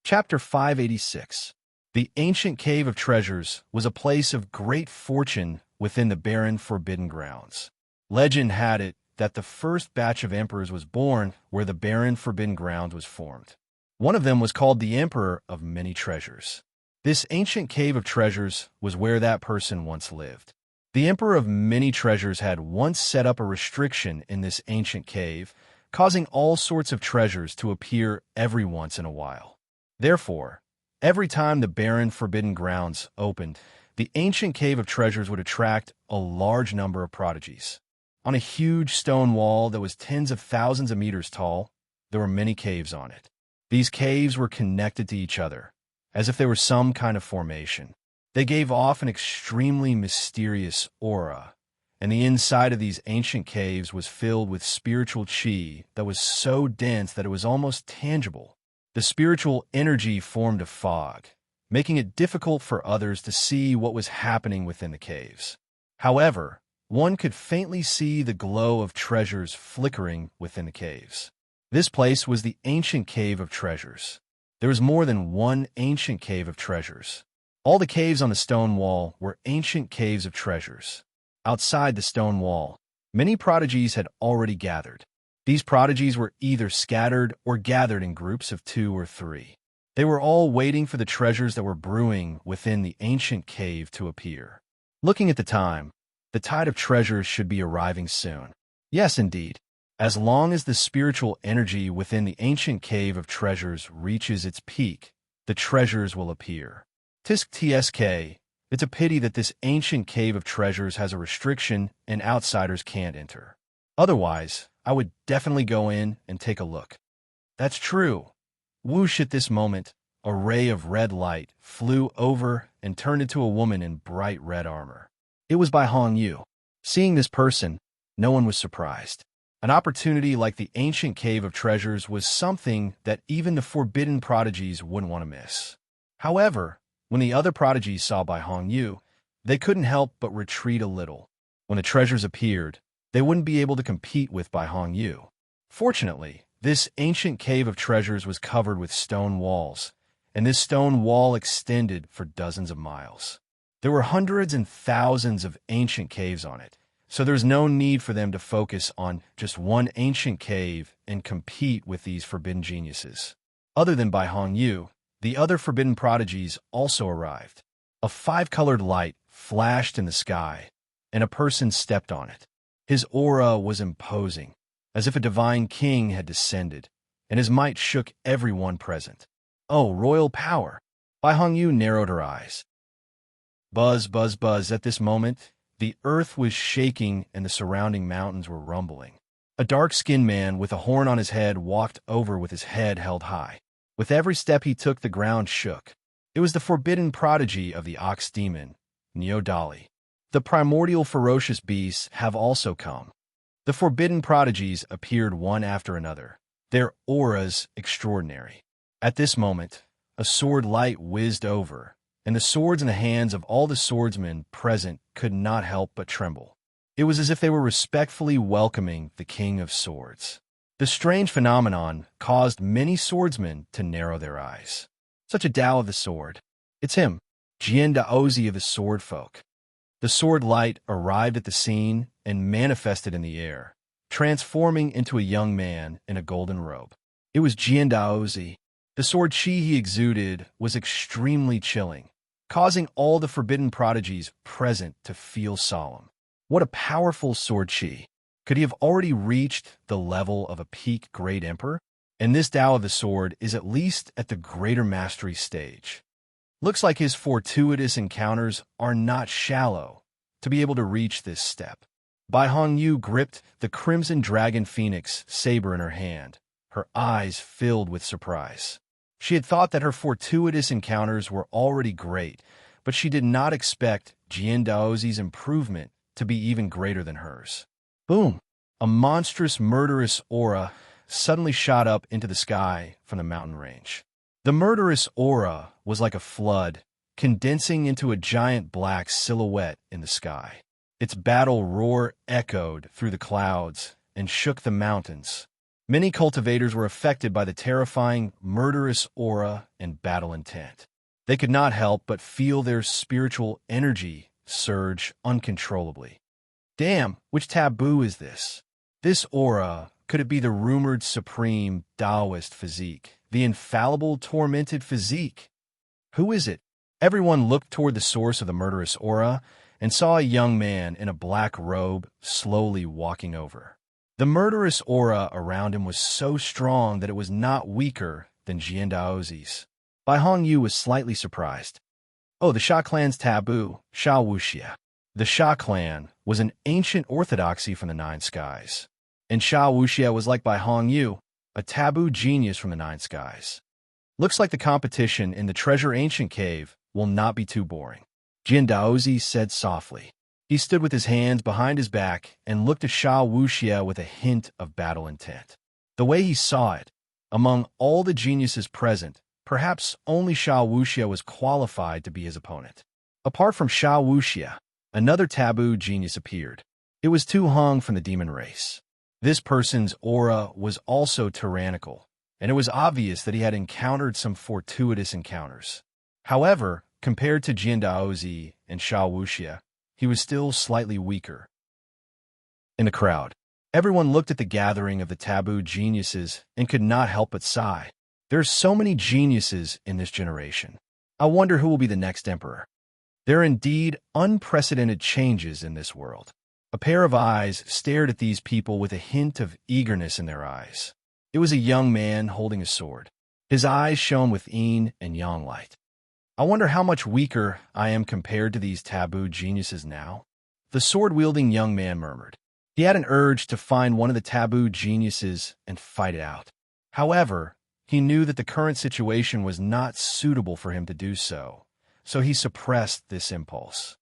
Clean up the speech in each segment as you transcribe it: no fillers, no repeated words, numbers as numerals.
Chapter 586. The ancient cave of treasures was a place of great fortune within the barren forbidden grounds. Legend had it that the first batch of emperors was born where the barren forbidden ground was formed. One of them was called the Emperor of Many Treasures. This ancient cave of treasures was where that person once lived. The Emperor of Many Treasures had once set up a restriction in this ancient cave, causing all sorts of treasures to appear every once in a while. Therefore, every time the barren forbidden grounds opened, the ancient cave of treasures would attract a large number of prodigies. On a huge stone wall that was tens of thousands of meters tall, there were many caves on it. These caves were connected to each other, as if they were some kind of formation. They gave off an extremely mysterious aura, and the inside of these ancient caves was filled with spiritual chi that was so dense that it was almost tangible. The spiritual energy formed a fog, making it difficult for others to see what was happening within the caves. However, one could faintly see the glow of treasures flickering within the caves. This place was the ancient cave of treasures. There was more than one ancient cave of treasures. All the caves on the stone wall were ancient caves of treasures. Outside the stone wall, many prodigies had already gathered. These prodigies were either scattered or gathered in groups of 2 or 3. They were all waiting for the treasures that were brewing within the ancient cave to appear. Looking at the time, the tide of treasures should be arriving soon. Yes, indeed. As long as the spiritual energy within the ancient cave of treasures reaches its peak, the treasures will appear. Tsk. It's a pity that this ancient cave of treasures has a restriction and outsiders can't enter. Otherwise, I would definitely go in and take a look. That's true. Whoosh, at this moment, a ray of red light flew over and turned into a woman in bright red armor. It was Bai Hongyu. Seeing this person, no one was surprised. An opportunity like the ancient cave of treasures was something that even the forbidden prodigies wouldn't want to miss. However, when the other prodigies saw Bai Hongyu, they couldn't help but retreat a little. When the treasures appeared, they wouldn't be able to compete with Bai Hongyu. Fortunately, this ancient cave of treasures was covered with stone walls, and this stone wall extended for dozens of miles. There were hundreds and thousands of ancient caves on it, so there's no need for them to focus on just one ancient cave and compete with these forbidden geniuses. Other than Bai Hongyu, the other forbidden prodigies also arrived. A 5-colored light flashed in the sky, and a person stepped on it. His aura was imposing, as if a divine king had descended, and his might shook everyone present. Oh, royal power! Bai Hongyu narrowed her eyes. Buzz, buzz, buzz. At this moment, the earth was shaking and the surrounding mountains were rumbling. A dark-skinned man with a horn on his head walked over with his head held high. With every step he took, the ground shook. It was the forbidden prodigy of the ox demon, Neodali. The primordial ferocious beasts have also come. The forbidden prodigies appeared one after another, their auras extraordinary. At this moment, a sword light whizzed over, and the swords in the hands of all the swordsmen present could not help but tremble. It was as if they were respectfully welcoming the King of Swords. The strange phenomenon caused many swordsmen to narrow their eyes. Such a Tao of the sword. It's him, Jian Daozi of the sword folk. The sword light arrived at the scene and manifested in the air, transforming into a young man in a golden robe. It was Jian Daozi. The sword chi he exuded was extremely chilling, causing all the forbidden prodigies present to feel solemn. What a powerful sword chi! Could he have already reached the level of a peak great emperor? And this Tao of the sword is at least at the greater mastery stage. Looks like his fortuitous encounters are not shallow to be able to reach this step. Bai Hongyu gripped the crimson dragon phoenix saber in her hand, her eyes filled with surprise. She had thought that her fortuitous encounters were already great, but she did not expect Jian Daozi's improvement to be even greater than hers. Boom! A monstrous, murderous aura suddenly shot up into the sky from the mountain range. The murderous aura was like a flood, condensing into a giant black silhouette in the sky. Its battle roar echoed through the clouds and shook the mountains, Many cultivators were affected by the terrifying, murderous aura and battle intent. They could not help but feel their spiritual energy surge uncontrollably. Damn, which taboo is this? This aura, could it be the rumored supreme Taoist physique, the infallible tormented physique? Who is it? Everyone looked toward the source of the murderous aura and saw a young man in a black robe slowly walking over. The murderous aura around him was so strong that it was not weaker than Jiandaozi's. Bai Hongyu was slightly surprised. Oh, the Sha clan's taboo, Sha Wuxia. The Sha clan was an ancient orthodoxy from the Nine Skies, and Sha Wuxia was like Bai Hongyu, a taboo genius from the Nine Skies. Looks like the competition in the Treasure Ancient Cave will not be too boring, Jiandaozi said softly. He stood with his hands behind his back and looked at Sha Wuxia with a hint of battle intent. The way he saw it, among all the geniuses present, perhaps only Sha Wuxia was qualified to be his opponent. Apart from Sha Wuxia, another taboo genius appeared. It was Tu Hong from the demon race. This person's aura was also tyrannical, and it was obvious that he had encountered some fortuitous encounters. However, compared to Jiandaozi and Sha Wuxia, he was still slightly weaker. In the crowd, everyone looked at the gathering of the taboo geniuses and could not help but sigh. There are so many geniuses in this generation. I wonder who will be the next emperor. There are indeed unprecedented changes in this world. A pair of eyes stared at these people with a hint of eagerness in their eyes. It was a young man holding a sword. His eyes shone with yin and yang light. I wonder how much weaker I am compared to these taboo geniuses now. The sword-wielding young man murmured. He had an urge to find one of the taboo geniuses and fight it out. However, he knew that the current situation was not suitable for him to do so, so he suppressed this impulse.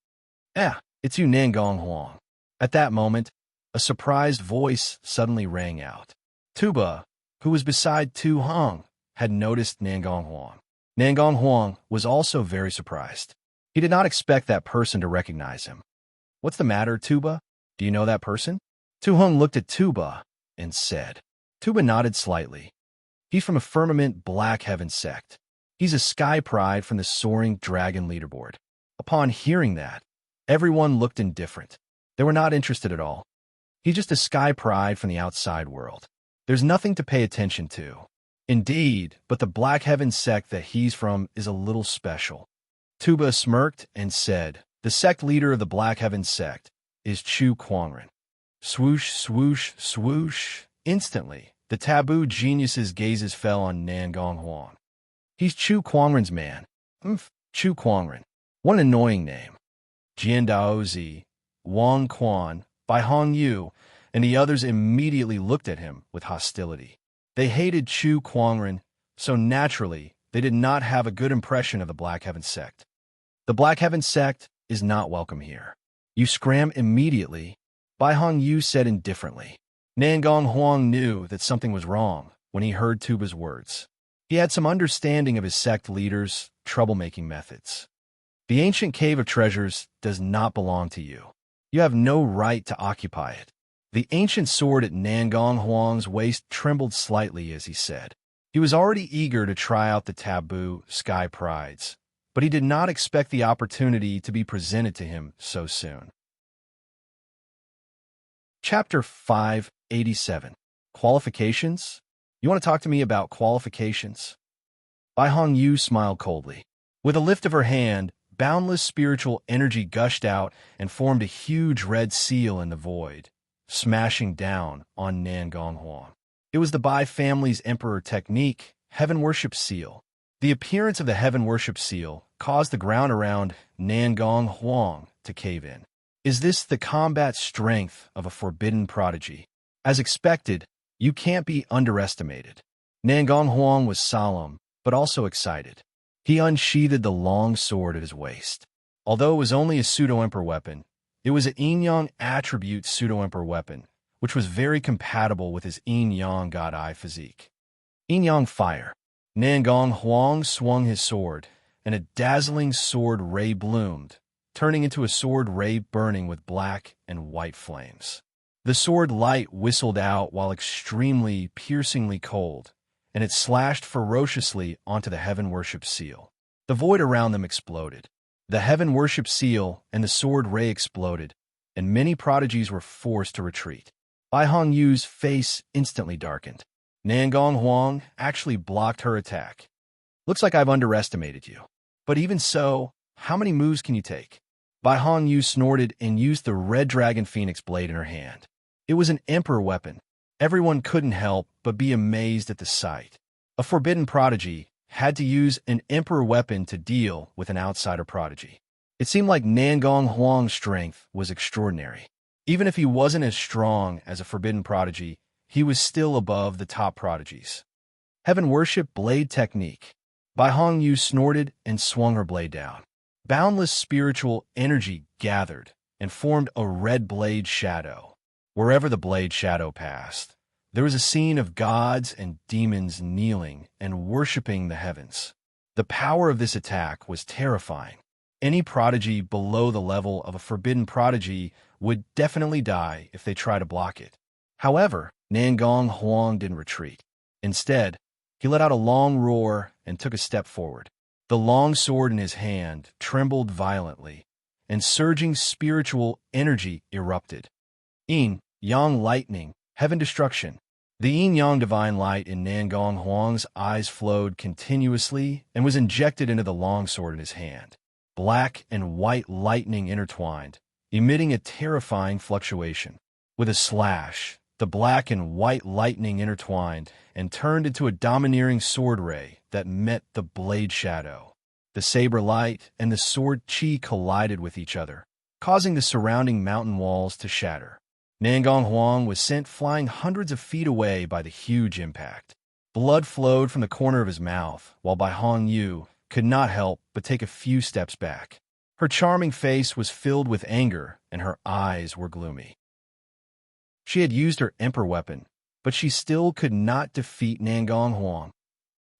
It's you, Nangong Huang. At that moment, a surprised voice suddenly rang out. Tuba, who was beside Tu Hong, had noticed Nangong Huang. Nangong Huang was also very surprised. He did not expect that person to recognize him. What's the matter, Tuba? Do you know that person? Tu Hong looked at Tuba and said. Tuba nodded slightly. He's from a Firmament Black Heaven sect. He's a Sky Pride from the Soaring Dragon leaderboard. Upon hearing that, everyone looked indifferent. They were not interested at all. He's just a Sky Pride from the outside world. There's nothing to pay attention to. Indeed, but the Black Heaven sect that he's from is a little special. Tuba smirked and said, the sect leader of the Black Heaven sect is Chu Quangren. Swoosh, swoosh, swoosh. Instantly, the taboo genius's gazes fell on Nangong Huang. He's Chu Quangren's man. Chu Quangren. What an annoying name. Jiandaozi, Wang Quan, Bai Hongyu, and the others immediately looked at him with hostility. They hated Chu Quangren, so naturally, they did not have a good impression of the Black Heaven sect. The Black Heaven sect is not welcome here. You scram immediately, Bai Hongyu said indifferently. Nangong Huang knew that something was wrong when he heard Tuba's words. He had some understanding of his sect leaders' troublemaking methods. The ancient cave of treasures does not belong to you. You have no right to occupy it. The ancient sword at Nangong Huang's waist trembled slightly as he said. He was already eager to try out the taboo Sky Prides, but he did not expect the opportunity to be presented to him so soon. Chapter 587. Qualifications? You want to talk to me about qualifications? Bai Hongyu smiled coldly. With a lift of her hand, boundless spiritual energy gushed out and formed a huge red seal in the void, smashing down on Nangong Huang. It was the Bai family's emperor technique, Heaven Worship Seal. The appearance of the Heaven Worship Seal caused the ground around Nangong Huang to cave in. Is this the combat strength of a forbidden prodigy? As expected, you can't be underestimated. Nangong Huang was solemn, but also excited. He unsheathed the long sword at his waist. Although it was only a pseudo-emperor weapon, it was an yin-yang attribute pseudo-emperor weapon, which was very compatible with his yin-yang god-eye physique. Yin-yang fire. Nangong Huang swung his sword, and a dazzling sword ray bloomed, turning into a sword ray burning with black and white flames. The sword light whistled out while extremely, piercingly cold, and it slashed ferociously onto the heaven worship seal. The void around them exploded. The heaven worship seal and the sword ray exploded, and many prodigies were forced to retreat. Bai Hongyu's face instantly darkened. Nangong Huang actually blocked her attack. Looks like I've underestimated you. But even so, how many moves can you take? Bai Hongyu snorted and used the red dragon phoenix blade in her hand. It was an emperor weapon. Everyone couldn't help but be amazed at the sight. A forbidden prodigy had to use an emperor weapon to deal with an outsider prodigy. It seemed like Nangong Huang's strength was extraordinary. Even if he wasn't as strong as a forbidden prodigy, he was still above the top prodigies. Heaven worship blade technique. Bai Hongyu snorted and swung her blade down. Boundless spiritual energy gathered and formed a red blade shadow. Wherever the blade shadow passed, there was a scene of gods and demons kneeling and worshipping the heavens. The power of this attack was terrifying. Any prodigy below the level of a forbidden prodigy would definitely die if they tried to block it. However, Nangong Huang didn't retreat. Instead, he let out a long roar and took a step forward. The long sword in his hand trembled violently, and surging spiritual energy erupted. Yin, Yang lightning, heaven destruction. The yin-yang divine light in Nangong Huang's eyes flowed continuously and was injected into the long sword in his hand. Black and white lightning intertwined, emitting a terrifying fluctuation. With a slash, the black and white lightning intertwined and turned into a domineering sword ray that met the blade shadow. The saber light and the sword chi collided with each other, causing the surrounding mountain walls to shatter. Nangong Huang was sent flying hundreds of feet away by the huge impact. Blood flowed from the corner of his mouth, while Bai Hongyu could not help but take a few steps back. Her charming face was filled with anger, and her eyes were gloomy. She had used her emperor weapon, but she still could not defeat Nangong Huang.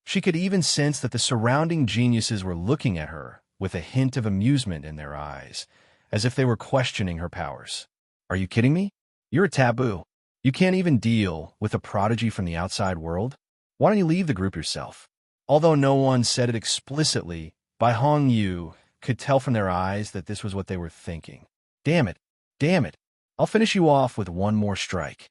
She could even sense that the surrounding geniuses were looking at her with a hint of amusement in their eyes, as if they were questioning her powers. Are you kidding me? You're a taboo. You can't even deal with a prodigy from the outside world? Why don't you leave the group yourself? Although no one said it explicitly, Bai Hongyu could tell from their eyes that this was what they were thinking. Damn it. Damn it. I'll finish you off with one more strike.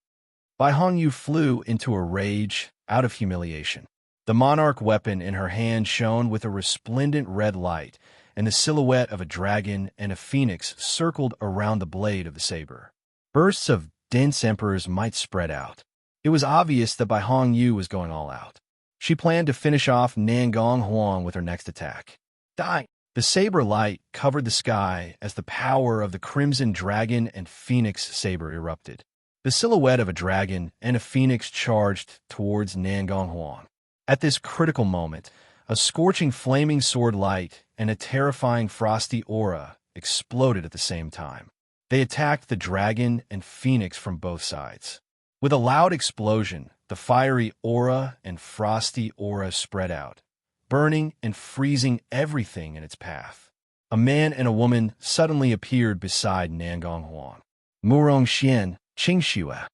Bai Hongyu flew into a rage out of humiliation. The monarch weapon in her hand shone with a resplendent red light, and the silhouette of a dragon and a phoenix circled around the blade of the saber. Bursts of dense emperors might spread out. It was obvious that Bai Hongyu was going all out. She planned to finish off Nangong Huang with her next attack. Die! The saber light covered the sky as the power of the crimson dragon and phoenix saber erupted. The silhouette of a dragon and a phoenix charged towards Nangong Huang. At this critical moment, a scorching flaming sword light and a terrifying frosty aura exploded at the same time. They attacked the dragon and phoenix from both sides. With a loud explosion, the fiery aura and frosty aura spread out, burning and freezing everything in its path. A man and a woman suddenly appeared beside Nangong Huang. Murong Xian, Qingxue.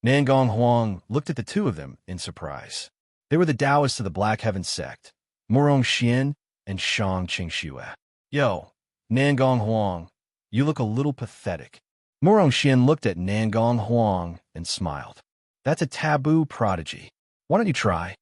Nangong Huang looked at the two of them in surprise. They were the Taoists of the Black Heaven sect, Murong Xian and Shang Qingxue. Yo, Nangong Huang, you look a little pathetic. Murong Xian looked at Nangong Huang and smiled. That's a taboo prodigy. Why don't you try?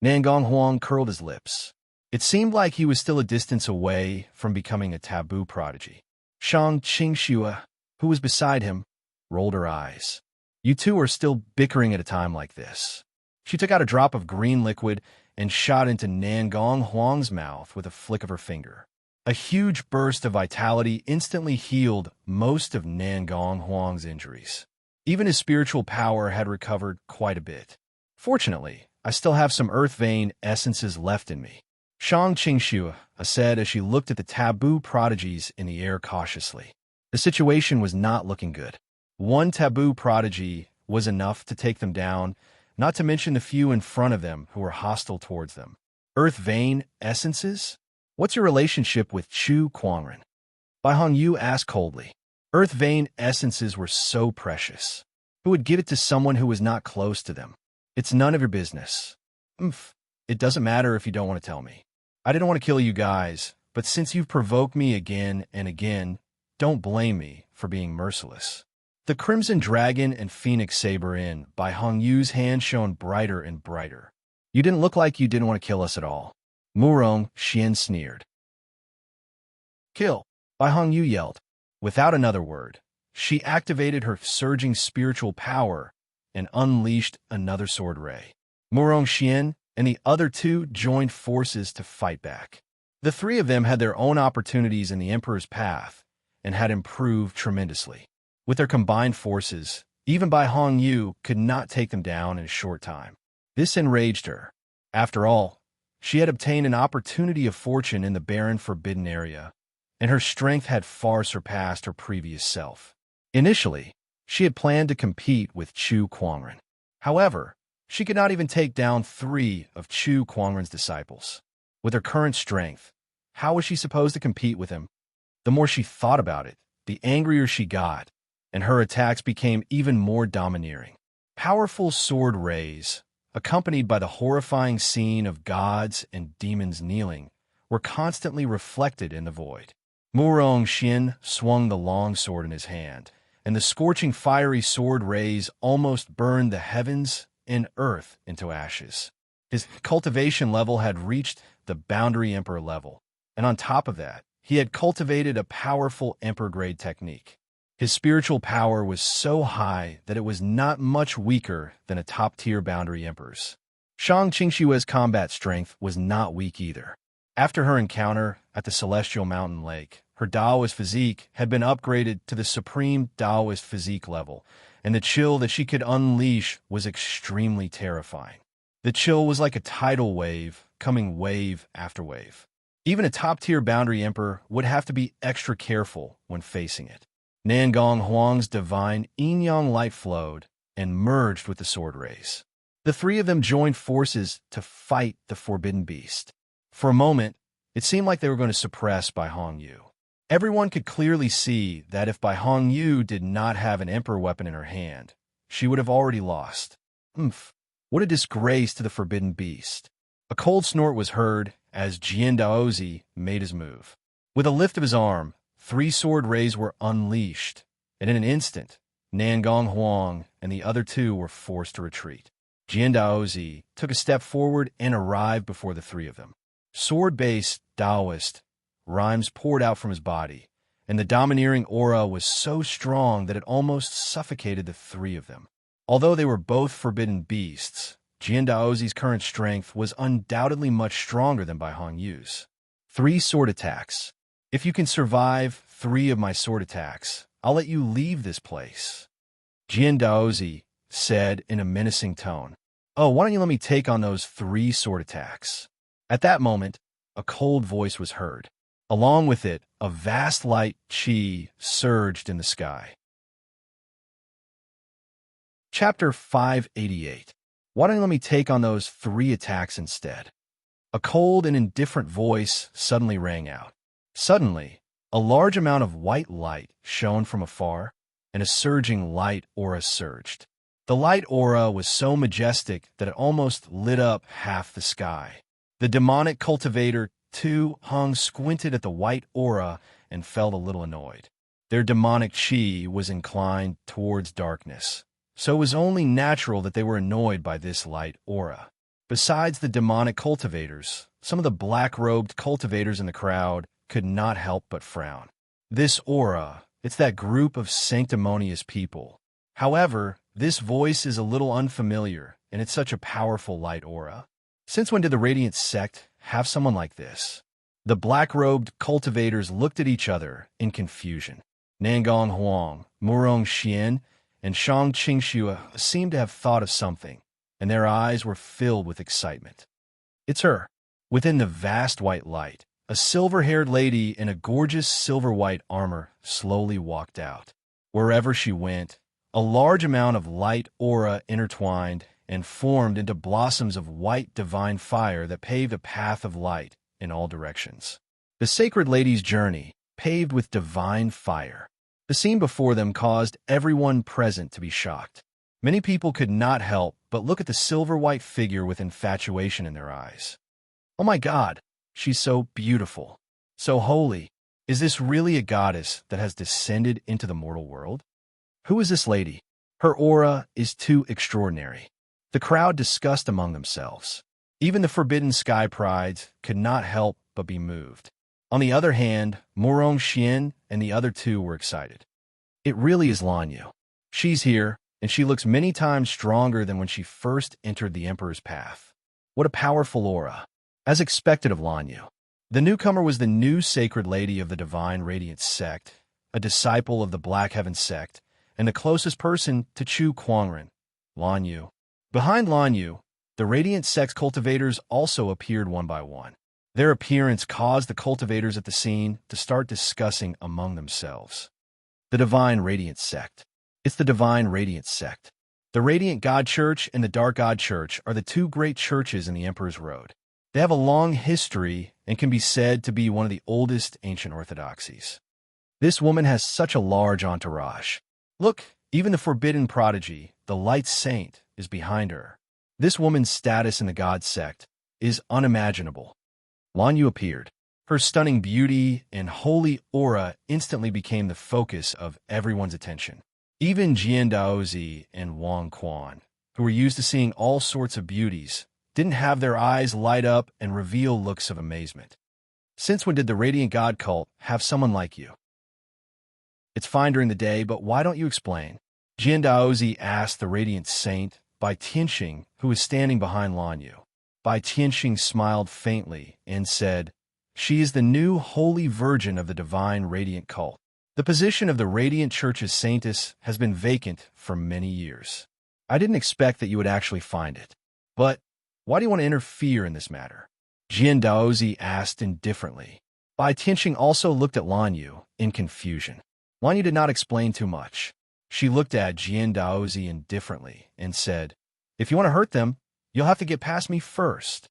Nangong Huang curled his lips. It seemed like he was still a distance away from becoming a taboo prodigy. Shang Qingxue, who was beside him, rolled her eyes. You two are still bickering at a time like this. She took out a drop of green liquid and shot into Nangong Huang's mouth with a flick of her finger. A huge burst of vitality instantly healed most of Nangong Huang's injuries. Even his spiritual power had recovered quite a bit. Fortunately, I still have some earth vein essences left in me. Shang Qingxue said as she looked at the taboo prodigies in the air cautiously. The situation was not looking good. One taboo prodigy was enough to take them down, not to mention the few in front of them who were hostile towards them. Earth vein essences? What's your relationship with Chu Quangren? Bai Hongyu asked coldly. Earth vein essences were so precious. Who would give it to someone who was not close to them? It's none of your business. Oomph. It doesn't matter if you don't want to tell me. I didn't want to kill you guys, but since you've provoked me again and again, don't blame me for being merciless. The Crimson Dragon and Phoenix Saber Inn by Hong Yu's hand shone brighter and brighter. You didn't look like you didn't want to kill us at all. Murong Xian sneered. Kill! Bai Hongyu yelled. Without another word, she activated her surging spiritual power and unleashed another sword ray. Murong Xian and the other two joined forces to fight back. The three of them had their own opportunities in the Emperor's path and had improved tremendously. With their combined forces, even Bai Hongyu could not take them down in a short time. This enraged her. After all, she had obtained an opportunity of fortune in the barren forbidden area, and her strength had far surpassed her previous self. Initially, she had planned to compete with Chu Kuangren. However, she could not even take down 3 of Chu Kuangren's disciples. With her current strength, how was she supposed to compete with him? The more she thought about it, the angrier she got, and her attacks became even more domineering. Powerful sword rays, accompanied by the horrifying scene of gods and demons kneeling, were constantly reflected in the void. Murong Xian swung the long sword in his hand, and the scorching fiery sword rays almost burned the heavens and earth into ashes. His cultivation level had reached the Boundary Emperor level, and on top of that, he had cultivated a powerful Emperor-grade technique. His spiritual power was so high that it was not much weaker than a top-tier Boundary Emperor's. Shang Qingshua's combat strength was not weak either. After her encounter at the Celestial Mountain Lake, her Taoist physique had been upgraded to the Supreme Taoist physique level, and the chill that she could unleash was extremely terrifying. The chill was like a tidal wave, coming wave after wave. Even a top-tier Boundary Emperor would have to be extra careful when facing it. Nangong Huang's divine yin-yang light flowed and merged with the sword rays. The three of them joined forces to fight the forbidden beast. For a moment, it seemed like they were going to suppress Bai Hongyu. Everyone could clearly see that if Bai Hongyu did not have an emperor weapon in her hand, she would have already lost. Oomph! What a disgrace to the forbidden beast. A cold snort was heard as Jian Daozi made his move. With a lift of his arm, 3 sword rays were unleashed, and in an instant, Nangong Huang and the other 2 were forced to retreat. Jian Daozi took a step forward and arrived before the 3 of them. Sword-based Taoist rhymes poured out from his body, and the domineering aura was so strong that it almost suffocated the 3 of them. Although they were both forbidden beasts, Jian Daozi's current strength was undoubtedly much stronger than Bai Hongyu's. 3 sword attacks. If you can survive 3 of my sword attacks, I'll let you leave this place, Jian Daozi said in a menacing tone. Oh, why don't you let me take on those 3 sword attacks? At that moment, a cold voice was heard. Along with it, a vast light qi surged in the sky. Chapter 588. Why don't you let me take on those 3 attacks instead? A cold and indifferent voice suddenly rang out. Suddenly, a large amount of white light shone from afar, and a surging light aura surged. The light aura was so majestic that it almost lit up half the sky. The demonic cultivator Tu Hong squinted at the white aura and felt a little annoyed. Their demonic chi was inclined towards darkness, so it was only natural that they were annoyed by this light aura. Besides the demonic cultivators, some of the black-robed cultivators in the crowd could not help but frown. This aura, it's that group of sanctimonious people. However, this voice is a little unfamiliar, and it's such a powerful light aura. Since when did the Radiant Sect have someone like this? The black-robed cultivators looked at each other in confusion. Nangong Huang, Murong Xian, and Shang Qingxua seemed to have thought of something, and their eyes were filled with excitement. It's her. Within the vast white light, a silver-haired lady in a gorgeous silver-white armor slowly walked out. Wherever she went, a large amount of light aura intertwined and formed into blossoms of white divine fire that paved a path of light in all directions. The sacred lady's journey, paved with divine fire. The scene before them caused everyone present to be shocked. Many people could not help but look at the silver-white figure with infatuation in their eyes. Oh my God, she's so beautiful, so holy. Is this really a goddess that has descended into the mortal world? Who is this lady? Her aura is too extraordinary. The crowd discussed among themselves. Even the forbidden sky prides could not help but be moved. On the other hand, Morong Xian and the other two were excited. It really is Lanyu. She's here, and she looks many times stronger than when she first entered the Emperor's path. What a powerful aura. As expected of Lanyu. The newcomer was the new sacred lady of the Divine Radiance sect, a disciple of the Black Heaven sect, and the closest person to Chu Kuangren, Lanyu. Behind Lanyu, the Radiant sect's cultivators also appeared one by one. Their appearance caused the cultivators at the scene to start discussing among themselves. The Divine Radiance sect. It's the Divine Radiance sect. The Radiant God Church and the Dark God Church are the two great churches in the Emperor's Road. They have a long history and can be said to be one of the oldest ancient orthodoxies. This woman has such a large entourage. Look, even the forbidden prodigy, the Light Saint, is behind her. This woman's status in the God sect is unimaginable. Lanyu appeared. Her stunning beauty and holy aura instantly became the focus of everyone's attention. Even Jian Daozi and Wang Quan, who were used to seeing all sorts of beauties, didn't have their eyes light up and reveal looks of amazement. Since when did the Radiant God cult have someone like you? It's fine during the day, but why don't you explain? Jian Daozi asked the Radiant Saint, Bai Tianxing, who was standing behind Lanyu. Bai Tianxing smiled faintly and said, "She is the new Holy Virgin of the Divine Radiant cult. The position of the Radiant Church's saintess has been vacant for many years. I didn't expect that you would actually find it. But why do you want to interfere in this matter?" Jian Daozi asked indifferently. Bai Tianxing also looked at Lanyu in confusion. Lanyu did not explain too much. She looked at Jian Daozi indifferently and said, "If you want to hurt them, you'll have to get past me first."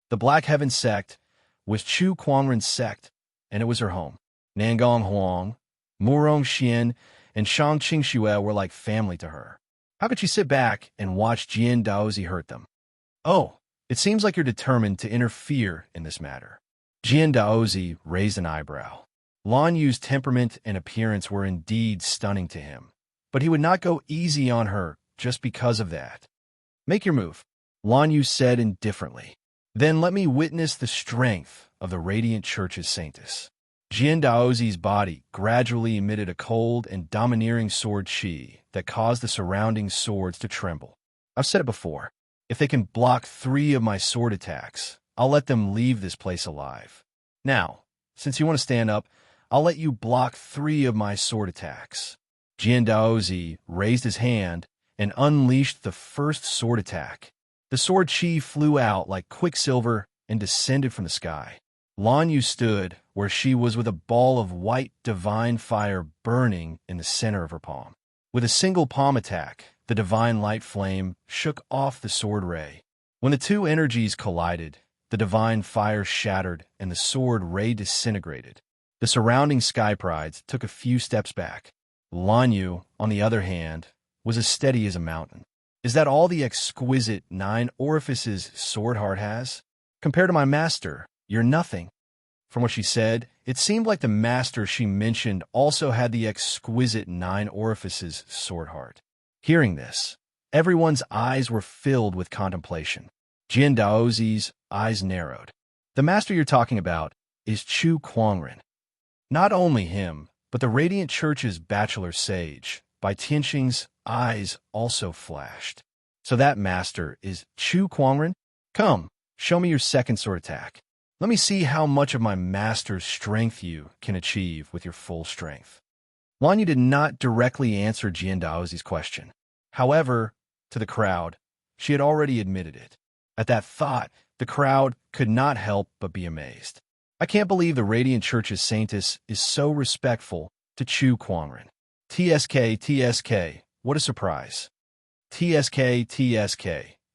The Black Heaven sect was Chu Kuangren's sect, and it was her home. Nangong Huang, Murong Xian, and Shangqing Xue were like family to her. How could she sit back and watch Jian Daozi hurt them? Oh, it seems like you're determined to interfere in this matter. Jian Daozi raised an eyebrow. Lanyu's temperament and appearance were indeed stunning to him, but he would not go easy on her just because of that. "Make your move," Lanyu said indifferently. "Then let me witness the strength of the Radiant Church's saintess." Jian Daozi's body gradually emitted a cold and domineering sword chi that caused the surrounding swords to tremble. I've said it before. If they can block 3 of my sword attacks, I'll let them leave this place alive. Now, since you want to stand up, I'll let you block 3 of my sword attacks. Jian Daozi raised his hand and unleashed the first sword attack. The sword chi flew out like quicksilver and descended from the sky. Lanyu stood where she was with a ball of white divine fire burning in the center of her palm. With a single palm attack, the divine light flame shook off the sword ray. When the two energies collided, the divine fire shattered and the sword ray disintegrated. The surrounding sky prides took a few steps back. Lanyu, on the other hand, was as steady as a mountain. Is that all the exquisite 9 orifices Sword Heart has? Compared to my master, you're nothing. From what she said, it seemed like the master she mentioned also had the exquisite 9 orifices Sword Heart. Hearing this, everyone's eyes were filled with contemplation. Jian Daozi's eyes narrowed. The master you're talking about is Chu Kuangren. Not only him, but the Radiant Church's bachelor sage, Bai Tianxing's eyes also flashed. So that master is Chu Kuangren? Come, show me your second sword attack. Let me see how much of my master's strength you can achieve with your full strength. Lanyu did not directly answer Jian Daozi's question. However, to the crowd, she had already admitted it. At that thought, the crowd could not help but be amazed. I can't believe the Radiant Church's saintess is so respectful to Chu Kuangren. TSK, what a surprise. TSK.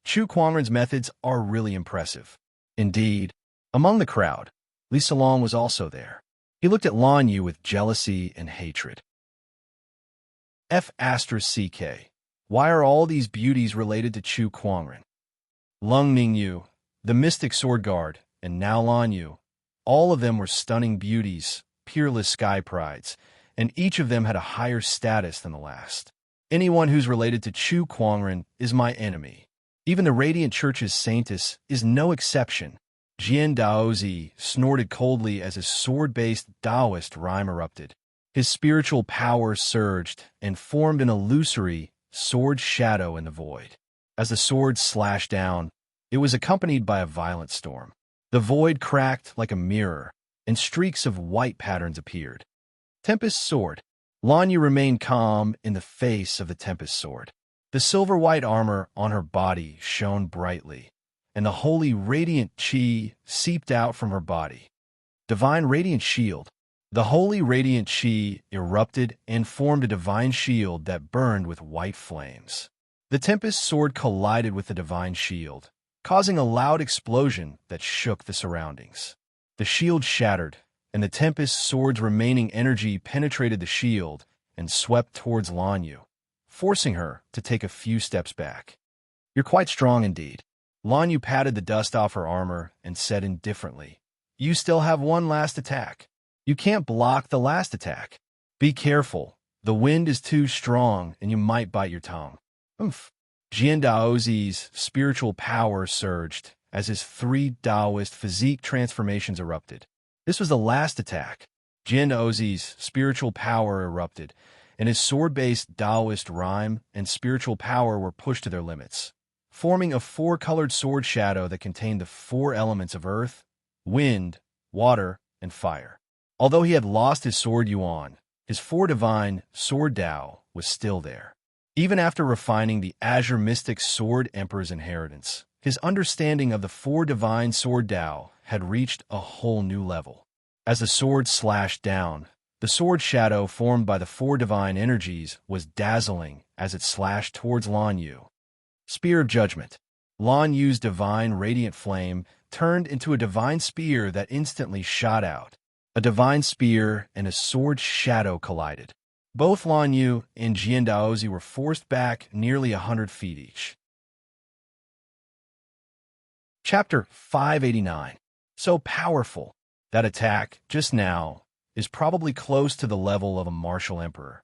Chu Kuangren's methods are really impressive. Indeed, among the crowd, Li Salong was also there. He looked at Lanyu with jealousy and hatred. F'CK. Why are all these beauties related to Chu Kuangren? Lung Ningyu, the mystic sword guard, and Now Lan Yu, all of them were stunning beauties, peerless sky prides, and each of them had a higher status than the last. Anyone who's related to Chu Kuangren is my enemy. Even the Radiant Church's saintess is no exception. Jian Daozi snorted coldly as his sword-based Taoist rhyme erupted. His spiritual power surged and formed an illusory sword shadow in the void. As the sword slashed down, it was accompanied by a violent storm. The void cracked like a mirror, and streaks of white patterns appeared. Tempest Sword. Lan Yu remained calm in the face of the Tempest Sword. The silver-white armor on her body shone brightly, and the holy radiant chi seeped out from her body. Divine Radiant Shield. The holy radiant chi erupted and formed a divine shield that burned with white flames. The Tempest Sword collided with the divine shield, causing a loud explosion that shook the surroundings. The shield shattered, and the Tempest Sword's remaining energy penetrated the shield and swept towards Lan Yu, forcing her to take a few steps back. "You're quite strong indeed." Lan Yu patted the dust off her armor and said indifferently, "You still have one last attack. You can't block the last attack. Be careful. The wind is too strong and you might bite your tongue." Oomph. Jian Daozi's spiritual power surged as his 3 Taoist physique transformations erupted. This was the last attack. Jian Daozi's spiritual power erupted, and his sword-based Taoist rhyme and spiritual power were pushed to their limits, forming a 4-colored sword shadow that contained the 4 elements of earth, wind, water, and fire. Although he had lost his sword Yuan, his 4 divine sword Dao was still there. Even after refining the Azure Mystic Sword Emperor's inheritance, his understanding of the 4 divine sword Dao had reached a whole new level. As the sword slashed down, the sword shadow formed by the 4 divine energies was dazzling as it slashed towards Lan Yu. Spear of Judgment. Lan Yu's divine radiant flame turned into a divine spear that instantly shot out. A divine spear and a sword shadow collided. Both Lan Yu and Jian Daozi were forced back nearly 100 feet each. Chapter 589. So powerful. That attack, just now, is probably close to the level of a martial emperor.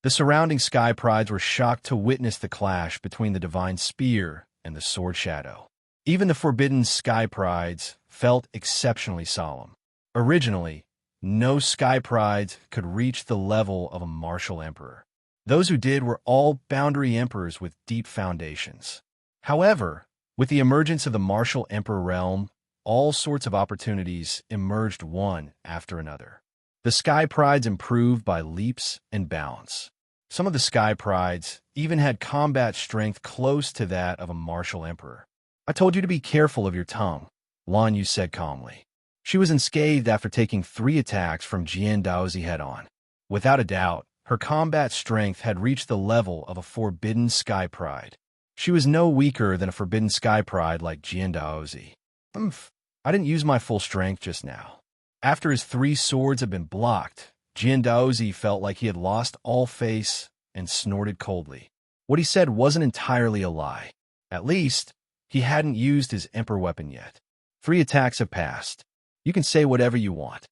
The surrounding sky prides were shocked to witness the clash between the divine spear and the sword shadow. Even the forbidden sky prides felt exceptionally solemn. Originally, no sky prides could reach the level of a martial emperor. Those who did were all boundary emperors with deep foundations. However, with the emergence of the martial emperor realm, all sorts of opportunities emerged one after another. The sky prides improved by leaps and bounds. Some of the sky prides even had combat strength close to that of a martial emperor. "I told you to be careful of your tongue," Lan Yu said calmly. She was unscathed after taking 3 attacks from Jian Daozi head-on. Without a doubt, her combat strength had reached the level of a forbidden sky pride. She was no weaker than a forbidden sky pride like Jian Daozi. I didn't use my full strength just now." After his 3 swords had been blocked, Jian Daozi felt like he had lost all face and snorted coldly. What he said wasn't entirely a lie. At least, he hadn't used his emperor weapon yet. 3 attacks have passed. You can say whatever you want."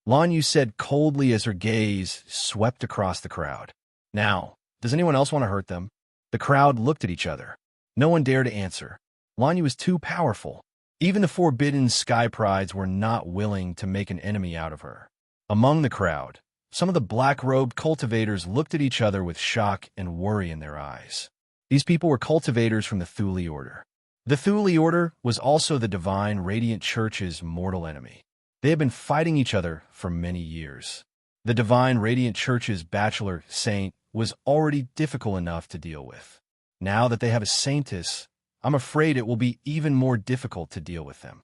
Lan Yu said coldly as her gaze swept across the crowd. "Now, does anyone else want to hurt them?" The crowd looked at each other. No one dared to answer. Lan Yu was too powerful. Even the forbidden sky prides were not willing to make an enemy out of her. Among the crowd, some of the black-robed cultivators looked at each other with shock and worry in their eyes. These people were cultivators from the Thule Order. The Thule Order was also the Divine Radiant Church's mortal enemy. They had been fighting each other for many years. The Divine Radiant Church's bachelor saint was already difficult enough to deal with. Now that they have a saintess, I'm afraid it will be even more difficult to deal with them.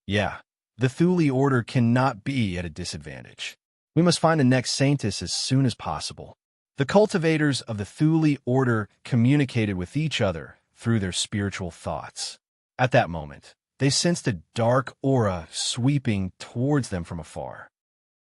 Yeah, the Thule Order cannot be at a disadvantage. We must find the next saintess as soon as possible. The cultivators of the Thule Order communicated with each other through their spiritual thoughts. At that moment, they sensed a dark aura sweeping towards them from afar.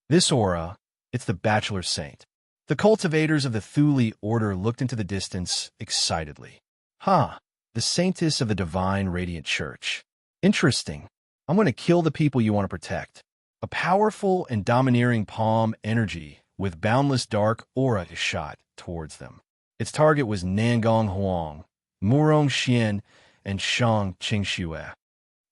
This aura, it's the bachelor saint. The cultivators of the Thule order looked into the distance excitedly. The saintess of the divine radiant church. Interesting. I'm going to kill the people you want to protect. A powerful and domineering palm energy with boundless dark aura is shot towards them. Its target was Nangong Huang, Murong Xian, and Shang Qingxue.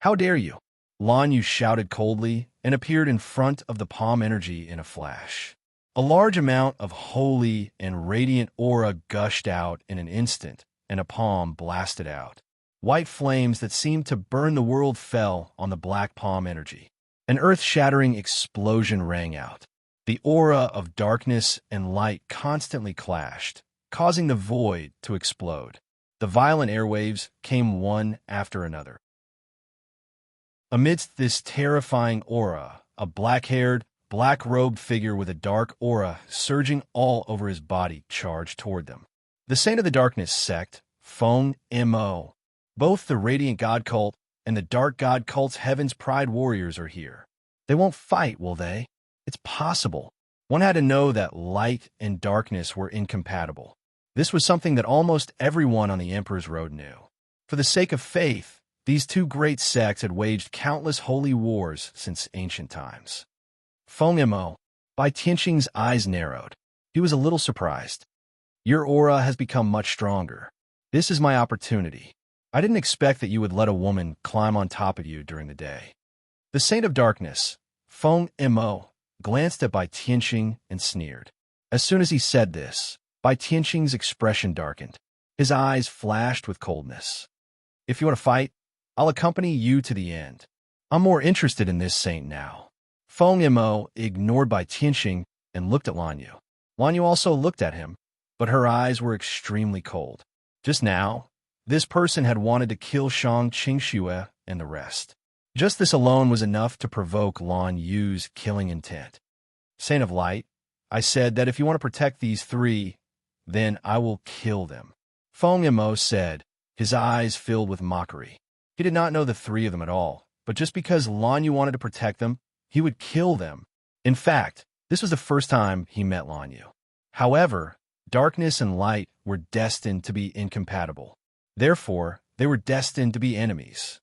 How dare you? Lan Yu shouted coldly and appeared in front of the palm energy in a flash. A large amount of holy and radiant aura gushed out in an instant, and a palm blasted out. White flames that seemed to burn the world fell on the black palm energy. An earth-shattering explosion rang out. The aura of darkness and light constantly clashed, causing the void to explode. The violent airwaves came one after another. Amidst this terrifying aura, a black-haired, black-robed figure with a dark aura surging all over his body charged toward them. The Saint of the Darkness sect, Feng Mo. Both the Radiant God Cult and the Dark God Cult's Heaven's Pride warriors are here. They won't fight, will they? It's possible. One had to know that light and darkness were incompatible. This was something that almost everyone on the Emperor's Road knew. For the sake of faith, these two great sects had waged countless holy wars since ancient times. Feng Mo. Bai Tianqing's eyes narrowed. He was a little surprised. Your aura has become much stronger. This is my opportunity. I didn't expect that you would let a woman climb on top of you during the day. The Saint of Darkness, Feng Mo, glanced at Bai Tianqing and sneered. As soon as he said this, Bai Tianqing's expression darkened. His eyes flashed with coldness. If you want to fight, I'll accompany you to the end. I'm more interested in this saint now. Feng Mo ignored Bai Tianqing and looked at Lan Yu. Lan Yu also looked at him, but her eyes were extremely cold. Just now, this person had wanted to kill Shang Qingxue and the rest. Just this alone was enough to provoke Lan Yu's killing intent. Saint of Light, I said that if you want to protect these three, then I will kill them. Feng Mo said, his eyes filled with mockery. He did not know the three of them at all, but just because Lan Yu wanted to protect them, he would kill them. In fact, this was the first time he met Lan Yu. However, darkness and light were destined to be incompatible. Therefore, they were destined to be enemies.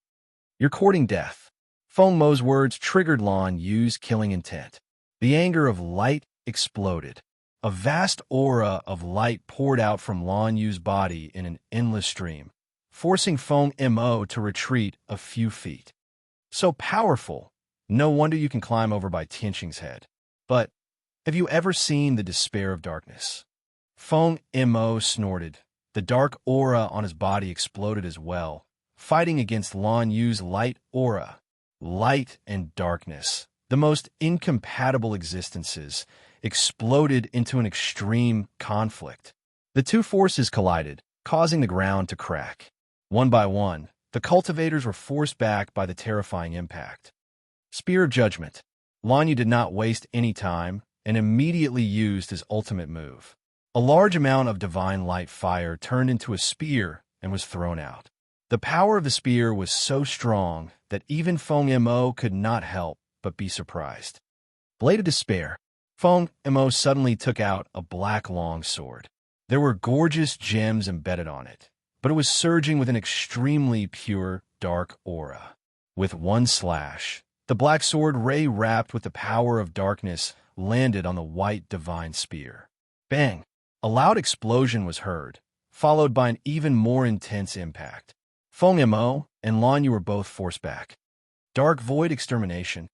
You're courting death. Feng Mo's words triggered Lan Yu's killing intent. The anger of light exploded. A vast aura of light poured out from Lan Yu's body in an endless stream, forcing Feng Mo to retreat a few feet. So powerful, no wonder you can climb over Bai Tianqing's head. But have you ever seen the despair of darkness? Feng Mo snorted. The dark aura on his body exploded as well, fighting against Lan Yu's light aura. Light and darkness, the most incompatible existences, exploded into an extreme conflict. The two forces collided, causing the ground to crack. One by one, the cultivators were forced back by the terrifying impact. Spear of Judgment. Lan Yu did not waste any time and immediately used his ultimate move. A large amount of divine light fire turned into a spear and was thrown out. The power of the spear was so strong that even Feng Mo could not help but be surprised. Blade of Despair. Feng Mo suddenly took out a black long sword. There were gorgeous gems embedded on it, but it was surging with an extremely pure, dark aura. With one slash, the black sword ray wrapped with the power of darkness landed on the white divine spear. Bang! A loud explosion was heard, followed by an even more intense impact. Feng Mo and Lan Yu were both forced back. Dark Void Extermination.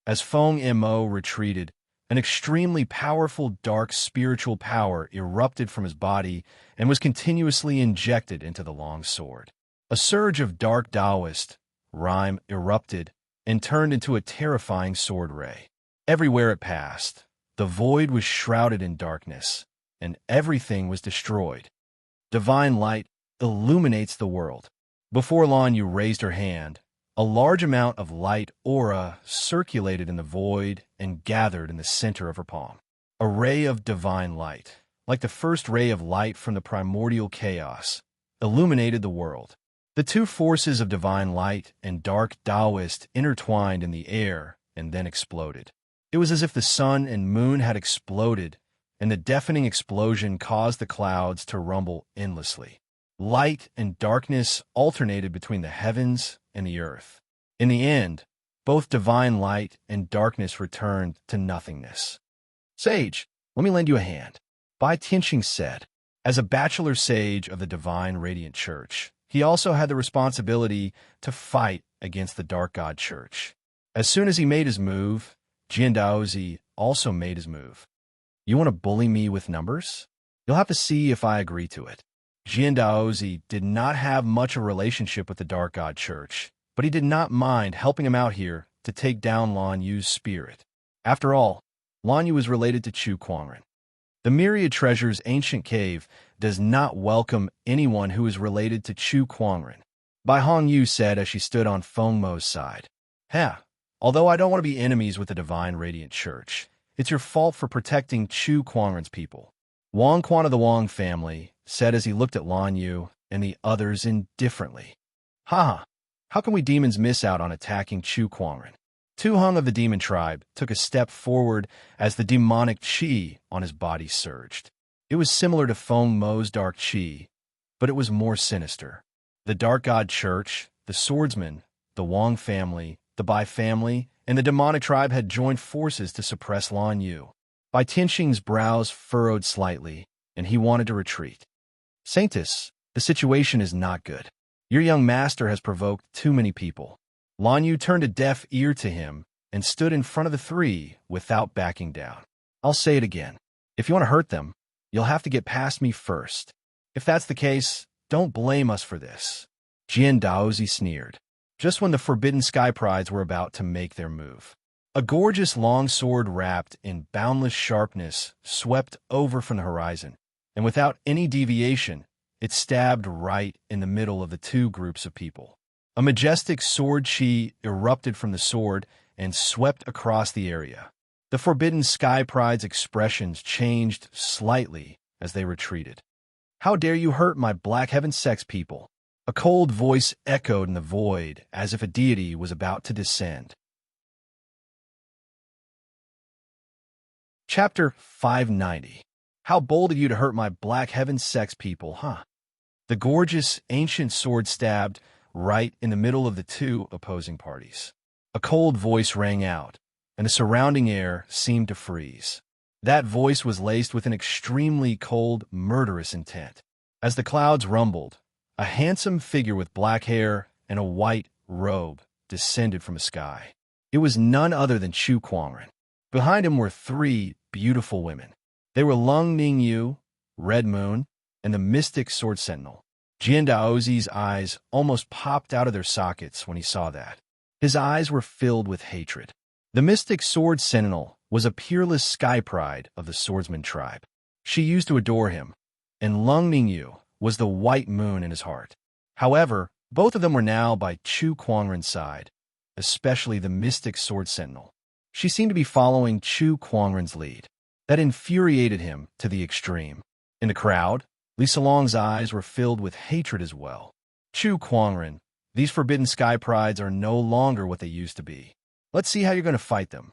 As Feng Mo retreated, an extremely powerful dark spiritual power erupted from his body and was continuously injected into the long sword. A surge of dark Taoist rhyme erupted and turned into a terrifying sword ray. Everywhere it passed, the void was shrouded in darkness, and everything was destroyed. Divine light illuminates the world. Before Lan Yu raised her hand, a large amount of light aura circulated in the void and gathered in the center of her palm. A ray of divine light, like the first ray of light from the primordial chaos, illuminated the world. The two forces of divine light and dark Taoist intertwined in the air and then exploded. It was as if the sun and moon had exploded, and the deafening explosion caused the clouds to rumble endlessly. Light and darkness alternated between the heavens and the earth. In the end, both divine light and darkness returned to nothingness. "Sage, let me lend you a hand," Bai Tianqing said. As a bachelor sage of the Divine Radiant Church, he also had the responsibility to fight against the Dark God Church. As soon as he made his move, Jian Daozi also made his move. "You want to bully me with numbers? You'll have to see if I agree to it." Jian Daozi did not have much of a relationship with the Dark God Church, but he did not mind helping him out here to take down Lan Yu's spirit. After all, Lan Yu was related to Chu Kuangren. The Myriad Treasure's ancient cave does not welcome anyone who is related to Chu Kuangren, Bai Hongyu said as she stood on Feng Mo's side. Although I don't want to be enemies with the Divine Radiant Church, it's your fault for protecting Chu Kuangren's people, Wang Quan of the Wang family said as he looked at Lan Yu and the others indifferently. How can we demons miss out on attacking Chu Kuangren? Tu Hung of the demon tribe took a step forward as the demonic qi on his body surged. It was similar to Feng Mo's dark qi, but it was more sinister. The Dark God Church, the Swordsmen, the Wang family, the Bai family, and the demonic tribe had joined forces to suppress Lan Yu. Bai Tianqing's brows furrowed slightly, and he wanted to retreat. "Saintus, the situation is not good. Your young master has provoked too many people." Lan Yu turned a deaf ear to him and stood in front of the three without backing down. "I'll say it again. If you want to hurt them, you'll have to get past me first. If that's the case, don't blame us for this." Jian Daozi sneered, just when the Forbidden Sky Prides were about to make their move. A gorgeous long sword wrapped in boundless sharpness swept over from the horizon, and without any deviation, it stabbed right in the middle of the two groups of people. A majestic sword chi erupted from the sword and swept across the area. The Forbidden Sky Pride's expressions changed slightly as they retreated. "How dare you hurt my Black Heaven sex people?" A cold voice echoed in the void as if a deity was about to descend. Chapter 590. How bold of you to hurt my Black Heaven sex people, huh? The gorgeous ancient sword stabbed right in the middle of the two opposing parties. A cold voice rang out, and the surrounding air seemed to freeze. That voice was laced with an extremely cold, murderous intent. As the clouds rumbled, a handsome figure with black hair and a white robe descended from the sky. It was none other than Chu Kuangren. Behind him were three beautiful women. They were Lung Ningyu, Red Moon, and the mystic Sword Sentinel. Jian Daozi's eyes almost popped out of their sockets when he saw that. His eyes were filled with hatred. The mystic Sword Sentinel was a peerless sky pride of the swordsman tribe. She used to adore him, and Lung Ningyu was the white moon in his heart. However, both of them were now by Chu Kuangren's side, especially the mystic Sword Sentinel. She seemed to be following Chu Kuangren's lead. That infuriated him to the extreme. In the crowd, Li Salong's eyes were filled with hatred as well. Chu Kuangren, these Forbidden Sky Prides are no longer what they used to be. Let's see how you're going to fight them.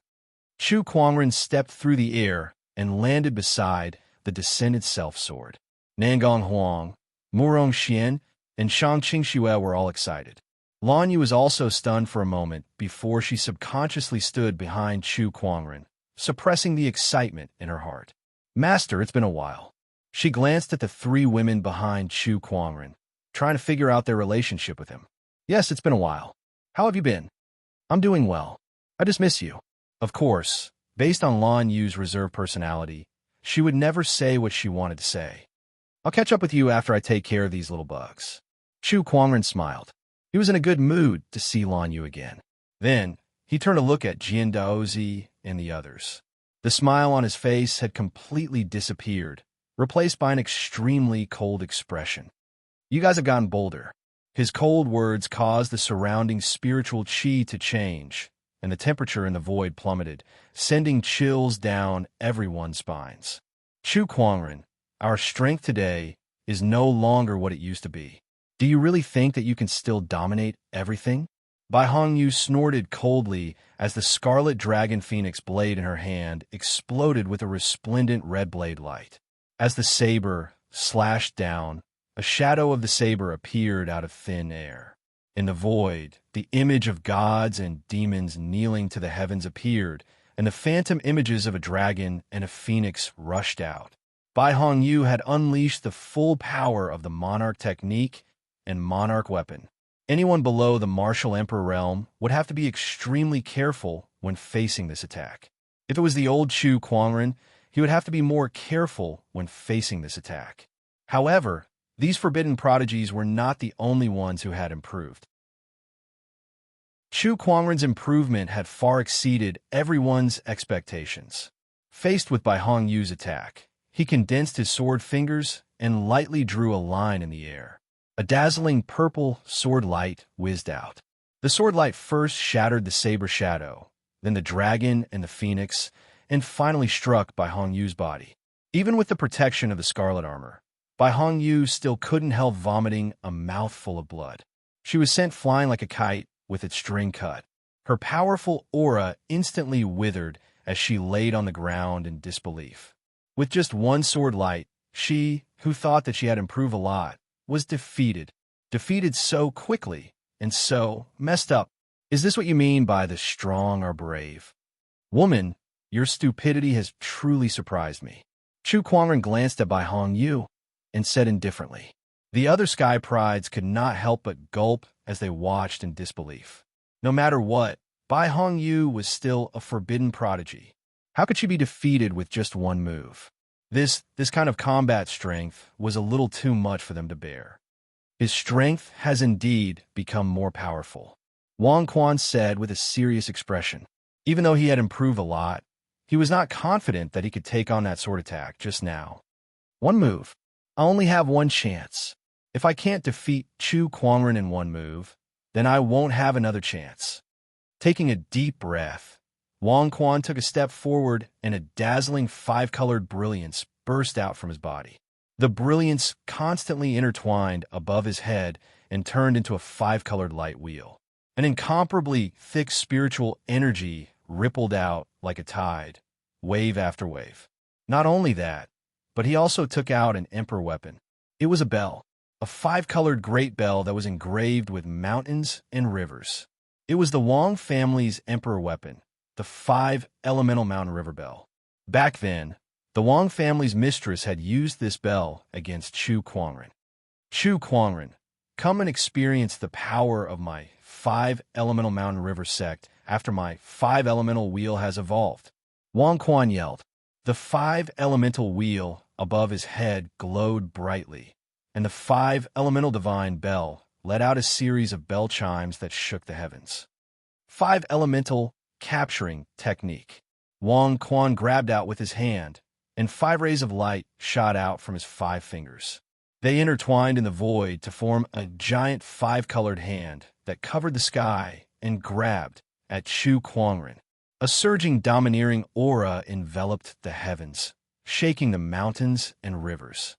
Chu Kuangren stepped through the air and landed beside the descended self-sword. Nangong Huang, Murong Xian, and Shang Qingxue were all excited. Lan Yu was also stunned for a moment before she subconsciously stood behind Chu Kuangren, suppressing the excitement in her heart. "Master, it's been a while." She glanced at the three women behind Chu Kuangren, trying to figure out their relationship with him. "Yes, it's been a while. How have you been?" "I'm doing well. I just miss you." Of course, based on Lan Yu's reserved personality, she would never say what she wanted to say. "I'll catch up with you after I take care of these little bugs." Chu Kuangren smiled. He was in a good mood to see Lan Yu again. Then, he turned to look at Jian Daozi and the others. The smile on his face had completely disappeared, replaced by an extremely cold expression. "You guys have gotten bolder." His cold words caused the surrounding spiritual chi to change, and the temperature in the void plummeted, sending chills down everyone's spines. "Chu Kuangren, our strength today is no longer what it used to be. Do you really think that you can still dominate everything?" Bai Hongyu snorted coldly as the scarlet dragon phoenix blade in her hand exploded with a resplendent red blade light. As the saber slashed down, a shadow of the saber appeared out of thin air. In the void, the image of gods and demons kneeling to the heavens appeared, and the phantom images of a dragon and a phoenix rushed out. Bai Hongyu had unleashed the full power of the monarch technique and monarch weapon. Anyone below the martial emperor realm would have to be extremely careful when facing this attack. If it was the old Chu Kuangren, he would have to be more careful when facing this attack. However, these forbidden prodigies were not the only ones who had improved. Chu Kuangren's improvement had far exceeded everyone's expectations. Faced with Bai Hongyu's attack, he condensed his sword fingers and lightly drew a line in the air. A dazzling purple sword light whizzed out. The sword light first shattered the saber shadow, then the dragon and the phoenix, and finally struck Bai Hongyu's body. Even with the protection of the scarlet armor, Bai Hongyu still couldn't help vomiting a mouthful of blood. She was sent flying like a kite with its string cut. Her powerful aura instantly withered as she laid on the ground in disbelief. With just one sword light, she, who thought that she had improved a lot, was defeated. Defeated so quickly and so messed up. Is this what you mean by the strong are brave? Woman, your stupidity has truly surprised me. Chu Kuangren glanced at Bai Hongyu and said indifferently. The other sky prides could not help but gulp as they watched in disbelief. No matter what, Bai Hongyu was still a forbidden prodigy. How could she be defeated with just one move? This kind of combat strength was a little too much for them to bear. His strength has indeed become more powerful, Wang Quan said with a serious expression. Even though he had improved a lot, he was not confident that he could take on that sword attack just now. One move. I only have one chance. If I can't defeat Chu Kuangren in one move, then I won't have another chance. Taking a deep breath, Wang Quan took a step forward and a dazzling five-colored brilliance burst out from his body. The brilliance constantly intertwined above his head and turned into a five-colored light wheel. An incomparably thick spiritual energy rippled out like a tide, wave after wave. Not only that, but he also took out an emperor weapon. It was a bell, a five-colored great bell that was engraved with mountains and rivers. It was the Wang family's emperor weapon, the five-elemental mountain river bell. Back then, the Wang family's mistress had used this bell against Chu Kuangren. Chu Kuangren, come and experience the power of my five-elemental mountain river sect after my five-elemental wheel has evolved. Wang Quan yelled. The five-elemental wheel above his head glowed brightly, and the five-elemental divine bell let out a series of bell chimes that shook the heavens. Five-elemental capturing technique. Wang Quan grabbed out with his hand, and 5 rays of light shot out from his 5 fingers. They intertwined in the void to form a giant 5-colored hand that covered the sky and grabbed at Chu Kuangren. A surging, domineering aura enveloped the heavens, shaking the mountains and rivers.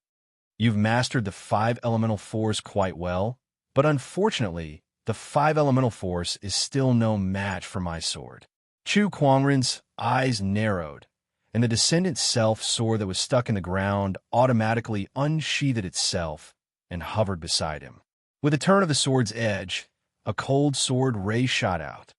You've mastered the 5-elemental force quite well, but unfortunately, the 5-elemental force is still no match for my sword. Chu Kuangren's eyes narrowed, and the descendant self sword that was stuck in the ground automatically unsheathed itself and hovered beside him. With a turn of the sword's edge, a cold sword ray shot out.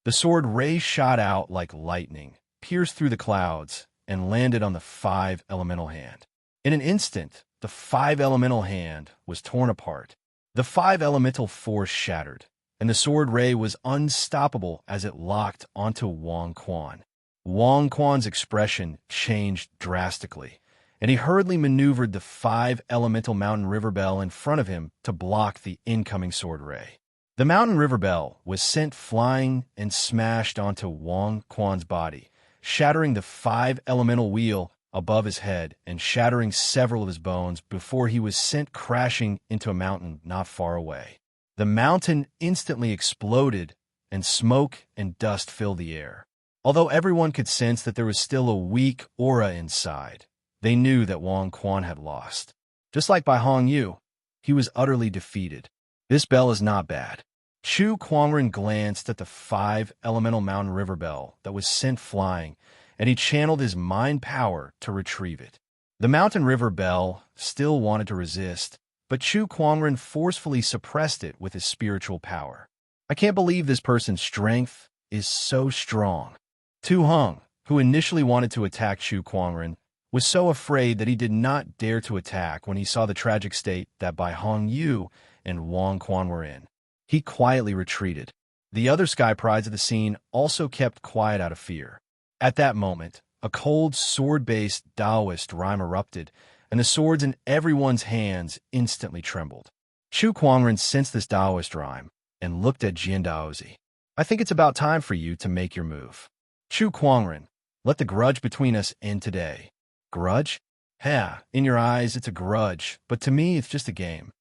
The sword ray shot out like lightning, pierced through the clouds, and landed on the 5-elemental hand. In an instant, the 5-elemental hand was torn apart. The 5-elemental force shattered, and the sword ray was unstoppable as it locked onto Wang Quan. Wang Quan's expression changed drastically, and he hurriedly maneuvered the 5-elemental mountain river bell in front of him to block the incoming sword ray. The mountain river bell was sent flying and smashed onto Wang Quan's body, shattering the 5-elemental wheel above his head and shattering several of his bones before he was sent crashing into a mountain not far away. The mountain instantly exploded, and smoke and dust filled the air. Although everyone could sense that there was still a weak aura inside, they knew that Wang Quan had lost. Just like Bai Hongyu, he was utterly defeated. This bell is not bad. Chu Kuangren glanced at the 5-elemental mountain river bell that was sent flying, and he channeled his mind power to retrieve it. The mountain river bell still wanted to resist, but Chu Kuangren forcefully suppressed it with his spiritual power. I can't believe this person's strength is so strong. Tu Heng, who initially wanted to attack Chu Kuangren, was so afraid that he did not dare to attack when he saw the tragic state that Bai Hong Yu and Wang Quan were in. He quietly retreated. The other sky prides of the scene also kept quiet out of fear. At that moment, a cold, sword-based Taoist rhyme erupted, and the swords in everyone's hands instantly trembled. Chu Kuangren sensed this Taoist rhyme and looked at Jian Daozi. I think it's about time for you to make your move. Chu Kuangren, let the grudge between us end today. Grudge? Yeah, in your eyes it's a grudge, but to me it's just a game.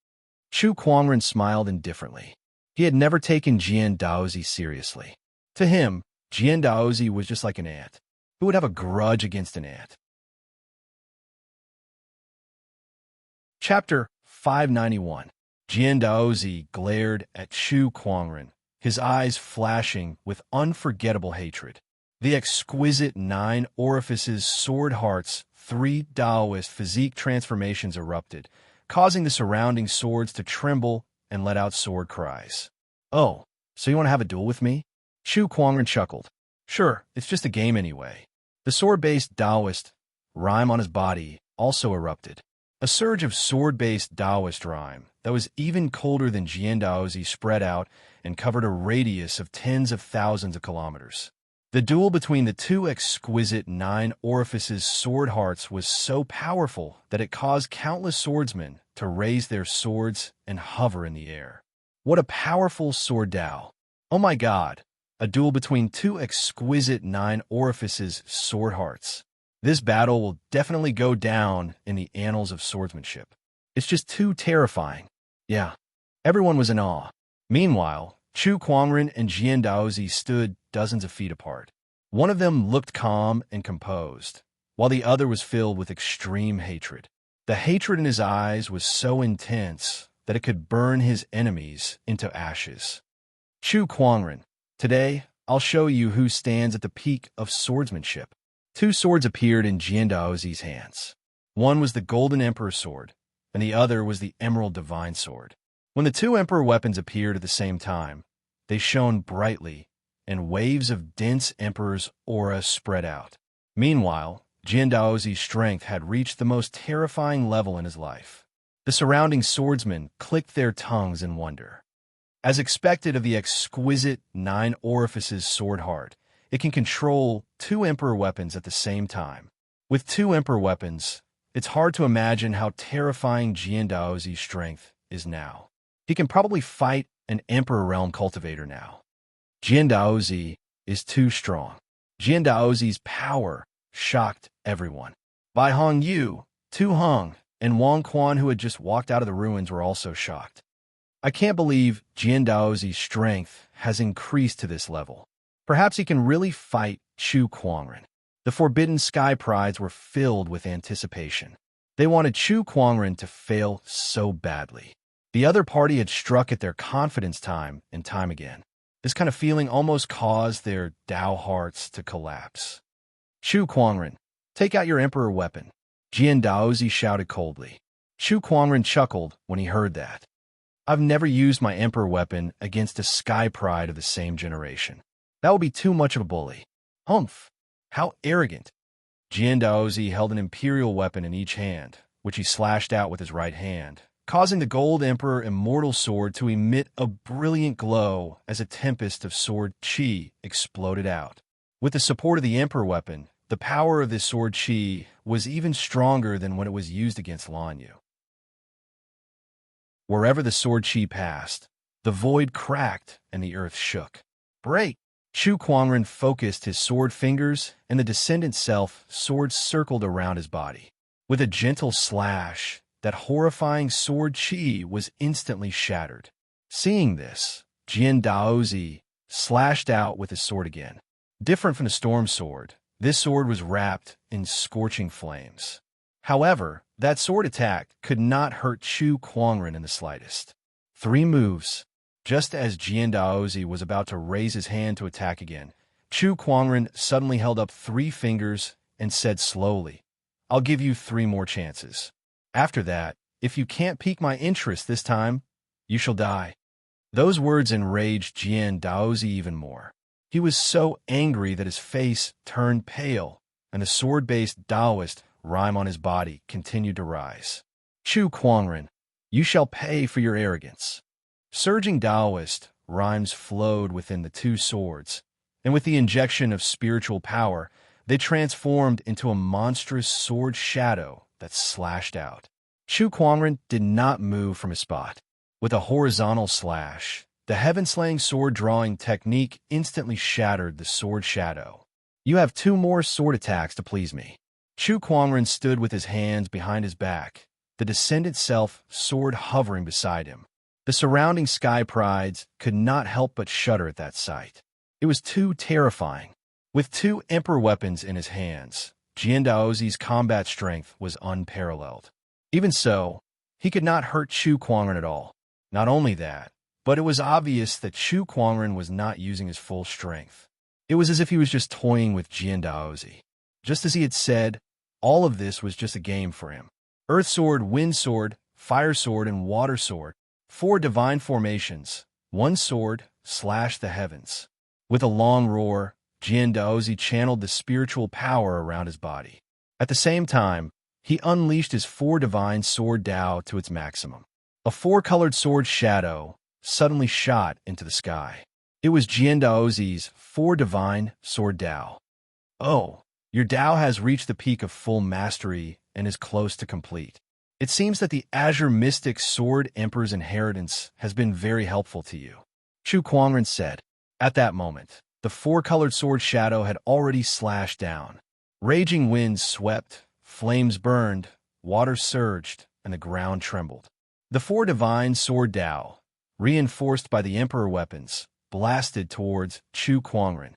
Chu Kuangren smiled indifferently. He had never taken Jian Daozi seriously. To him, Jian Daozi was just like an ant. Who would have a grudge against an ant? Chapter 591. Jian Daozi glared at Chu Kuangren, his eyes flashing with unforgettable hatred. The exquisite 9 orifices sword hearts, 3 Taoist physique transformations erupted, causing the surrounding swords to tremble and let out sword cries. Oh, so you want to have a duel with me? Chu Kuangren chuckled. Sure, it's just a game anyway. The sword-based Taoist rhyme on his body also erupted. A surge of sword-based Taoist rhyme that was even colder than Jian Daozi spread out and covered a radius of tens of thousands of kilometers. The duel between the 2 exquisite 9 orifices sword hearts was so powerful that it caused countless swordsmen to raise their swords and hover in the air. What a powerful sword Dao! Oh my god! A duel between 2 exquisite 9 orifices sword hearts. This battle will definitely go down in the annals of swordsmanship. It's just too terrifying. Yeah, everyone was in awe. Meanwhile, Chu Kuangren and Jian Daozi stood dozens of feet apart. One of them looked calm and composed, while the other was filled with extreme hatred. The hatred in his eyes was so intense that it could burn his enemies into ashes. Chu Kuangren, today I'll show you who stands at the peak of swordsmanship. 2 swords appeared in Jian Daozi's hands. One was the Golden Emperor sword, and the other was the Emerald Divine sword. When the 2 Emperor weapons appeared at the same time, they shone brightly, and waves of dense Emperor's aura spread out. Meanwhile, Jian Daozi's strength had reached the most terrifying level in his life. The surrounding swordsmen clicked their tongues in wonder. As expected of the exquisite 9 orifices sword heart, it can control 2 Emperor weapons at the same time. With 2 Emperor weapons, it's hard to imagine how terrifying Jian Daozi's strength is now. He can probably fight an Emperor Realm Cultivator now. Jian Daozi is too strong. Jian Daozi's power shocked everyone. Bai Hong Yu, Tu Heng, and Wang Quan, who had just walked out of the ruins, were also shocked. I can't believe Jian Daozi's strength has increased to this level. Perhaps he can really fight Chu Kuangren. The Forbidden Sky Prides were filled with anticipation. They wanted Chu Kuangren to fail so badly. The other party had struck at their confidence time and time again. This kind of feeling almost caused their Dao hearts to collapse. Chu Kuangren, take out your Emperor weapon. Jian Daozi shouted coldly. Chu Kuangren chuckled when he heard that. I've never used my Emperor weapon against a Sky Pride of the same generation. That would be too much of a bully. Humph! How arrogant! Jian Daozi held an Imperial weapon in each hand, which he slashed out with his right hand, causing the Gold Emperor Immortal Sword to emit a brilliant glow as a tempest of sword chi exploded out. With the support of the Emperor weapon, the power of this sword chi was even stronger than when it was used against Lan Yu. Wherever the sword chi passed, the void cracked and the earth shook. Break! Chu Kuangren focused his sword fingers, and the Descendant Self sword circled around his body. With a gentle slash, that horrifying sword chi was instantly shattered. Seeing this, Jian Daozi slashed out with his sword again. Different from the Storm Sword, this sword was wrapped in scorching flames. However, that sword attack could not hurt Chu Kuangren in the slightest. 3 moves. Just as Jian Daozi was about to raise his hand to attack again, Chu Kuangren suddenly held up 3 fingers and said slowly, "I'll give you 3 more chances. After that, if you can't pique my interest this time, you shall die." Those words enraged Jian Daozi even more. He was so angry that his face turned pale, and the sword-based Taoist rhyme on his body continued to rise. "Chu Kuangren, you shall pay for your arrogance." Surging Taoist rhymes flowed within the 2 swords, and with the injection of spiritual power, they transformed into a monstrous sword shadow that slashed out. Chu Kuangren did not move from his spot. With a horizontal slash, the heaven-slaying sword-drawing technique instantly shattered the sword shadow. "You have 2 more sword attacks to please me." Chu Kuangren stood with his hands behind his back, the descendant self sword hovering beside him. The surrounding sky prides could not help but shudder at that sight. It was too terrifying. With 2 emperor weapons in his hands, Jian Daozi's combat strength was unparalleled. Even so, he could not hurt Chu Kuangren at all. Not only that, but it was obvious that Chu Kuangren was not using his full strength. It was as if he was just toying with Jian Daozi. Just as he had said, all of this was just a game for him. Earth Sword, Wind Sword, Fire Sword, and Water Sword, 4 divine formations, 1 sword, slashed the heavens. With a long roar, Jian Daozi channeled the spiritual power around his body. At the same time, he unleashed his 4 divine sword Dao to its maximum. A 4-colored sword shadow suddenly shot into the sky. It was Jian Daozi's 4 divine sword Dao. "Oh, your Dao has reached the peak of full mastery and is close to complete. It seems that the Azure Mystic Sword Emperor's inheritance has been very helpful to you," Chu Kuangren said. At that moment, the 4-colored sword shadow had already slashed down. Raging winds swept, flames burned, water surged, and the ground trembled. The 4 divine sword Dao, reinforced by the emperor weapons, blasted towards Chu Kuangren.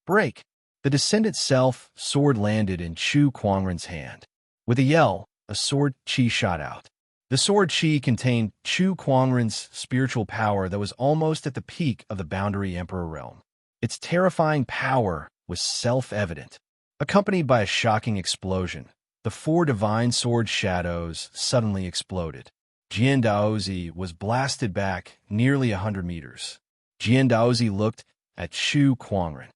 "Break!" The descendant self sword landed in Chu Kuangren's hand. With a yell, a sword chi shot out. The sword chi contained Chu Kuangren's spiritual power that was almost at the peak of the Boundary Emperor realm. Its terrifying power was self-evident. Accompanied by a shocking explosion, the 4 divine sword shadows suddenly exploded. Jian Daozi was blasted back nearly 100 meters. Jian Daozi looked at Chu Kuangren.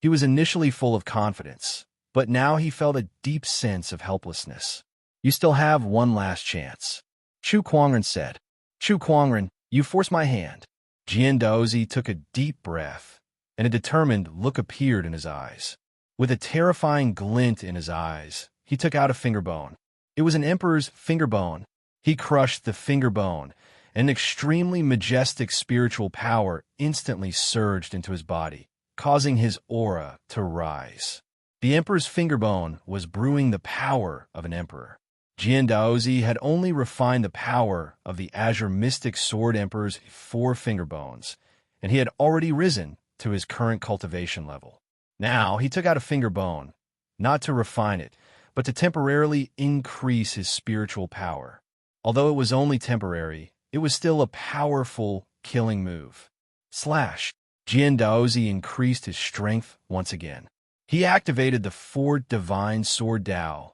He was initially full of confidence, but now he felt a deep sense of helplessness. "You still have 1 last chance," Chu Kuangren said. "Chu Kuangren, you force my hand." Jian Daozi took a deep breath, and a determined look appeared in his eyes. With a terrifying glint in his eyes, he took out a finger bone. It was an emperor's finger bone. He crushed the finger bone, and an extremely majestic spiritual power instantly surged into his body, causing his aura to rise. The emperor's finger bone was brewing the power of an emperor. Jian Daozi had only refined the power of the Azure Mystic Sword Emperor's 4 finger bones, and he had already risen to his current cultivation level. Now he took out a finger bone, not to refine it, but to temporarily increase his spiritual power. Although it was only temporary, it was still a powerful, killing move. Slash! Jian Daozi increased his strength once again. He activated the 4 divine sword Dao,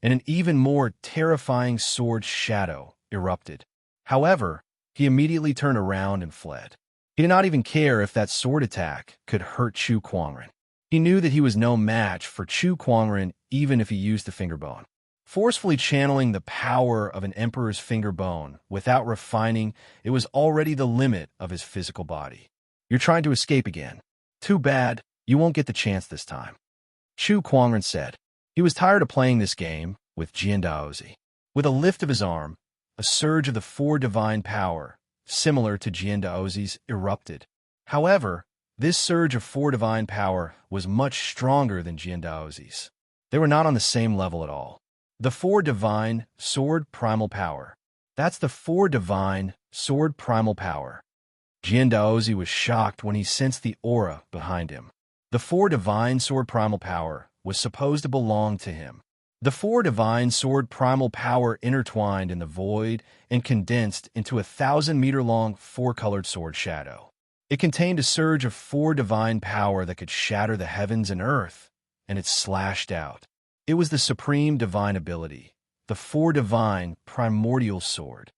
and an even more terrifying sword shadow erupted. However, he immediately turned around and fled. He did not even care if that sword attack could hurt Chu Kuangren. He knew that he was no match for Chu Kuangren even if he used the finger bone. Forcefully channeling the power of an emperor's finger bone without refining, it was already the limit of his physical body. "You're trying to escape again. Too bad, you won't get the chance this time," Chu Kuangren said. He was tired of playing this game with Jian Daozi. With a lift of his arm, a surge of the 4 divine power, similar to Jian Daozi's, erupted. However, this surge of 4 divine power was much stronger than Jian Daozi's. They were not on the same level at all. The 4 divine sword primal power. That's the 4 divine sword primal power. Jian Daozi was shocked when he sensed the aura behind him. The 4 divine sword primal power was supposed to belong to him. The four divine sword primal power intertwined in the void and condensed into a 1,000-meter-long four-colored sword shadow. It contained a surge of four divine power that could shatter the heavens and earth, and it slashed out. It was the supreme divine ability, the four divine primordial sword.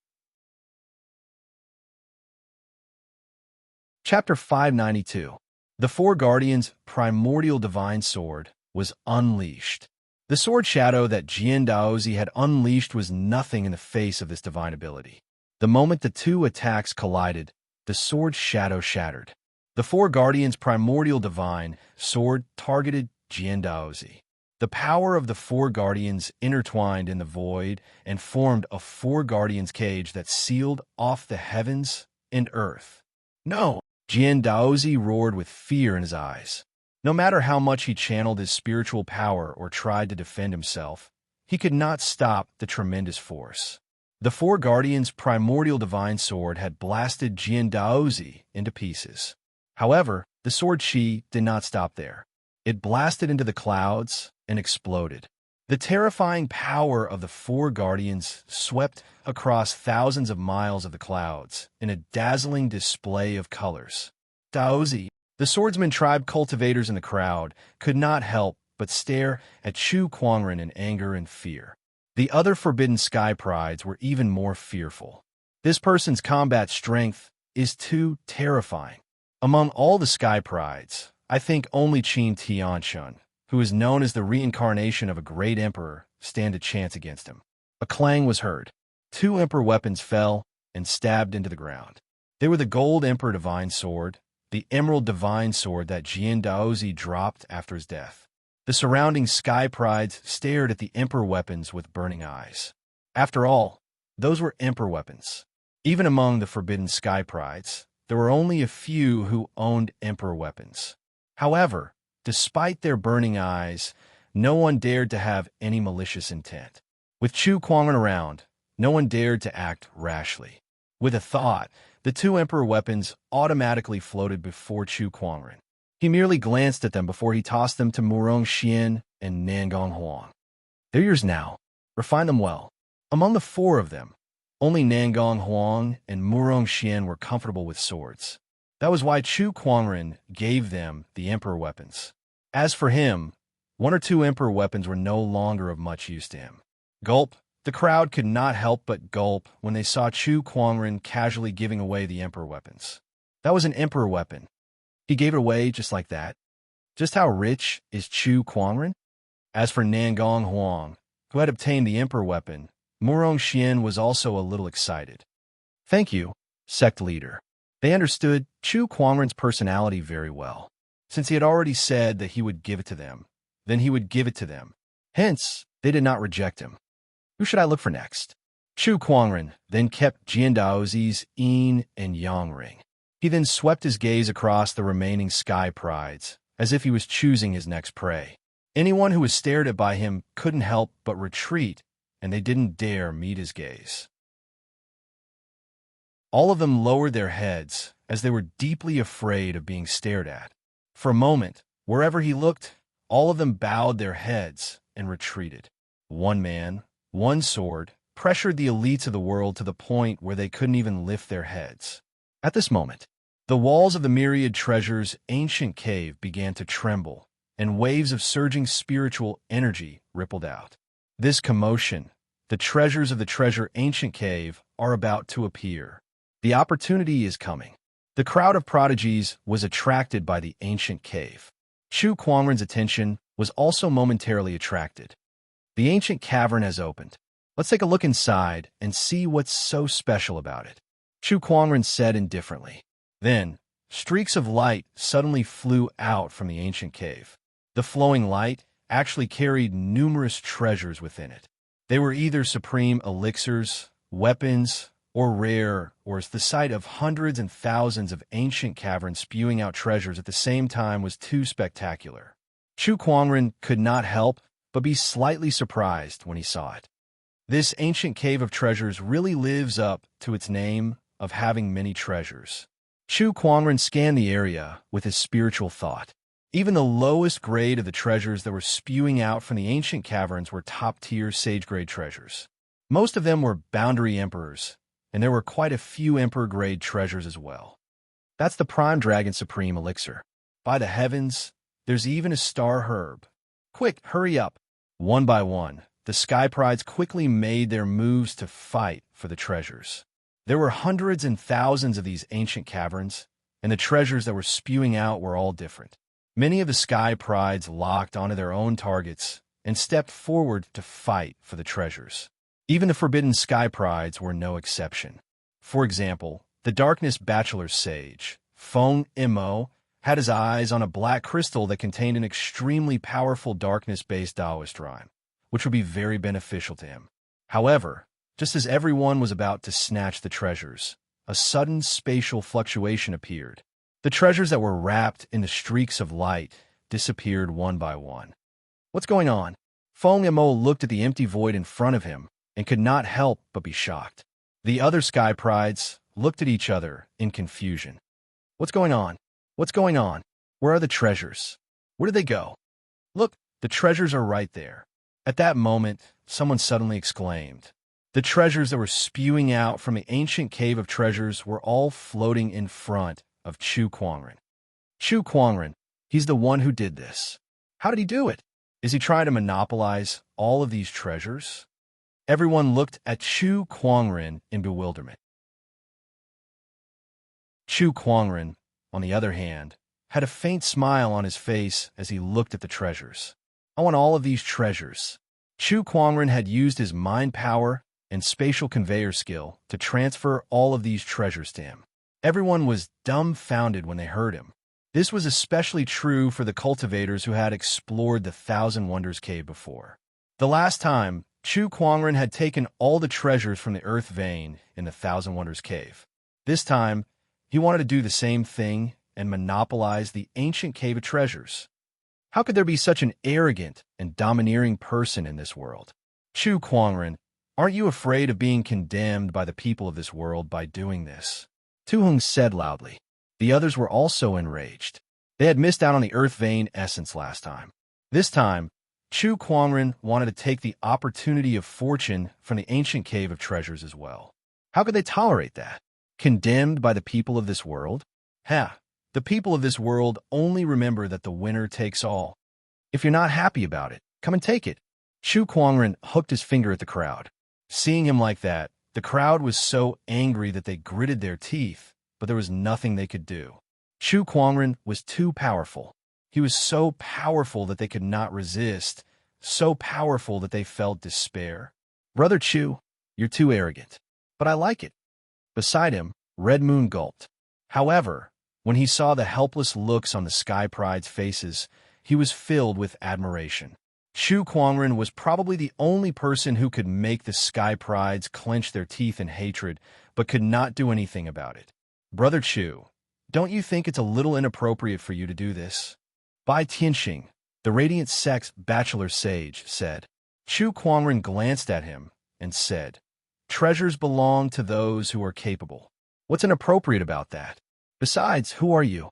Chapter 592. The Four Guardians' primordial divine sword was unleashed. The sword shadow that Jian Daozi had unleashed was nothing in the face of this divine ability. The moment the two attacks collided, the sword shadow shattered. The Four Guardians' primordial divine sword targeted Jian Daozi. The power of the Four Guardians intertwined in the void and formed a Four Guardians cage that sealed off the heavens and earth. No! Jian Daozi roared with fear in his eyes. No matter how much he channeled his spiritual power or tried to defend himself, he could not stop the tremendous force. The Four Guardians' primordial divine sword had blasted Jian Daozi into pieces. However, the sword chi did not stop there. It blasted into the clouds and exploded. The terrifying power of the Four Guardians swept across thousands of miles of the clouds in a dazzling display of colors. Daozi, the swordsman tribe cultivators in the crowd, could not help but stare at Chu Kuangren in anger and fear. The other forbidden sky prides were even more fearful. This person's combat strength is too terrifying. Among all the sky prides, I think only Qin Tianshun, who is known as the reincarnation of a great emperor, stand a chance against him. A clang was heard. Two emperor weapons fell and stabbed into the ground. They were the gold emperor divine sword, the emerald divine sword that Jian Daozi dropped after his death. The surrounding sky prides stared at the emperor weapons with burning eyes. After all, those were emperor weapons. Even among the forbidden sky prides, there were only a few who owned emperor weapons. However, despite their burning eyes, no one dared to have any malicious intent. With Chu Kuangren around, no one dared to act rashly. With a thought, the two emperor weapons automatically floated before Chu Kuangren. He merely glanced at them before he tossed them to Murong Xian and Nangong Huang. They're yours now. Refine them well. Among the four of them, only Nangong Huang and Murong Xian were comfortable with swords. That was why Chu Kuangren gave them the emperor weapons. As for him, one or two emperor weapons were no longer of much use to him. Gulp. The crowd could not help but gulp when they saw Chu Kuangren casually giving away the emperor weapons. That was an emperor weapon. He gave it away just like that. Just how rich is Chu Kuangren? As for Nangong Huang, who had obtained the emperor weapon, Murong Xian was also a little excited. Thank you, sect leader. They understood Chu Kuangren's personality very well. Since he had already said that he would give it to them, then he would give it to them. Hence, they did not reject him. Who should I look for next? Chu Kuangren then kept Jian Daozi's yin and yang ring. He then swept his gaze across the remaining sky prides, as if he was choosing his next prey. Anyone who was stared at by him couldn't help but retreat, and they didn't dare meet his gaze. All of them lowered their heads, as they were deeply afraid of being stared at. For a moment, wherever he looked, all of them bowed their heads and retreated. One man, one sword, pressured the elites of the world to the point where they couldn't even lift their heads. At this moment, the walls of the myriad treasures' ancient cave began to tremble, and waves of surging spiritual energy rippled out. This commotion, the treasures of the treasure ancient cave, are about to appear. The opportunity is coming. The crowd of prodigies was attracted by the ancient cave. Chu Kuangren's attention was also momentarily attracted. The ancient cavern has opened. Let's take a look inside and see what's so special about it. Chu Kuangren said indifferently. Then, streaks of light suddenly flew out from the ancient cave. The flowing light actually carried numerous treasures within it. They were either supreme elixirs, weapons, or rare, or the sight of hundreds and thousands of ancient caverns spewing out treasures at the same time was too spectacular. Chu Kuangren could not help but be slightly surprised when he saw it. This ancient cave of treasures really lives up to its name of having many treasures. Chu Kuangren scanned the area with his spiritual thought. Even the lowest grade of the treasures that were spewing out from the ancient caverns were top-tier sage-grade treasures. Most of them were boundary emperors, and there were quite a few emperor-grade treasures as well. That's the Prime Dragon Supreme Elixir. By the heavens, there's even a star herb. Quick, hurry up. One by one, the Sky Prides quickly made their moves to fight for the treasures. There were hundreds and thousands of these ancient caverns, and the treasures that were spewing out were all different. Many of the Sky Prides locked onto their own targets and stepped forward to fight for the treasures. Even the Forbidden Sky Prides were no exception. For example, the Darkness Bachelor Sage, Feng Imo, had his eyes on a black crystal that contained an extremely powerful darkness-based Taoist rhyme, which would be very beneficial to him. However, just as everyone was about to snatch the treasures, a sudden spatial fluctuation appeared. The treasures that were wrapped in the streaks of light disappeared one by one. What's going on? Feng Imo looked at the empty void in front of him and could not help but be shocked. The other Sky Prides looked at each other in confusion. What's going on? What's going on? Where are the treasures? Where did they go? Look, the treasures are right there. At that moment, someone suddenly exclaimed. The treasures that were spewing out from the ancient cave of treasures were all floating in front of Chu Kuangren. Chu Kuangren, he's the one who did this. How did he do it? Is he trying to monopolize all of these treasures? Everyone looked at Chu Kuangren in bewilderment. Chu Kuangren, on the other hand, had a faint smile on his face as he looked at the treasures. I want all of these treasures. Chu Kuangren had used his mind power and spatial conveyor skill to transfer all of these treasures to him. Everyone was dumbfounded when they heard him. This was especially true for the cultivators who had explored the Thousand Wonders Cave before. The last time, Chu Kuangren had taken all the treasures from the earth vein in the Thousand Wonders Cave. This time, he wanted to do the same thing and monopolize the ancient cave of treasures. How could there be such an arrogant and domineering person in this world? Chu Kuangren, aren't you afraid of being condemned by the people of this world by doing this? Tu Heng said loudly. The others were also enraged. They had missed out on the earth vein essence last time. This time, Chu Kuangren wanted to take the opportunity of fortune from the ancient cave of treasures as well. How could they tolerate that? Condemned by the people of this world? The people of this world only remember that the winner takes all. If you're not happy about it, come and take it. Chu Kuangren hooked his finger at the crowd. Seeing him like that, the crowd was so angry that they gritted their teeth, but there was nothing they could do. Chu Kuangren was too powerful. He was so powerful that they could not resist, so powerful that they felt despair. Brother Chu, you're too arrogant. But I like it. Beside him, Red Moon gulped. However, when he saw the helpless looks on the Sky Pride's faces, he was filled with admiration. Chu Kuangren was probably the only person who could make the Sky Prides clench their teeth in hatred, but could not do anything about it. Brother Chu, don't you think it's a little inappropriate for you to do this? Bai Tianxing, the Radiant Sect's Bachelor Sage, said. Chu Kuangren glanced at him and said, Treasures belong to those who are capable. What's inappropriate about that? Besides, who are you?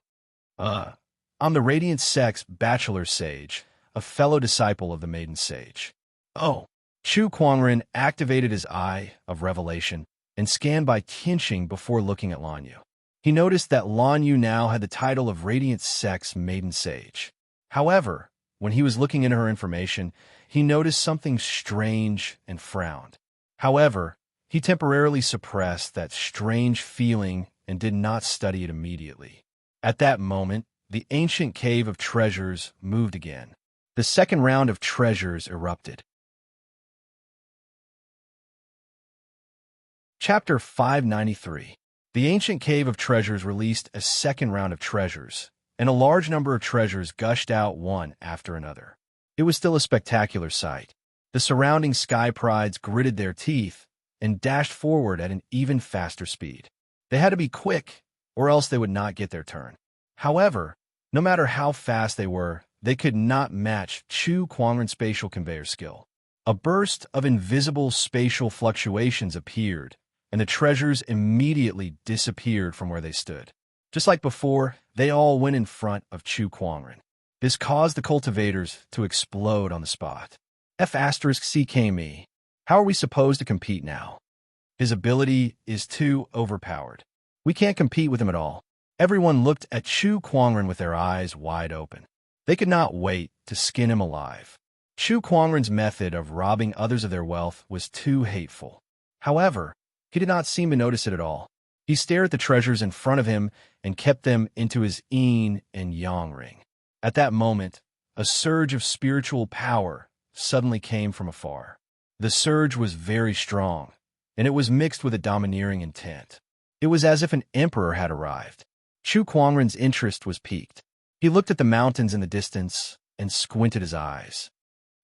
I'm the Radiant Sect's Bachelor Sage, a fellow disciple of the Maiden Sage. Oh, Chu Kuangren activated his Eye of Revelation and scanned Bai Tianxing before looking at Lan Yu. He noticed that Lan Yu now had the title of Radiant Sect's Maiden Sage. However, when he was looking into her information, he noticed something strange and frowned. However, he temporarily suppressed that strange feeling and did not study it immediately. At that moment, the ancient cave of treasures moved again. The second round of treasures erupted. Chapter 593. The ancient cave of treasures released a second round of treasures, and a large number of treasures gushed out one after another. It was still a spectacular sight. The surrounding Sky Prides gritted their teeth and dashed forward at an even faster speed. They had to be quick, or else they would not get their turn. However, no matter how fast they were, they could not match Chu Kuangren's spatial conveyor skill. A burst of invisible spatial fluctuations appeared, and the treasures immediately disappeared from where they stood. Just like before, they all went in front of Chu Kuangren. This caused the cultivators to explode on the spot. F***CKME. How are we supposed to compete now? His ability is too overpowered. We can't compete with him at all. Everyone looked at Chu Kuangren with their eyes wide open. They could not wait to skin him alive. Chu Kuangren's method of robbing others of their wealth was too hateful. However, he did not seem to notice it at all. He stared at the treasures in front of him and kept them into his yin and yang ring. At that moment, a surge of spiritual power suddenly came from afar. The surge was very strong, and it was mixed with a domineering intent. It was as if an emperor had arrived. Chu Kuangren's interest was piqued. He looked at the mountains in the distance and squinted his eyes.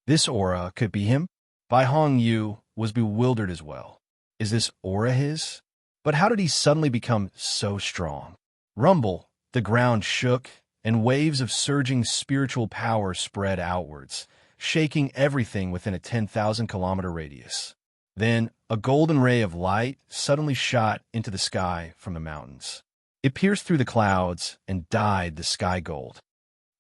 This aura could be him? Bai Hongyu was bewildered as well. Is this aura his? But how did he suddenly become so strong? Rumble, the ground shook, and waves of surging spiritual power spread outwards, shaking everything within a 10,000-kilometer radius. Then, a golden ray of light suddenly shot into the sky from the mountains. It pierced through the clouds and dyed the sky gold.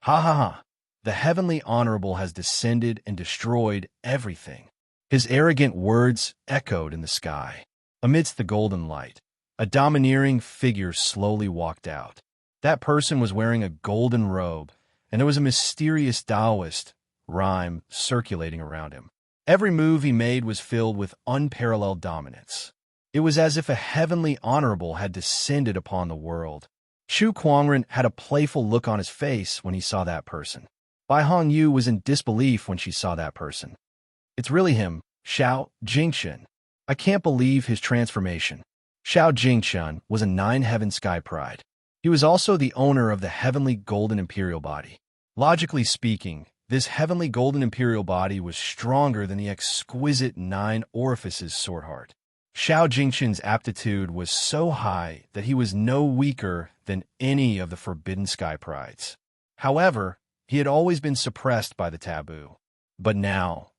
Ha ha ha! The heavenly honorable has descended and destroyed everything. His arrogant words echoed in the sky. Amidst the golden light, a domineering figure slowly walked out. That person was wearing a golden robe, and there was a mysterious Taoist rhyme circulating around him. Every move he made was filled with unparalleled dominance. It was as if a heavenly honorable had descended upon the world. Chu Kuangren had a playful look on his face when he saw that person. Bai Hongyu was in disbelief when she saw that person. It's really him, Xiao Jingchen. I can't believe his transformation. Xiao Jingchen was a nine-heaven sky pride. He was also the owner of the heavenly golden imperial body. Logically speaking, this heavenly golden imperial body was stronger than the exquisite nine orifices sword heart. Xiao Jingchen's aptitude was so high that he was no weaker than any of the forbidden sky prides. However, he had always been suppressed by the taboo. But now,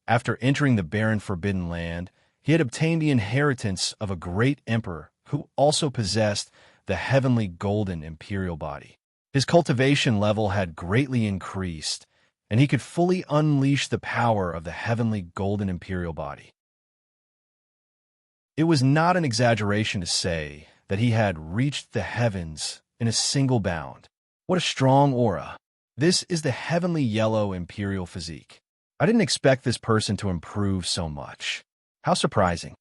after entering the barren forbidden land, he had obtained the inheritance of a great emperor who also possessed the heavenly golden imperial body. His cultivation level had greatly increased, and he could fully unleash the power of the heavenly golden imperial body. It was not an exaggeration to say that he had reached the heavens in a single bound. What a strong aura! This is the heavenly yellow imperial physique. I didn't expect this person to improve so much. How surprising.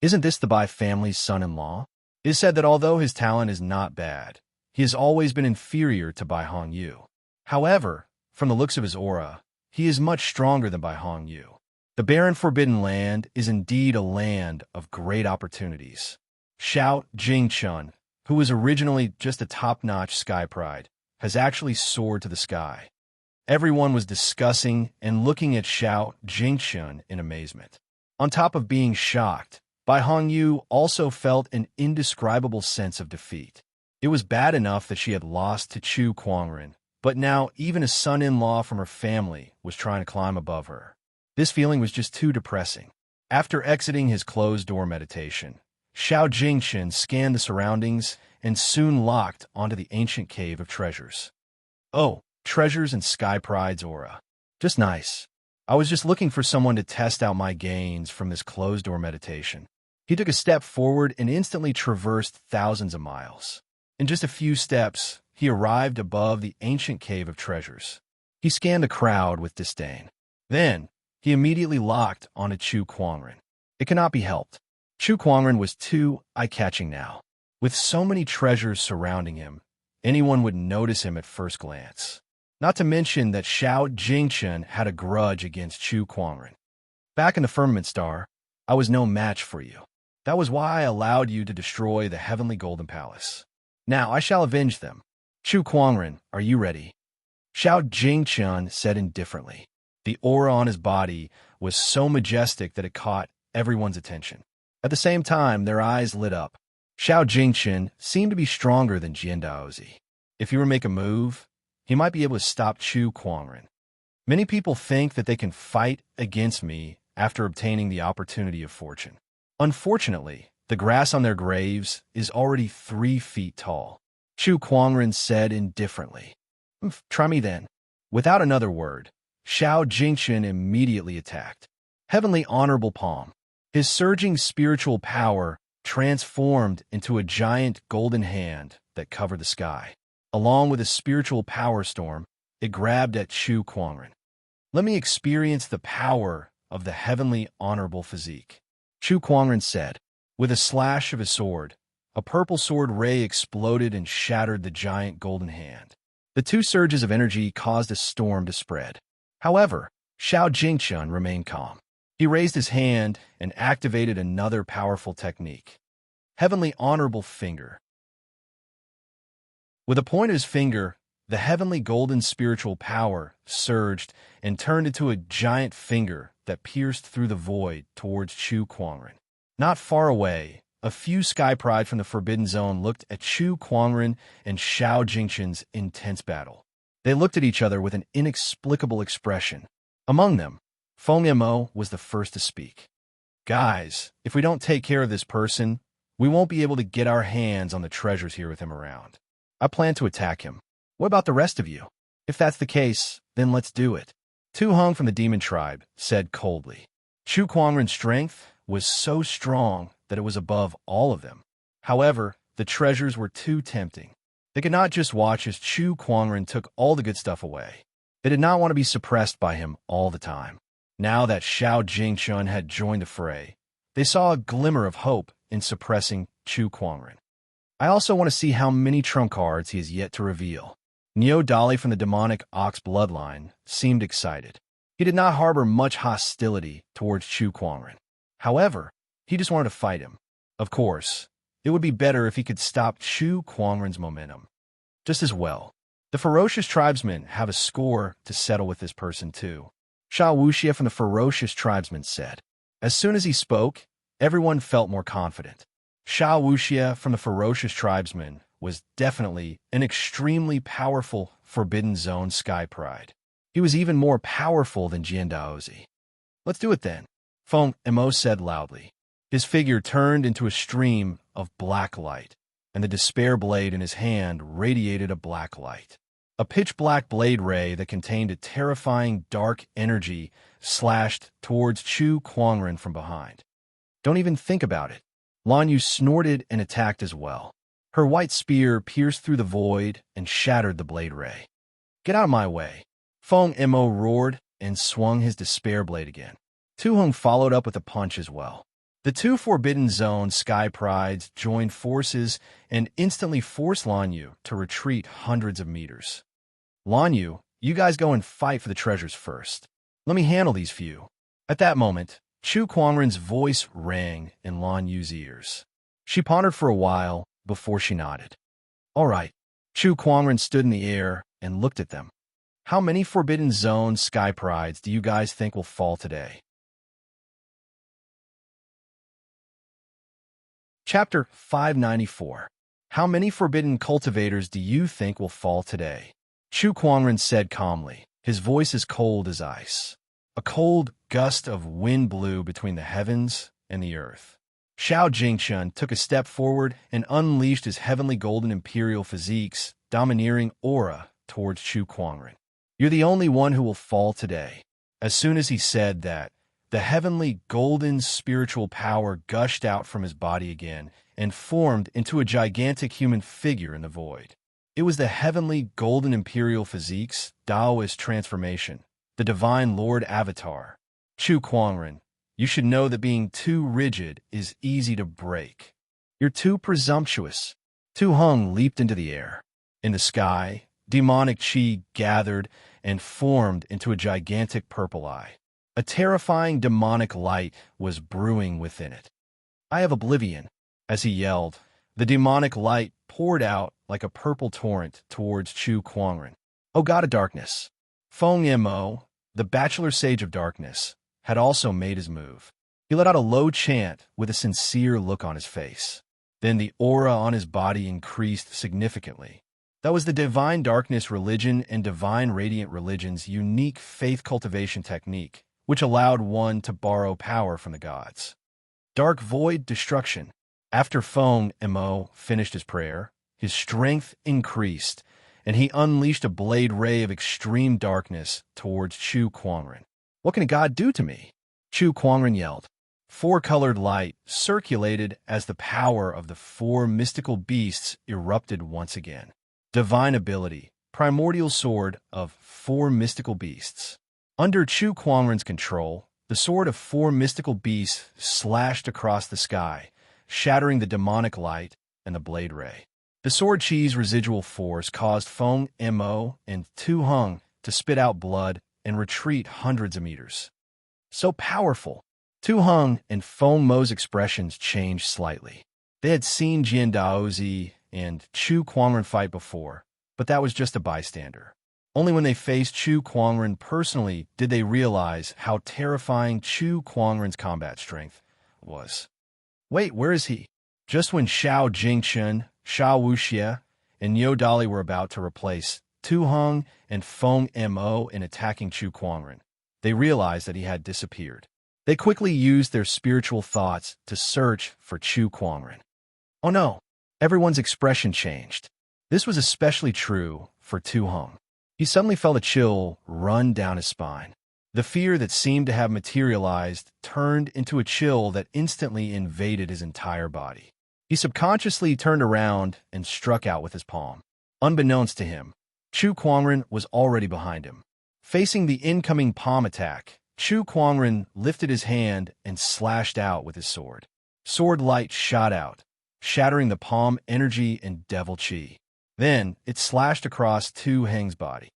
Isn't this the Bai family's son-in-law? It is said that although his talent is not bad, he has always been inferior to Bai Hongyu. However, from the looks of his aura, he is much stronger than Bai Hongyu. The barren forbidden land is indeed a land of great opportunities. Xiao Jingchen, who was originally just a top-notch sky pride, has actually soared to the sky. Everyone was discussing and looking at Xiao Jingchen in amazement. On top of being shocked, Bai Hongyu also felt an indescribable sense of defeat. It was bad enough that she had lost to Chu Kuangren, but now even a son-in-law from her family was trying to climb above her. This feeling was just too depressing. After exiting his closed-door meditation, Xiao Jingchen scanned the surroundings and soon locked onto the ancient cave of treasures. Oh, treasures and sky pride's aura. Just nice. I was just looking for someone to test out my gains from this closed-door meditation. He took a step forward and instantly traversed thousands of miles. In just a few steps, he arrived above the ancient cave of treasures. He scanned the crowd with disdain. Then, he immediately locked onto Chu Kuangren. It cannot be helped. Chu Kuangren was too eye-catching now. With so many treasures surrounding him, anyone would notice him at first glance. Not to mention that Xiao Jingchen had a grudge against Chu Kuangren. Back in the Firmament Star, I was no match for you. That was why I allowed you to destroy the Heavenly Golden Palace. Now I shall avenge them. Chu Kuangren, are you ready? Xiao Jingchen said indifferently. The aura on his body was so majestic that it caught everyone's attention. At the same time, their eyes lit up. Xiao Jingchen seemed to be stronger than Jian Daozi. If he were to make a move, he might be able to stop Chu Kuangren. Many people think that they can fight against me after obtaining the opportunity of fortune. Unfortunately, the grass on their graves is already 3 feet tall. Chu Kuangren said indifferently. Try me then. Without another word, Xiao Jingchen immediately attacked. Heavenly Honorable Palm. His surging spiritual power transformed into a giant golden hand that covered the sky. Along with a spiritual power storm, it grabbed at Chu Kuangren. Let me experience the power of the Heavenly Honorable Physique, Chu Kuangren said. With a slash of his sword, a purple sword ray exploded and shattered the giant golden hand. The two surges of energy caused a storm to spread. However, Xiao Jingchen remained calm. He raised his hand and activated another powerful technique. Heavenly Honorable Finger. With the point of his finger, the heavenly golden spiritual power surged and turned into a giant finger that pierced through the void towards Chu Kuangren. Not far away, a few Sky Pride from the Forbidden Zone looked at Chu Kuangren and Xiao Jingchen's intense battle. They looked at each other with an inexplicable expression. Among them, Feng Mo was the first to speak. Guys, if we don't take care of this person, we won't be able to get our hands on the treasures here with him around. I plan to attack him. What about the rest of you? If that's the case, then let's do it. Tu Hung from the Demon Tribe said coldly. Chu Kuangren's strength was so strong that it was above all of them. However, the treasures were too tempting. They could not just watch as Chu Kuangren took all the good stuff away. They did not want to be suppressed by him all the time. Now that Xiao Jingchen had joined the fray, they saw a glimmer of hope in suppressing Chu Kuangren. I also want to see how many trump cards he has yet to reveal. Neo Dali from the demonic Ox bloodline seemed excited. He did not harbor much hostility towards Chu Kuangren. However, he just wanted to fight him. Of course, it would be better if he could stop Chu Kuangren's momentum. Just as well, the ferocious tribesmen have a score to settle with this person too. Sha Wuxia from the ferocious tribesmen said. As soon as he spoke, everyone felt more confident. Sha Wuxia from the ferocious tribesmen was definitely an extremely powerful Forbidden Zone Sky Pride. He was even more powerful than Jian Daozi. Let's do it then, Feng Mo said loudly. His figure turned into a stream of black light, and the despair blade in his hand radiated a black light. A pitch-black blade ray that contained a terrifying dark energy slashed towards Chu Kuangren from behind. Don't even think about it. Lan Yu snorted and attacked as well. Her white spear pierced through the void and shattered the blade ray. Get out of my way. Feng Mo roared and swung his despair blade again. Tu Hung followed up with a punch as well. The two Forbidden Zone Sky Prides joined forces and instantly forced Lan Yu to retreat hundreds of meters. Lan Yu, you guys go and fight for the treasures first. Let me handle these few. At that moment, Chu Kuangren's voice rang in Lan Yu's ears. She pondered for a while before she nodded. All right. Chu Kuangren stood in the air and looked at them. How many Forbidden Zone Sky Prides do you guys think will fall today? Chapter 594. How many Forbidden Cultivators do you think will fall today? Chu Kuangren said calmly, his voice as cold as ice. A cold gust of wind blew between the heavens and the earth. Xiao Jingchen took a step forward and unleashed his heavenly golden imperial physique's domineering aura towards Chu Kuangren. You're the only one who will fall today. As soon as he said that, the heavenly golden spiritual power gushed out from his body again and formed into a gigantic human figure in the void. It was the heavenly golden imperial physique's Taoist transformation, the divine Lord Avatar. Chu Kuangren, you should know that being too rigid is easy to break. You're too presumptuous. Tu Hung leaped into the air. In the sky, demonic chi gathered and formed into a gigantic purple eye. A terrifying demonic light was brewing within it. I have oblivion. As he yelled, the demonic light poured out like a purple torrent towards Chu Kuangren. O God of Darkness! Feng Mo, the Bachelor Sage of Darkness, had also made his move. He let out a low chant with a sincere look on his face. Then the aura on his body increased significantly. That was the Divine Darkness Religion and Divine Radiant Religion's unique faith cultivation technique, which allowed one to borrow power from the gods. Dark Void Destruction. After Feng Mo finished his prayer, his strength increased, and he unleashed a blade ray of extreme darkness towards Chu Kuangren. "What can a god do to me?" Chu Kuangren yelled. Four-colored light circulated as the power of the four mystical beasts erupted once again. Divine ability, primordial sword of four mystical beasts. Under Chu Kuangren's control, the sword of four mystical beasts slashed across the sky, shattering the demonic light and the blade ray. The sword chi's residual force caused Feng Mo and Tu Heng to spit out blood and retreat hundreds of meters. So powerful! Tu Heng and Feng Mo's expressions changed slightly. They had seen Jian Daozi and Chu Kuangren fight before, but that was just a bystander. Only when they faced Chu Kuangren personally did they realize how terrifying Chu Kuangren's combat strength was. Wait, where is he? Just when Xiao Jingchen, Xiao Wuxia, and Niu Dali were about to replace Tu Heng and Feng Mo in attacking Chu Kuangren, they realized that he had disappeared. They quickly used their spiritual thoughts to search for Chu Kuangren. Oh no! Everyone's expression changed. This was especially true for Tu Heng. He suddenly felt a chill run down his spine. The fear that seemed to have materialized turned into a chill that instantly invaded his entire body. He subconsciously turned around and struck out with his palm. Unbeknownst to him, Chu Kuangren was already behind him. Facing the incoming palm attack, Chu Kuangren lifted his hand and slashed out with his sword. Sword light shot out, shattering the palm energy and devil chi. Then it slashed across Tu Heng's body.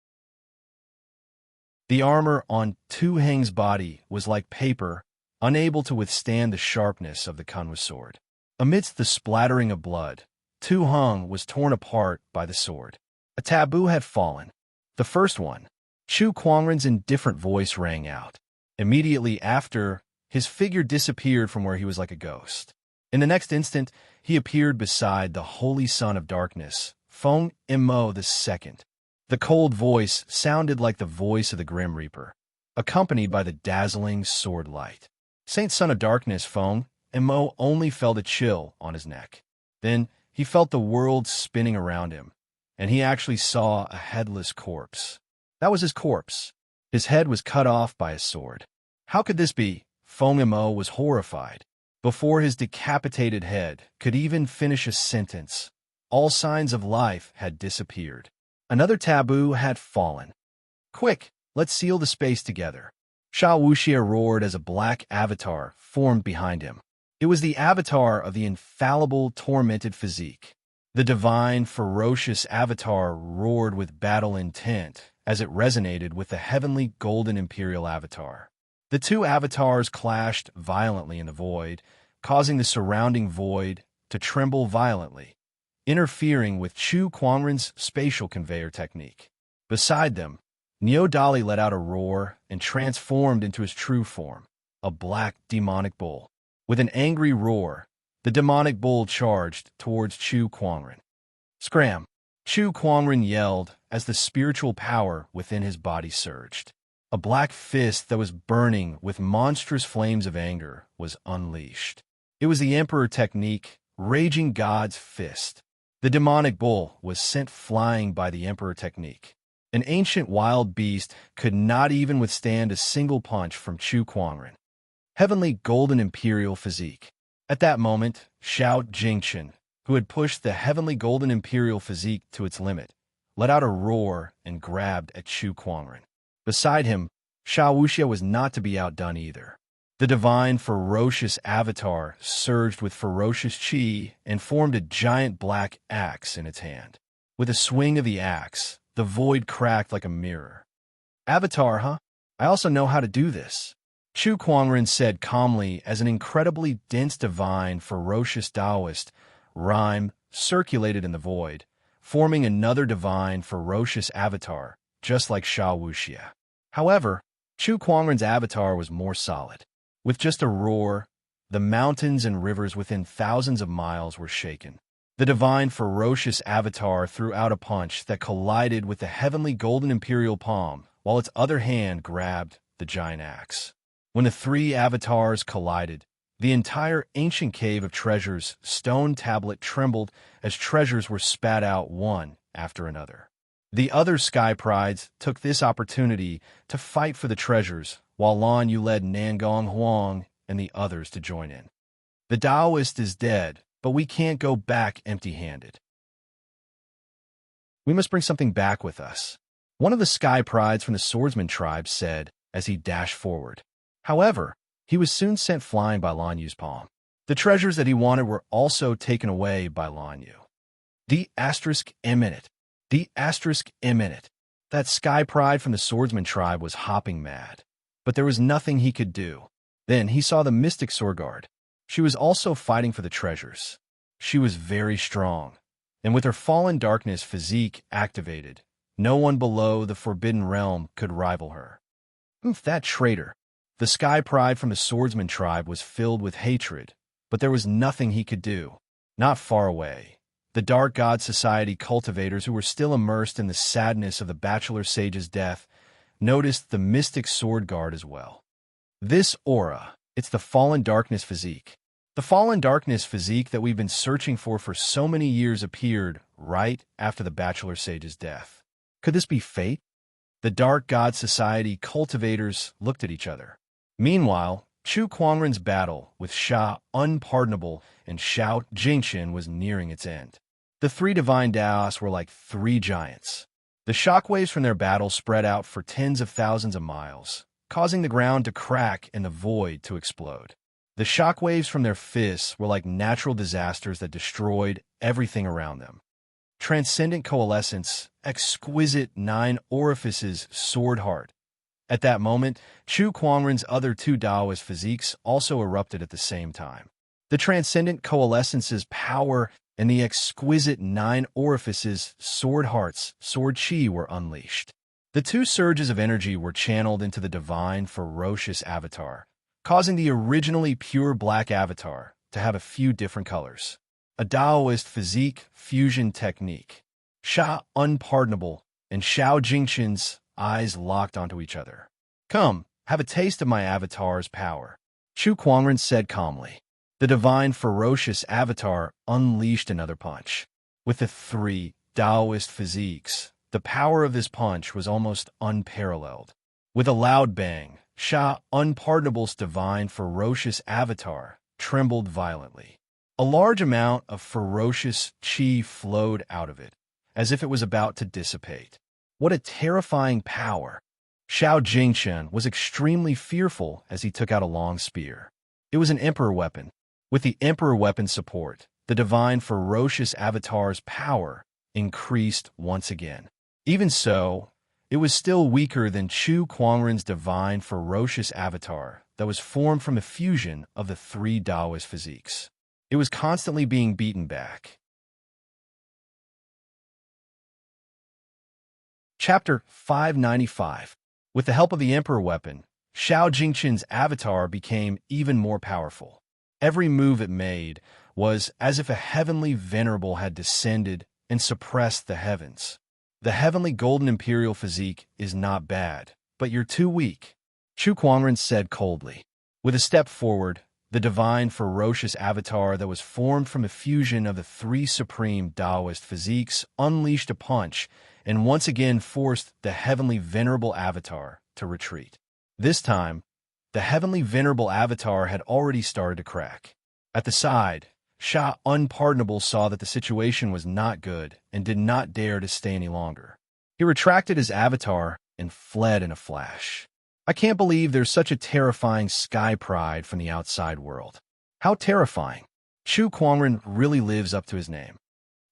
The armor on Tu Heng's body was like paper, unable to withstand the sharpness of the Kunwa sword. Amidst the splattering of blood, Tu Heng was torn apart by the sword. A taboo had fallen. The first one. Chu Kuangren's indifferent voice rang out. Immediately after, his figure disappeared from where he was like a ghost. In the next instant, he appeared beside the Holy Son of Darkness, Feng Mo II. The cold voice sounded like the voice of the Grim Reaper, accompanied by the dazzling sword light. Saint Son of Darkness Feng Mo only felt a chill on his neck. Then he felt the world spinning around him, and he actually saw a headless corpse. That was his corpse. His head was cut off by a sword. How could this be? Feng Mo was horrified. Before his decapitated head could even finish a sentence, all signs of life had disappeared. Another taboo had fallen. Quick, let's seal the space together. Xiao Wuxia roared as a black avatar formed behind him. It was the avatar of the infallible, tormented physique. The divine, ferocious avatar roared with battle intent as it resonated with the heavenly golden imperial avatar. The two avatars clashed violently in the void, causing the surrounding void to tremble violently, interfering with Chu Kuangren's spatial conveyor technique. Beside them, Niu Dali let out a roar and transformed into his true form, a black demonic bull. With an angry roar, the demonic bull charged towards Chu Kuangren. Scram! Chu Kuangren yelled as the spiritual power within his body surged. A black fist that was burning with monstrous flames of anger was unleashed. It was the Emperor technique, Raging God's Fist. The demonic bull was sent flying by the Emperor technique. An ancient wild beast could not even withstand a single punch from Chu Kuangren. Heavenly golden imperial physique. At that moment, Xiao Jingchen, who had pushed the heavenly golden imperial physique to its limit, let out a roar and grabbed at Chu Kuangren. Beside him, Xiao Wuxia was not to be outdone either. The divine, ferocious avatar surged with ferocious chi and formed a giant black axe in its hand. With a swing of the axe, the void cracked like a mirror. Avatar, huh? I also know how to do this. Chu Kuangren said calmly as an incredibly dense divine, ferocious Taoist rhyme circulated in the void, forming another divine, ferocious avatar, just like Xiao Wuxia. However, Chu Kuangren's avatar was more solid. With just a roar, the mountains and rivers within thousands of miles were shaken. The divine, ferocious avatar threw out a punch that collided with the heavenly golden imperial palm, while its other hand grabbed the giant axe. When the three avatars collided, the entire ancient cave of treasures stone tablet trembled as treasures were spat out one after another. The other Sky Prides took this opportunity to fight for the treasures, while Lan Yu led Nangong Huang and the others to join in. The Taoist is dead, but we can't go back empty-handed. We must bring something back with us, one of the Sky Prides from the Swordsman tribe said as he dashed forward. However, he was soon sent flying by Lan Yu's palm. The treasures that he wanted were also taken away by Lan Yu. The**imminent. The**imminent. That Sky Pride from the Swordsman tribe was hopping mad, but there was nothing he could do. Then he saw the Mystic Sword Guard. She was also fighting for the treasures. She was very strong, and with her Fallen Darkness physique activated, no one below the Forbidden Realm could rival her. Oof, that traitor. The Sky Pride from the Swordsman tribe was filled with hatred, but there was nothing he could do. Not far away, the Dark God Society cultivators who were still immersed in the sadness of the Bachelor Sage's death noticed the Mystic Sword Guard as well. This aura, it's the Fallen Darkness physique. The Fallen Darkness physique that we've been searching for so many years appeared right after the Bachelor Sage's death. Could this be fate? The Dark God Society cultivators looked at each other. Meanwhile, Chu Kuangren's battle with Sha Unpardonable and Xiao Jingqian was nearing its end. The three divine Daos were like three giants. The shockwaves from their battle spread out for tens of thousands of miles, causing the ground to crack and the void to explode. The shockwaves from their fists were like natural disasters that destroyed everything around them. Transcendent coalescence, exquisite nine orifices, sword heart. At that moment, Chu Kuangren's other two Taoist physiques also erupted at the same time. The transcendent coalescence's power and the exquisite nine orifices, sword hearts, sword chi were unleashed. The two surges of energy were channeled into the divine, ferocious avatar, causing the originally pure black avatar to have a few different colors. A Taoist physique fusion technique. Sha Unpardonable and Xiao Jingqian's eyes locked onto each other. Come, have a taste of my avatar's power, Chu Kuangren said calmly. The divine, ferocious avatar unleashed another punch. With the three Taoist physiques, the power of this punch was almost unparalleled. With a loud bang, Sha Unpardonable's divine, ferocious avatar trembled violently. A large amount of ferocious chi flowed out of it, as if it was about to dissipate. What a terrifying power! Xiao Jingqian was extremely fearful as he took out a long spear. It was an emperor weapon. With the emperor weapon support, the divine, ferocious avatar's power increased once again. Even so, it was still weaker than Chu Kuangren's divine, ferocious avatar that was formed from a fusion of the three Taoist physiques. It was constantly being beaten back. Chapter 595. With the help of the Emperor weapon, Xiao Jingqian's avatar became even more powerful. Every move it made was as if a heavenly venerable had descended and suppressed the heavens. The heavenly golden imperial physique is not bad, but you're too weak, Chu Kuangren said coldly. With a step forward, the divine, ferocious avatar that was formed from a fusion of the three supreme Taoist physiques unleashed a punch and once again forced the heavenly venerable avatar to retreat. This time, the heavenly venerable avatar had already started to crack. At the side, Sha Unpardonable saw that the situation was not good and did not dare to stay any longer. He retracted his avatar and fled in a flash. I can't believe there's such a terrifying Sky Pride from the outside world. How terrifying! Chu Kuangren really lives up to his name.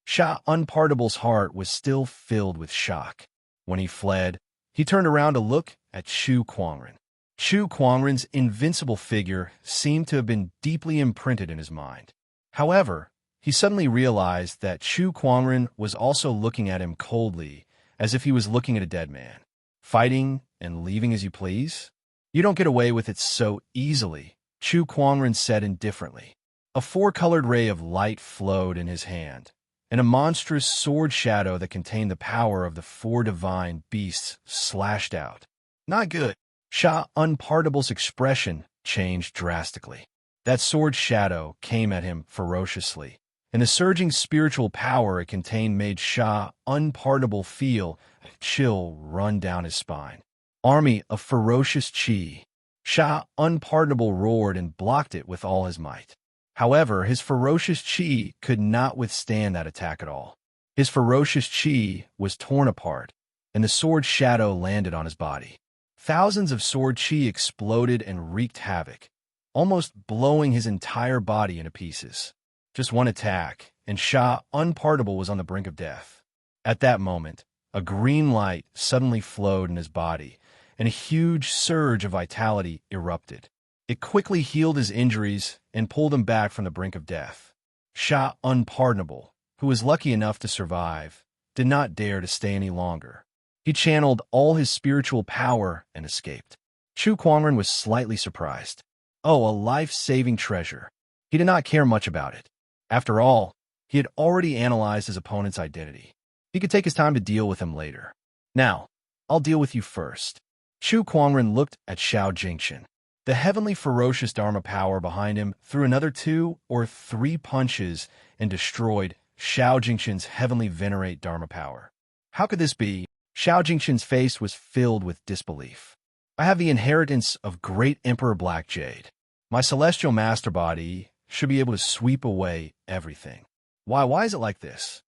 Sha Unpardonable's heart was still filled with shock. When he fled, he turned around to look at Chu Kuangren. Chu Kuangren's invincible figure seemed to have been deeply imprinted in his mind. However, he suddenly realized that Chu Kuangren was also looking at him coldly, as if he was looking at a dead man. Fighting and leaving as you please? You don't get away with it so easily, Chu Kuangren said indifferently. A four-colored ray of light flowed in his hand, and a monstrous sword shadow that contained the power of the four divine beasts slashed out. Not good. Sha Unpardonable's expression changed drastically. That sword shadow came at him ferociously, and the surging spiritual power it contained made Sha Unpardonable feel a chill run down his spine. Army of ferocious chi. Sha Unpardonable roared and blocked it with all his might. However, his ferocious chi could not withstand that attack at all. His ferocious chi was torn apart, and the sword shadow landed on his body. Thousands of sword chi exploded and wreaked havoc, almost blowing his entire body into pieces. Just one attack, and Sha Unpardonable was on the brink of death. At that moment, a green light suddenly flowed in his body, and a huge surge of vitality erupted. It quickly healed his injuries and pulled him back from the brink of death. Sha Unpardonable, who was lucky enough to survive, did not dare to stay any longer. He channeled all his spiritual power and escaped. Chu Kuangren was slightly surprised. Oh, a life-saving treasure. He did not care much about it. After all, he had already analyzed his opponent's identity. He could take his time to deal with him later. Now, I'll deal with you first. Chu Kuangren looked at Xiao Jingchen. The heavenly ferocious Dharma power behind him threw another 2 or 3 punches and destroyed Xiao Jingchen's heavenly venerate Dharma power. How could this be? Xiao Jingchen's face was filled with disbelief. I have the inheritance of Great Emperor Black Jade. My celestial master body should be able to sweep away everything. Why is it like this?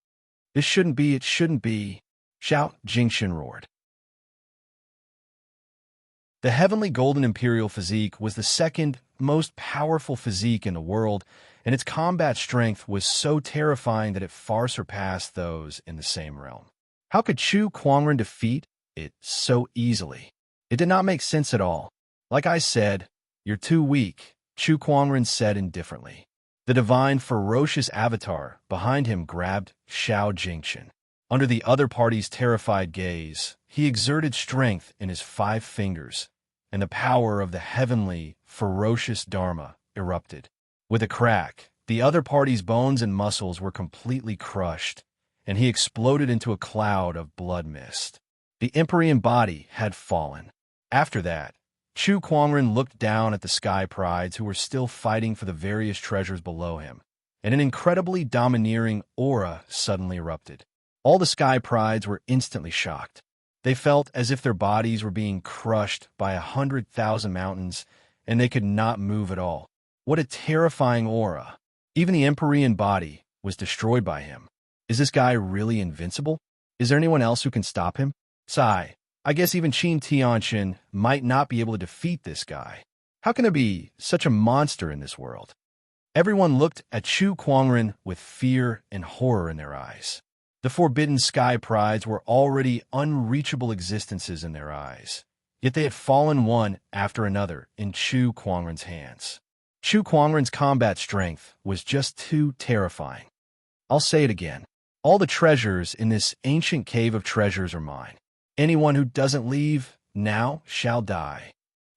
This shouldn't be, it shouldn't be. Xiao Jingchen roared. The heavenly golden imperial physique was the second most powerful physique in the world, and its combat strength was so terrifying that it far surpassed those in the same realm. How could Chu Kuangren defeat it so easily? It did not make sense at all. Like I said, you're too weak, Chu Kuangren said indifferently. The divine ferocious avatar behind him grabbed Xiao Jingchen. Under the other party's terrified gaze, he exerted strength in his 5 fingers, and the power of the heavenly, ferocious Dharma erupted. With a crack, the other party's bones and muscles were completely crushed, and he exploded into a cloud of blood mist. The Empyrean body had fallen. After that, Chu Kuangren looked down at the Sky Prides who were still fighting for the various treasures below him, and an incredibly domineering aura suddenly erupted. All the Sky Prides were instantly shocked. They felt as if their bodies were being crushed by 100,000 mountains, and they could not move at all. What a terrifying aura. Even the Empyrean body was destroyed by him. Is this guy really invincible? Is there anyone else who can stop him? Sigh. I guess even Qin Tianxin might not be able to defeat this guy. How can there be such a monster in this world? Everyone looked at Chu Kuangren with fear and horror in their eyes. The forbidden Sky Prides were already unreachable existences in their eyes, yet they had fallen one after another in Chu Kuangren's hands. Chu Kuangren's combat strength was just too terrifying. I'll say it again. All the treasures in this ancient cave of treasures are mine. Anyone who doesn't leave now shall die.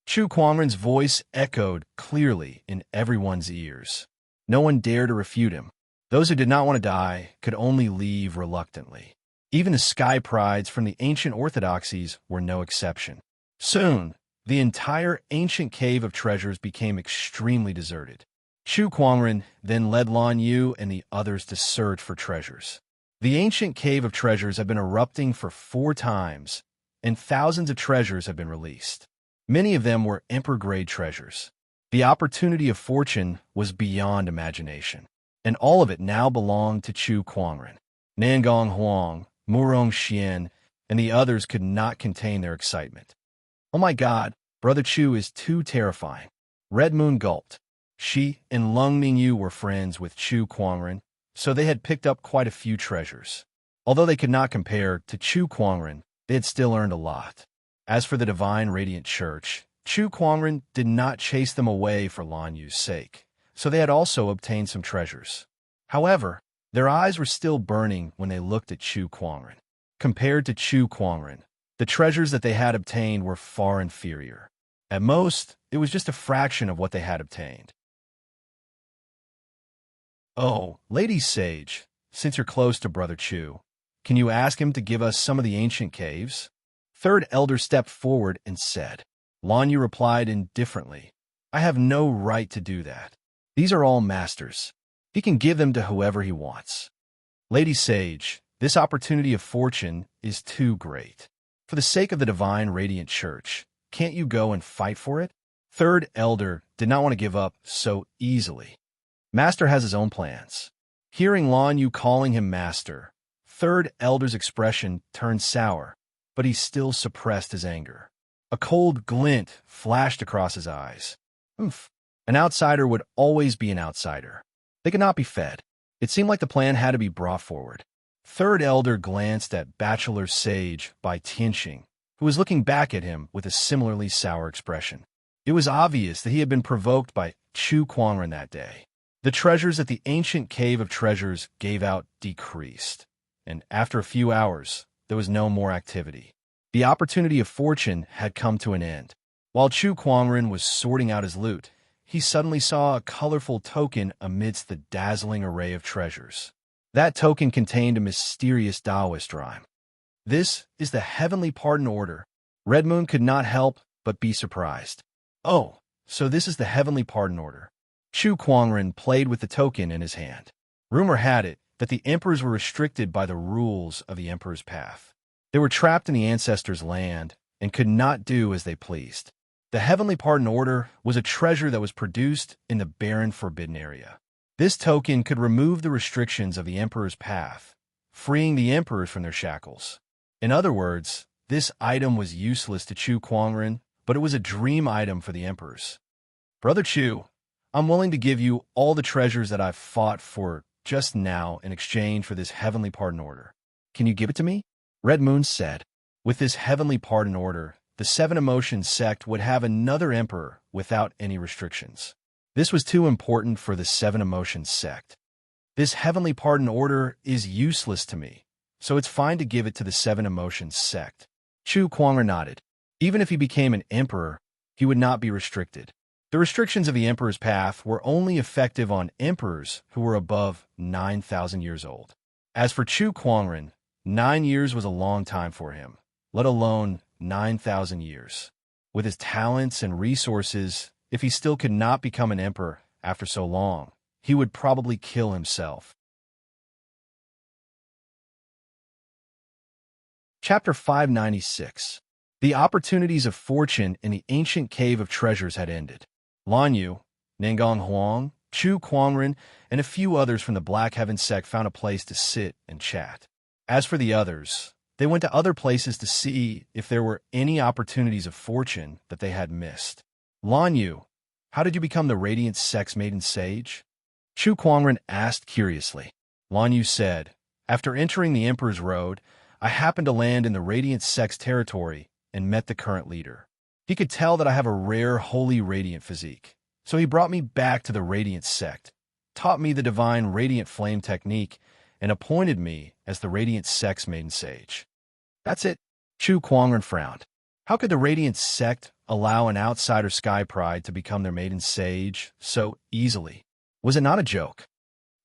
Chu Kuangren's voice echoed clearly in everyone's ears. No one dared to refute him. Those who did not want to die could only leave reluctantly. Even the Sky Prides from the ancient orthodoxies were no exception. Soon, the entire ancient cave of treasures became extremely deserted. Chu Kuangren then led Lan Yu and the others to search for treasures. The ancient cave of treasures have been erupting for 4 times, and thousands of treasures have been released. Many of them were emperor-grade treasures. The opportunity of fortune was beyond imagination, and all of it now belonged to Chu Kuangren. Nangong Huang, Murong Xian, and the others could not contain their excitement. Oh my God, Brother Chu is too terrifying. Red Moon gulped. She and Lung Mingyu were friends with Chu Kuangren, so they had picked up quite a few treasures. Although they could not compare to Chu Kuangren, they had still earned a lot. As for the Divine Radiant Church, Chu Kuangren did not chase them away for Lan Yu's sake, so they had also obtained some treasures. However, their eyes were still burning when they looked at Chu Kuangren. Compared to Chu Kuangren, the treasures that they had obtained were far inferior. At most, it was just a fraction of what they had obtained. Oh, Lady Sage, since you're close to Brother Chu, can you ask him to give us some of the ancient caves? Third Elder stepped forward and said. Lan Yu replied indifferently, I have no right to do that. These are all masters. He can give them to whoever he wants. Lady Sage, this opportunity of fortune is too great. For the sake of the divine radiant church, can't you go and fight for it? Third Elder did not want to give up so easily. Master has his own plans. Hearing Lan Yu calling him Master, Third Elder's expression turned sour, but he still suppressed his anger. A cold glint flashed across his eyes. Oof. An outsider would always be an outsider. They could not be fed. It seemed like the plan had to be brought forward. Third Elder glanced at Bachelor Sage by Tianqing, who was looking back at him with a similarly sour expression. It was obvious that he had been provoked by Chu Kuangren that day. The treasures that the ancient cave of treasures gave out decreased, and after a few hours, there was no more activity. The opportunity of fortune had come to an end. While Chu Kuangren was sorting out his loot, he suddenly saw a colorful token amidst the dazzling array of treasures. That token contained a mysterious Taoist rhyme. This is the heavenly pardon order. Red Moon could not help but be surprised. Oh, so this is the heavenly pardon order. Chu Kuangren played with the token in his hand. Rumor had it that the emperors were restricted by the rules of the emperor's path. They were trapped in the ancestors' land and could not do as they pleased. The heavenly pardon order was a treasure that was produced in the barren forbidden area. This token could remove the restrictions of the emperor's path, freeing the emperors from their shackles. In other words, this item was useless to Chu Kuangren, but it was a dream item for the emperors. Brother Chu, I'm willing to give you all the treasures that I've fought for just now in exchange for this heavenly pardon order. Can you give it to me? Red Moon said. With this heavenly pardon order, the Seven Emotions sect would have another emperor without any restrictions. This was too important for the Seven Emotions sect. This heavenly pardon order is useless to me, so it's fine to give it to the Seven Emotions sect. Chu Kuangren nodded. Even if he became an emperor, he would not be restricted. The restrictions of the emperor's path were only effective on emperors who were above 9,000 years old. As for Chu Kuangren, 9 years was a long time for him, let alone 9,000 years. With his talents and resources, if he still could not become an emperor after so long, he would probably kill himself. Chapter 596. The opportunities of fortune in the ancient cave of treasures had ended. Lan Yu, Ningong Huang, Chu Kuangren, and a few others from the Black Heaven sect found a place to sit and chat. As for the others, they went to other places to see if there were any opportunities of fortune that they had missed. Lan Yu, how did you become the Radiant Sect's maiden sage? Chu Kuangren asked curiously. Lan Yu said, after entering the Emperor's Road, I happened to land in the Radiant Sect's territory and met the current leader. He could tell that I have a rare holy radiant physique, so he brought me back to the Radiant Sect, taught me the divine radiant flame technique, and appointed me as the Radiant Sect's maiden sage. That's it. Chu Kuangren frowned. How could the Radiant Sect allow an outsider Sky Pride to become their maiden sage so easily? Was it not a joke?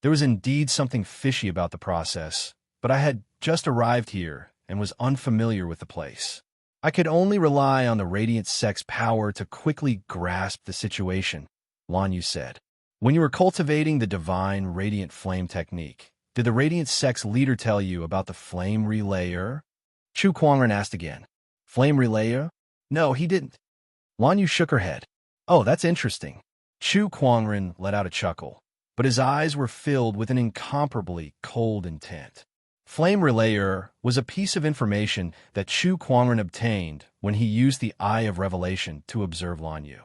There was indeed something fishy about the process, but I had just arrived here and was unfamiliar with the place. I could only rely on the Radiant Sect's power to quickly grasp the situation, Lan Yu said. When you were cultivating the divine radiant flame technique, did the Radiant Sect's leader tell you about the flame relayer? Chu Kuangren asked again. Flame relayer? No, he didn't. Lan Yu shook her head. Oh, that's interesting. Chu Kuangren let out a chuckle, but his eyes were filled with an incomparably cold intent. Flame relayer was a piece of information that Chu Kuangren obtained when he used the Eye of Revelation to observe Lan Yu.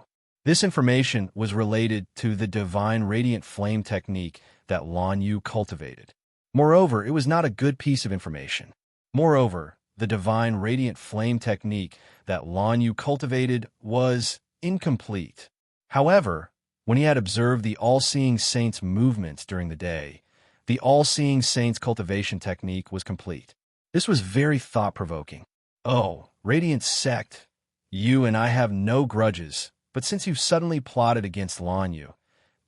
This information was related to the divine radiant flame technique that Lan Yu cultivated. Moreover, it was not a good piece of information. Moreover, the divine radiant flame technique that Lan Yu cultivated was incomplete. However, when he had observed the all-seeing saint's movements during the day, the all-seeing saint's cultivation technique was complete. This was very thought-provoking. Oh, Radiant Sect, you and I have no grudges, but since you've suddenly plotted against Lan Yu,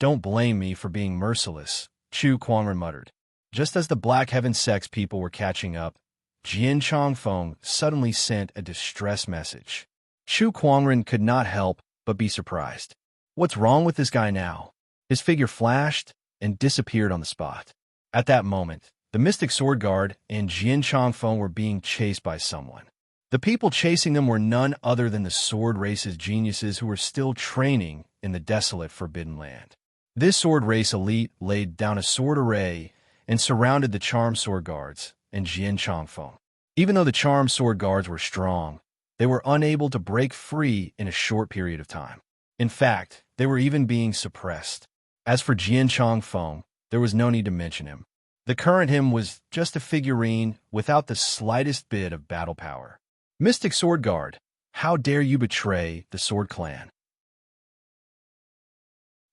don't blame me for being merciless, Chu Kuangren muttered. Just as the Black Heaven Sect's people were catching up, Jian Changfeng suddenly sent a distress message. Chu Kuangren could not help but be surprised. What's wrong with this guy now? His figure flashed, and disappeared on the spot. At that moment, the Mystic Sword Guard and Jian Changfeng were being chased by someone. The people chasing them were none other than the sword race's geniuses who were still training in the desolate Forbidden Land. This sword race elite laid down a sword array and surrounded the charmed sword guards and Jian Changfeng. Even though the charmed sword guards were strong, they were unable to break free in a short period of time. In fact, they were even being suppressed. As for Jian Changfeng, there was no need to mention him. The current him was just a figurine without the slightest bit of battle power. Mystic Sword Guard, how dare you betray the Sword Clan?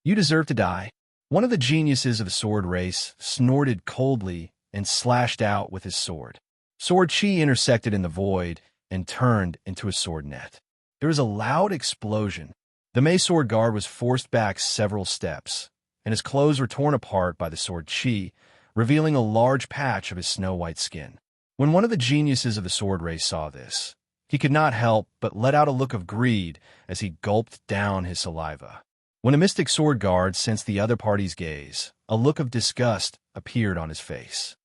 You deserve to die. One of the geniuses of the sword race snorted coldly and slashed out with his sword. Sword chi intersected in the void and turned into a sword net. There was a loud explosion. The Mei Sword Guard was forced back several steps, and his clothes were torn apart by the sword chi, revealing a large patch of his snow-white skin. When one of the geniuses of the sword race saw this, he could not help but let out a look of greed as he gulped down his saliva. When a Mystic Sword Guard sensed the other party's gaze, a look of disgust appeared on his face.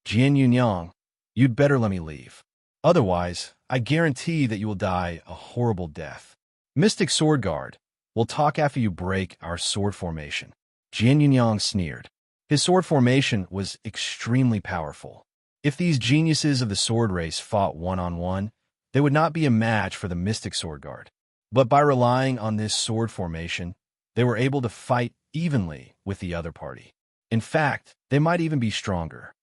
Jian Yunyang, you'd better let me leave. Otherwise, I guarantee that you will die a horrible death. Mystic Sword Guard, we'll talk after you break our sword formation. Jian Yunyang sneered. His sword formation was extremely powerful. If these geniuses of the sword race fought one-on-one, they would not be a match for the Mystic Sword Guard. But by relying on this sword formation, they were able to fight evenly with the other party. In fact, they might even be stronger.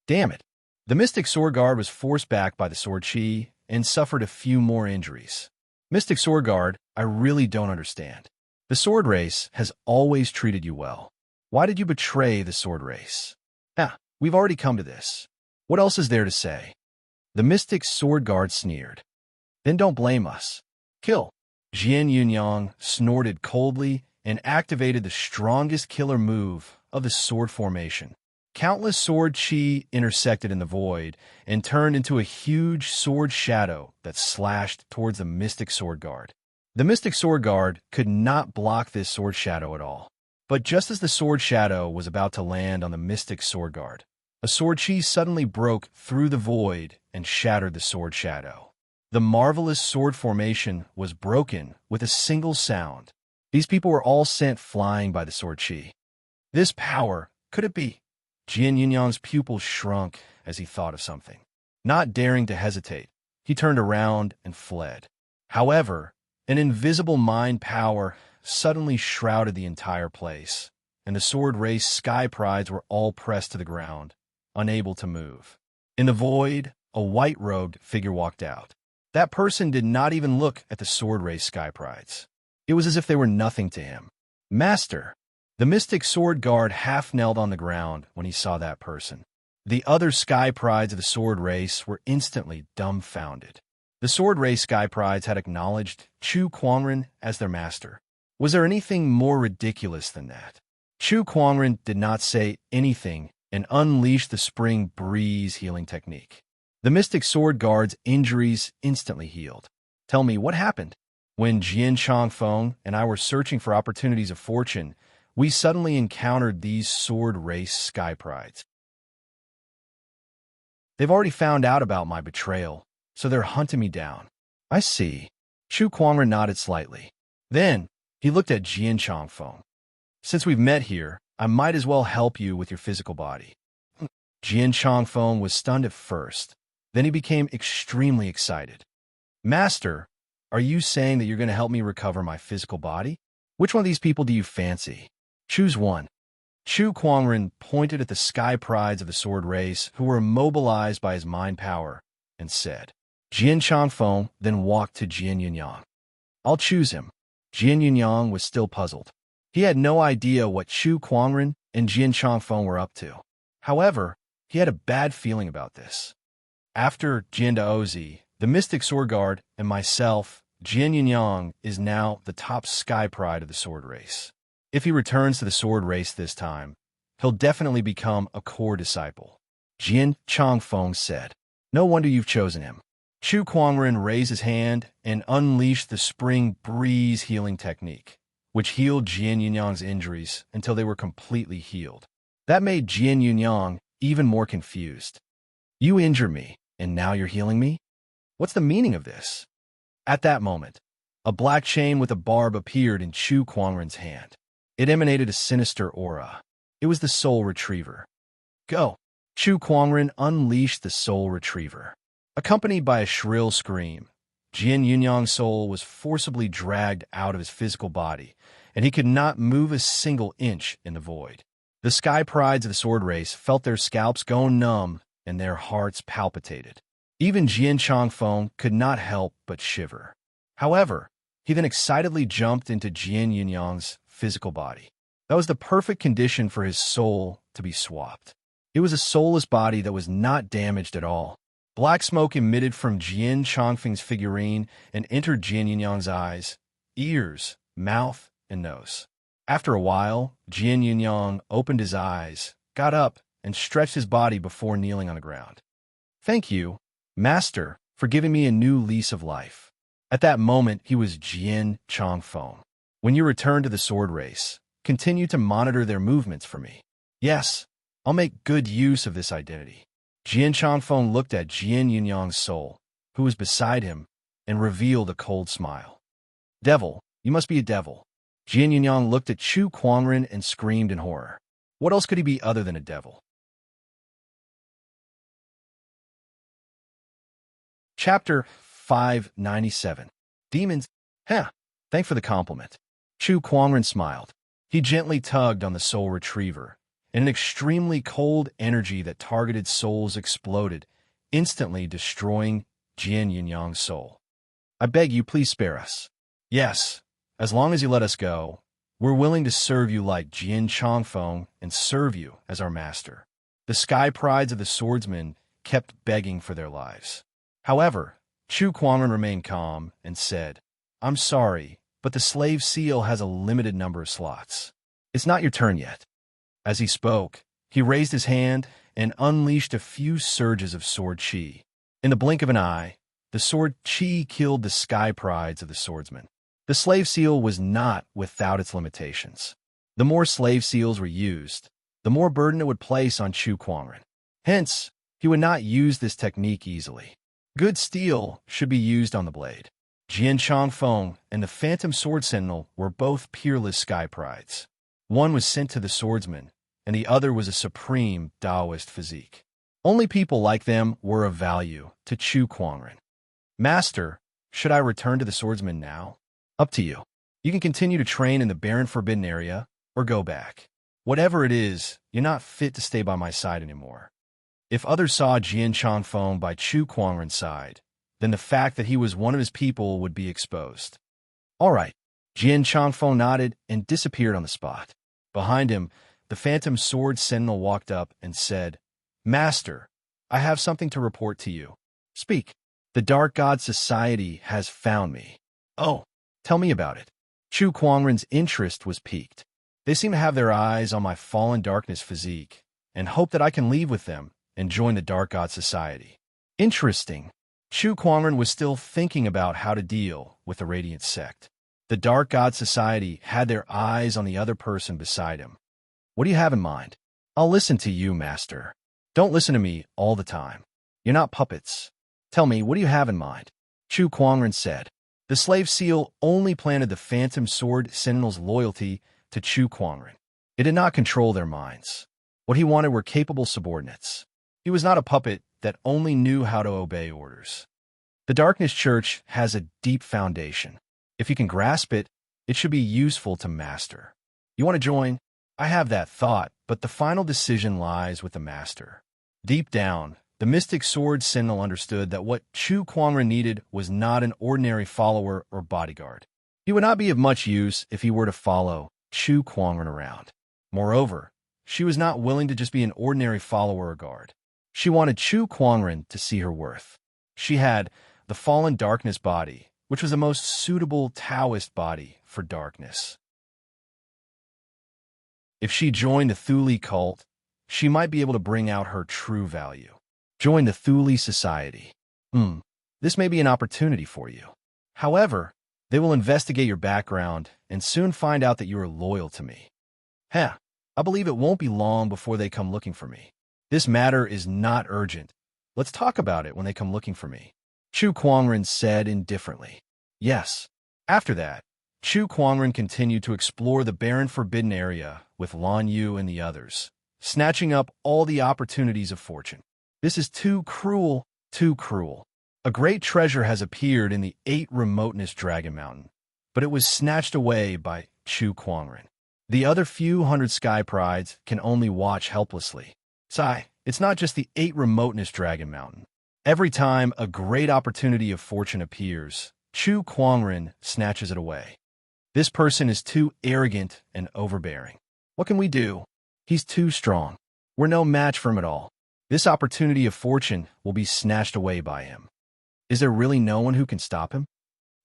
Damn it! The Mystic Sword Guard was forced back by the sword chi and suffered a few more injuries. Mystic Sword Guard, I really don't understand. The sword race has always treated you well. Why did you betray the sword race? We've already come to this. What else is there to say? The Mystic Sword Guard sneered. Then don't blame us. Kill. Jian Yunyang snorted coldly and activated the strongest killer move of the sword formation. Countless sword chi intersected in the void and turned into a huge sword shadow that slashed towards the Mystic Sword Guard. The Mystic Sword Guard could not block this sword shadow at all. But just as the sword shadow was about to land on the Mystic Sword Guard, a sword chi suddenly broke through the void and shattered the sword shadow. The marvelous sword formation was broken with a single sound. These people were all sent flying by the sword chi. This power, could it be? Jian Yunyang's pupils shrunk as he thought of something. Not daring to hesitate, he turned around and fled. However, an invisible mind power suddenly shrouded the entire place, and the sword race sky prides were all pressed to the ground, unable to move. In the void, a white-robed figure walked out. That person did not even look at the sword race sky prides. It was as if they were nothing to him. Master! The Mystic Sword Guard half-knelt on the ground when he saw that person. The other sky prides of the sword race were instantly dumbfounded. The sword race sky prides had acknowledged Chu Kuangren as their master. Was there anything more ridiculous than that? Chu Kuangren did not say anything and unleashed the spring breeze healing technique. The Mystic Sword Guard's injuries instantly healed. Tell me, what happened? When Jian Changfeng and I were searching for opportunities of fortune, we suddenly encountered these sword race sky prides. They've already found out about my betrayal, so they're hunting me down. I see. Chu Kuangren nodded slightly. Then, he looked at Jian Changfeng. Since we've met here, I might as well help you with your physical body. Jian Changfeng was stunned at first. Then he became extremely excited. Master, are you saying that you're going to help me recover my physical body? Which one of these people do you fancy? Choose one. Chu Kuangren pointed at the sky prides of the sword race who were immobilized by his mind power and said. Jian Changfeng then walked to Jian Yunyang. I'll choose him. Jian Yunyang was still puzzled. He had no idea what Chu Kuangren and Jian Changfeng were up to. However, he had a bad feeling about this. After Jian Daozi, the Mystic Sword Guard, and myself, Jian Yunyang is now the top sky pride of the sword race. If he returns to the sword race this time, he'll definitely become a core disciple. Jian Changfeng said. No wonder you've chosen him. Chu Kuangren raised his hand and unleashed the spring breeze healing technique. which healed Jian Yunyang's injuries until they were completely healed. That made Jian Yunyang even more confused. You injured me, and now you're healing me? What's the meaning of this? At that moment, a black chain with a barb appeared in Chu Kuangren's hand. It emanated a sinister aura. It was the Soul Retriever. Go! Chu Kuangren unleashed the Soul Retriever. Accompanied by a shrill scream, Jian Yunyang's soul was forcibly dragged out of his physical body, and he could not move a single inch in the void. The sky prides of the sword race felt their scalps go numb and their hearts palpitated. Even Jian Changfeng could not help but shiver. However, he then excitedly jumped into Jian Yunyang's physical body. That was the perfect condition for his soul to be swapped. It was a soulless body that was not damaged at all. Black smoke emitted from Jian Changfeng's figurine and entered Jian Yunyang's eyes, ears, mouth, and nose. After a while, Jian Yunyang opened his eyes, got up, and stretched his body before kneeling on the ground. Thank you, Master, for giving me a new lease of life. At that moment, he was Jian Changfeng. When you return to the sword race, continue to monitor their movements for me. Yes, I'll make good use of this identity. Jian Changfeng looked at Jian Yunyang's soul, who was beside him, and revealed a cold smile. Devil, you must be a devil. Jian Yunyang looked at Chu Kuangren and screamed in horror. What else could he be other than a devil? Chapter 597. Demons. Thanks for the compliment. Chu Kuangren smiled. He gently tugged on the Soul Retriever, and an extremely cold energy that targeted souls exploded, instantly destroying Jian Yunyang's soul. I beg you, please spare us. Yes, as long as you let us go, we're willing to serve you like Jian Changfeng and serve you as our master. The sky prides of the swordsmen kept begging for their lives. However, Chu Kuangren remained calm and said, I'm sorry, but the slave seal has a limited number of slots. It's not your turn yet. As he spoke, he raised his hand and unleashed a few surges of sword chi. In the blink of an eye, the sword chi killed the sky prides of the swordsmen. The slave seal was not without its limitations. The more slave seals were used, the more burden it would place on Chu Kuangren. Hence, he would not use this technique easily. Good steel should be used on the blade. Jian Changfeng and the Phantom Sword Sentinel were both peerless sky prides. One was sent to the swordsman, and the other was a supreme Taoist physique. Only people like them were of value to Chu Kuangren. Master, should I return to the swordsman now? Up to you. You can continue to train in the barren forbidden area, or go back. Whatever it is, you're not fit to stay by my side anymore. If others saw Jian Changfeng by Chu Kuangren's side, then the fact that he was one of his people would be exposed. All right. Jian Changfeng nodded and disappeared on the spot. Behind him, the Phantom Sword Sentinel walked up and said, Master, I have something to report to you. Speak. The Dark God Society has found me. Oh, tell me about it. Chu Kuangren's interest was piqued. They seem to have their eyes on my fallen darkness physique and hope that I can leave with them and join the Dark God Society. Interesting. Chu Kuangren was still thinking about how to deal with the Radiant Sect. The Dark God Society had their eyes on the other person beside him. What do you have in mind? I'll listen to you, Master. Don't listen to me all the time. You're not puppets. Tell me, what do you have in mind? Chu Kuangren said. The slave seal only planted the Phantom Sword Sentinel's loyalty to Chu Kuangren. It did not control their minds. What he wanted were capable subordinates. He was not a puppet that only knew how to obey orders. The Darkness Church has a deep foundation. If you can grasp it, it should be useful to master. You want to join? I have that thought, but the final decision lies with the master. Deep down, the Mystic Sword Sentinel understood that what Chu Kuangren needed was not an ordinary follower or bodyguard. He would not be of much use if he were to follow Chu Kuangren around. Moreover, she was not willing to just be an ordinary follower or guard. She wanted Chu Kuangren to see her worth. She had the fallen darkness body, which was the most suitable Taoist body for darkness. If she joined the Thule cult, she might be able to bring out her true value. Join the Thule Society. This may be an opportunity for you. However, They will investigate your background and soon find out that you are loyal to me. Heh, I believe it won't be long before they come looking for me. This matter is not urgent. Let's talk about it when they come looking for me. Chu Kuangren said indifferently. Yes. After that, Chu Kuangren continued to explore the barren forbidden area with Lan Yu and the others, snatching up all the opportunities of fortune. This is too cruel, too cruel. A great treasure has appeared in the 8 remoteness Dragon Mountain, but it was snatched away by Chu Kuangren. The other few hundred sky prides can only watch helplessly. Sigh, it's not just the 8 remoteness Dragon Mountain. Every time a great opportunity of fortune appears, Chu Kuangren snatches it away. This person is too arrogant and overbearing. What can we do? He's too strong. We're no match for him at all. This opportunity of fortune will be snatched away by him. Is there really no one who can stop him?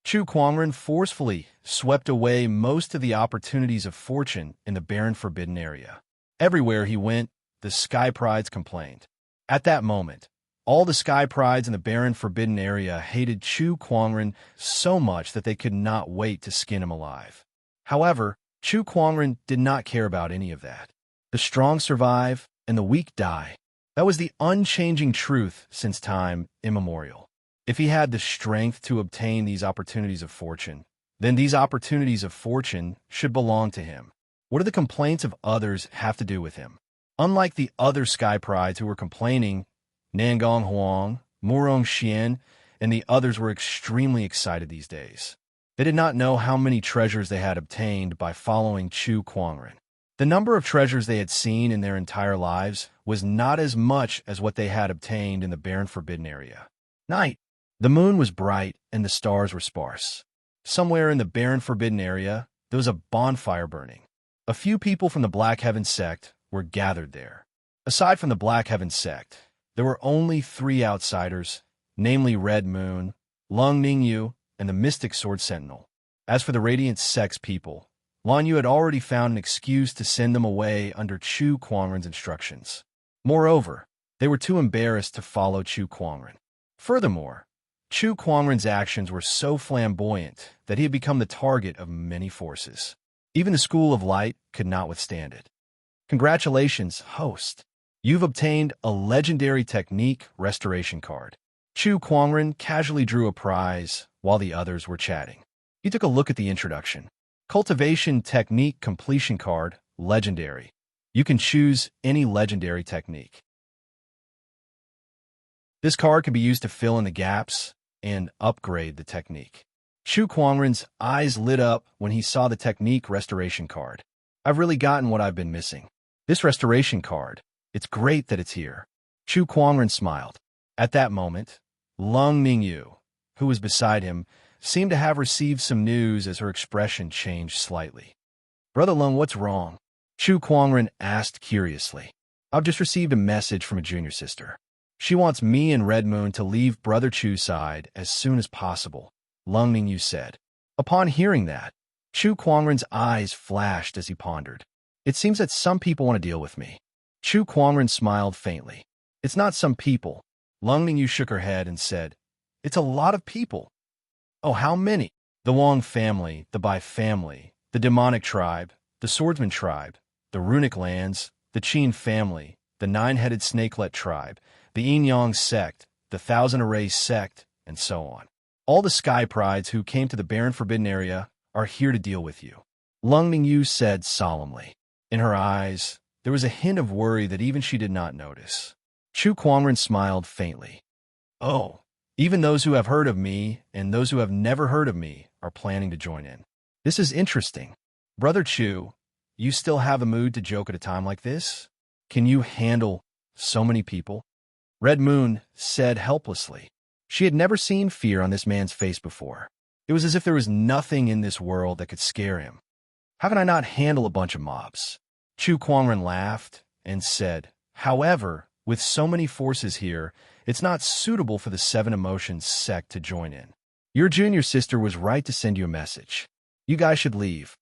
Chu Kuangren forcefully swept away most of the opportunities of fortune in the barren forbidden area. Everywhere he went, the sky prides complained. At that moment, all the sky prides in the barren forbidden area hated Chu Kuangren so much that they could not wait to skin him alive. However, Chu Kuangren did not care about any of that. The strong survive and the weak die. That was the unchanging truth since time immemorial. If he had the strength to obtain these opportunities of fortune, then these opportunities of fortune should belong to him. What do the complaints of others have to do with him? Unlike the other sky prides who were complaining, Nangong Huang, Murong Xian, and the others were extremely excited these days. They did not know how many treasures they had obtained by following Chu Kuangren. The number of treasures they had seen in their entire lives was not as much as what they had obtained in the barren forbidden area. Night. The moon was bright and the stars were sparse. Somewhere in the barren forbidden area, there was a bonfire burning. A few people from the Black Heaven sect were gathered there. Aside from the Black Heaven sect, there were only 3 outsiders, namely Red Moon, Lung Ningyu, and the Mystic Sword Sentinel. As for the Radiant Sect's people, Lan Yu had already found an excuse to send them away under Chu Kuangren's instructions. Moreover, they were too embarrassed to follow Chu Kuangren. Furthermore, Chu Kuangren's actions were so flamboyant that he had become the target of many forces. Even the School of Light could not withstand it. Congratulations, host. You've obtained a legendary technique restoration card. Chu Kuangren casually drew a prize while the others were chatting. He took a look at the introduction. Cultivation Technique Completion Card, Legendary. You can choose any legendary technique. This card can be used to fill in the gaps and upgrade the technique. Chu Kuangren's eyes lit up when he saw the technique restoration card. I've really gotten what I've been missing. This restoration card, it's great that it's here. Chu Kuangren smiled. At that moment, Lung Ningyu, who was beside him, seemed to have received some news as her expression changed slightly. Brother Lung, what's wrong? Chu Kuangren asked curiously. I've just received a message from a junior sister. She wants me and Red Moon to leave Brother Chu's side as soon as possible, Lung Ningyu said. Upon hearing that, Chu Kuangren's eyes flashed as he pondered. It seems that some people want to deal with me. Chu Kuangren smiled faintly. It's not some people. Lung Ningyu shook her head and said, it's a lot of people. Oh, how many? The Wang family, the Bai family, the demonic tribe, the swordsman tribe, the runic lands, the Qin family, the 9-headed snakelet tribe, the Yin Yang sect, the Thousand Array sect, and so on. All the sky prides who came to the barren forbidden area are here to deal with you, Lung Ningyu said solemnly. In her eyes, there was a hint of worry that even she did not notice. Chu Kuangren smiled faintly. Oh, even those who have heard of me and those who have never heard of me are planning to join in. This is interesting. Brother Chu, you still have a mood to joke at a time like this? Can you handle so many people? Red Moon said helplessly. She had never seen fear on this man's face before. It was as if there was nothing in this world that could scare him. How can I not handle a bunch of mobs? Chu Kuangren laughed and said, however, with so many forces here, it's not suitable for the 7 Emotions sect to join in. Your junior sister was right to send you a message. You guys should leave.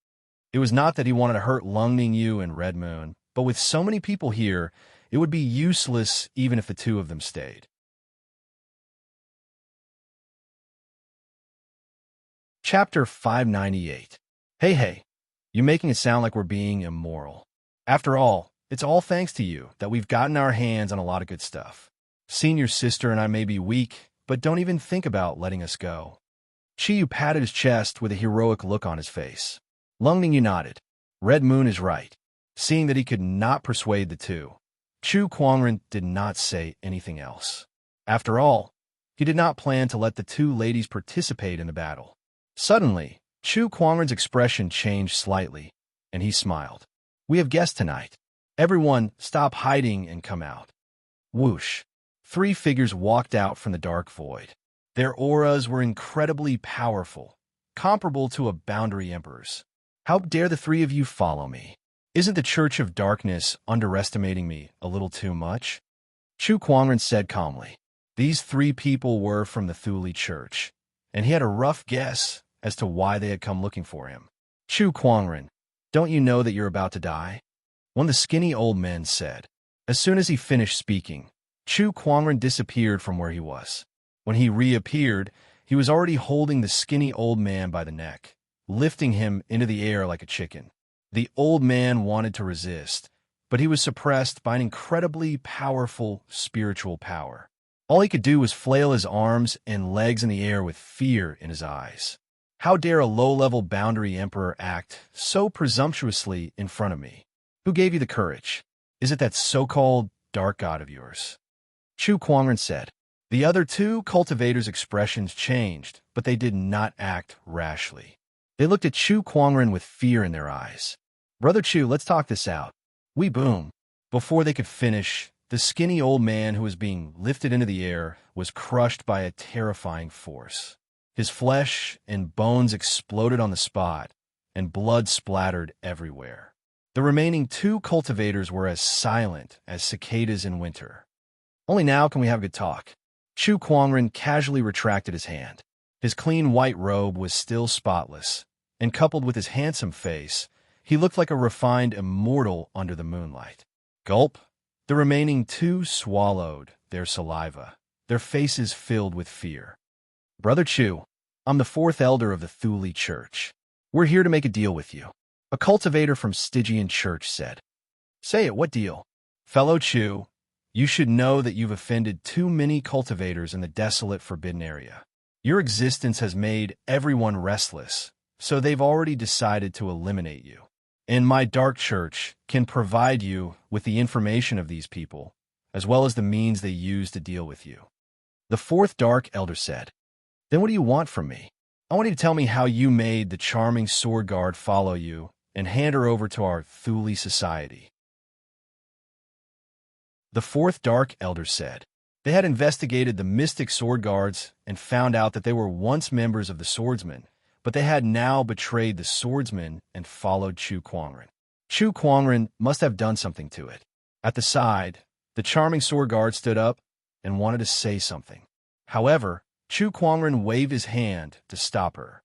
It was not that he wanted to hurt Lung Ningyu and Red Moon, but with so many people here, it would be useless even if the 2 of them stayed. Chapter 598. Hey, you making it sound like we're being immoral. After all, it's all thanks to you that we've gotten our hands on a lot of good stuff. Senior sister and I may be weak, but don't even think about letting us go. Chiyu patted his chest with a heroic look on his face. Lung Ningyu nodded. Red Moon is right. Seeing that he could not persuade the two, Chu Kuangren did not say anything else. After all, he did not plan to let the two ladies participate in the battle. Suddenly, Chu Kuangren's expression changed slightly, and he smiled. We have guests tonight. Everyone, stop hiding and come out. Whoosh. 3 figures walked out from the dark void. Their auras were incredibly powerful, comparable to a boundary emperor's. How dare the 3 of you follow me? Isn't the Church of Darkness underestimating me a little too much? Chu Kuangren said calmly. These 3 people were from the Thuli Church, and he had a rough guess as to why they had come looking for him. Chu Kuangren, don't you know that you're about to die? One of the skinny old men said. As soon as he finished speaking, Chu Kuangren disappeared from where he was. When he reappeared, he was already holding the skinny old man by the neck, lifting him into the air like a chicken. The old man wanted to resist, but he was suppressed by an incredibly powerful spiritual power. All he could do was flail his arms and legs in the air with fear in his eyes. How dare a low-level boundary emperor act so presumptuously in front of me? Who gave you the courage? Is it that so-called dark god of yours? Chu Kuangren said. The other 2 cultivators' expressions changed, but they did not act rashly. They looked at Chu Kuangren with fear in their eyes. Brother Chu, let's talk this out. We boom. Before they could finish, the skinny old man who was being lifted into the air was crushed by a terrifying force. His flesh and bones exploded on the spot, and blood splattered everywhere. The remaining 2 cultivators were as silent as cicadas in winter. Only now can we have a good talk. Chu Kuangren casually retracted his hand. His clean white robe was still spotless, and coupled with his handsome face, he looked like a refined immortal under the moonlight. Gulp. The remaining 2 swallowed their saliva, their faces filled with fear. Brother Chu, I'm the 4th elder of the Thuli Church. We're here to make a deal with you. A cultivator from Stygian Church said. Say it, what deal? Fellow Chu, you should know that you've offended too many cultivators in the desolate forbidden area. Your existence has made everyone restless, so they've already decided to eliminate you. And my dark church can provide you with the information of these people, as well as the means they use to deal with you. The 4th Dark Elder said. Then what do you want from me? I want you to tell me how you made the charming sword guard follow you and hand her over to our Thuli society. The 4th Dark Elder said. They had investigated the mystic sword guards and found out that they were once members of the swordsmen, but they had now betrayed the swordsmen and followed Chu Kuangren. Chu Kuangren must have done something to it. At the side, the charming sword guard stood up and wanted to say something. However, Chu Kuangren waved his hand to stop her.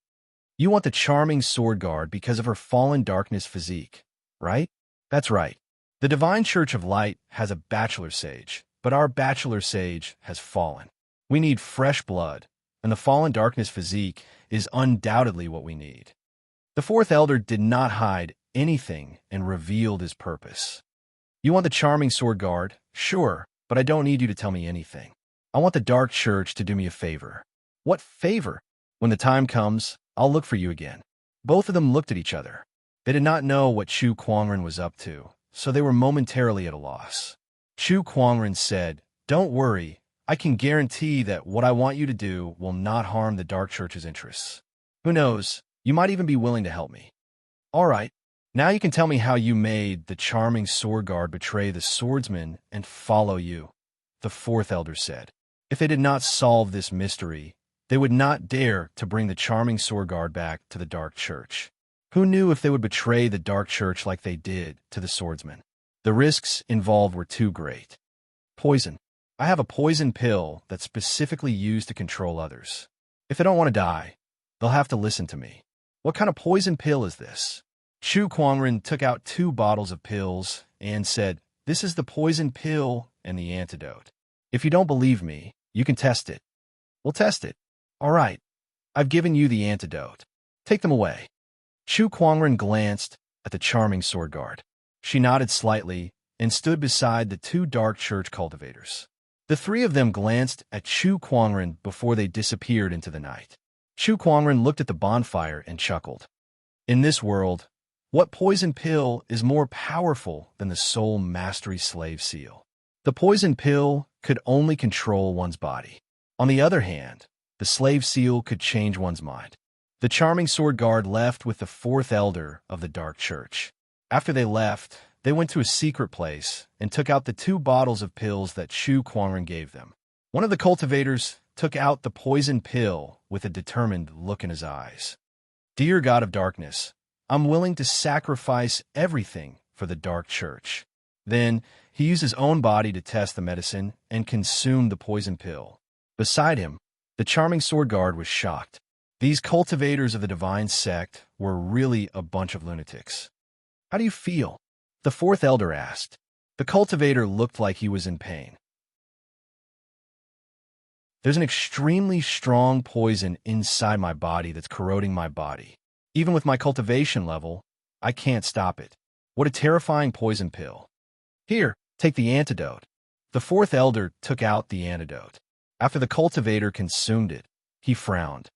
You want the charming sword guard because of her fallen darkness physique, right? That's right. The Divine Church of Light has a bachelor sage, but our bachelor sage has fallen. We need fresh blood, and the fallen darkness physique is undoubtedly what we need. The 4th Elder did not hide anything and revealed his purpose. You want the charming sword guard? Sure, but I don't need you to tell me anything. I want the Dark Church to do me a favor. What favor? When the time comes, I'll look for you again. Both of them looked at each other. They did not know what Chu Kuangren was up to, so they were momentarily at a loss. Chu Kuangren said, Don't worry, I can guarantee that what I want you to do will not harm the Dark Church's interests. Who knows, you might even be willing to help me. All right, now you can tell me how you made the charming sword guard betray the swordsman and follow you, the 4th Elder said. If they did not solve this mystery, they would not dare to bring the charming sword guard back to the Dark Church. Who knew if they would betray the Dark Church like they did to the swordsman? The risks involved were too great. Poison. I have a poison pill that's specifically used to control others. If they don't want to die, they'll have to listen to me. What kind of poison pill is this? Chu Kuangren took out 2 bottles of pills and said, This is the poison pill and the antidote. If you don't believe me, you can test it. We'll test it. All right. I've given you the antidote. Take them away. Chu Kuangren glanced at the charming sword guard. She nodded slightly and stood beside the two dark church cultivators. The three of them glanced at Chu Kuangren before they disappeared into the night. Chu Kuangren looked at the bonfire and chuckled. In this world, what poison pill is more powerful than the soul mastery slave seal? The poison pill could only control one's body. On the other hand, the slave seal could change one's mind. The charming sword guard left with the fourth elder of the dark church. After they left, they went to a secret place and took out the 2 bottles of pills that Chu Kuangren gave them. One of the cultivators took out the poison pill with a determined look in his eyes. Dear God of Darkness, I'm willing to sacrifice everything for the dark church. Then he used his own body to test the medicine and consumed the poison pill. Beside him, the charming sword guard was shocked. These cultivators of the divine sect were really a bunch of lunatics. How do you feel? The fourth elder asked. The cultivator looked like he was in pain. There's an extremely strong poison inside my body that's corroding my body. Even with my cultivation level, I can't stop it. What a terrifying poison pill. Here, take the antidote. The fourth elder took out the antidote. After the cultivator consumed it, he frowned.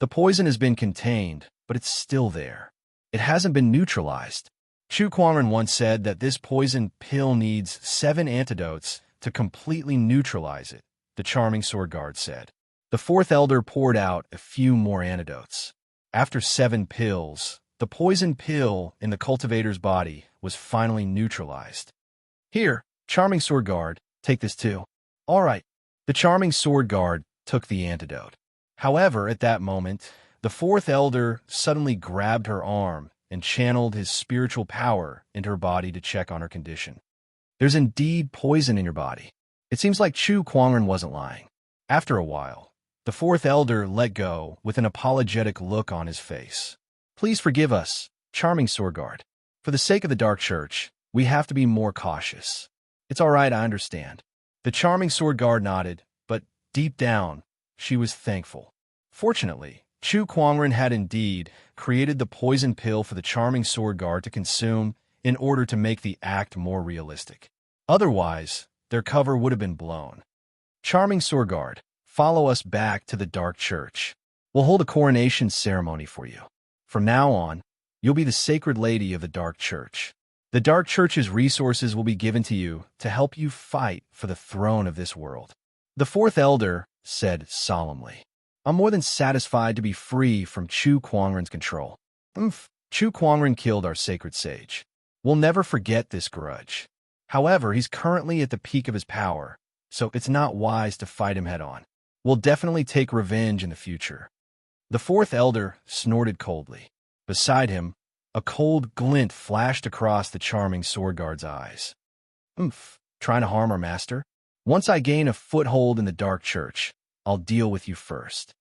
The poison has been contained, but it's still there. It hasn't been neutralized. Chu Kuangren once said that this poison pill needs 7 antidotes to completely neutralize it, the charming sword guard said. The fourth elder poured out a few more antidotes. After 7 pills, the poison pill in the cultivator's body was finally neutralized. Here, charming sword guard, take this too. All right. The charming sword guard took the antidote. However, at that moment, the fourth elder suddenly grabbed her arm and channeled his spiritual power into her body to check on her condition. There's indeed poison in your body. It seems like Chu Kuangren wasn't lying. After a while, the fourth elder let go with an apologetic look on his face. Please forgive us, charming sword guard. For the sake of the dark church, we have to be more cautious. It's all right, I understand. The charming sword guard nodded, but deep down, she was thankful. Fortunately, Chu Kuangren had indeed created the poison pill for the charming sword guard to consume in order to make the act more realistic. Otherwise, their cover would have been blown. Charming sword guard, follow us back to the dark church. We'll hold a coronation ceremony for you. From now on, you'll be the sacred lady of the dark church. The dark church's resources will be given to you to help you fight for the throne of this world. The fourth elder said solemnly, I'm more than satisfied to be free from Chu Kuangren's control. Chu Kuangren killed our sacred sage. We'll never forget this grudge. However, he's currently at the peak of his power, so it's not wise to fight him head-on. We'll definitely take revenge in the future. The fourth elder snorted coldly. Beside him, a cold glint flashed across the charming sword guard's eyes. Trying to harm our master? Once I gain a foothold in the dark church, I'll deal with you first.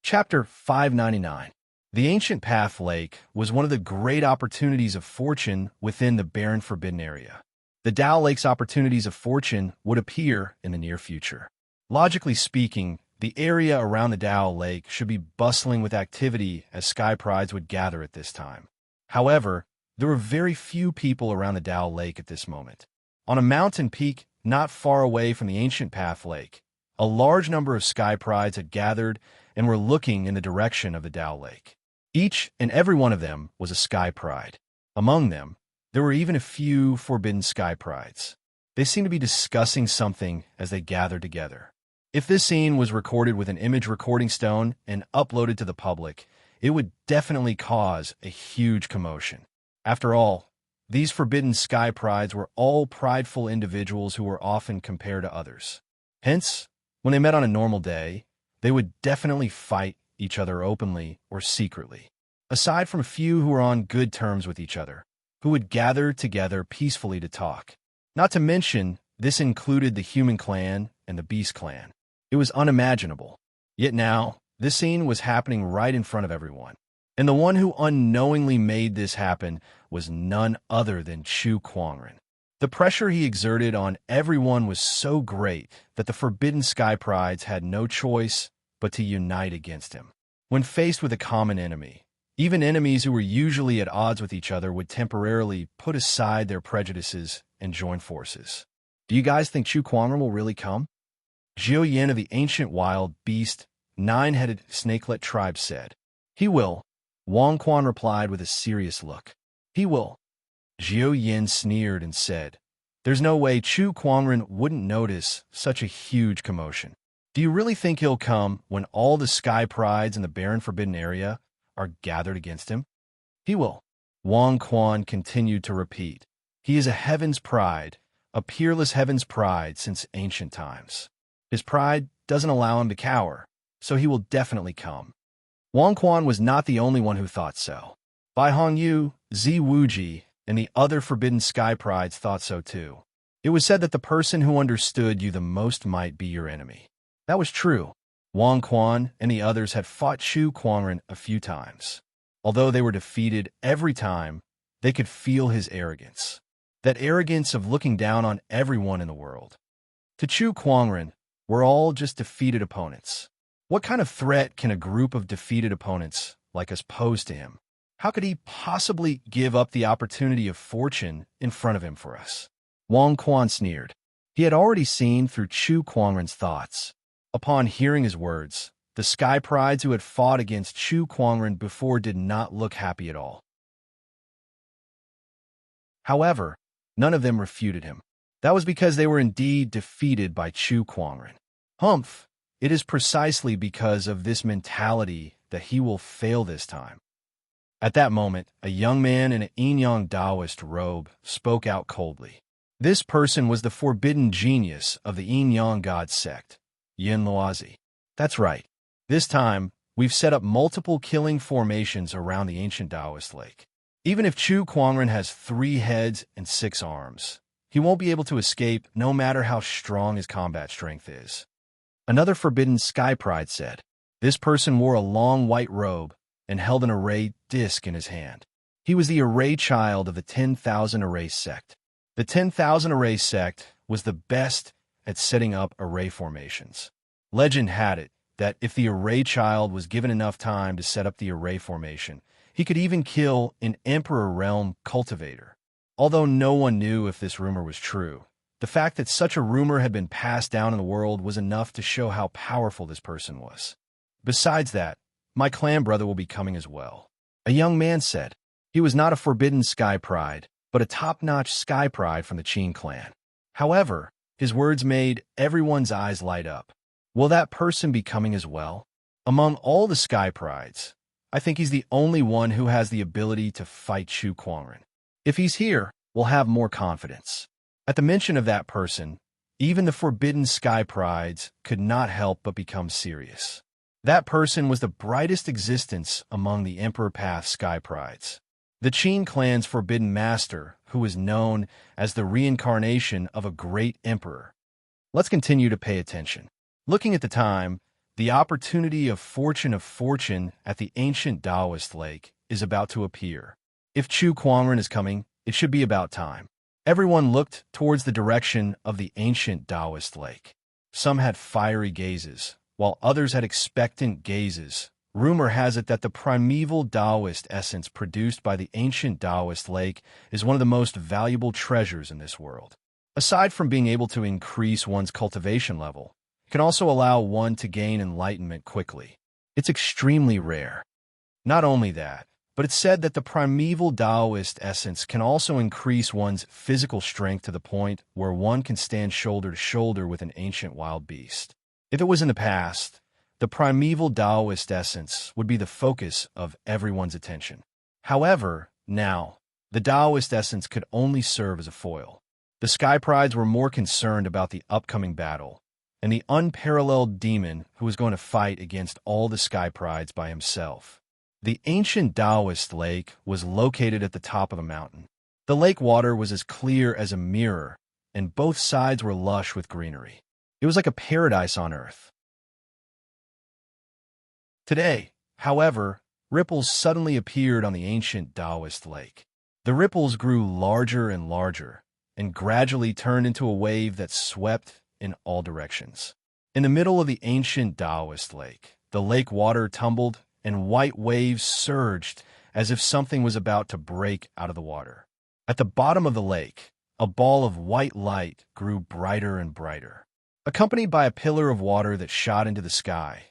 Chapter 599. The ancient path lake was one of the great opportunities of fortune within the barren forbidden area. The Dao Lake's opportunities of fortune would appear in the near future. Logically speaking, the area around the Dao Lake should be bustling with activity as sky prides would gather at this time. However, there were very few people around the Dao Lake at this moment. On a mountain peak not far away from the ancient path lake, a large number of sky prides had gathered and were looking in the direction of the Dao Lake. Each and every one of them was a sky pride. Among them, there were even a few forbidden sky prides. They seemed to be discussing something as they gathered together. If this scene was recorded with an image recording stone and uploaded to the public, it would definitely cause a huge commotion. After all, these forbidden sky prides were all prideful individuals who were often compared to others. Hence, when they met on a normal day, they would definitely fight each other openly or secretly. Aside from a few who were on good terms with each other, who would gather together peacefully to talk. Not to mention, this included the human clan and the beast clan. It was unimaginable. Yet now, this scene was happening right in front of everyone. And the one who unknowingly made this happen was none other than Chu Kuangren. The pressure he exerted on everyone was so great that the Forbidden Sky Prides had no choice but to unite against him. When faced with a common enemy, even enemies who were usually at odds with each other would temporarily put aside their prejudices and join forces. Do you guys think Chu Kuangren will really come? Zhou Yin of the ancient wild beast, nine-headed snakelet tribe said. He will. Wang Quan replied with a serious look. He will. Zhou Yin sneered and said, There's no way Chu Kuangren wouldn't notice such a huge commotion. Do you really think he'll come when all the Sky Prides in the barren forbidden area are gathered against him? He will. Wang Quan continued to repeat. He is a heaven's pride, a peerless heaven's pride since ancient times. His pride doesn't allow him to cower, so he will definitely come. Wang Quan was not the only one who thought so. Bai Hongyu, Zi Wuji, and the other Forbidden Sky Prides thought so too. It was said that the person who understood you the most might be your enemy. That was true. Wang Quan and the others had fought Chu Kuangren a few times. Although they were defeated every time, they could feel his arrogance. That arrogance of looking down on everyone in the world. To Chu Kuangren, we're all just defeated opponents. What kind of threat can a group of defeated opponents like us pose to him? How could he possibly give up the opportunity of fortune in front of him for us? Wang Quan sneered. He had already seen through Chu Kuangren's thoughts. Upon hearing his words, the Sky Prides who had fought against Chu Kuangren before did not look happy at all. However, none of them refuted him. That was because they were indeed defeated by Chu Kuangren. Humph! It is precisely because of this mentality that he will fail this time. At that moment, a young man in an yin-yang Taoist robe spoke out coldly. This person was the forbidden genius of the yin-yang god sect, Yin Luozi. That's right. This time, we've set up multiple killing formations around the ancient Taoist lake. Even if Chu Kuangren has 3 heads and 6 arms, he won't be able to escape no matter how strong his combat strength is. Another Forbidden Sky Pride said. This person wore a long white robe and held an array disc in his hand. He was the array child of the 10,000 array sect. The 10,000 array sect was the best at setting up array formations. Legend had it that if the array child was given enough time to set up the array formation, he could even kill an Emperor Realm Cultivator. Although no one knew if this rumor was true, the fact that such a rumor had been passed down in the world was enough to show how powerful this person was. Besides that, my clan brother will be coming as well. A young man said. He was not a Forbidden Sky Pride, but a top-notch Sky Pride from the Qin clan. However, his words made everyone's eyes light up. Will that person be coming as well? Among all the Sky Prides, I think he's the only one who has the ability to fight Chu Kuangren. If he's here, we'll have more confidence. At the mention of that person, even the Forbidden Sky Prides could not help but become serious. That person was the brightest existence among the Emperor Path Sky Prides. The Qin clan's forbidden master, who was known as the reincarnation of a great emperor. Let's continue to pay attention. Looking at the time, the opportunity of fortune at the ancient Taoist lake is about to appear. If Chu Kuangren is coming, it should be about time. Everyone looked towards the direction of the ancient Taoist lake. Some had fiery gazes, while others had expectant gazes. Rumor has it that the primeval Taoist essence produced by the ancient Taoist lake is one of the most valuable treasures in this world. Aside from being able to increase one's cultivation level, it can also allow one to gain enlightenment quickly. It's extremely rare. Not only that, but it's said that the primeval Taoist essence can also increase one's physical strength to the point where one can stand shoulder to shoulder with an ancient wild beast. If it was in the past, the primeval Taoist essence would be the focus of everyone's attention. However, now, the Taoist essence could only serve as a foil. The Sky Prides were more concerned about the upcoming battle and the unparalleled demon who was going to fight against all the Sky Prides by himself. The ancient Taoist lake was located at the top of a mountain. The lake water was as clear as a mirror, and both sides were lush with greenery. It was like a paradise on earth. Today, however, ripples suddenly appeared on the ancient Taoist lake. The ripples grew larger and larger, and gradually turned into a wave that swept in all directions. In the middle of the ancient Taoist lake, the lake water tumbled and white waves surged as if something was about to break out of the water. At the bottom of the lake, a ball of white light grew brighter and brighter, accompanied by a pillar of water that shot into the sky.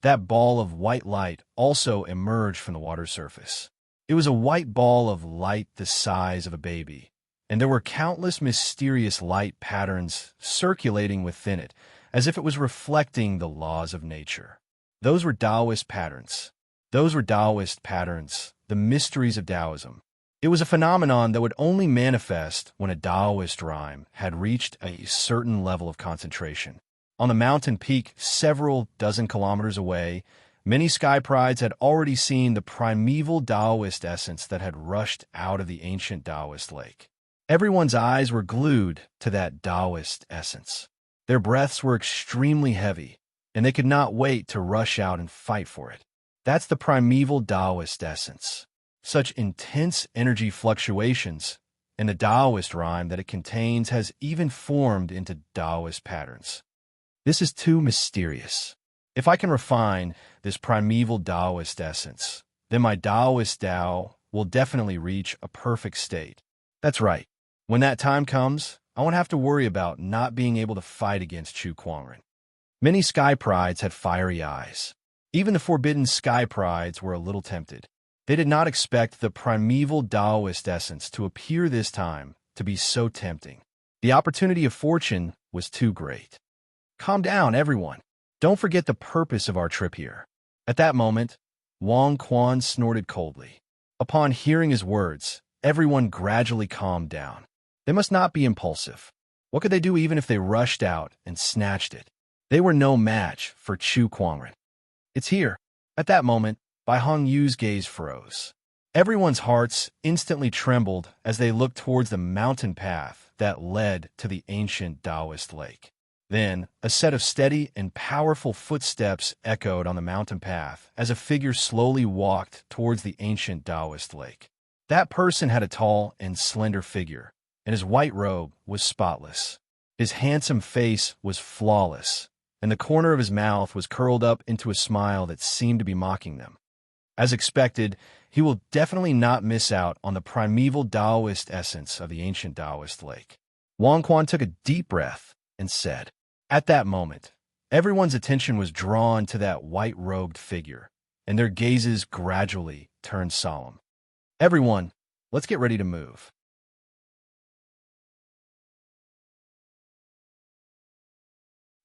That ball of white light also emerged from the water surface. It was a white ball of light the size of a baby, and there were countless mysterious light patterns circulating within it, as if it was reflecting the laws of nature. Those were Taoist patterns. Those were Taoist patterns, the mysteries of Taoism. It was a phenomenon that would only manifest when a Taoist rhyme had reached a certain level of concentration. On the mountain peak, several dozen kilometers away, many sky prides had already seen the primeval Taoist essence that had rushed out of the ancient Taoist lake. Everyone's eyes were glued to that Taoist essence. Their breaths were extremely heavy, and they could not wait to rush out and fight for it. That's the primeval Taoist essence. Such intense energy fluctuations, and the Taoist rhyme that it contains has even formed into Taoist patterns. This is too mysterious. If I can refine this primeval Taoist essence, then my Taoist Tao will definitely reach a perfect state. That's right. When that time comes, I won't have to worry about not being able to fight against Chu Kuangren. Many sky prides had fiery eyes. Even the forbidden sky prides were a little tempted. They did not expect the primeval Taoist essence to appear this time to be so tempting. The opportunity of fortune was too great. Calm down, everyone. Don't forget the purpose of our trip here. At that moment, Wang Quan snorted coldly. Upon hearing his words, everyone gradually calmed down. They must not be impulsive. What could they do even if they rushed out and snatched it? They were no match for Chu Kuangren. It's here. At that moment, Bai Hong Yu's gaze froze. Everyone's hearts instantly trembled as they looked towards the mountain path that led to the ancient Taoist lake. Then, a set of steady and powerful footsteps echoed on the mountain path as a figure slowly walked towards the ancient Taoist lake. That person had a tall and slender figure, and his white robe was spotless. His handsome face was flawless, and the corner of his mouth was curled up into a smile that seemed to be mocking them. As expected, he will definitely not miss out on the primeval Taoist essence of the ancient Taoist lake. Wang Quan took a deep breath and said, at that moment, everyone's attention was drawn to that white-robed figure, and their gazes gradually turned solemn. Everyone, let's get ready to move.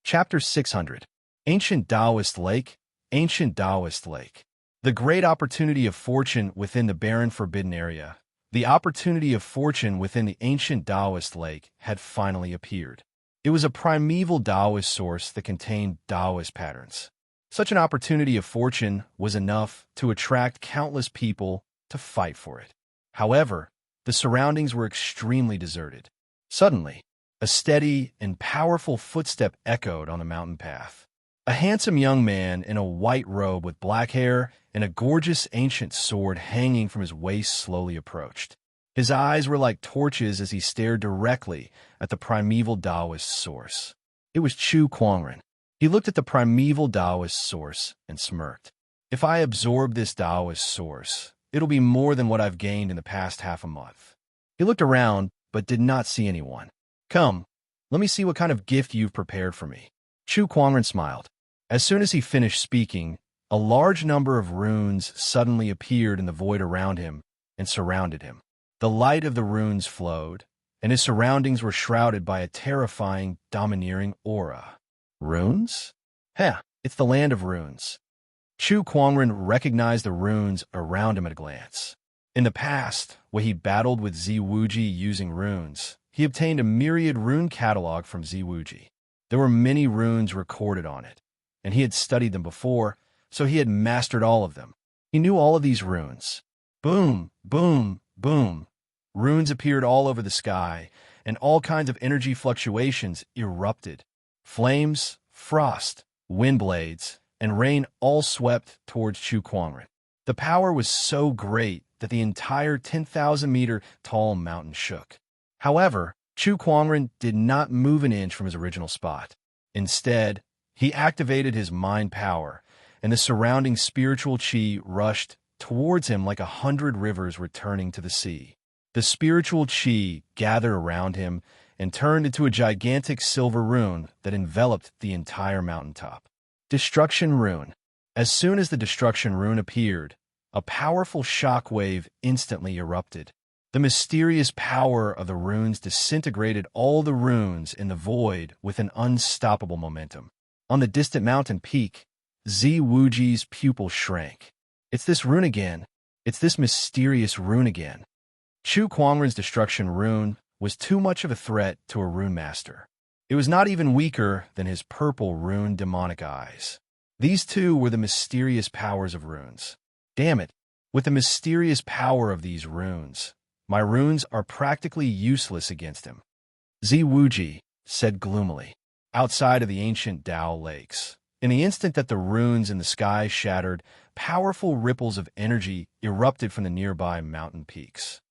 Chapter 600. Ancient Taoist Lake, Ancient Taoist Lake. The great opportunity of fortune within the barren forbidden area. The opportunity of fortune within the ancient Taoist lake had finally appeared. It was a primeval Taoist source that contained Taoist patterns. Such an opportunity of fortune was enough to attract countless people to fight for it. However, the surroundings were extremely deserted. Suddenly, a steady and powerful footstep echoed on the mountain path. A handsome young man in a white robe with black hair and a gorgeous ancient sword hanging from his waist slowly approached. His eyes were like torches as he stared directly at the primeval Taoist source. It was Chu Kuangren. He looked at the primeval Taoist source and smirked. If I absorb this Taoist source, it'll be more than what I've gained in the past half a month. He looked around, but did not see anyone. Come, let me see what kind of gift you've prepared for me. Chu Kuangren smiled. As soon as he finished speaking, a large number of runes suddenly appeared in the void around him and surrounded him. The light of the runes flowed, and his surroundings were shrouded by a terrifying, domineering aura. Runes? Heh, it's the land of runes. Chu Kuangren recognized the runes around him at a glance. In the past, when he battled with Ziwuji using runes, he obtained a myriad rune catalog from Ziwuji. There were many runes recorded on it, and he had studied them before, so he had mastered all of them. He knew all of these runes. Boom, boom, boom. Runes appeared all over the sky, and all kinds of energy fluctuations erupted. Flames, frost, wind blades, and rain all swept towards Chu Kuangren. The power was so great that the entire 10,000-meter tall mountain shook. However, Chu Kuangren did not move an inch from his original spot. Instead, he activated his mind power, and the surrounding spiritual qi rushed towards him like 100 rivers returning to the sea. The spiritual qi gathered around him and turned into a gigantic silver rune that enveloped the entire mountaintop. Destruction Rune. As soon as the Destruction Rune appeared, a powerful shock wave instantly erupted. The mysterious power of the runes disintegrated all the runes in the void with an unstoppable momentum. On the distant mountain peak, Zi Wuji's pupil shrank. It's this rune again. It's this mysterious rune again. Chu Kuangren's Destruction Rune was too much of a threat to a rune master. It was not even weaker than his purple rune demonic eyes. These two were the mysterious powers of runes. Damn it, with the mysterious power of these runes, my runes are practically useless against him. Zi Wuji said gloomily, outside of the ancient Dao lakes. In the instant that the runes in the sky shattered, powerful ripples of energy erupted from the nearby mountain peaks.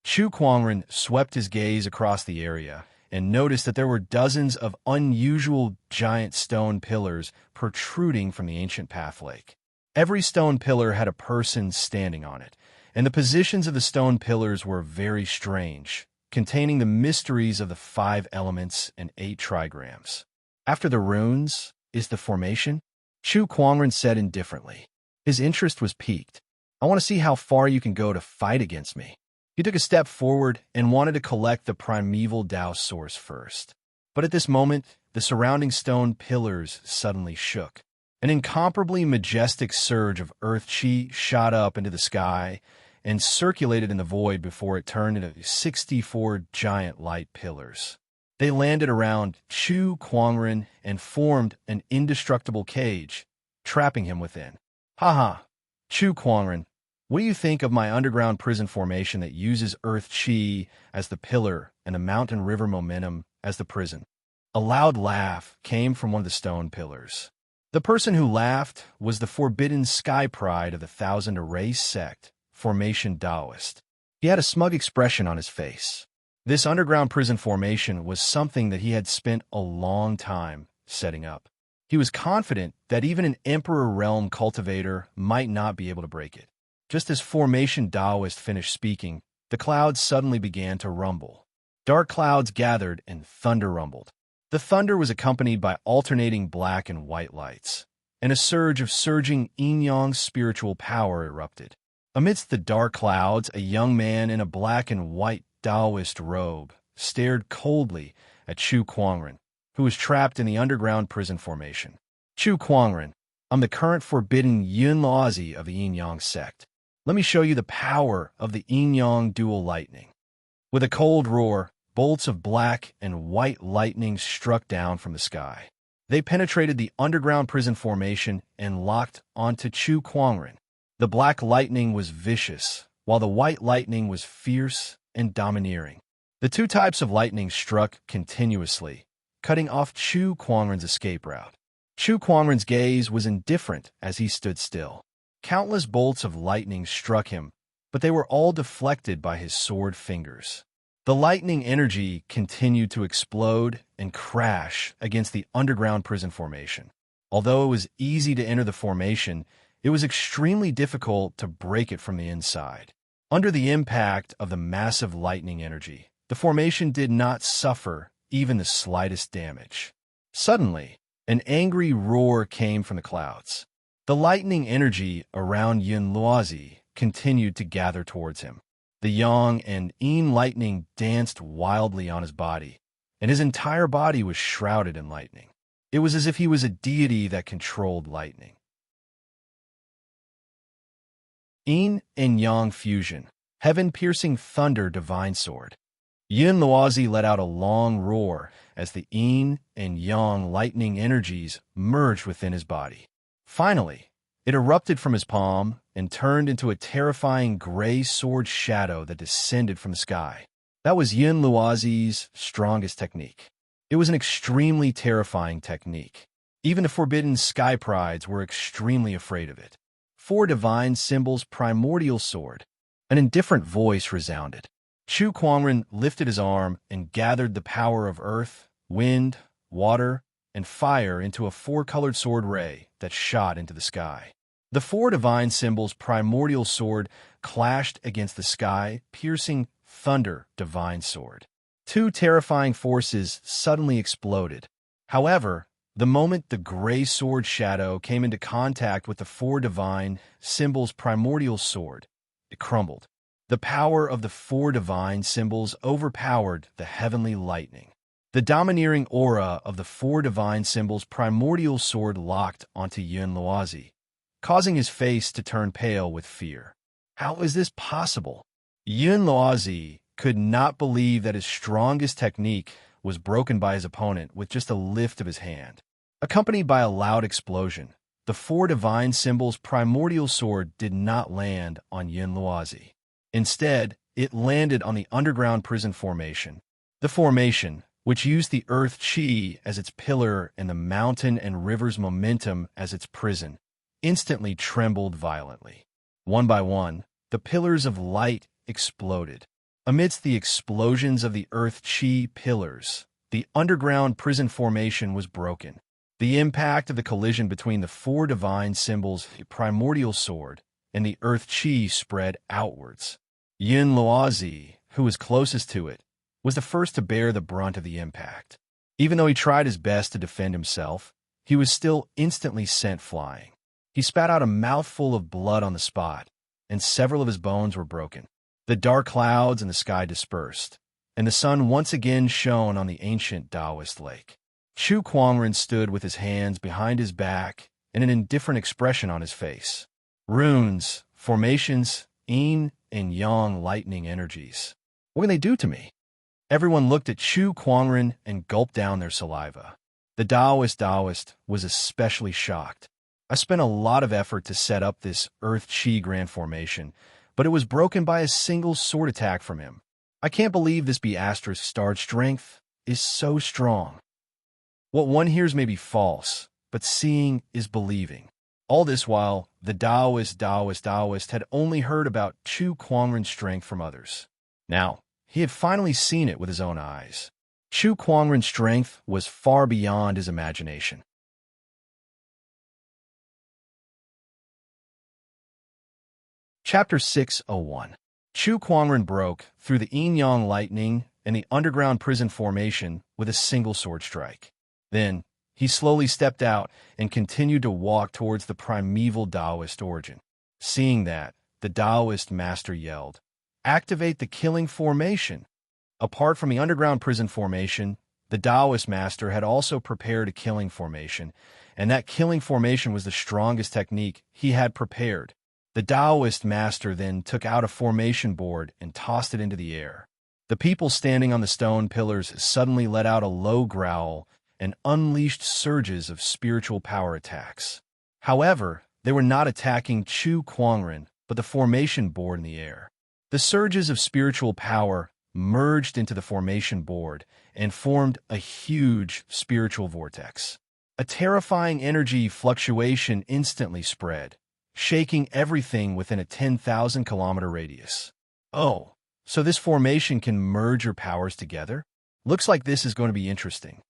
Chu Kuangren swept his gaze across the area and noticed that there were dozens of unusual giant stone pillars protruding from the ancient path lake. Every stone pillar had a person standing on it, and the positions of the stone pillars were very strange, containing the mysteries of the 5 elements and 8 trigrams. After the runes is the formation? Chu Kuangren said indifferently. His interest was piqued. I want to see how far you can go to fight against me. He took a step forward and wanted to collect the primeval Dao source first. But at this moment, the surrounding stone pillars suddenly shook. An incomparably majestic surge of earth qi shot up into the sky and circulated in the void before it turned into 64 giant light pillars. They landed around Chu Kuangren and formed an indestructible cage, trapping him within. Haha, Chu Kuangren, what do you think of my underground prison formation that uses earth qi as the pillar and the mountain river momentum as the prison? A loud laugh came from one of the stone pillars. The person who laughed was the forbidden sky pride of the Thousand Arrays sect, Formation Taoist. He had a smug expression on his face. This underground prison formation was something that he had spent a long time setting up. He was confident that even an Emperor Realm Cultivator might not be able to break it. Just as Formation Taoist finished speaking, the clouds suddenly began to rumble. Dark clouds gathered and thunder rumbled. The thunder was accompanied by alternating black and white lights, and a surge of surging yin-yang spiritual power erupted. Amidst the dark clouds, a young man in a black and white Taoist robe stared coldly at Chu Kuangren, who was trapped in the underground prison formation. Chu Kuangren, I'm the current forbidden Yun Laozi of the yin-yang sect. Let me show you the power of the yin-yang dual lightning. With a cold roar, bolts of black and white lightning struck down from the sky. They penetrated the underground prison formation and locked onto Chu Kuangren. The black lightning was vicious, while the white lightning was fierce and domineering. The two types of lightning struck continuously, cutting off Chu Kuangren's escape route. Chu Kuangren's gaze was indifferent as he stood still. Countless bolts of lightning struck him, but they were all deflected by his sword fingers. The lightning energy continued to explode and crash against the underground prison formation. Although it was easy to enter the formation, it was extremely difficult to break it from the inside. Under the impact of the massive lightning energy, the formation did not suffer even the slightest damage. Suddenly, an angry roar came from the clouds. The lightning energy around Yun Luozi continued to gather towards him. The yang and yin lightning danced wildly on his body, and his entire body was shrouded in lightning. It was as if he was a deity that controlled lightning. Yin and yang fusion, heaven-piercing thunder divine sword. Yun Luozi let out a long roar as the yin and yang lightning energies merged within his body. Finally, it erupted from his palm and turned into a terrifying gray sword shadow that descended from the sky. That was Yun Luozi's strongest technique. It was an extremely terrifying technique. Even the forbidden sky prides were extremely afraid of it. 4 divine symbols primordial sword. An indifferent voice resounded. Chu Kuangren lifted his arm and gathered the power of earth, wind, water, and fire into a four-colored sword ray that shot into the sky. The four divine symbols' primordial sword clashed against the sky, piercing thunder divine sword. Two terrifying forces suddenly exploded. However, the moment the gray sword shadow came into contact with the four divine symbols' primordial sword, it crumbled. The power of the four divine symbols overpowered the heavenly lightning. The domineering aura of the four divine symbols' primordial sword locked onto Yun Luozi, causing his face to turn pale with fear. How is this possible? Yun Luozi could not believe that his strongest technique was broken by his opponent with just a lift of his hand. Accompanied by a loud explosion, the four divine symbols' primordial sword did not land on Yun Luozi. Instead, it landed on the underground prison formation. The formation, which used the earth chi as its pillar and the mountain and river's momentum as its prison, instantly trembled violently. One by one, the pillars of light exploded. Amidst the explosions of the earth chi pillars, the underground prison formation was broken. The impact of the collision between the four divine symbols' primordial sword and the earth chi spread outwards. Yun Luozi, who was closest to it, was the first to bear the brunt of the impact. Even though he tried his best to defend himself, he was still instantly sent flying. He spat out a mouthful of blood on the spot, and several of his bones were broken. The dark clouds in the sky dispersed, and the sun once again shone on the ancient Taoist lake. Chu Kuangren stood with his hands behind his back and an indifferent expression on his face. Runes, formations, yin and yang lightning energies. What can they do to me? Everyone looked at Chu Kuangren and gulped down their saliva. The Taoist was especially shocked. I spent a lot of effort to set up this Earth Chi Grand Formation, but it was broken by a single sword attack from him. I can't believe this Beastra's starred strength is so strong. What one hears may be false, but seeing is believing. All this while, the Taoist had only heard about Chu Kuangren's strength from others. Now, he had finally seen it with his own eyes. Chu Kuangren's strength was far beyond his imagination. Chapter 601. Chu Kuangren broke through the yin-yang lightning and the underground prison formation with a single sword strike. Then, he slowly stepped out and continued to walk towards the primeval Taoist origin. Seeing that, the Taoist master yelled, "Activate the killing formation!" Apart from the underground prison formation, the Taoist master had also prepared a killing formation, and that killing formation was the strongest technique he had prepared. The Taoist master then took out a formation board and tossed it into the air. The people standing on the stone pillars suddenly let out a low growl and unleashed surges of spiritual power attacks. However, they were not attacking Chu Kuangren, but the formation board in the air. The surges of spiritual power merged into the formation board and formed a huge spiritual vortex. A terrifying energy fluctuation instantly spread, shaking everything within a 10,000-kilometer radius. Oh, so this formation can merge your powers together? Looks like this is going to be interesting.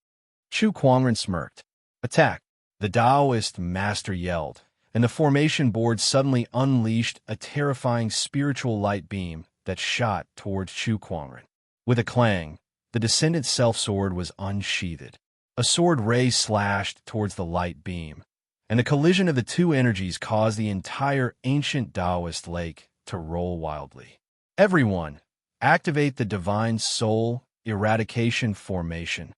Chu Kuangren smirked. Attack! The Taoist master yelled, and the formation board suddenly unleashed a terrifying spiritual light beam that shot towards Chu Kuangren. With a clang, the Descendant Self-Sword was unsheathed. A sword ray slashed towards the light beam, and the collision of the two energies caused the entire ancient Taoist lake to roll wildly. Everyone, activate the Divine Soul Eradication Formation.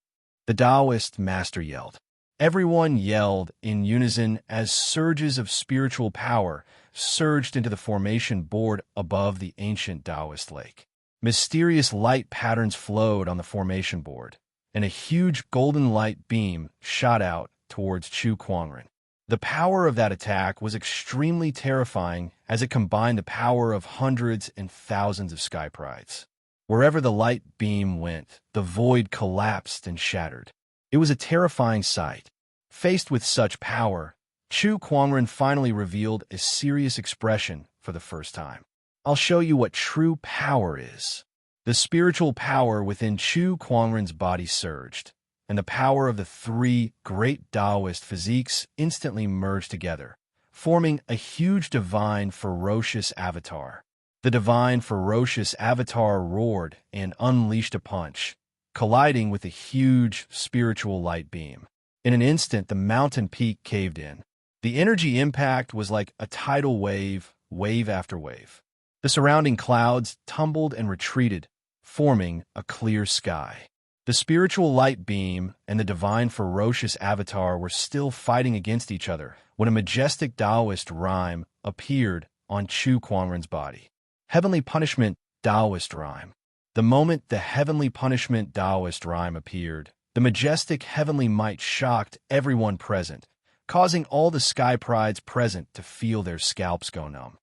The Taoist master yelled. Everyone yelled in unison as surges of spiritual power surged into the formation board above the ancient Taoist lake. Mysterious light patterns flowed on the formation board, and a huge golden light beam shot out towards Chu Kuangren. The power of that attack was extremely terrifying as it combined the power of hundreds and thousands of sky prides. Wherever the light beam went, the void collapsed and shattered. It was a terrifying sight. Faced with such power, Chu Kuangren finally revealed a serious expression for the first time. I'll show you what true power is. The spiritual power within Chu Kuangren's body surged, and the power of the three great Taoist physiques instantly merged together, forming a huge divine ferocious avatar. The divine ferocious avatar roared and unleashed a punch, colliding with a huge spiritual light beam. In an instant, the mountain peak caved in. The energy impact was like a tidal wave, wave after wave. The surrounding clouds tumbled and retreated, forming a clear sky. The spiritual light beam and the divine ferocious avatar were still fighting against each other when a majestic Taoist rhyme appeared on Chu Kuangren's body. Heavenly Punishment Taoist Rhyme. The moment the Heavenly Punishment Taoist rhyme appeared, the majestic heavenly might shocked everyone present, causing all the sky prides present to feel their scalps go numb.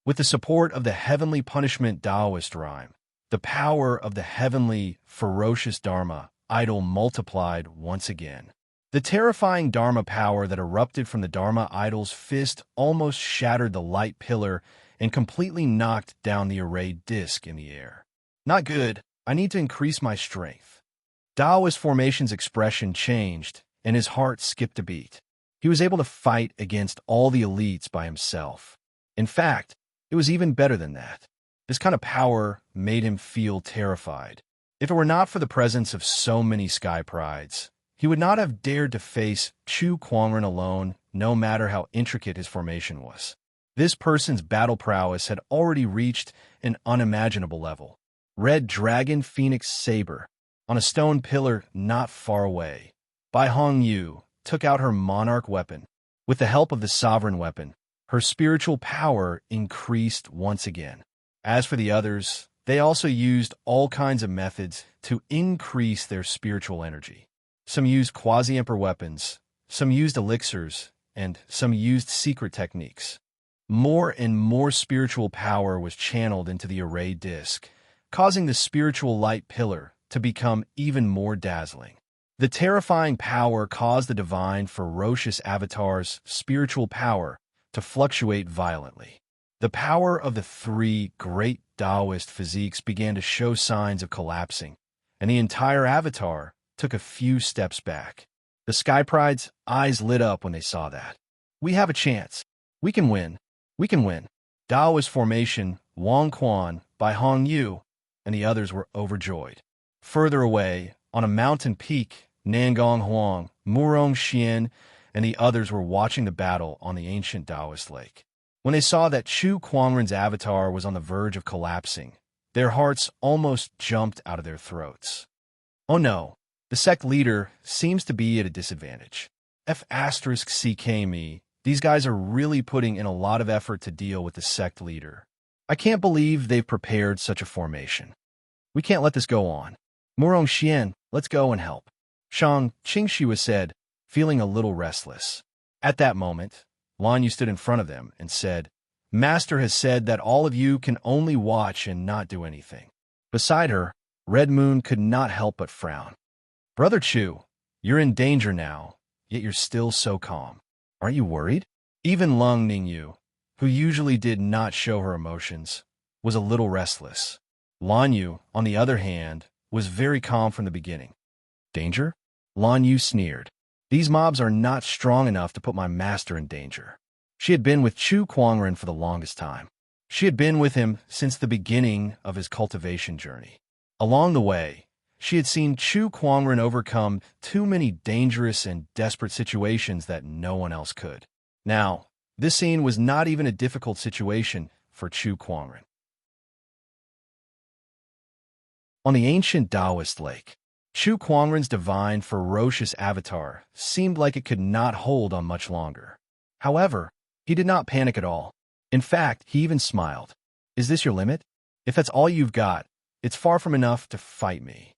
With the support of the Heavenly Punishment Taoist rhyme, the power of the heavenly, ferocious Dharma idol multiplied once again. The terrifying Dharma power that erupted from the Dharma idol's fist almost shattered the light pillar and completely knocked down the arrayed disc in the air. Not good. I need to increase my strength. Taoist Formation's expression changed, and his heart skipped a beat. He was able to fight against all the elites by himself. In fact, it was even better than that. This kind of power made him feel terrified. If it were not for the presence of so many sky prides, he would not have dared to face Chu Kuangren alone, no matter how intricate his formation was. This person's battle prowess had already reached an unimaginable level. Red Dragon Phoenix Saber. On a stone pillar not far away, Bai Hong Yu took out her monarch weapon. With the help of the sovereign weapon, her spiritual power increased once again. As for the others, they also used all kinds of methods to increase their spiritual energy. Some used quasi-emperor weapons, some used elixirs, and some used secret techniques. More and more spiritual power was channeled into the array disc, causing the spiritual light pillar to become even more dazzling. The terrifying power caused the divine, ferocious avatar's spiritual power to fluctuate violently. The power of the three great Taoist physiques began to show signs of collapsing, and the entire avatar took a few steps back. The Sky Pride's eyes lit up when they saw that. We have a chance. We can win. We can win. Taoist Formation, Wang Quan, Bai Hong Yu, and the others were overjoyed. Further away, on a mountain peak, Nangong Huang, Murong Xian, and the others were watching the battle on the ancient Taoist lake. When they saw that Chu Kuangren's avatar was on the verge of collapsing, their hearts almost jumped out of their throats. Oh no, the sect leader seems to be at a disadvantage. F***ck me, these guys are really putting in a lot of effort to deal with the sect leader. I can't believe they've prepared such a formation. We can't let this go on. Murong Xian, let's go and help. Shang Qingxi said, feeling a little restless. At that moment, Lan Yu stood in front of them and said, Master has said that all of you can only watch and not do anything. Beside her, Red Moon could not help but frown. Brother Chu, you're in danger now, yet you're still so calm. Aren't you worried? Even Lung Ningyu, who usually did not show her emotions, was a little restless. Lan Yu, on the other hand, was very calm from the beginning. Danger? Lan Yu sneered. These mobs are not strong enough to put my master in danger. She had been with Chu Kuangren for the longest time. She had been with him since the beginning of his cultivation journey. Along the way, she had seen Chu Kuangren overcome too many dangerous and desperate situations that no one else could. Now, this scene was not even a difficult situation for Chu Kuangren. On the ancient Taoist lake, Chu Kuangren's divine, ferocious avatar seemed like it could not hold on much longer. However, he did not panic at all. In fact, he even smiled. Is this your limit? If that's all you've got, it's far from enough to fight me.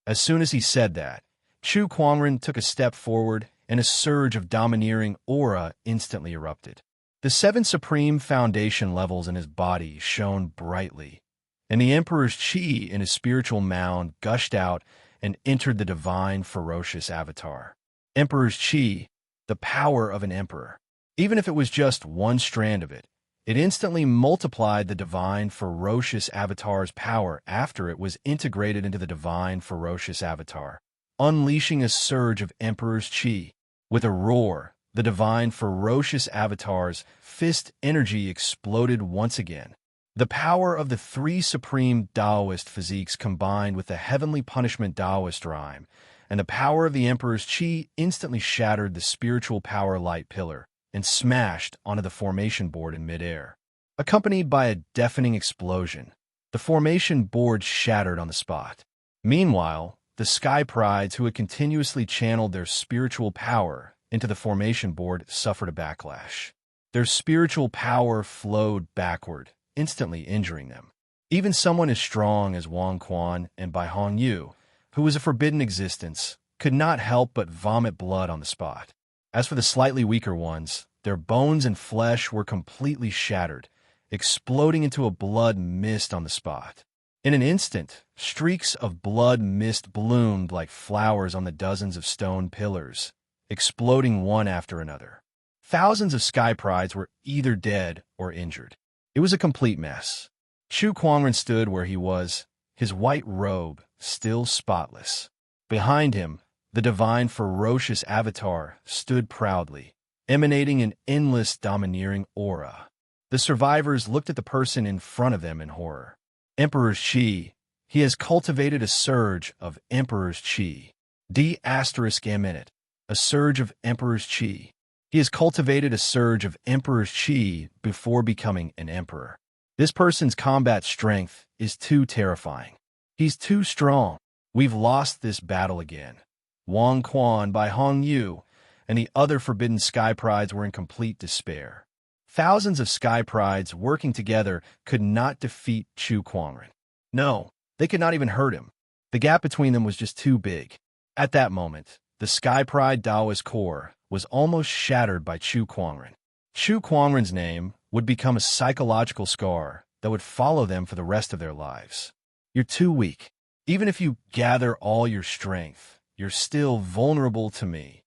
As soon as he said that, Chu Kuangren took a step forward and a surge of domineering aura instantly erupted. The 7 supreme foundation levels in his body shone brightly, and the Emperor's chi in his spiritual mound gushed out and entered the divine, ferocious avatar. Emperor's chi, the power of an emperor. Even if it was just one strand of it, It instantly multiplied the divine ferocious avatar's power after it was integrated into the divine ferocious avatar, unleashing a surge of Emperor's chi. With a roar, the divine ferocious avatar's fist energy exploded once again. The power of the three supreme Taoist physiques combined with the heavenly punishment Taoist rhyme, and the power of the Emperor's chi instantly shattered the spiritual power light pillar and smashed onto the formation board in midair. Accompanied by a deafening explosion, the formation board shattered on the spot. Meanwhile, the Sky Prides who had continuously channeled their spiritual power into the formation board suffered a backlash. Their spiritual power flowed backward, instantly injuring them. Even someone as strong as Wang Quan and Bai Hongyu, who was a forbidden existence, could not help but vomit blood on the spot. As for the slightly weaker ones, their bones and flesh were completely shattered, exploding into a blood mist on the spot. In an instant, streaks of blood mist bloomed like flowers on the dozens of stone pillars, exploding one after another. Thousands of Sky Prides were either dead or injured. It was a complete mess. Chu Kuangren stood where he was, his white robe still spotless. Behind him, the divine ferocious avatar stood proudly, emanating an endless domineering aura. The survivors looked at the person in front of them in horror. Emperor's Chi. He has cultivated a surge of Emperor's Chi. D*M in it. A surge of Emperor's Chi. He has cultivated a surge of Emperor's Chi before becoming an emperor. This person's combat strength is too terrifying. He's too strong. We've lost this battle again. Wang Quan, Bai Hongyu, and the other forbidden Sky Prides were in complete despair. Thousands of Sky Prides working together could not defeat Chu Kuangren. No, they could not even hurt him. The gap between them was just too big. At that moment, the Sky Pride Taoist core was almost shattered by Chu Kuangren. Chu Kuangren's name would become a psychological scar that would follow them for the rest of their lives. You're too weak. Even if you gather all your strength, you're still vulnerable to me,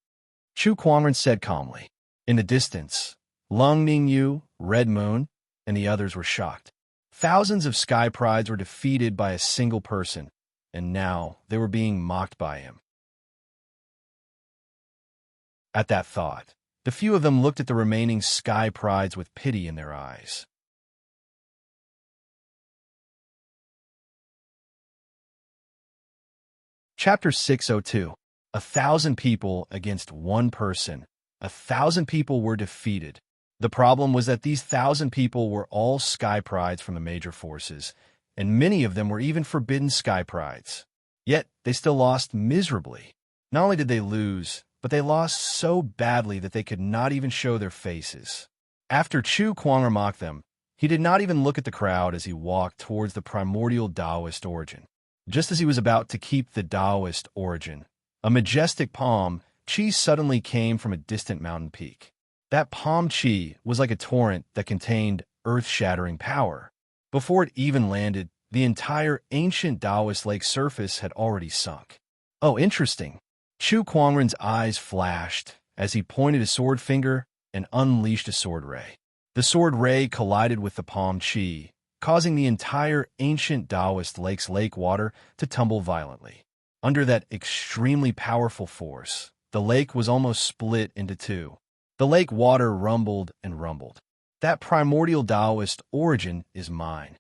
Chu Kuangren said calmly. In the distance, Lung Ningyu, Red Moon, and the others were shocked. Thousands of Sky Prides were defeated by a single person, and now they were being mocked by him. At that thought, the few of them looked at the remaining Sky Prides with pity in their eyes. Chapter 602. 1,000 people against one person. 1,000 people were defeated. The problem was that these 1,000 people were all Sky Prides from the major forces, and many of them were even forbidden Sky Prides. Yet, they still lost miserably. Not only did they lose, but they lost so badly that they could not even show their faces. After Chu Kuangren mocked them, he did not even look at the crowd as he walked towards the primordial Taoist origin. Just as he was about to keep the Taoist origin, a majestic palm chi suddenly came from a distant mountain peak. That palm chi was like a torrent that contained earth-shattering power. Before it even landed, the entire ancient Taoist lake surface had already sunk. Oh, interesting. Chu Kuangren's eyes flashed as he pointed a sword finger and unleashed a sword ray. The sword ray collided with the palm chi, causing the entire ancient Taoist lake's lake water to tumble violently. Under that extremely powerful force, the lake was almost split into two. The lake water rumbled and rumbled. That primordial Taoist origin is mine.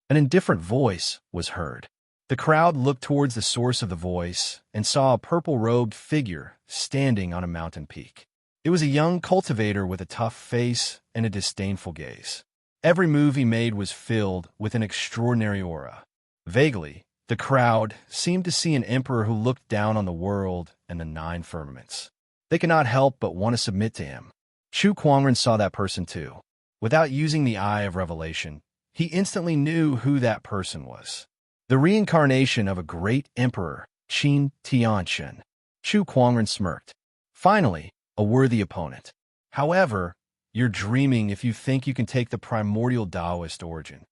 An indifferent voice was heard. The crowd looked towards the source of the voice and saw a purple-robed figure standing on a mountain peak. It was a young cultivator with a tough face and a disdainful gaze. Every move he made was filled with an extraordinary aura. Vaguely, the crowd seemed to see an emperor who looked down on the world and the 9 firmaments. They could not help but want to submit to him. Chu Kuangren saw that person too. Without using the eye of revelation, he instantly knew who that person was. The reincarnation of a great emperor, Qin Tianchen. Chu Kuangren smirked. Finally, a worthy opponent. However, you're dreaming if you think you can take the primordial Taoist origin.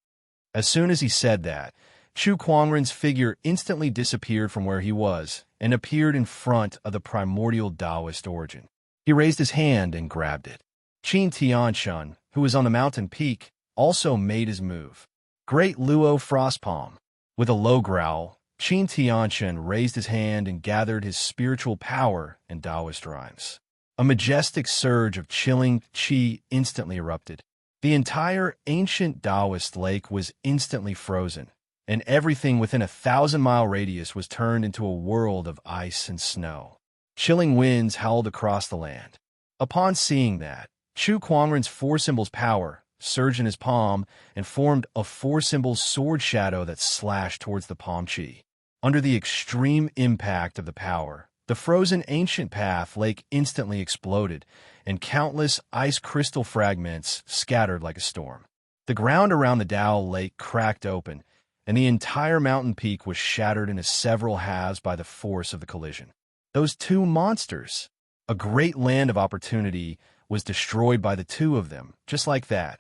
As soon as he said that, Chu Kuangren's figure instantly disappeared from where he was and appeared in front of the primordial Taoist origin. He raised his hand and grabbed it. Qin Tianshun, who was on the mountain peak, also made his move. Great Luo Frostpalm. With a low growl, Qin Tianshun raised his hand and gathered his spiritual power in Taoist rhymes. A majestic surge of chilling qi instantly erupted. The entire ancient Taoist lake was instantly frozen, and everything within a 1,000-mile radius was turned into a world of ice and snow. Chilling winds howled across the land. Upon seeing that, Chu Kuangren's four symbols power surged in his palm and formed a four-symbol sword shadow that slashed towards the palm chi. Under the extreme impact of the power, the frozen ancient path lake instantly exploded, and countless ice crystal fragments scattered like a storm. The ground around the Dao Lake cracked open, and the entire mountain peak was shattered into several halves by the force of the collision. Those two monsters! A great land of opportunity was destroyed by the two of them, just like that.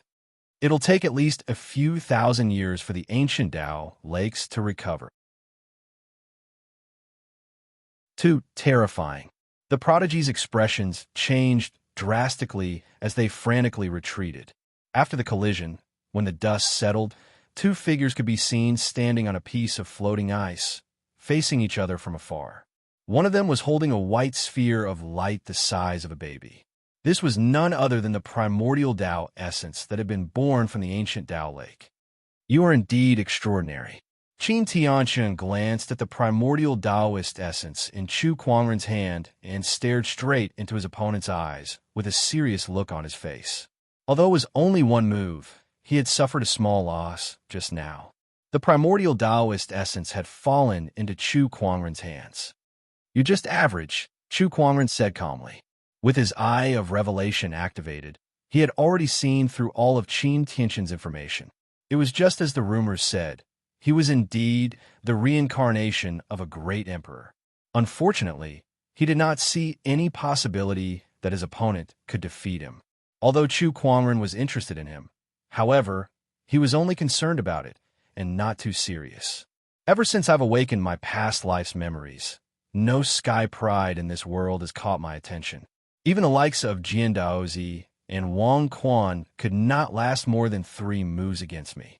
It'll take at least a few thousand years for the ancient Dao lakes to recover. 2. Terrifying. The prodigy's expressions changed drastically as they frantically retreated. After the collision, when the dust settled, two figures could be seen standing on a piece of floating ice, facing each other from afar. One of them was holding a white sphere of light the size of a baby. This was none other than the primordial Tao essence that had been born from the ancient Tao lake. You are indeed extraordinary. Qin Tianshun glanced at the primordial Taoist essence in Chu Kuangren's hand and stared straight into his opponent's eyes with a serious look on his face. Although it was only one move, he had suffered a small loss just now. The primordial Taoist essence had fallen into Chu Kuangren's hands. "You're just average," Chu Kuangren said calmly. With his eye of revelation activated, he had already seen through all of Qin Tianshun's information. It was just as the rumors said. He was indeed the reincarnation of a great emperor. Unfortunately, he did not see any possibility that his opponent could defeat him. Although Chu Kuangren was interested in him, however, he was only concerned about it and not too serious. Ever since I've awakened my past life's memories, no sky pride in this world has caught my attention. Even the likes of Jian Daozi and Wang Quan could not last more than 3 moves against me.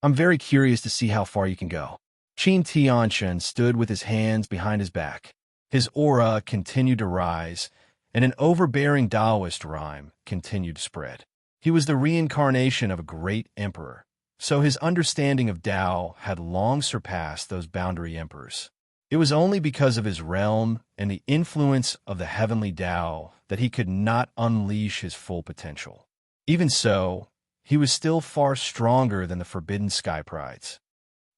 I'm very curious to see how far you can go. Qin Tianshun stood with his hands behind his back. His aura continued to rise, and an overbearing Taoist rhyme continued to spread. He was the reincarnation of a great emperor, so his understanding of Tao had long surpassed those boundary emperors. It was only because of his realm and the influence of the heavenly Tao that he could not unleash his full potential. Even so, he was still far stronger than the forbidden sky prides.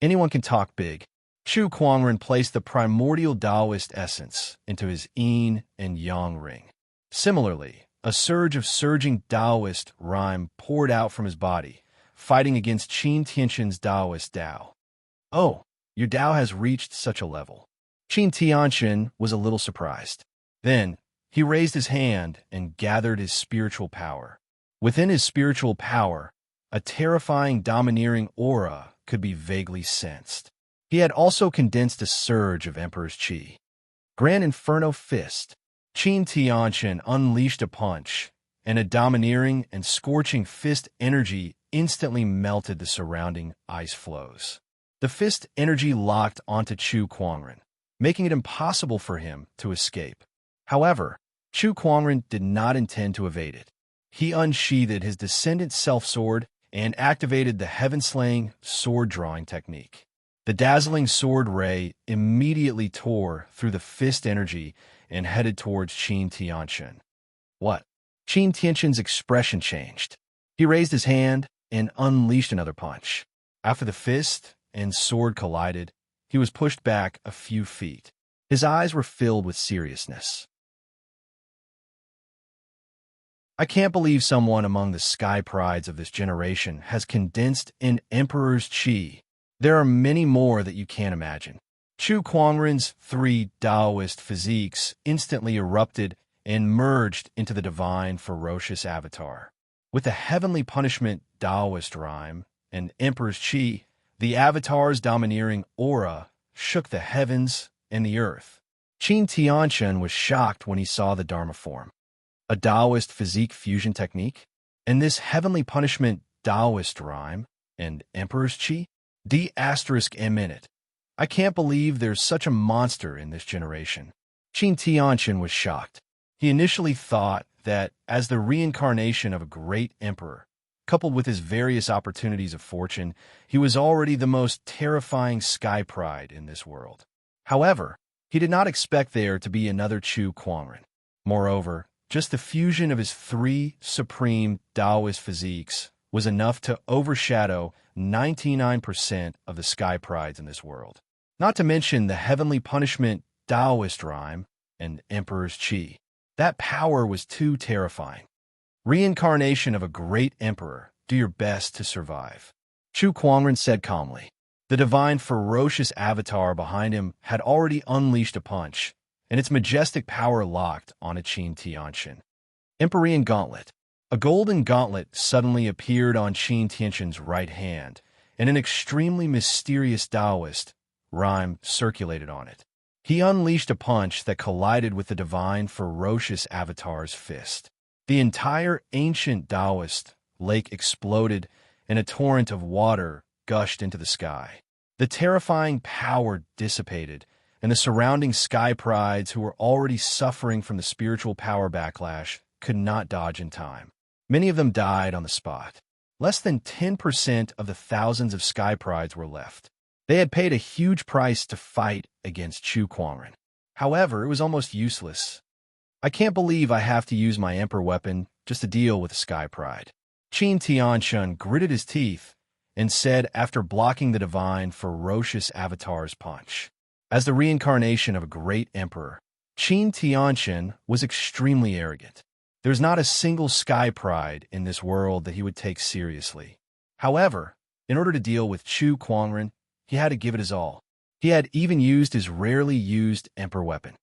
Anyone can talk big. Chu Kuangren placed the primordial Taoist essence into his yin and yang ring. Similarly, a surge of surging Taoist rhyme poured out from his body, fighting against Qin Tianshun's Taoist Tao. "Oh, your Tao has reached such a level." Qin Tianshun was a little surprised. Then, he raised his hand and gathered his spiritual power. Within his spiritual power, a terrifying, domineering aura could be vaguely sensed. He had also condensed a surge of Emperor's Qi. Grand Inferno Fist. Qin Tianshun unleashed a punch, and a domineering and scorching fist energy instantly melted the surrounding ice flows. The fist energy locked onto Chu Kuangren, making it impossible for him to escape. However, Chu Kuangren did not intend to evade it. He unsheathed his descendant self-sword and activated the heaven-slaying sword-drawing technique. The dazzling sword ray immediately tore through the fist energy and headed towards Qin Tianshun. What? Qin Tianshun's expression changed. He raised his hand and unleashed another punch. After the fist and sword collided, he was pushed back a few feet. His eyes were filled with seriousness. I can't believe someone among the sky prides of this generation has condensed an emperor's qi. There are many more that you can't imagine. Chu Kuangren's 3 Taoist physiques instantly erupted and merged into the divine ferocious avatar. With the heavenly punishment Taoist rhyme and emperor's qi, the avatar's domineering aura shook the heavens and the earth. Qin Tianshun was shocked when he saw the Dharma form. a Taoist physique fusion technique, and this heavenly punishment Taoist rhyme, and Emperor's Qi, D*M in it. I can't believe there's such a monster in this generation. Qin Tianqian was shocked. He initially thought that, as the reincarnation of a great emperor, coupled with his various opportunities of fortune, he was already the most terrifying sky pride in this world. However, he did not expect there to be another Chu Kuangren. Moreover, just the fusion of his three supreme Taoist physiques was enough to overshadow 99% of the sky prides in this world. Not to mention the heavenly punishment Taoist rhyme and Emperor's Qi. That power was too terrifying. Reincarnation of a great emperor, do your best to survive. Chu Kuangren said calmly. The divine ferocious avatar behind him had already unleashed a punch, and its majestic power locked on a Qin Tianqian. Empyrean Gauntlet. A golden gauntlet suddenly appeared on Qin Tianqian's right hand, and an extremely mysterious Taoist rhyme circulated on it. He unleashed a punch that collided with the divine ferocious avatar's fist. The entire ancient Taoist lake exploded, and a torrent of water gushed into the sky. The terrifying power dissipated, and the surrounding sky prides who were already suffering from the spiritual power backlash could not dodge in time. Many of them died on the spot. Less than 10% of the thousands of sky prides were left. They had paid a huge price to fight against Chu Kuangren. However, it was almost useless. I can't believe I have to use my Emperor weapon just to deal with the sky pride. Qin Tianqian gritted his teeth and said after blocking the divine ferocious avatar's punch. As the reincarnation of a great emperor, Qin Tianqian was extremely arrogant. There's not a single sky pride in this world that he would take seriously. However, in order to deal with Chu Kuangren, he had to give it his all. He had even used his rarely used emperor weapon.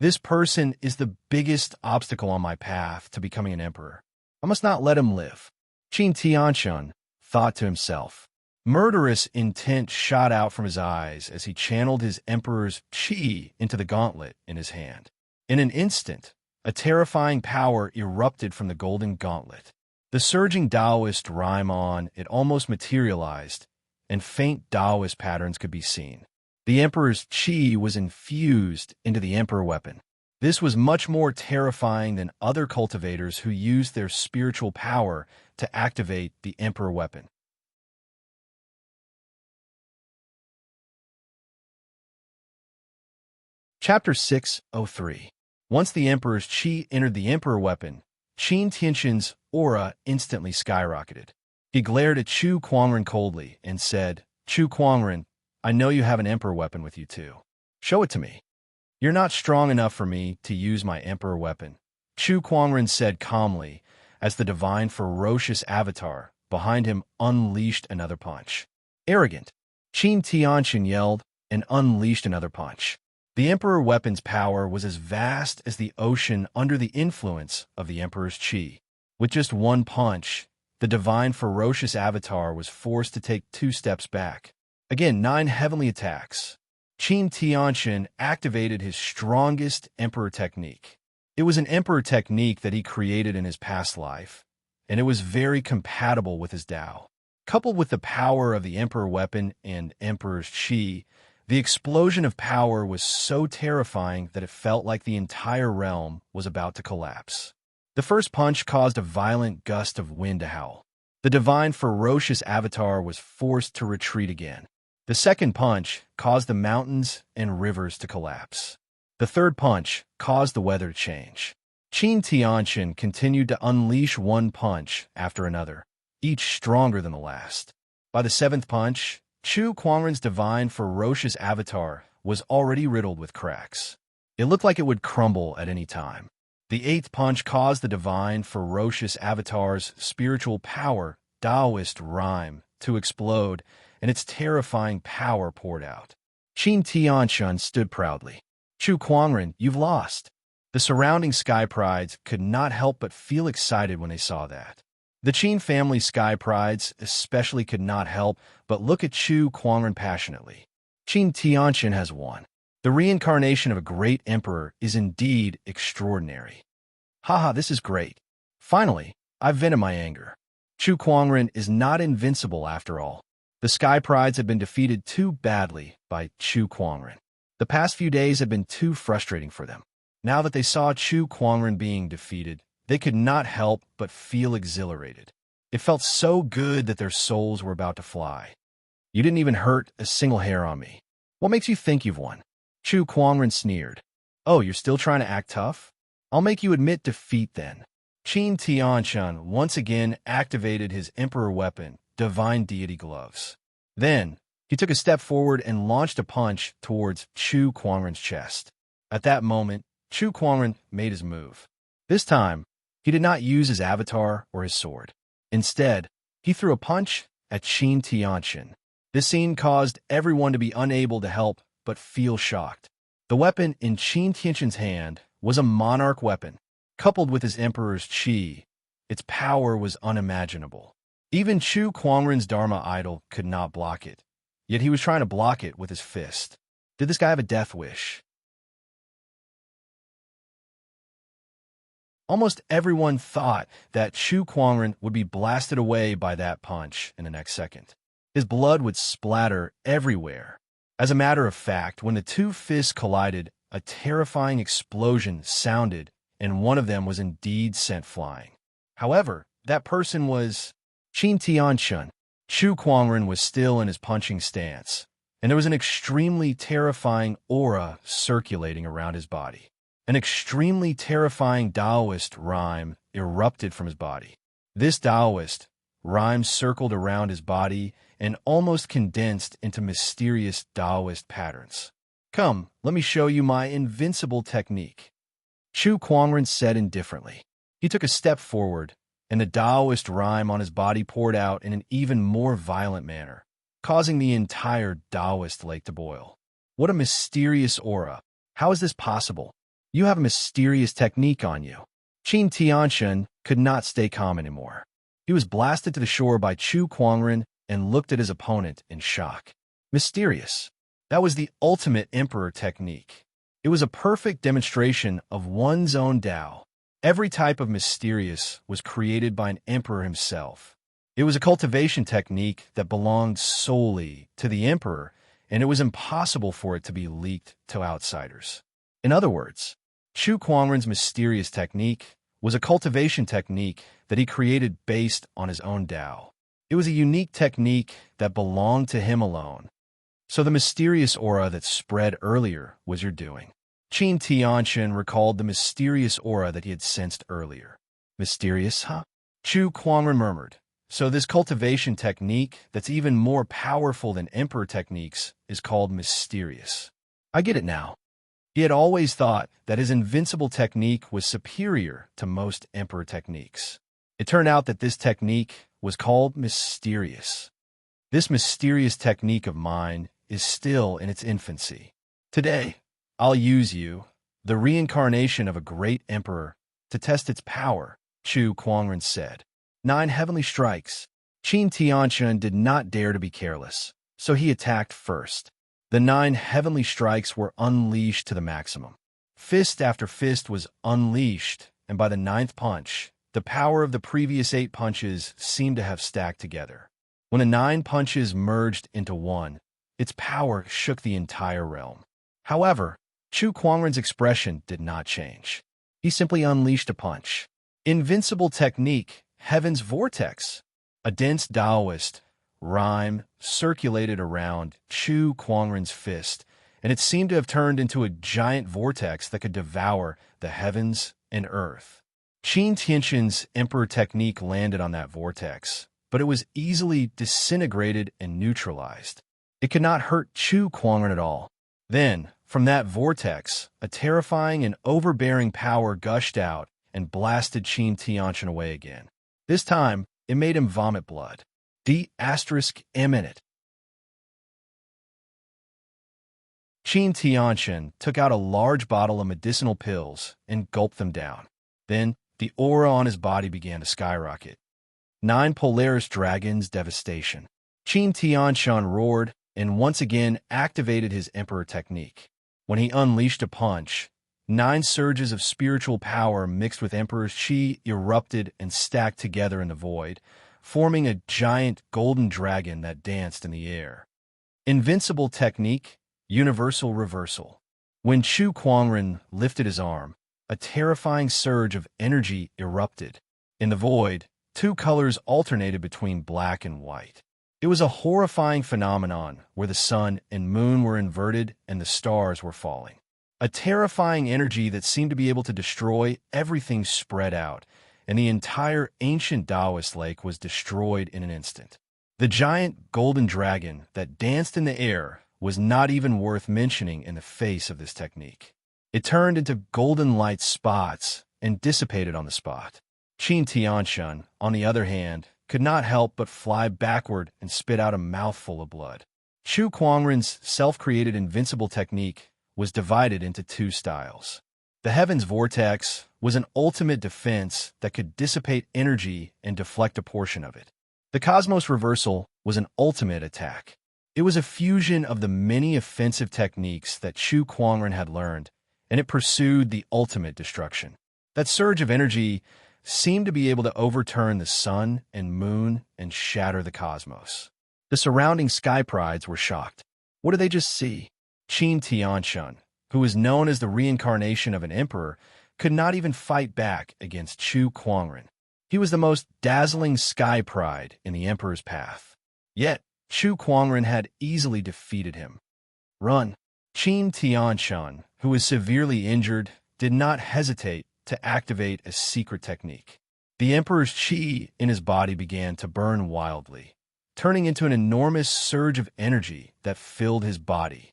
This person is the biggest obstacle on my path to becoming an emperor. I must not let him live. Qin Tianqian thought to himself. Murderous intent shot out from his eyes as he channeled his emperor's qi into the gauntlet in his hand. In an instant, a terrifying power erupted from the golden gauntlet. The surging Taoist rhyme on it almost materialized, and faint Taoist patterns could be seen. The emperor's qi was infused into the emperor weapon. This was much more terrifying than other cultivators who used their spiritual power to activate the emperor weapon. Chapter 603. Once the emperor's qi entered the emperor weapon, Qin Tianqian's aura instantly skyrocketed. He glared at Chu Kuangren coldly and said, Chu Kuangren, I know you have an emperor weapon with you too. Show it to me. You're not strong enough for me to use my emperor weapon, Chu Kuangren said calmly as the divine ferocious avatar behind him unleashed another punch. Arrogant, Qin Tianqian yelled and unleashed another punch. The emperor weapon's power was as vast as the ocean under the influence of the emperor's qi. With just one punch, the divine ferocious avatar was forced to take 2 steps back. Again, 9 heavenly attacks. Qin Tianqian activated his strongest emperor technique. It was an emperor technique that he created in his past life, and it was very compatible with his Tao. Coupled with the power of the emperor weapon and emperor's qi, the explosion of power was so terrifying that it felt like the entire realm was about to collapse. The first punch caused a violent gust of wind to howl. The divine ferocious avatar was forced to retreat again. The second punch caused the mountains and rivers to collapse. The third punch caused the weather to change. Qin Tianqian continued to unleash one punch after another, each stronger than the last. By the 7th punch, Chu Kuangren's divine ferocious avatar was already riddled with cracks. It looked like it would crumble at any time. The 8th punch caused the divine ferocious avatar's spiritual power, Taoist rhyme, to explode, and its terrifying power poured out. Qin Tianqian stood proudly. Chu Kuangren, you've lost. The surrounding sky prides could not help but feel excited when they saw that. The Qin family sky prides especially could not help but look at Chu Kuangren passionately. Qin Tianqian has won. The reincarnation of a great emperor is indeed extraordinary. Haha, this is great. Finally, I've vented my anger. Chu Kuangren is not invincible after all. The Sky Prides have been defeated too badly by Chu Kuangren. The past few days have been too frustrating for them. Now that they saw Chu Kuangren being defeated, they could not help but feel exhilarated. It felt so good that their souls were about to fly. You didn't even hurt a single hair on me. What makes you think you've won? Chu Kuangren sneered. Oh, you're still trying to act tough? I'll make you admit defeat then. Qin Tianshan once again activated his Emperor weapon, Divine Deity Gloves. Then, he took a step forward and launched a punch towards Chu Kuangren's chest. At that moment, Chu Kuangren made his move. This time, he did not use his avatar or his sword. Instead, he threw a punch at Qin Tianshan. This scene caused everyone to be unable to help but feel shocked. The weapon in Qin Tianshan's hand was a monarch weapon. Coupled with his emperor's qi, its power was unimaginable. Even Chu Kuangren's Dharma idol could not block it, yet he was trying to block it with his fist. Did this guy have a death wish? Almost everyone thought that Chu Kuangren would be blasted away by that punch in the next second. His blood would splatter everywhere. As a matter of fact, when the two fists collided, a terrifying explosion sounded, and one of them was indeed sent flying. However, that person was Qin Tianshan. Chu Kuangren was still in his punching stance, and there was an extremely terrifying aura circulating around his body. An extremely terrifying Taoist rhyme erupted from his body. This Taoist rhyme circled around his body and almost condensed into mysterious Taoist patterns. Come, let me show you my invincible technique. Chu Kuangren said indifferently. He took a step forward, and the Taoist rhyme on his body poured out in an even more violent manner, causing the entire Taoist lake to boil. What a mysterious aura. How is this possible? You have a mysterious technique on you. Qin Tianshan could not stay calm anymore. He was blasted to the shore by Chu Kuangren and looked at his opponent in shock. Mysterious. That was the ultimate emperor technique. It was a perfect demonstration of one's own Tao. Every type of mysterious was created by an emperor himself. It was a cultivation technique that belonged solely to the emperor, and it was impossible for it to be leaked to outsiders. In other words, Chu Kuangren's mysterious technique was a cultivation technique that he created based on his own Tao. It was a unique technique that belonged to him alone. So the mysterious aura that spread earlier was your doing. Qin Tianshan recalled the mysterious aura that he had sensed earlier. Mysterious, huh? Chu Kuangren murmured. So this cultivation technique that's even more powerful than emperor techniques is called mysterious. I get it now. He had always thought that his invincible technique was superior to most emperor techniques. It turned out that this technique was called mysterious. This mysterious technique of mine is still in its infancy. Today, I'll use you, the reincarnation of a great emperor, to test its power, Chu Kuangren said. 9 heavenly strikes. Qin Tianshan did not dare to be careless, so he attacked first. The 9 heavenly strikes were unleashed to the maximum. Fist after fist was unleashed, and by the 9th punch, the power of the previous 8 punches seemed to have stacked together. When the 9 punches merged into one, its power shook the entire realm. However, Chu Kuangren's expression did not change. He simply unleashed a punch. Invincible technique, Heaven's Vortex. A dense Taoist rhyme circulated around Chu Kuangren's fist, and it seemed to have turned into a giant vortex that could devour the heavens and earth. Qin Tianshan's emperor technique landed on that vortex, but it was easily disintegrated and neutralized. It could not hurt Chu Kuangren at all. Then, from that vortex, a terrifying and overbearing power gushed out and blasted Qin Tianshan away again. This time, it made him vomit blood. D*M in it. Qin Tianshan took out a large bottle of medicinal pills and gulped them down. Then, the aura on his body began to skyrocket. 9 Polaris Dragons Devastation. Qin Tianshan roared and once again activated his emperor technique. When he unleashed a punch, 9 surges of spiritual power mixed with Emperor's chi erupted and stacked together in the void, forming a giant golden dragon that danced in the air. Invincible technique, universal reversal. When Chu Kuangren lifted his arm, a terrifying surge of energy erupted. In the void, 2 colors alternated between black and white. It was a horrifying phenomenon where the sun and moon were inverted and the stars were falling. A terrifying energy that seemed to be able to destroy everything spread out, and the entire ancient Taoist lake was destroyed in an instant. The giant golden dragon that danced in the air was not even worth mentioning in the face of this technique. It turned into golden light spots and dissipated on the spot. Qin Tianshan, on the other hand, could not help but fly backward and spit out a mouthful of blood. Chu Kuangren's self-created invincible technique was divided into 2 styles. The Heaven's Vortex was an ultimate defense that could dissipate energy and deflect a portion of it. The Cosmos Reversal was an ultimate attack. It was a fusion of the many offensive techniques that Chu Kuangren had learned, and it pursued the ultimate destruction. That surge of energy seemed to be able to overturn the sun and moon and shatter the cosmos. The surrounding sky prides were shocked. What did they just see? Qin Tianshan, who was known as the reincarnation of an emperor, could not even fight back against Chu Kuangren. He was the most dazzling sky pride in the emperor's path. Yet, Chu Kuangren had easily defeated him. Run! Qin Tianshan, who was severely injured, did not hesitate to activate a secret technique. The emperor's chi in his body began to burn wildly, turning into an enormous surge of energy that filled his body.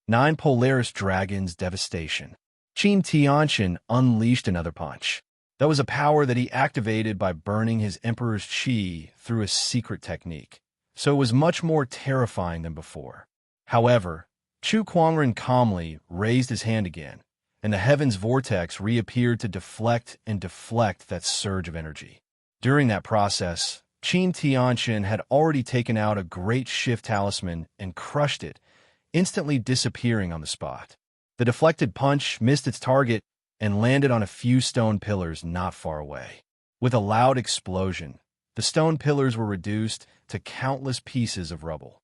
9 Polaris Dragons Devastation. Qin Tianshan unleashed another punch. That was a power that he activated by burning his emperor's chi through a secret technique, so it was much more terrifying than before. However, Chu Kuangren calmly raised his hand again, and the Heaven's Vortex reappeared to deflect that surge of energy. During that process, Qin Tianshan had already taken out a great shift talisman and crushed it, instantly disappearing on the spot. The deflected punch missed its target and landed on a few stone pillars not far away. With a loud explosion, the stone pillars were reduced to countless pieces of rubble.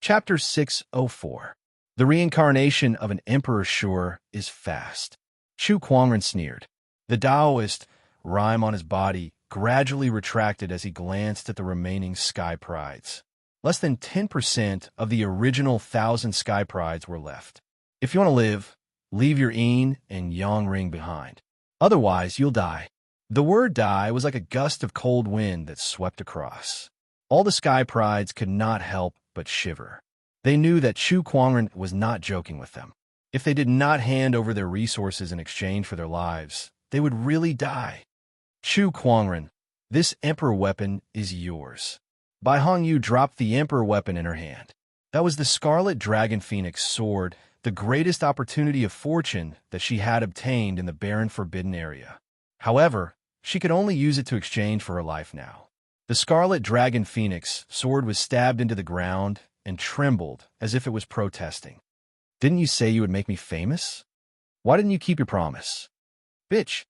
Chapter 604. The reincarnation of an emperor sure is fast. Chu Kuangren sneered. The Taoist rime on his body gradually retracted as he glanced at the remaining sky prides. Less than 10% of the original 1,000 sky prides were left. If you want to live, leave your yin and yang ring behind. Otherwise, you'll die. The word die was like a gust of cold wind that swept across. All the sky prides could not help but shiver. They knew that Chu Kuangren was not joking with them. If they did not hand over their resources in exchange for their lives, they would really die. Chu Kuangren, this emperor weapon is yours. Bai Hongyu dropped the emperor weapon in her hand. That was the Scarlet Dragon Phoenix sword, the greatest opportunity of fortune that she had obtained in the barren forbidden area. However, she could only use it to exchange for her life now. The Scarlet Dragon Phoenix sword was stabbed into the ground and trembled as if it was protesting. Didn't you say you would make me famous? Why didn't you keep your promise? Bitch!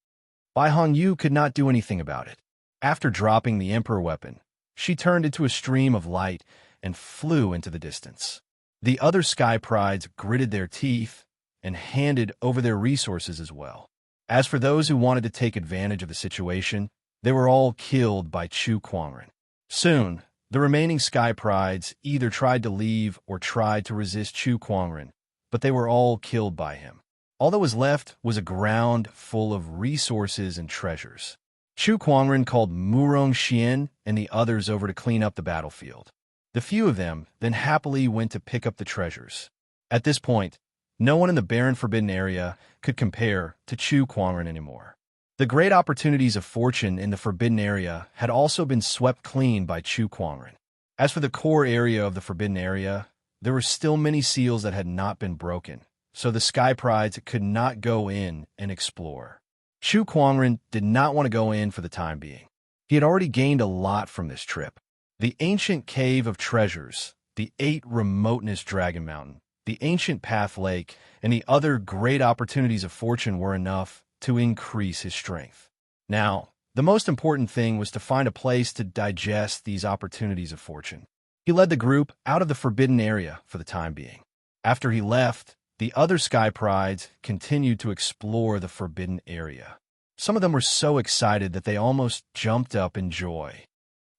Bai Hongyu could not do anything about it. After dropping the emperor weapon, she turned into a stream of light and flew into the distance. The other sky prides gritted their teeth and handed over their resources as well. As for those who wanted to take advantage of the situation, they were all killed by Chu Kuangren. Soon, the remaining sky prides either tried to leave or tried to resist Chu Kuangren, but they were all killed by him. All that was left was a ground full of resources and treasures. Chu Kuangren called Murong Xian and the others over to clean up the battlefield. The few of them then happily went to pick up the treasures. At this point, no one in the barren forbidden area could compare to Chu Kuangren anymore. The great opportunities of fortune in the forbidden area had also been swept clean by Chu Kuangren. As for the core area of the forbidden area, there were still many seals that had not been broken, so the sky prides could not go in and explore. Chu Kuangren did not want to go in for the time being. He had already gained a lot from this trip. The ancient cave of treasures, the 8 remoteness Dragon Mountain, the ancient Path Lake, and the other great opportunities of fortune were enough to increase his strength. Now, the most important thing was to find a place to digest these opportunities of fortune. He led the group out of the forbidden area for the time being. After he left, the other Sky Prides continued to explore the forbidden area. Some of them were so excited that they almost jumped up in joy.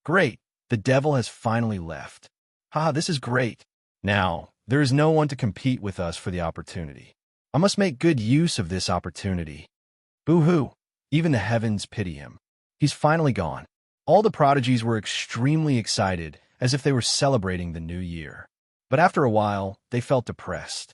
Great! The devil has finally left. This is great. Now, there is no one to compete with us for the opportunity. I must make good use of this opportunity. Boo-hoo! Even the heavens pity him. He's finally gone. All the prodigies were extremely excited, as if they were celebrating the new year. But after a while, they felt depressed.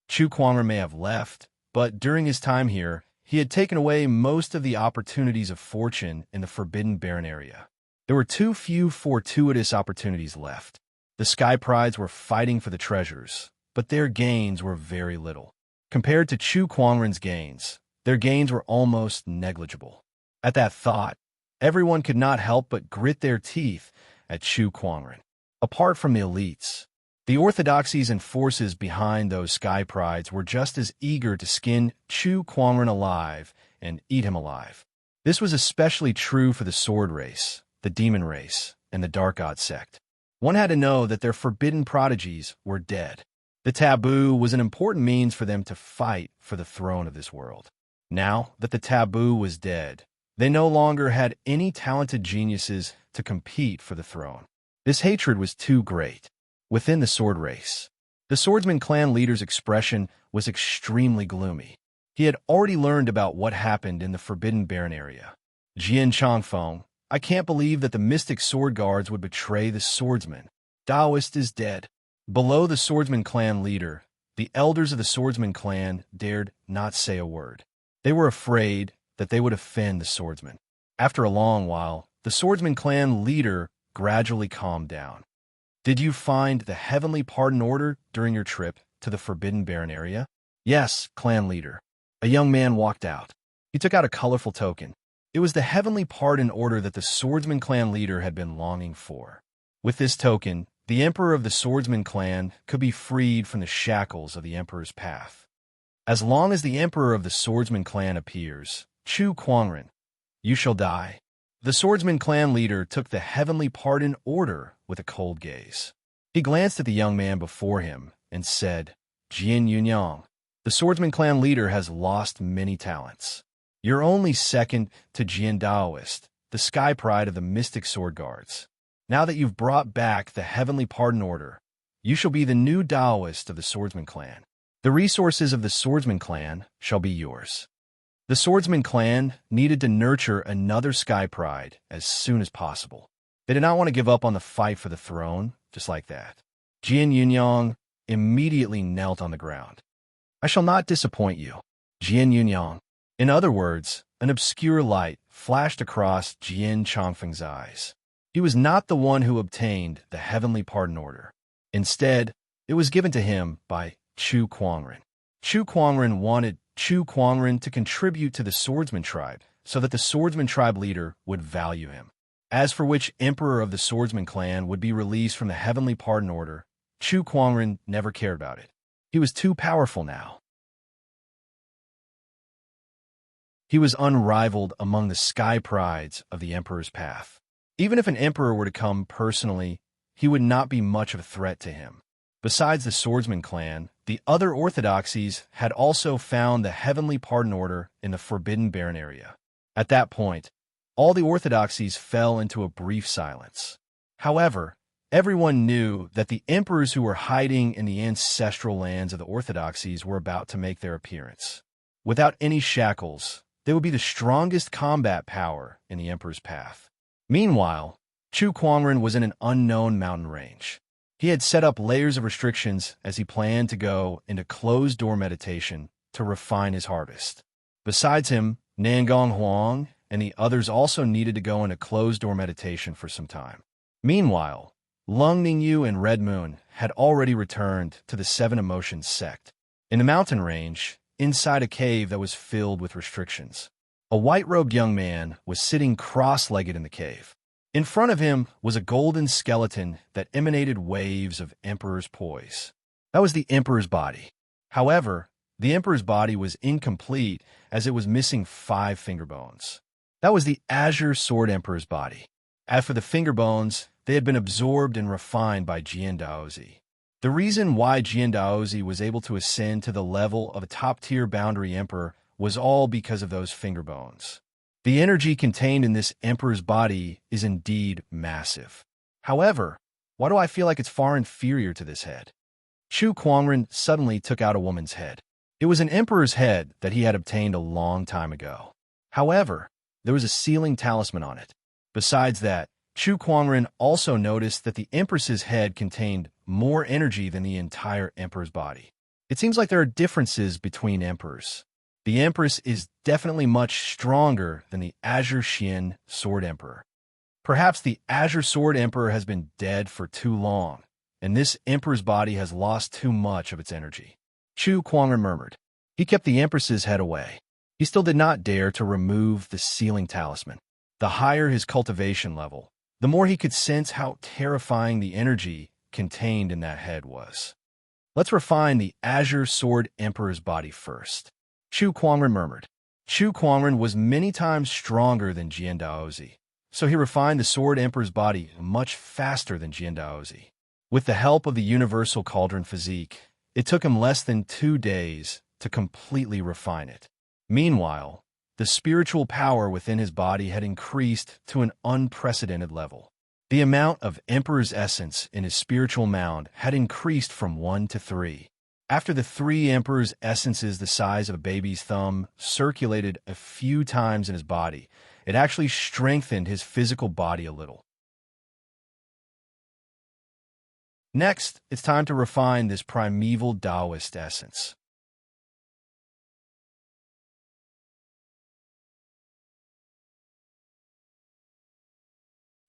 Chu Kuangren may have left, but during his time here, he had taken away most of the opportunities of fortune in the Forbidden Barren area. There were too few fortuitous opportunities left. The Sky Prides were fighting for the treasures, but their gains were very little. Compared to Chu Kuangren's gains, their gains were almost negligible. At that thought, everyone could not help but grit their teeth at Chu Kuangren. Apart from the elites, the orthodoxies and forces behind those Sky Prides were just as eager to skin Chu Kuangren alive and eat him alive. This was especially true for the Sword Race, the Demon Race, and the Dark God sect. One had to know that their forbidden prodigies were dead. The taboo was an important means for them to fight for the throne of this world. Now that the taboo was dead, they no longer had any talented geniuses to compete for the throne. This hatred was too great. Within the Sword Race, the Swordsman clan leader's expression was extremely gloomy. He had already learned about what happened in the Forbidden Barren area. Jian Changfeng, I can't believe that the mystic sword guards would betray the swordsman. Taoist is dead. Below the Swordsman clan leader, the elders of the Swordsman clan dared not say a word. They were afraid that they would offend the swordsman. After a long while, the Swordsman clan leader gradually calmed down. Did you find the Heavenly Pardon Order during your trip to the Forbidden Barren area? Yes, clan leader. A young man walked out. He took out a colorful token. It was the Heavenly Pardon Order that the Swordsman clan leader had been longing for. With this token, the Emperor of the Swordsman clan could be freed from the shackles of the Emperor's path. As long as the Emperor of the Swordsman clan appears, Chu Kuangren, you shall die. The Swordsman clan leader took the Heavenly Pardon Order with a cold gaze. He glanced at the young man before him and said, Jian Yunyang, the Swordsman clan leader has lost many talents. You're only second to Jian Daoist, the Sky Pride of the Mystic Sword Guards. Now that you've brought back the Heavenly Pardon Order, you shall be the new Daoist of the Swordsman clan. The resources of the Swordsman clan shall be yours. The Swordsman clan needed to nurture another Sky Pride as soon as possible. They did not want to give up on the fight for the throne, just like that. Jian Yunyang immediately knelt on the ground. I shall not disappoint you, Jian Yunyang. In other words, an obscure light flashed across Jian Changfeng's eyes. He was not the one who obtained the Heavenly Pardon Order. Instead, it was given to him by Chu Kuangren. Chu Kuangren wanted Chu Kuangren to contribute to the Swordsman tribe so that the Swordsman tribe leader would value him. As for which Emperor of the Swordsman clan would be released from the Heavenly Pardon Order, Chu Kuangren never cared about it. He was too powerful now. He was unrivaled among the Sky Prides of the Emperor's path. Even if an emperor were to come personally, he would not be much of a threat to him. Besides the Swordsman clan, the other orthodoxies had also found the Heavenly Pardon Order in the Forbidden Barren area. At that point, all the orthodoxies fell into a brief silence. However, everyone knew that the emperors who were hiding in the ancestral lands of the orthodoxies were about to make their appearance. Without any shackles, they would be the strongest combat power in the emperor's path. Meanwhile, Chu Kuangren was in an unknown mountain range. He had set up layers of restrictions as he planned to go into closed-door meditation to refine his harvest. Besides him, Nangong Huang and the others also needed to go into closed-door meditation for some time. Meanwhile, Lung Ningyu and Red Moon had already returned to the Seven Emotions sect. In the mountain range, inside a cave that was filled with restrictions, a white-robed young man was sitting cross-legged in the cave. In front of him was a golden skeleton that emanated waves of Emperor's poise. That was the Emperor's body. However, the Emperor's body was incomplete as it was missing 5 finger bones. That was the Azure Sword Emperor's body. As for the finger bones, they had been absorbed and refined by Jian Daozi. The reason why Jian Daozi was able to ascend to the level of a top-tier boundary emperor was all because of those finger bones. The energy contained in this emperor's body is indeed massive. However, why do I feel like it's far inferior to this head? Chu Kuangren suddenly took out a woman's head. It was an emperor's head that he had obtained a long time ago. However, there was a sealing talisman on it. Besides that, Chu Kuangren also noticed that the empress's head contained more energy than the entire emperor's body. It seems like there are differences between emperors. The empress is definitely much stronger than the Azure Xian Sword Emperor. Perhaps the Azure Sword Emperor has been dead for too long, and this emperor's body has lost too much of its energy. Chu Kuangren murmured. He kept the empress's head away. He still did not dare to remove the sealing talisman. The higher his cultivation level, the more he could sense how terrifying the energy contained in that head was. Let's refine the Azure Sword Emperor's body first. Chu Kuangren murmured. Chu Kuangren was many times stronger than Jian Daozi, so he refined the Sword Emperor's body much faster than Jian Daozi. With the help of the Universal Cauldron Physique, it took him less than 2 days to completely refine it. Meanwhile, the spiritual power within his body had increased to an unprecedented level. The amount of Emperor's essence in his spiritual mound had increased from 1 to 3. After the 3 Emperor's essences the size of a baby's thumb circulated a few times in his body, it actually strengthened his physical body a little. Next, it's time to refine this primeval Taoist essence.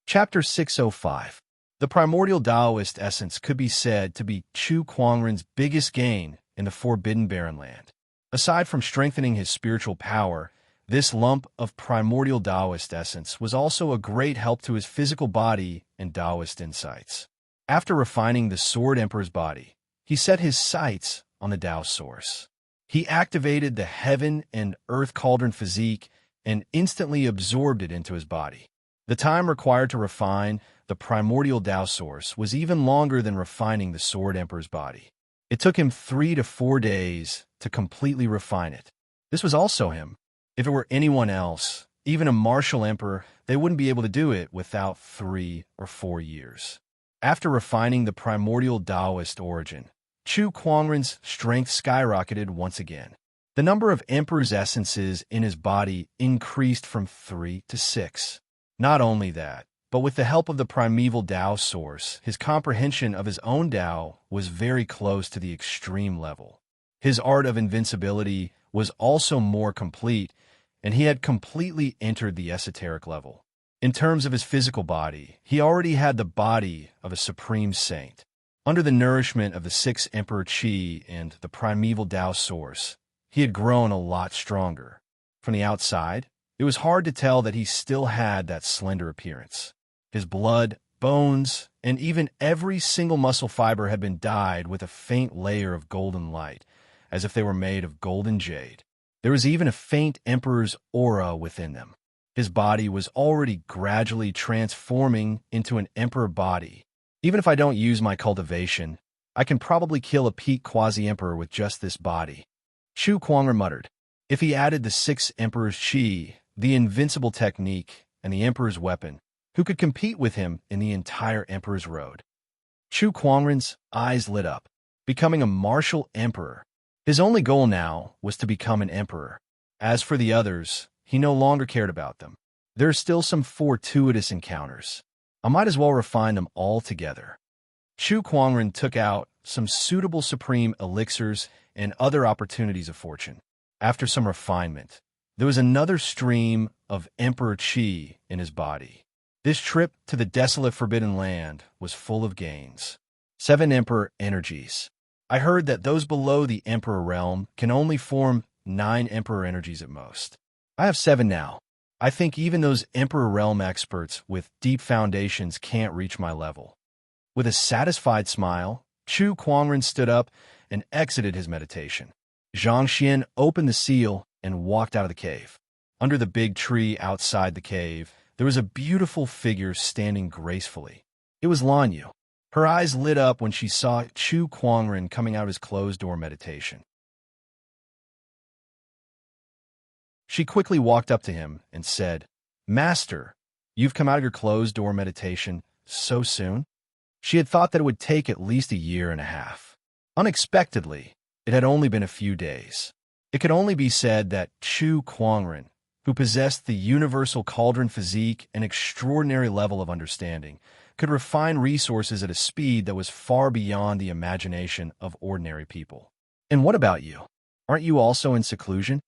Chapter 605. The primordial Taoist essence could be said to be Chu Kuangren's biggest gain in the Forbidden Barren Land. Aside from strengthening his spiritual power, this lump of primordial Taoist essence was also a great help to his physical body and Taoist insights. After refining the Sword Emperor's body, he set his sights on the Tao source. He activated the Heaven and Earth Cauldron Physique and instantly absorbed it into his body. The time required to refine the primordial Tao source was even longer than refining the Sword Emperor's body. It took him 3 to 4 days to completely refine it. This was also him. If it were anyone else, even a martial emperor, they wouldn't be able to do it without 3 or 4 years. After refining the primordial Taoist origin, Chu Kuangren's strength skyrocketed once again. The number of Emperor's essences in his body increased from 3 to 6. Not only that, but with the help of the primeval Tao source, his comprehension of his own Tao was very close to the extreme level. His art of invincibility was also more complete, and he had completely entered the esoteric level. In terms of his physical body, he already had the body of a supreme saint. Under the nourishment of the 6th Emperor Qi and the primeval Tao source, he had grown a lot stronger. From the outside, it was hard to tell that he still had that slender appearance. His blood, bones, and even every single muscle fiber had been dyed with a faint layer of golden light, as if they were made of golden jade. There was even a faint emperor's aura within them. His body was already gradually transforming into an emperor body. Even if I don't use my cultivation, I can probably kill a peak quasi-emperor with just this body. Chu Kuangren muttered. If he added the 6th Emperor's Qi, the invincible technique, and the Emperor's weapon, who could compete with him in the entire Emperor's Road? Chu Kuangren's eyes lit up. Becoming a martial emperor. His only goal now was to become an emperor. As for the others, he no longer cared about them. There are still some fortuitous encounters. I might as well refine them all together. Chu Kuangren took out some suitable supreme elixirs and other opportunities of fortune. After some refinement, there was another stream of Emperor Qi in his body. This trip to the desolate Forbidden Land was full of gains. 7 Emperor energies. I heard that those below the Emperor realm can only form 9 Emperor energies at most. I have 7 now. I think even those Emperor Realm experts with deep foundations can't reach my level. With a satisfied smile, Chu Kuangren stood up and exited his meditation. Zhang Xian opened the seal and walked out of the cave. Under the big tree outside the cave, there was a beautiful figure standing gracefully. It was Lan Yu. Her eyes lit up when she saw Chu Kuangren coming out of his closed-door meditation. She quickly walked up to him and said, "Master, you've come out of your closed-door meditation so soon?" She had thought that it would take at least a year and a half. Unexpectedly, it had only been a few days. It could only be said that Chu Kuangren, who possessed the universal cauldron physique and extraordinary level of understanding, could refine resources at a speed that was far beyond the imagination of ordinary people. "And what about you? Aren't you also in seclusion?"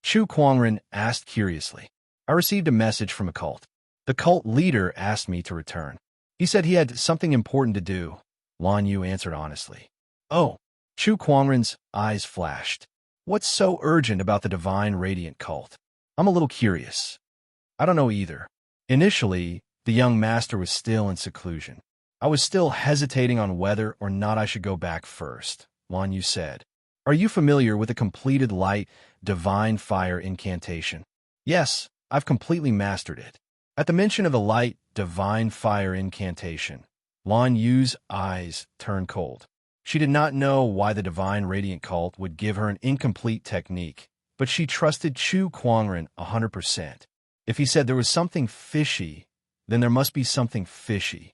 Chu Kuangren asked curiously. "I received a message from a cult. The cult leader asked me to return. He said he had something important to do," Lan Yu answered honestly. "Oh," Chu Kuangren's eyes flashed. "What's so urgent about the Divine Radiant cult? I'm a little curious." "I don't know either. Initially, the young master was still in seclusion. I was still hesitating on whether or not I should go back first," Lan Yu said. "Are you familiar with the completed light divine fire incantation?" "Yes, I've completely mastered it." At the mention of the light divine fire incantation, Lan Yu's eyes turned cold. She did not know why the Divine Radiant cult would give her an incomplete technique, but she trusted Chu Kuangren 100%. If he said there was something fishy, then there must be something fishy.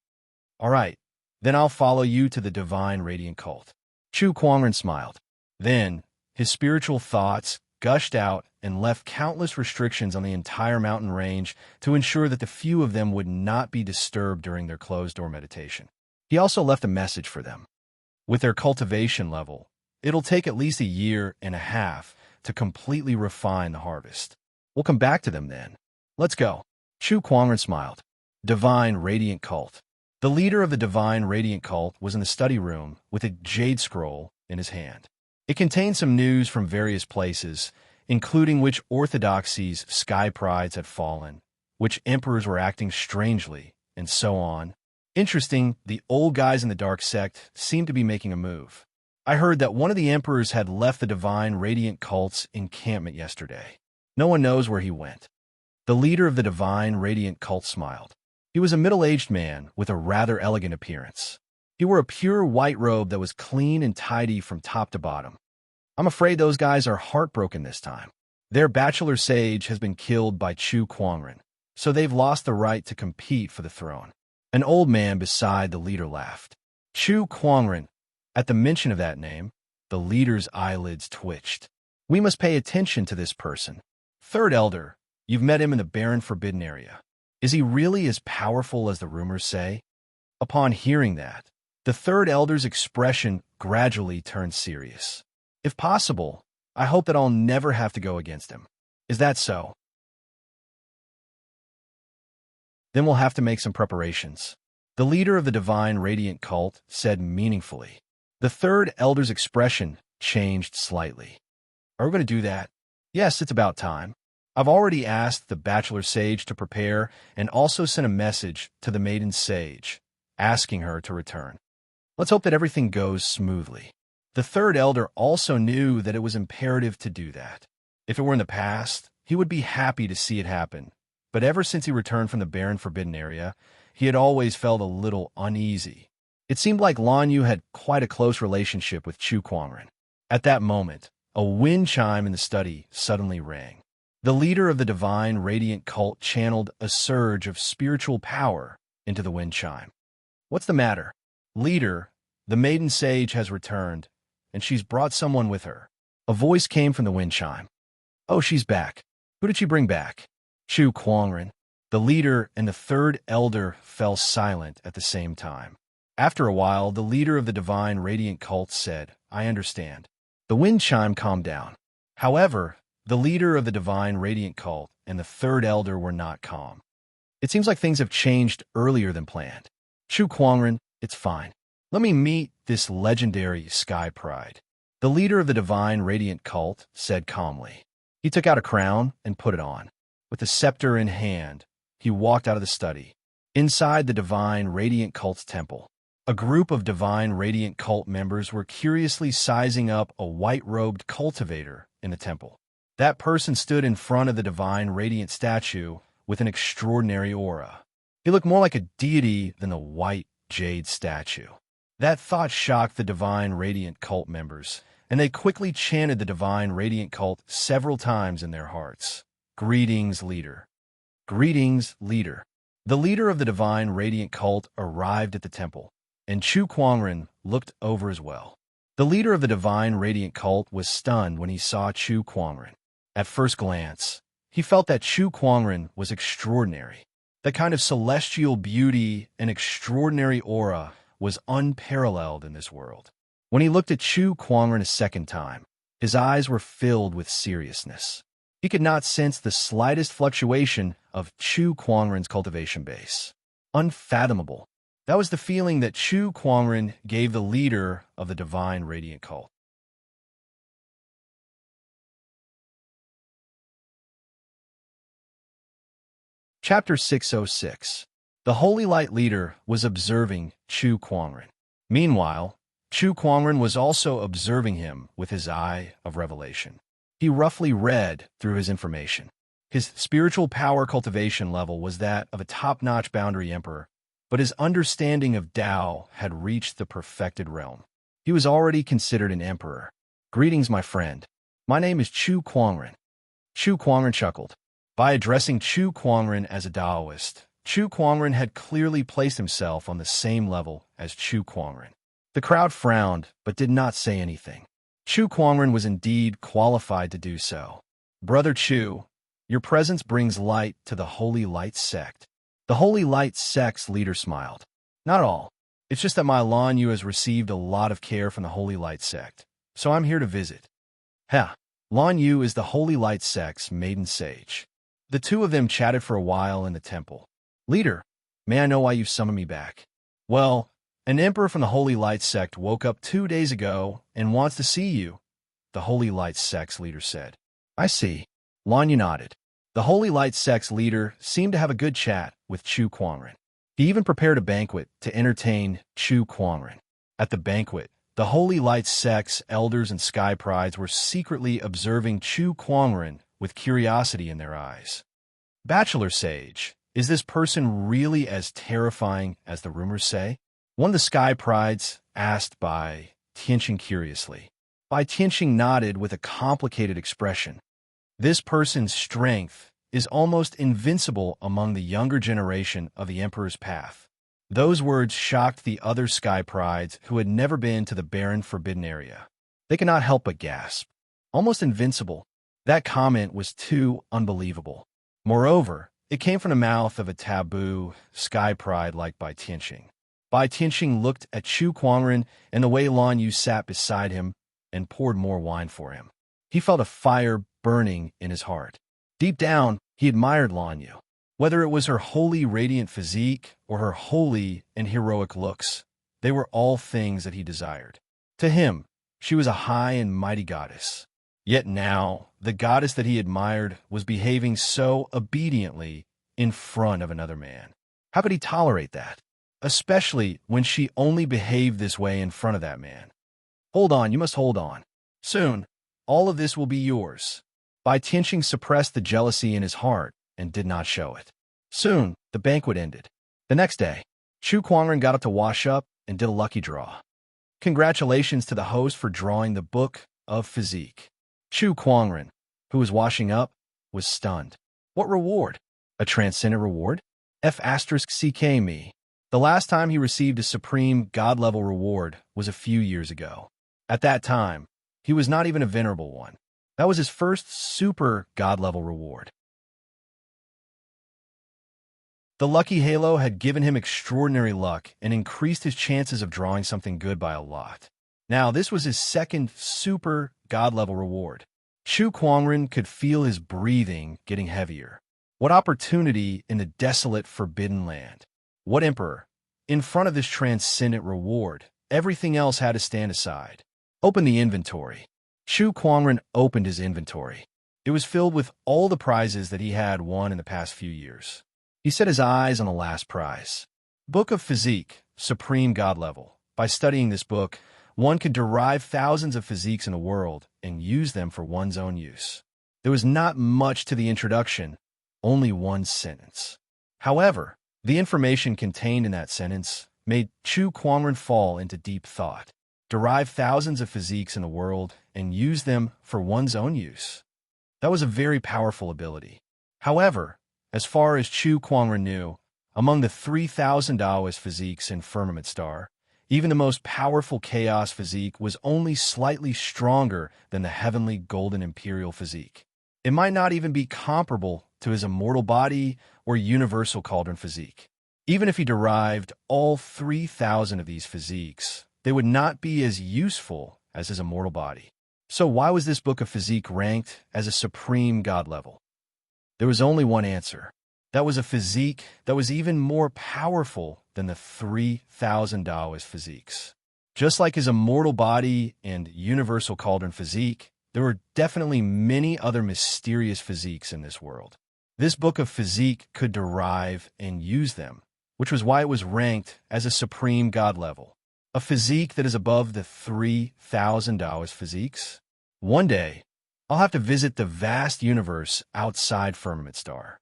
"All right, then I'll follow you to the Divine Radiant cult." Chu Kuangren smiled. Then, his spiritual thoughts gushed out and left countless restrictions on the entire mountain range to ensure that the few of them would not be disturbed during their closed-door meditation. He also left a message for them. With their cultivation level, it'll take at least a year and a half to completely refine the harvest. We'll come back to them then. Let's go. Chu Kuangren smiled. Divine Radiant Cult. The leader of the Divine Radiant Cult was in the study room with a jade scroll in his hand. It contained some news from various places, including which orthodoxies sky prides had fallen, which emperors were acting strangely, and so on. Interesting, the old guys in the dark sect seemed to be making a move. I heard that one of the emperors had left the Divine Radiant Cult's encampment yesterday. No one knows where he went. The leader of the Divine Radiant Cult smiled. He was a middle-aged man with a rather elegant appearance. He wore a pure white robe that was clean and tidy from top to bottom. "I'm afraid those guys are heartbroken this time. Their bachelor sage has been killed by Chu Kuangren, so they've lost the right to compete for the throne." An old man beside the leader laughed. Chu Kuangren. At the mention of that name, the leader's eyelids twitched. "We must pay attention to this person. Third Elder, you've met him in the barren forbidden area. Is he really as powerful as the rumors say?" Upon hearing that, the Third Elder's expression gradually turned serious. "If possible, I hope that I'll never have to go against him. Is that so? Then we'll have to make some preparations," the leader of the Divine Radiant Cult said meaningfully. The Third Elder's expression changed slightly. "Are we going to do that?" "Yes, it's about time. I've already asked the Bachelor Sage to prepare and also sent a message to the Maiden Sage, asking her to return. Let's hope that everything goes smoothly." The Third Elder also knew that it was imperative to do that. If it were in the past, he would be happy to see it happen. But ever since he returned from the barren forbidden area, he had always felt a little uneasy. It seemed like Lan Yu had quite a close relationship with Chu Kuangren. At that moment, a wind chime in the study suddenly rang. The leader of the Divine Radiant Cult channeled a surge of spiritual power into the wind chime. "What's the matter?" "Leader, the Maiden Sage has returned, and she's brought someone with her." A voice came from the wind chime. "Oh, she's back. Who did she bring back?" "Chu Kuangren." The leader and the Third Elder fell silent at the same time. After a while, the leader of the Divine Radiant Cult said, "I understand." The wind chime calmed down. However, the leader of the Divine Radiant Cult and the Third Elder were not calm. "It seems like things have changed earlier than planned." "Chu Kuangren, it's fine. Let me meet this legendary Sky Pride." The leader of the Divine Radiant Cult said calmly. He took out a crown and put it on. With the scepter in hand, he walked out of the study. Inside the Divine Radiant Cult's temple, a group of Divine Radiant Cult members were curiously sizing up a white-robed cultivator in the temple. That person stood in front of the Divine Radiant statue with an extraordinary aura. He looked more like a deity than the white jade statue. That thought shocked the Divine Radiant Cult members, and they quickly chanted the Divine Radiant Cult several times in their hearts. Greetings, leader. Greetings, leader. The leader of the Divine Radiant Cult arrived at the temple, and Chu Kuangren looked over as well. The leader of the Divine Radiant Cult was stunned when he saw Chu Kuangren. At first glance, he felt that Chu Kuangren was extraordinary. The kind of celestial beauty and extraordinary aura was unparalleled in this world. When he looked at Chu Kuangren a second time, his eyes were filled with seriousness. He could not sense the slightest fluctuation of Chu Kuangren's cultivation base. Unfathomable. That was the feeling that Chu Kuangren gave the leader of the Divine Radiant Cult. Chapter 606. The Holy Light Leader was observing Chu Kuangren. Meanwhile, Chu Kuangren was also observing him with his eye of revelation. He roughly read through his information. His spiritual power cultivation level was that of a top-notch boundary emperor, but his understanding of Tao had reached the perfected realm. He was already considered an emperor. Greetings, my friend. My name is Chu Kuangren. Chu Kuangren chuckled. By addressing Chu Kuangren as a Taoist, Chu Kuangren had clearly placed himself on the same level as Chu Kuangren. The crowd frowned, but did not say anything. Chu Kuangren was indeed qualified to do so. Brother Chu, your presence brings light to the Holy Light sect. The Holy Light sect's leader smiled. Not all. It's just that my Lan Yu has received a lot of care from the Holy Light sect, so I'm here to visit. Lan Yu is the Holy Light sect's maiden sage. The two of them chatted for a while in the temple. Leader, may I know why you've summoned me back? Well, an emperor from the Holy Light sect woke up 2 days ago and wants to see you, the Holy Light sect's leader said. I see. Lan Yu nodded. The Holy Light sect's leader seemed to have a good chat with Chu Kuangren. He even prepared a banquet to entertain Chu Kuangren. At the banquet, the Holy Light sect's elders and sky prides were secretly observing Chu Kuangren with curiosity in their eyes. Bachelor Sage, is this person really as terrifying as the rumors say? One of the sky prides asked Bai Tianqing curiously. Bai Tianqing nodded with a complicated expression. This person's strength is almost invincible among the younger generation of the Emperor's path. Those words shocked the other sky prides who had never been to the barren forbidden area. They could not help but gasp. Almost invincible. That comment was too unbelievable. Moreover, it came from the mouth of a taboo sky pride like Bai Tianqing. Bai Tianqing looked at Chu Kuangren and the way Lan Yu sat beside him and poured more wine for him. He felt a fire burning in his heart. Deep down, he admired Lan Yu. Whether it was her holy radiant physique or her holy and heroic looks, they were all things that he desired. To him, she was a high and mighty goddess. Yet now, the goddess that he admired was behaving so obediently in front of another man. How could he tolerate that? Especially when she only behaved this way in front of that man. Hold on, you must hold on. Soon, all of this will be yours. Bai Tianqing suppressed the jealousy in his heart and did not show it. Soon, the banquet ended. The next day, Chu Kuangren got up to wash up and did a lucky draw. Congratulations to the host for drawing the Book of Physique. Chu Kuangren, who was washing up, was stunned. What reward? A transcendent reward? F***ck me. The last time he received a supreme god-level reward was a few years ago. At that time, he was not even a venerable one. That was his first super god-level reward. The lucky halo had given him extraordinary luck and increased his chances of drawing something good by a lot. Now, this was his second super god-level reward. Chu Kuangren could feel his breathing getting heavier. What opportunity in the desolate forbidden land. What emperor? In front of this transcendent reward, everything else had to stand aside. Open the inventory. Chu Kuangren opened his inventory. It was filled with all the prizes that he had won in the past few years. He set his eyes on the last prize. Book of Physique, Supreme God Level. By studying this book, one could derive thousands of physiques in the world and use them for one's own use. There was not much to the introduction, only one sentence. However, the information contained in that sentence made Chu Kuangren fall into deep thought. Derive thousands of physiques in the world and use them for one's own use. That was a very powerful ability. However, as far as Chu Kuangren knew, among the 3,000 Taoist physiques in Firmament Star, even the most powerful chaos physique was only slightly stronger than the heavenly golden imperial physique. It might not even be comparable to his immortal body or universal cauldron physique. Even if he derived all 3,000 of these physiques, they would not be as useful as his immortal body. So why was this book of physique ranked as a supreme god level? There was only one answer. That was a physique that was even more powerful than the 3,000 Taoist physiques. Just like his immortal body and universal cauldron physique, there were definitely many other mysterious physiques in this world. This book of physique could derive and use them, which was why it was ranked as a supreme god level. A physique that is above the 3,000 Taoist physiques? One day, I'll have to visit the vast universe outside Firmament Star.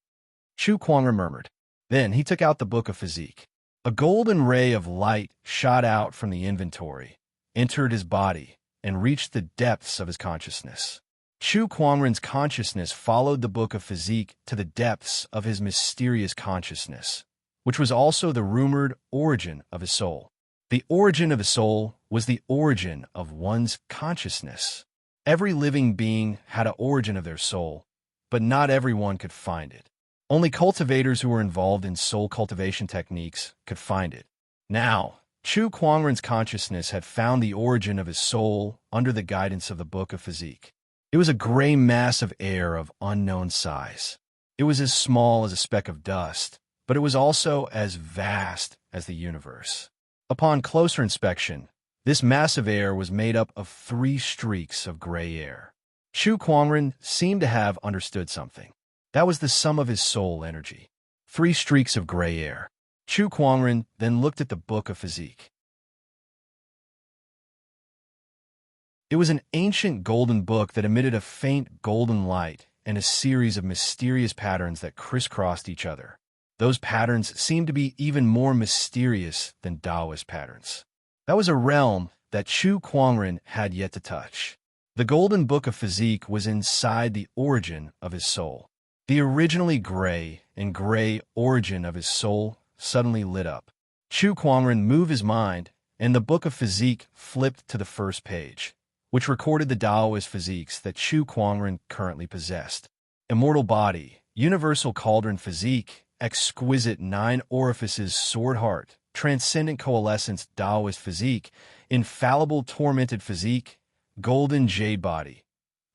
Chu Kuangren murmured. Then he took out the book of physique. A golden ray of light shot out from the inventory, entered his body, and reached the depths of his consciousness. Chu Kuangren's consciousness followed the book of physique to the depths of his mysterious consciousness, which was also the rumored origin of his soul. The origin of his soul was the origin of one's consciousness. Every living being had an origin of their soul, but not everyone could find it. Only cultivators who were involved in soul cultivation techniques could find it. Now, Chu Kuangren's consciousness had found the origin of his soul under the guidance of the Book of Physique. It was a gray mass of air of unknown size. It was as small as a speck of dust, but it was also as vast as the universe. Upon closer inspection, this mass of air was made up of 3 streaks of gray air. Chu Kuangren seemed to have understood something. That was the sum of his soul energy. 3 streaks of gray air. Chu Kuangren then looked at the Book of Physique. It was an ancient golden book that emitted a faint golden light and a series of mysterious patterns that crisscrossed each other. Those patterns seemed to be even more mysterious than Taoist patterns. That was a realm that Chu Kuangren had yet to touch. The golden book of physique was inside the origin of his soul. The originally gray and gray origin of his soul suddenly lit up. Chu Kuangren moved his mind, and the book of physique flipped to the first page, which recorded the Taoist physiques that Chu Kuangren currently possessed. Immortal body, universal cauldron physique, exquisite 9 orifices sword heart, transcendent coalescence Taoist physique, infallible tormented physique, golden jade body.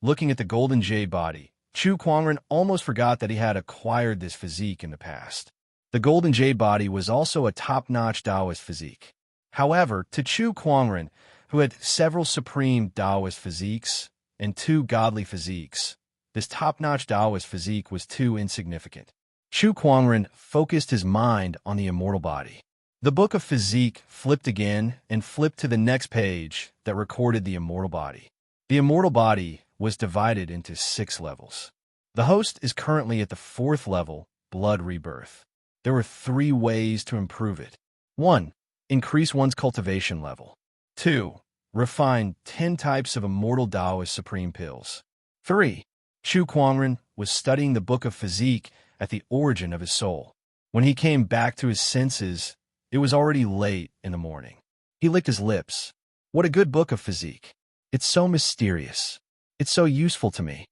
Looking at the golden jade body, Chu Kuangren almost forgot that he had acquired this physique in the past. The golden jade body was also a top-notch Taoist physique. However, to Chu Kuangren, who had several supreme Taoist physiques and 2 godly physiques, this top-notch Taoist physique was too insignificant. Chu Kuangren focused his mind on the immortal body. The book of physique flipped again and flipped to the next page that recorded the immortal body. The immortal body was divided into 6 levels. The host is currently at the 4th level, blood rebirth. There were 3 ways to improve it. 1. Increase one's cultivation level. 2. Refine 10 types of immortal Taoist supreme pills. 3. Chu Kuangren was studying the book of physique at the origin of his soul. When he came back to his senses, it was already late in the morning. He licked his lips. What a good book of physique. It's so mysterious. It's so useful to me.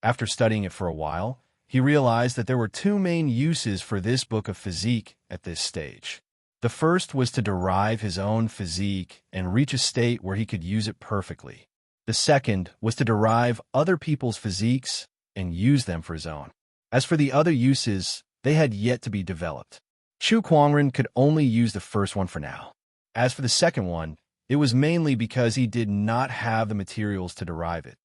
After studying it for a while, he realized that there were 2 main uses for this book of physique at this stage. The first was to derive his own physique and reach a state where he could use it perfectly. The second was to derive other people's physiques and use them for his own. As for the other uses, they had yet to be developed. Chu Kuangren could only use the first one for now. As for the second one, it was mainly because he did not have the materials to derive it.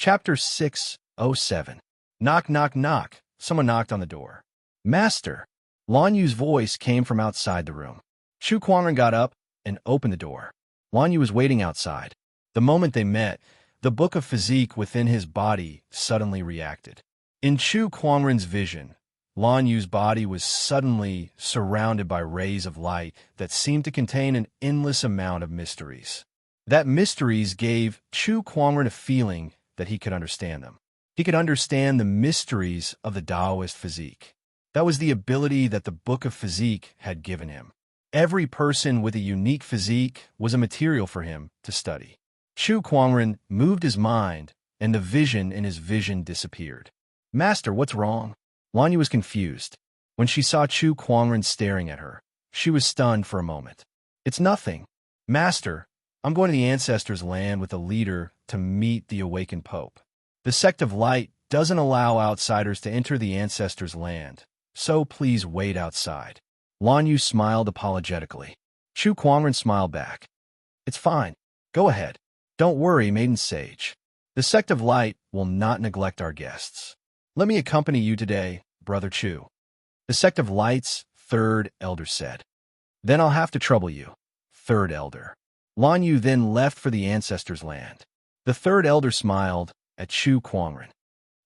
Chapter 607. Knock, knock, knock. Someone knocked on the door. Master. Lan Yu's voice came from outside the room. Chu Kuangren got up and opened the door. Lan Yu was waiting outside. The moment they met, the book of physique within his body suddenly reacted. In Chu Kuangren's vision, Lan Yu's body was suddenly surrounded by rays of light that seemed to contain an endless amount of mysteries. That mysteries gave Chu Kuangren a feeling that he could understand them. He could understand the mysteries of the Taoist physique. That was the ability that the book of physique had given him. Every person with a unique physique was a material for him to study. Chu Kuangren moved his mind, and the vision in his vision disappeared. Master, what's wrong? Lan Yu was confused. When she saw Chu Kuangren staring at her, she was stunned for a moment. It's nothing. Master, I'm going to the ancestors' land with a leader to meet the awakened Pope. The sect of light doesn't allow outsiders to enter the ancestors' land, so please wait outside. Lan Yu smiled apologetically. Chu Kuangren smiled back. It's fine. Go ahead. Don't worry, maiden sage. The sect of light will not neglect our guests. Let me accompany you today, Brother Chu. The sect of light's third elder said. Then I'll have to trouble you, third elder. Lan Yu then left for the ancestors' land. The third elder smiled at Chu Kuangren.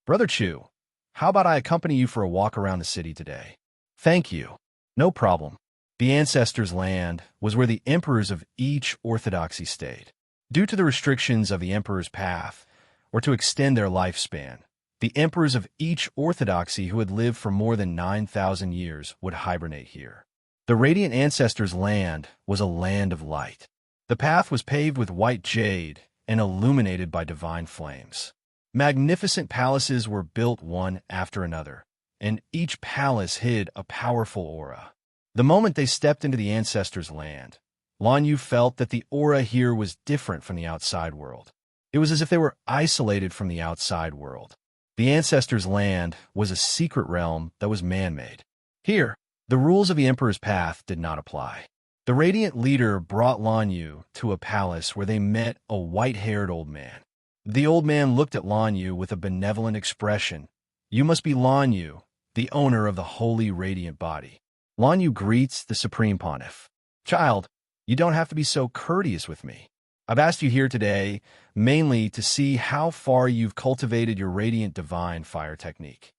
Brother Chu, how about I accompany you for a walk around the city today? Thank you. No problem. The ancestors' land was where the emperors of each orthodoxy stayed. Due to the restrictions of the emperor's path, or to extend their lifespan, the emperors of each orthodoxy who had lived for more than 9,000 years would hibernate here. The radiant ancestors' land was a land of light. The path was paved with white jade and illuminated by divine flames. Magnificent palaces were built one after another, and each palace hid a powerful aura. The moment they stepped into the ancestors' land, Lan Yu felt that the aura here was different from the outside world. It was as if they were isolated from the outside world. The ancestors' land was a secret realm that was man-made. Here, the rules of the Emperor's Path did not apply. The radiant leader brought Lan Yu to a palace where they met a white-haired old man. The old man looked at Lan Yu with a benevolent expression. You must be Lan Yu, the owner of the holy radiant body. Lan Yu greets the Supreme Pontiff. Child, you don't have to be so courteous with me. I've asked you here today mainly to see how far you've cultivated your radiant divine fire technique.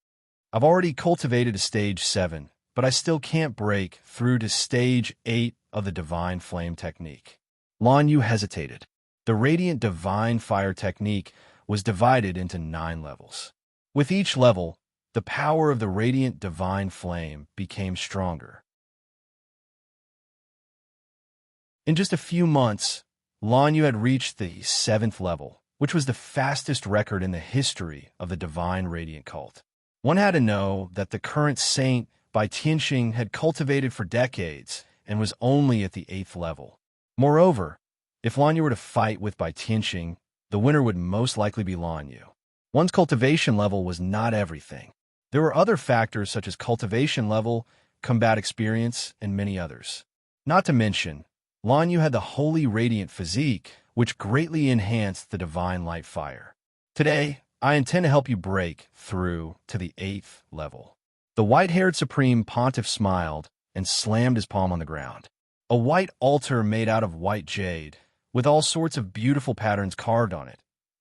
I've already cultivated to stage 7, but I still can't break through to stage 8 of the divine flame technique. Lan Yu hesitated. The radiant divine fire technique was divided into 9 levels. With each level, the power of the radiant divine flame became stronger. In just a few months, Lan Yu had reached the 7th level, which was the fastest record in the history of the divine radiant cult. One had to know that the current saint Bai Tianxing had cultivated for decades and was only at the 8th level. Moreover, if Lan Yu were to fight with Bai Tianxing, the winner would most likely be Lan Yu. One's cultivation level was not everything. There were other factors such as cultivation level, combat experience, and many others. Not to mention, Lan Yu had the holy radiant physique, which greatly enhanced the divine light fire. Today, I intend to help you break through to the 8th level. The white-haired Supreme Pontiff smiled and slammed his palm on the ground. A white altar made out of white jade, with all sorts of beautiful patterns carved on it,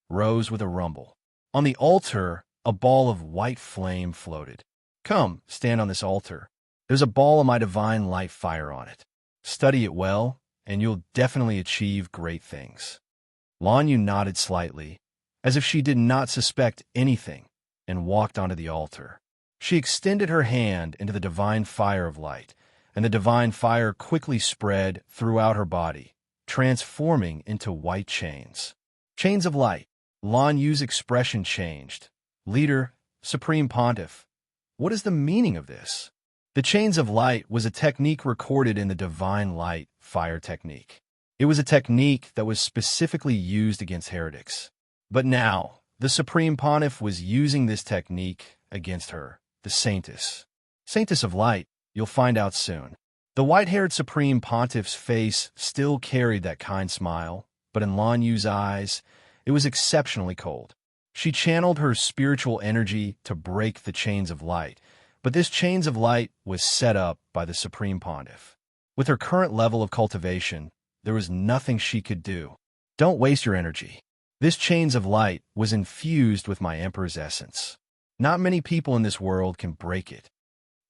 rose with a rumble. On the altar, a ball of white flame floated. Come, stand on this altar. There's a ball of my divine light fire on it. Study it well, and you'll definitely achieve great things. Lan Yu nodded slightly, as if she did not suspect anything, and walked onto the altar. She extended her hand into the divine fire of light, and the divine fire quickly spread throughout her body, transforming into white chains. Chains of light. Lan Yu's expression changed. Leader, Supreme Pontiff, what is the meaning of this? The chains of light was a technique recorded in the divine light fire technique. It was a technique that was specifically used against heretics. But now, the Supreme Pontiff was using this technique against her, the Saintess. Saintess of Light, you'll find out soon. The white-haired Supreme Pontiff's face still carried that kind smile, but in Lan Yu's eyes, it was exceptionally cold. She channeled her spiritual energy to break the chains of light, but this chains of light was set up by the Supreme Pontiff. With her current level of cultivation, there was nothing she could do. Don't waste your energy. This chains of light was infused with my Emperor's essence. Not many people in this world can break it.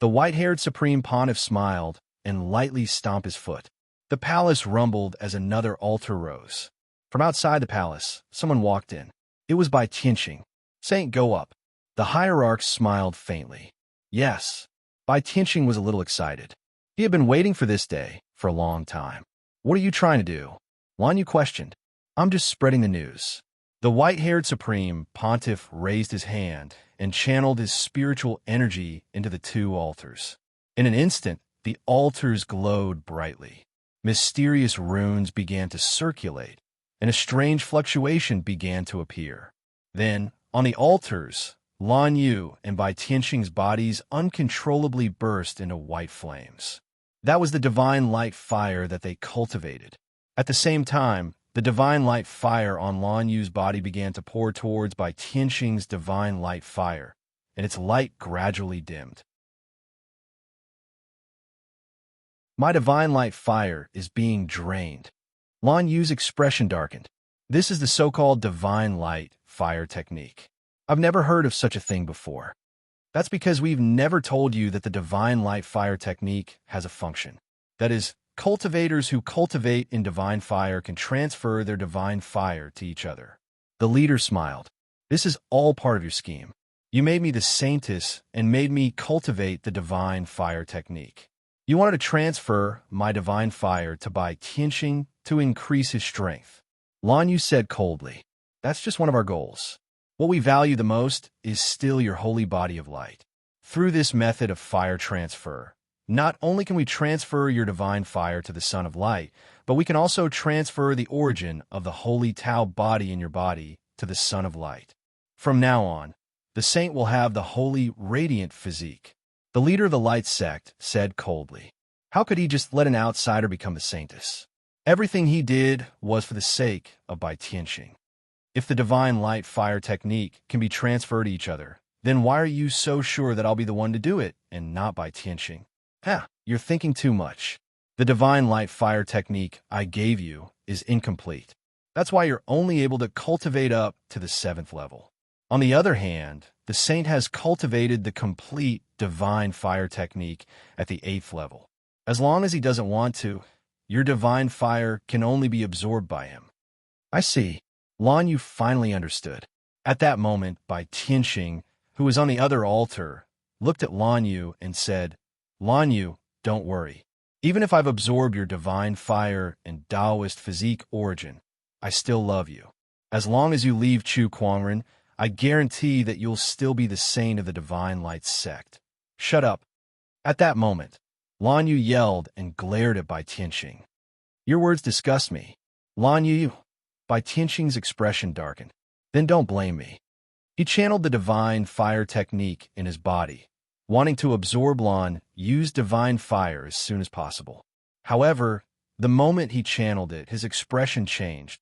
The white-haired Supreme Pontiff smiled and lightly stomped his foot. The palace rumbled as another altar rose. From outside the palace, someone walked in. It was by Tianqing. Saint, go up. The hierarch smiled faintly. Yes. Bai Tianqing was a little excited. He had been waiting for this day for a long time. What are you trying to do? Lan Yu questioned. I'm just spreading the news. The white-haired Supreme Pontiff raised his hand and channeled his spiritual energy into the two altars. In an instant, the altars glowed brightly. Mysterious runes began to circulate, and a strange fluctuation began to appear. Then, on the altars, Lan Yu and Bai Tianqing's bodies uncontrollably burst into white flames. That was the divine light fire that they cultivated. At the same time, the divine light fire on Lan Yu's body began to pour towards Bai Tianqing's divine light fire, and its light gradually dimmed. My divine light fire is being drained. Lan Yu's expression darkened. This is the so-called divine light fire technique. I've never heard of such a thing before. That's because we've never told you that the divine light fire technique has a function. That is, cultivators who cultivate in divine fire can transfer their divine fire to each other. The leader smiled. This is all part of your scheme. You made me the saintess and made me cultivate the divine fire technique. You wanted to transfer my divine fire to Bai Tianqing to increase his strength. Lan Yu said coldly, that's just one of our goals. What we value the most is still your holy body of light. Through this method of fire transfer, not only can we transfer your divine fire to the Son of Light, but we can also transfer the origin of the holy Tao body in your body to the Son of Light. From now on, the saint will have the holy, radiant physique. The leader of the Light sect said coldly, how could he just let an outsider become the saintess? Everything he did was for the sake of Bai Tianqing. If the divine light fire technique can be transferred to each other, then why are you so sure that I'll be the one to do it and not Bai Tianqing? You're thinking too much. The divine light fire technique I gave you is incomplete. That's why you're only able to cultivate up to the 7th level. On the other hand, the saint has cultivated the complete divine fire technique at the 8th level. As long as he doesn't want to, your divine fire can only be absorbed by him. I see. Lan Yu finally understood. At that moment, Bai Tianqing, who was on the other altar, looked at Lan Yu and said, Lan Yu, don't worry. Even if I've absorbed your divine fire and Taoist physique origin, I still love you. As long as you leave Chu Kuangren, I guarantee that you'll still be the saint of the divine light sect. Shut up. At that moment, Lan Yu yelled and glared at Bai Tianqing. Your words disgust me. Lan Yu, Bai Tianqing's expression darkened. Then don't blame me. He channeled the divine fire technique in his body, wanting to absorb Lan Yu's divine fire as soon as possible. However, the moment he channeled it, his expression changed.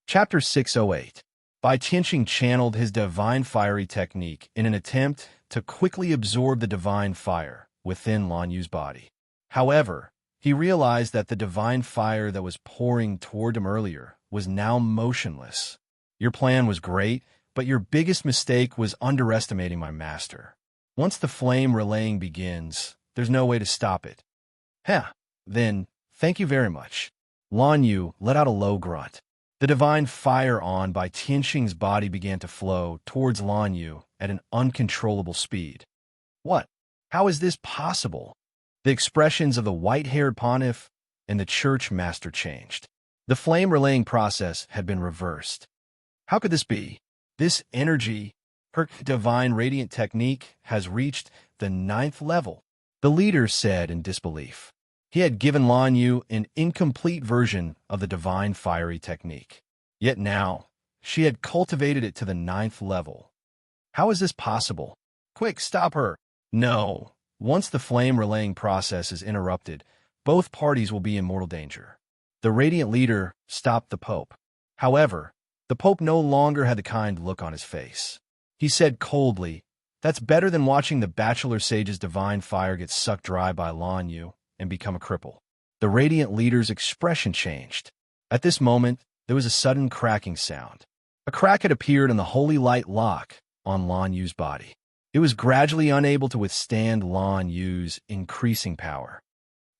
Chapter 608. Bai Tianqing channeled his divine fiery technique in an attempt to quickly absorb the divine fire within Lan Yu's body. However, he realized that the divine fire that was pouring toward him earlier was now motionless. Your plan was great, but your biggest mistake was underestimating my master. Once the flame relaying begins, there's no way to stop it. Then, thank you very much. Lan Yu let out a low grunt. The divine fire on Bai Tianqing's body began to flow towards Lan Yu at an uncontrollable speed. What? How is this possible? The expressions of the white-haired pontiff and the church master changed. The flame-relaying process had been reversed. How could this be? This energy, her divine radiant technique, has reached the 9th level, the leader said in disbelief. He had given Lan Yu an incomplete version of the divine fiery technique. Yet now, she had cultivated it to the 9th level. How is this possible? Quick, stop her! No. Once the flame-relaying process is interrupted, both parties will be in mortal danger. The radiant leader stopped the Pope. However, the Pope no longer had the kind look on his face. He said coldly, "That's better than watching the bachelor sage's divine fire get sucked dry by Lan Yu and become a cripple." The radiant leader's expression changed. At this moment, there was a sudden cracking sound. A crack had appeared in the holy light lock on Lan Yu's body. It was gradually unable to withstand Lan Yu's increasing power.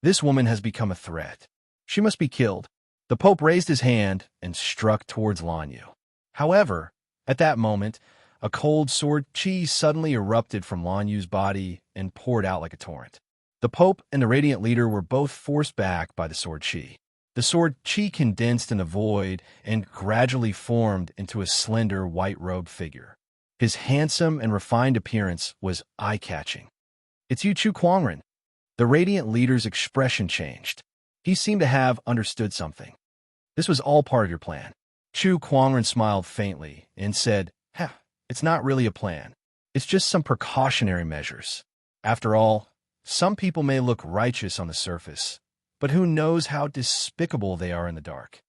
"This woman has become a threat. She must be killed." The Pope raised his hand and struck towards Lan Yu. However, at that moment, a cold sword chi suddenly erupted from Lan Yu's body and poured out like a torrent. The Pope and the radiant leader were both forced back by the sword chi. The sword chi condensed in the void and gradually formed into a slender, white-robed figure. His handsome and refined appearance was eye-catching. "It's you, Chu Kuangren." The radiant leader's expression changed. He seemed to have understood something. "This was all part of your plan." Chu Kuangren smiled faintly and said, "It's not really a plan. It's just some precautionary measures. After all, some people may look righteous on the surface, but who knows how despicable they are in the dark."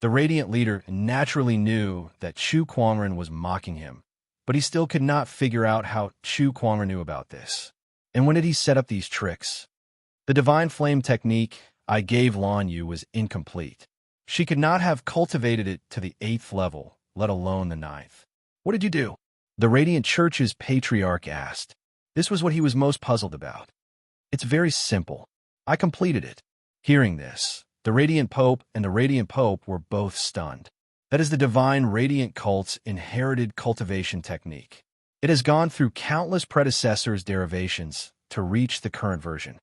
The radiant leader naturally knew that Chu Kuangren was mocking him, but he still could not figure out how Chu Kuangren knew about this. "And when did he set up these tricks?" "The divine flame technique I gave Lan Yu was incomplete. She could not have cultivated it to the 8th level, let alone the 9th. "What did you do?" the Radiant Church's patriarch asked. This was what he was most puzzled about. "It's very simple. I completed it." Hearing this, the Radiant Pope and the Radiant Pope were both stunned. That is the divine Radiant cult's inherited cultivation technique. It has gone through countless predecessors' derivations to reach the current version.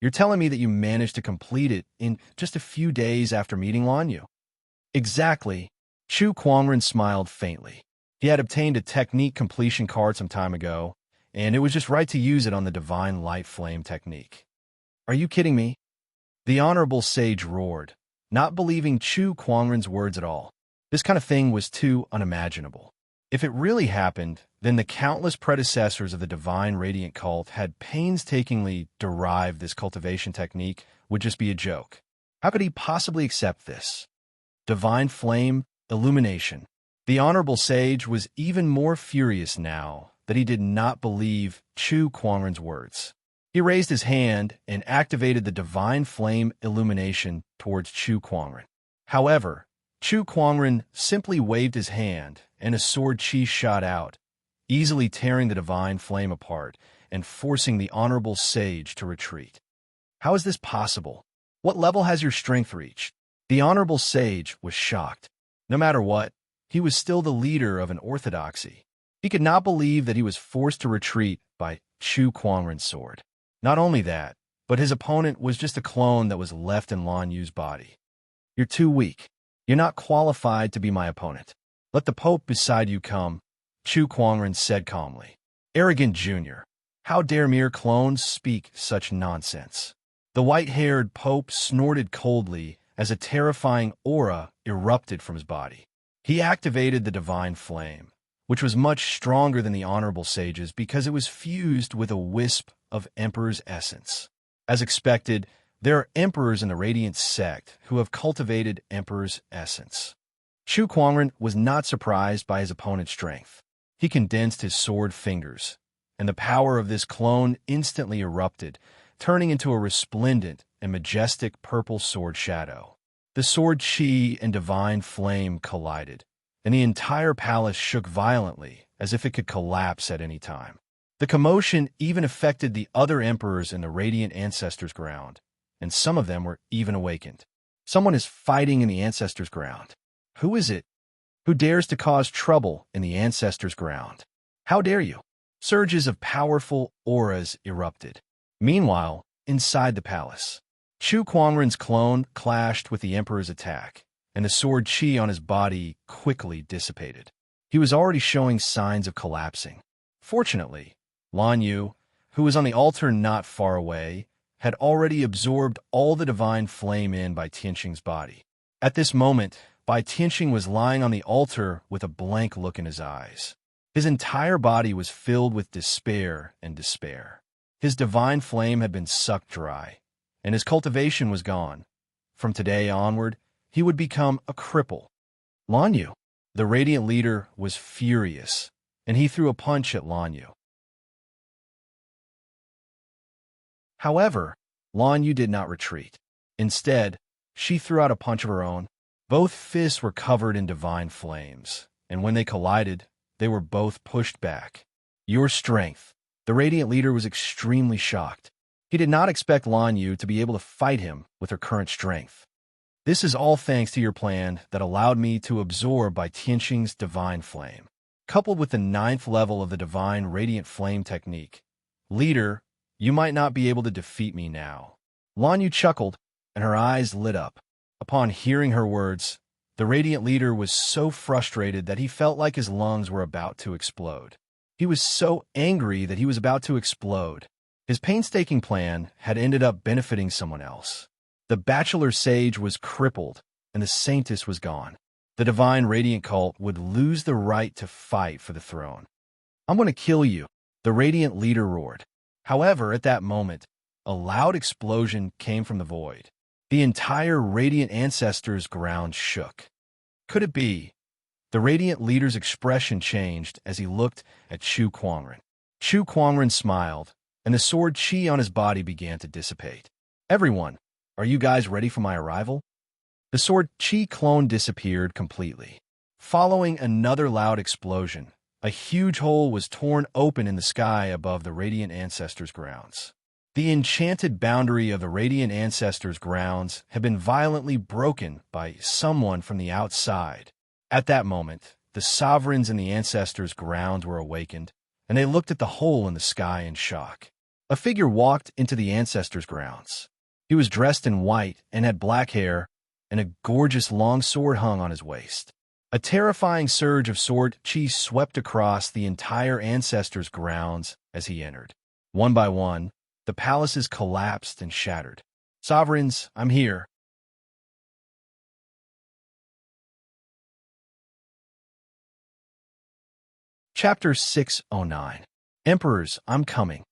"You're telling me that you managed to complete it in just a few days after meeting Lan Yu?" "Exactly." Chu Kuangren smiled faintly. He had obtained a technique completion card some time ago, and it was just right to use it on the divine light flame technique. "Are you kidding me?" The honorable sage roared, not believing Chu Kuangren's words at all. This kind of thing was too unimaginable. If it really happened, then the countless predecessors of the divine radiant cult had painstakingly derived this cultivation technique would just be a joke. How could he possibly accept this? Divine flame, illumination. The honorable sage was even more furious now that he did not believe Chu Kuangren's words. He raised his hand and activated the divine flame illumination towards Chu Kuangren. However, Chu Kuangren simply waved his hand and a sword chi shot out, easily tearing the divine flame apart and forcing the honorable sage to retreat. "How is this possible? What level has your strength reached?" The honorable sage was shocked. No matter what, he was still the leader of an orthodoxy. He could not believe that he was forced to retreat by Chu Kuangren's sword. Not only that, but his opponent was just a clone that was left in Lan Yu's body. "You're too weak. You're not qualified to be my opponent. Let the Pope beside you come," Chu Kuangren said calmly. "Arrogant junior. How dare mere clones speak such nonsense?" The white-haired Pope snorted coldly as a terrifying aura erupted from his body. He activated the divine flame, which was much stronger than the honorable sage's because it was fused with a wisp of Emperor's essence. As expected, there are emperors in the Radiant sect who have cultivated Emperor's essence. Chu Kuangren was not surprised by his opponent's strength. He condensed his sword fingers, and the power of this clone instantly erupted, turning into a resplendent and majestic purple sword shadow. The sword chi and divine flame collided, and the entire palace shook violently as if it could collapse at any time. The commotion even affected the other emperors in the Radiant Ancestors' ground, and some of them were even awakened. Someone is fighting in the Ancestors' ground. Who is it? Who dares to cause trouble in the Ancestors' ground? How dare you? Surges of powerful auras erupted. Meanwhile, inside the palace, Chu Kuangren's clone clashed with the Emperor's attack, and the sword chi on his body quickly dissipated. He was already showing signs of collapsing. Fortunately, Lan Yu, who was on the altar not far away, had already absorbed all the divine flame in Bai Tianqing's body. At this moment, Bai Tianqing was lying on the altar with a blank look in his eyes. His entire body was filled with despair and despair. His divine flame had been sucked dry, and his cultivation was gone. From today onward, he would become a cripple. Lanyu, the radiant leader, was furious, and he threw a punch at Lanyu. However, Lanyu did not retreat. Instead, she threw out a punch of her own. Both fists were covered in divine flames, and when they collided, they were both pushed back. Your strength. The radiant leader was extremely shocked. He did not expect Lanyu to be able to fight him with her current strength. This is all thanks to your plan that allowed me to absorb by Tianxing's divine flame, coupled with the 9th level of the divine radiant flame technique. Leader, you might not be able to defeat me now. Lanyu chuckled, and her eyes lit up. Upon hearing her words, the radiant leader was so frustrated that he felt like his lungs were about to explode. He was so angry that he was about to explode. His painstaking plan had ended up benefiting someone else. The bachelor sage was crippled, and the saintess was gone. The divine radiant cult would lose the right to fight for the throne. I'm going to kill you, the radiant leader roared. However, at that moment, a loud explosion came from the void. The entire radiant ancestors' ground shook. Could it be? The radiant leader's expression changed as he looked at Chu Kuangren. Chu Kuangren smiled, and the sword chi on his body began to dissipate. Everyone, are you guys ready for my arrival? The sword chi clone disappeared completely. Following another loud explosion, a huge hole was torn open in the sky above the radiant ancestors' grounds. The enchanted boundary of the radiant ancestors' grounds had been violently broken by someone from the outside. At that moment, the sovereigns in the ancestors' grounds were awakened, and they looked at the hole in the sky in shock. A figure walked into the ancestors' grounds. He was dressed in white and had black hair, and a gorgeous long sword hung on his waist. A terrifying surge of sword chi swept across the entire ancestors' grounds as he entered. One by one, the palaces collapsed and shattered. Sovereigns, I'm here. Chapter 609. Emperors, I'm coming.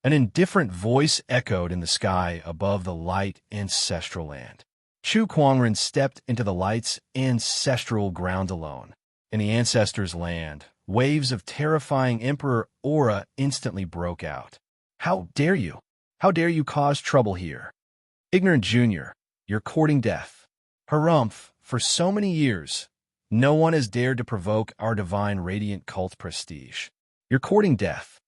An indifferent voice echoed in the sky above the light ancestral land. Chu Kuangren stepped into the light's ancestral ground alone. In the ancestors' land, waves of terrifying emperor aura instantly broke out. How dare you? How dare you cause trouble here? Ignorant junior, you're courting death. Harumph, for so many years, no one has dared to provoke our divine radiant cult prestige. You're courting death.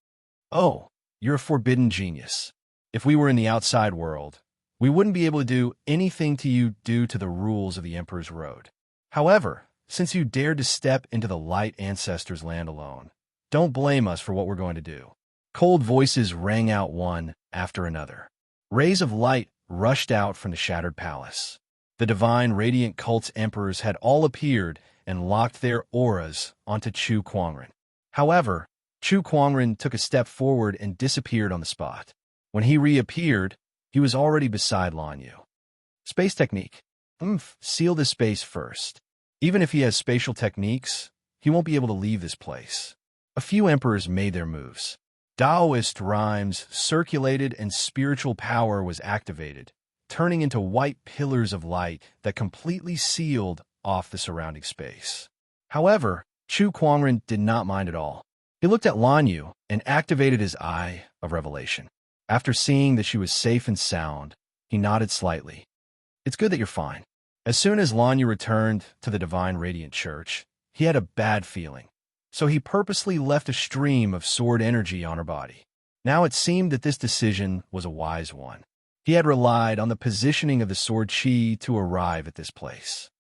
Oh, you're a forbidden genius. If we were in the outside world, we wouldn't be able to do anything to you due to the rules of the Emperor's Road. However, since you dared to step into the light ancestors' land alone, don't blame us for what we're going to do. Cold voices rang out one after another. Rays of light rushed out from the shattered palace. The divine radiant cult's emperors had all appeared and locked their auras onto Chu Kuangren. However, Chu Kuangren took a step forward and disappeared on the spot. When he reappeared, he was already beside Lanyu. Space technique. Seal this space first. Even if he has spatial techniques, he won't be able to leave this place. A few emperors made their moves. Taoist rhymes circulated and spiritual power was activated, turning into white pillars of light that completely sealed off the surrounding space. However, Chu Kuangren did not mind at all. He looked at Lanyu and activated his Eye of Revelation. After seeing that she was safe and sound, he nodded slightly. It's good that you're fine. As soon as Lanyu returned to the Divine Radiant Church, he had a bad feeling. So he purposely left a stream of sword energy on her body. Now it seemed that this decision was a wise one. He had relied on the positioning of the sword chi to arrive at this place.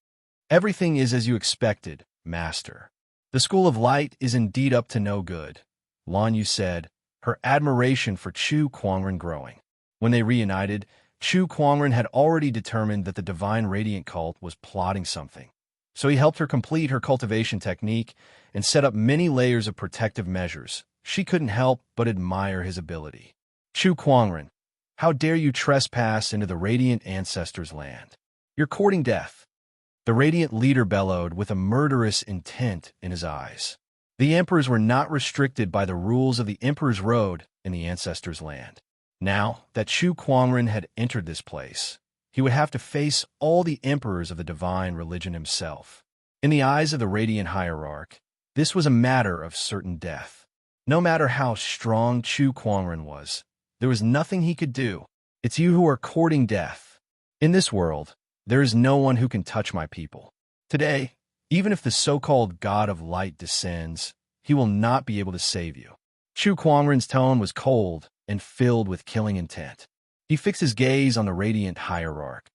Everything is as you expected, Master. The School of Light is indeed up to no good, Lanyu said, her admiration for Chu Kuangren growing. When they reunited, Chu Kuangren had already determined that the Divine Radiant Cult was plotting something. So he helped her complete her cultivation technique and set up many layers of protective measures. She couldn't help but admire his ability. Chu Kuangren, how dare you trespass into the Radiant Ancestors' land? You're courting death. The Radiant leader bellowed with a murderous intent in his eyes. The emperors were not restricted by the rules of the Emperor's Road in the Ancestors' Land. Now that Chu Kuangren had entered this place, he would have to face all the emperors of the divine religion himself. In the eyes of the Radiant Hierarch, this was a matter of certain death. No matter how strong Chu Kuangren was, there was nothing he could do. It's you who are courting death. In this world, there is no one who can touch my people. Today, even if the so-called God of Light descends, he will not be able to save you. Chu Kuangren's tone was cold and filled with killing intent. He fixed his gaze on the Radiant Hierarch.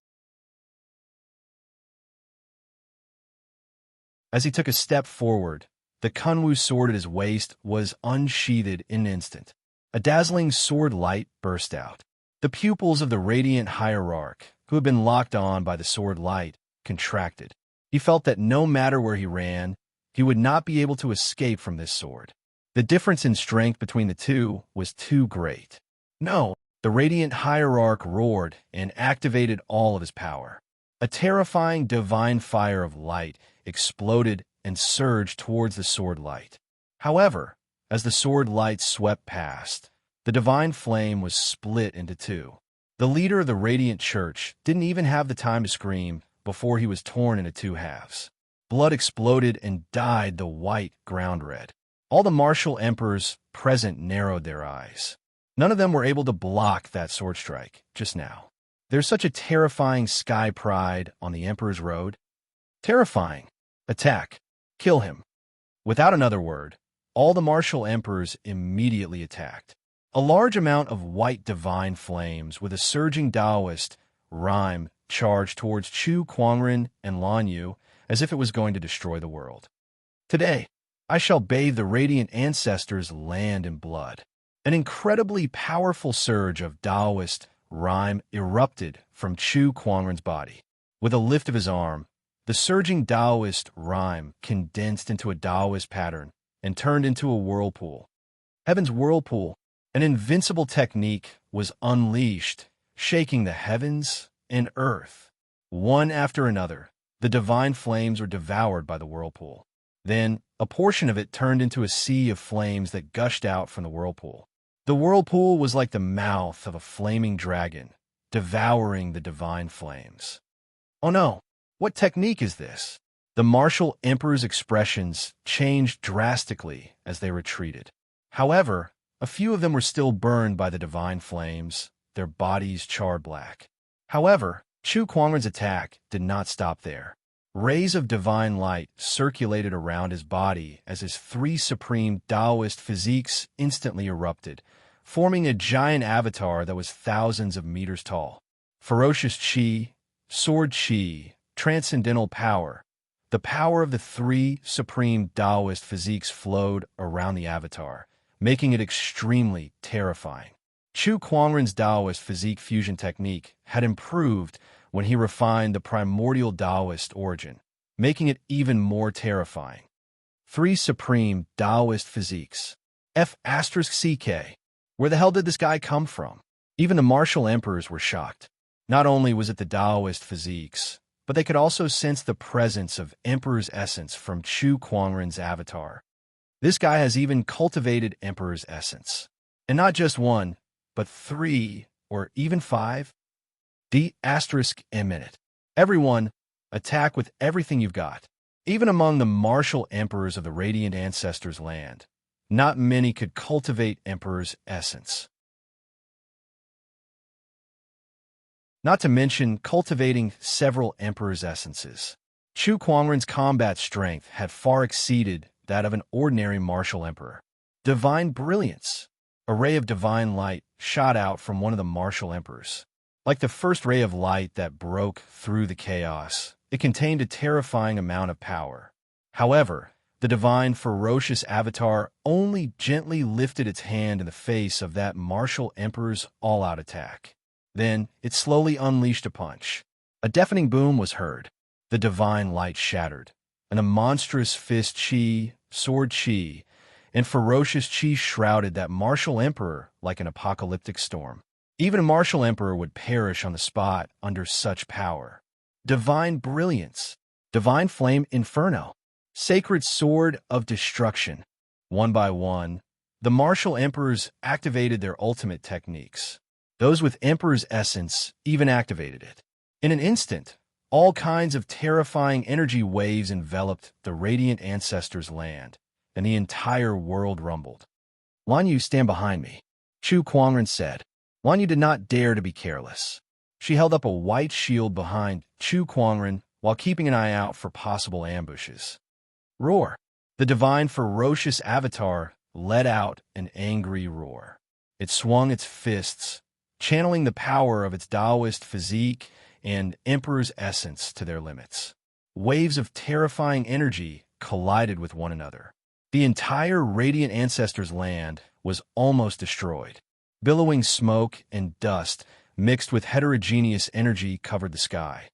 As he took a step forward, the Kunwu sword at his waist was unsheathed in an instant. A dazzling sword light burst out. The pupils of the Radiant Hierarch, who had been locked on by the sword light, contracted. He felt that no matter where he ran, he would not be able to escape from this sword. The difference in strength between the two was too great. No! The Radiant Hierarch roared and activated all of his power. A terrifying divine fire of light exploded and surged towards the sword light. However, as the sword light swept past, the divine flame was split into two. The leader of the Radiant Church didn't even have the time to scream before he was torn into two halves. Blood exploded and dyed the white ground red. All the martial emperors present narrowed their eyes. None of them were able to block that sword strike just now. There's such a terrifying sky pride on the Emperor's Road. Terrifying. Attack. Kill him. Without another word, all the martial emperors immediately attacked. A large amount of white divine flames with a surging Taoist rhyme charged towards Chu Kuangren and Lan Yu as if it was going to destroy the world. Today, I shall bathe the Radiant Ancestors' land in blood. An incredibly powerful surge of Taoist rhyme erupted from Chu Kuangren's body. With a lift of his arm, the surging Taoist rhyme condensed into a Taoist pattern and turned into a whirlpool. Heaven's whirlpool, an invincible technique, was unleashed, shaking the heavens and earth. One after another, the divine flames were devoured by the whirlpool. Then, a portion of it turned into a sea of flames that gushed out from the whirlpool. The whirlpool was like the mouth of a flaming dragon, devouring the divine flames. Oh no, what technique is this? The martial emperor's expressions changed drastically as they retreated. However, a few of them were still burned by the divine flames, their bodies charred black. However, Chu Kuangren's attack did not stop there. Rays of divine light circulated around his body as his three supreme Taoist physiques instantly erupted, forming a giant avatar that was thousands of meters tall. Ferocious Qi, Sword Qi, Transcendental Power. The power of the three supreme Taoist physiques flowed around the avatar, making it extremely terrifying. Chu Kuangren's Taoist physique fusion technique had improved when he refined the primordial Taoist origin, making it even more terrifying. Three supreme Taoist physiques. F*CK. Where the hell did this guy come from? Even the martial emperors were shocked. Not only was it the Taoist physiques, but they could also sense the presence of Emperor's essence from Chu Kuangren's avatar. This guy has even cultivated Emperor's essence. And not just one, but 3 or even 5. D***. Everyone, attack with everything you've got. Even among the martial emperors of the Radiant Ancestors' land, not many could cultivate Emperor's essence. Not to mention cultivating several Emperor's essences. Chu Kuangren's combat strength had far exceeded that of an ordinary martial emperor. Divine brilliance. A ray of divine light shot out from one of the martial emperors. Like the first ray of light that broke through the chaos, it contained a terrifying amount of power. However, the divine ferocious avatar only gently lifted its hand in the face of that martial emperor's all-out attack. Then, it slowly unleashed a punch. A deafening boom was heard. The divine light shattered, and a monstrous fist Qi, sword Qi, and ferocious Qi shrouded that martial emperor like an apocalyptic storm. Even a martial emperor would perish on the spot under such power. Divine brilliance. Divine flame inferno. Sacred sword of destruction. One by one, the martial emperors activated their ultimate techniques. Those with Emperor's essence even activated it. In an instant, all kinds of terrifying energy waves enveloped the radiant ancestors' land, and the entire world rumbled. "Lan Yu, stand behind me," Chu Kuangren said. Lan Yu did not dare to be careless. She held up a white shield behind Chu Kuangren while keeping an eye out for possible ambushes. Roar! The divine ferocious avatar let out an angry roar. It swung its fists, channeling the power of its Taoist physique and Emperor's essence to their limits. Waves of terrifying energy collided with one another. The entire radiant ancestors' land was almost destroyed. Billowing smoke and dust mixed with heterogeneous energy covered the sky.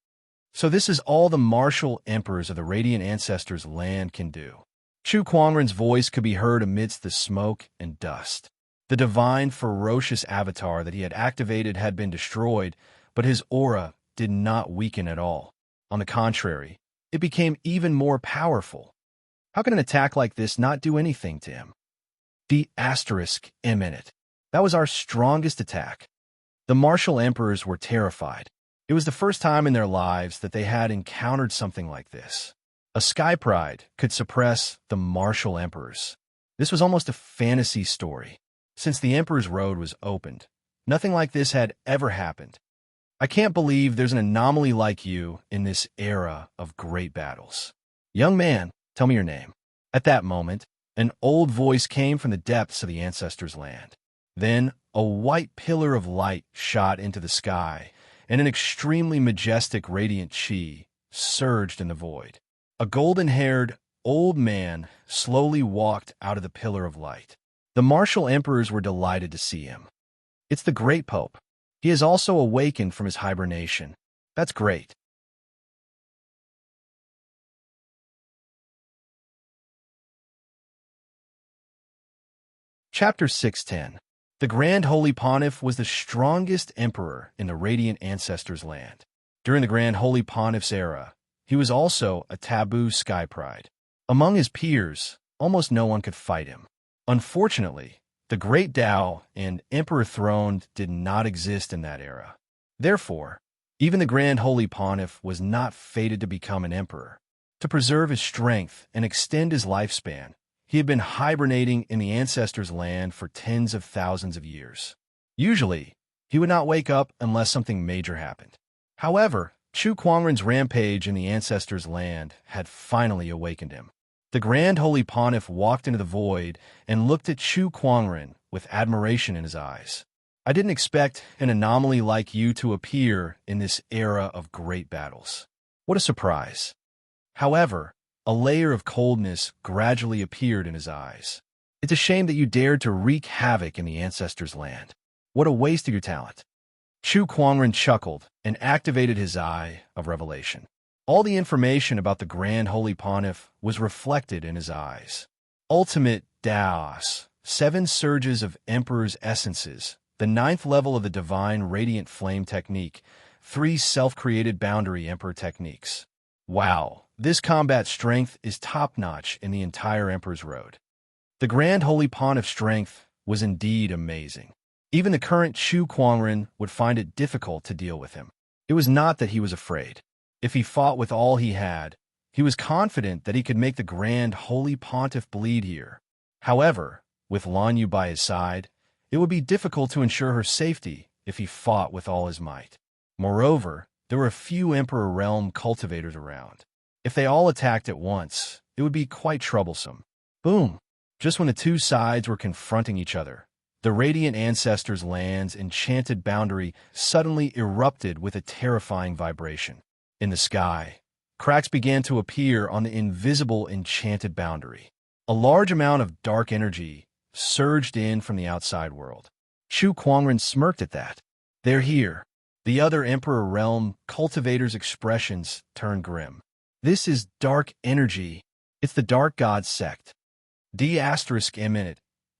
So this is all the martial emperors of the radiant ancestors' land can do. Chu Kuangren's voice could be heard amidst the smoke and dust. The divine, ferocious avatar that he had activated had been destroyed, but his aura did not weaken at all. On the contrary, it became even more powerful. How can an attack like this not do anything to him? The asterisk imminent. That was our strongest attack. The martial emperors were terrified. It was the first time in their lives that they had encountered something like this. A sky pride could suppress the martial emperors. This was almost a fantasy story. Since the Emperor's Road was opened, nothing like this had ever happened. I can't believe there's an anomaly like you in this era of great battles. Young man, tell me your name. At that moment, an old voice came from the depths of the ancestors' land. Then, a white pillar of light shot into the sky, and an extremely majestic radiant chi surged in the void. A golden-haired, old man slowly walked out of the pillar of light. The martial emperors were delighted to see him. It's the Great Pope. He has also awakened from his hibernation. That's great. Chapter 610. The Grand Holy Pontiff was the strongest emperor in the radiant ancestors' land. During the Grand Holy Pontiff's era, he was also a taboo sky pride. Among his peers, almost no one could fight him. Unfortunately, the Great Tao and Emperor Throne did not exist in that era. Therefore, even the Grand Holy Pontiff was not fated to become an emperor. To preserve his strength and extend his lifespan, he had been hibernating in the ancestors' land for tens of thousands of years. Usually, he would not wake up unless something major happened. However, Chu Kuangren's rampage in the ancestors' land had finally awakened him. The Grand Holy Pontiff walked into the void and looked at Chu Kuangren with admiration in his eyes. I didn't expect an anomaly like you to appear in this era of great battles. What a surprise. However, a layer of coldness gradually appeared in his eyes. It's a shame that you dared to wreak havoc in the ancestors' land. What a waste of your talent. Chu Kuangren chuckled and activated his eye of revelation. All the information about the Grand Holy Pontiff was reflected in his eyes. Ultimate Daos, 7 surges of Emperor's essences, the 9th level of the Divine Radiant Flame technique, 3 self-created boundary Emperor techniques. Wow, this combat strength is top-notch in the entire Emperor's Road. The Grand Holy Pontiff's strength was indeed amazing. Even the current Chu Kuangren would find it difficult to deal with him. It was not that he was afraid. If he fought with all he had, he was confident that he could make the Grand Holy Pontiff bleed here. However, with Lan Yu by his side, it would be difficult to ensure her safety if he fought with all his might. Moreover, there were a few Emperor Realm cultivators around. If they all attacked at once, it would be quite troublesome. Boom! Just when the two sides were confronting each other, the Radiant Ancestors' land's enchanted boundary suddenly erupted with a terrifying vibration. In the sky, cracks began to appear on the invisible enchanted boundary. A large amount of dark energy surged in from the outside world. Chu Kuangren smirked at that. They're here. The other Emperor Realm cultivators' expressions turned grim. This is dark energy. It's the Dark God sect. D****.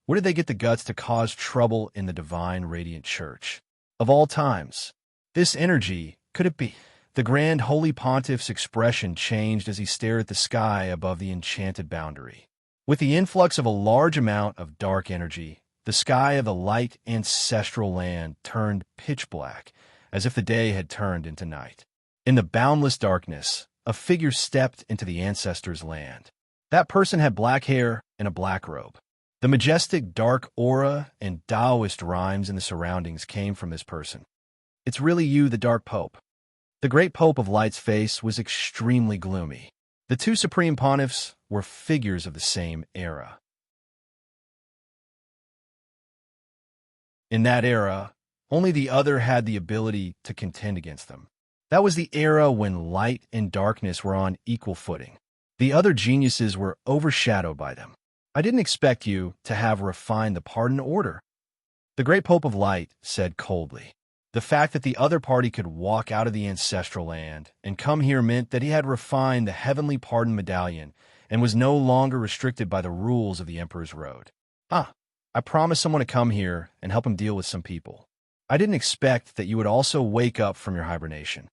Where did they get the guts to cause trouble in the Divine Radiant Church? Of all times, this energy, could it be? The Grand Holy Pontiff's expression changed as he stared at the sky above the enchanted boundary. With the influx of a large amount of dark energy, the sky of the light ancestral land turned pitch black, as if the day had turned into night. In the boundless darkness, a figure stepped into the ancestors' land. That person had black hair and a black robe. The majestic dark aura and Taoist rhymes in the surroundings came from this person. It's really you, the Dark Pope. The great Pope of Light's face was extremely gloomy. The two supreme pontiffs were figures of the same era. In that era, only the other had the ability to contend against them. That was the era when light and darkness were on equal footing. The other geniuses were overshadowed by them. I didn't expect you to have refined the pardon order, the great Pope of Light said coldly. The fact that the other party could walk out of the ancestral land and come here meant that he had refined the heavenly pardon medallion and was no longer restricted by the rules of the Emperor's Road. I promised someone to come here and help him deal with some people. I didn't expect that you would also wake up from your hibernation.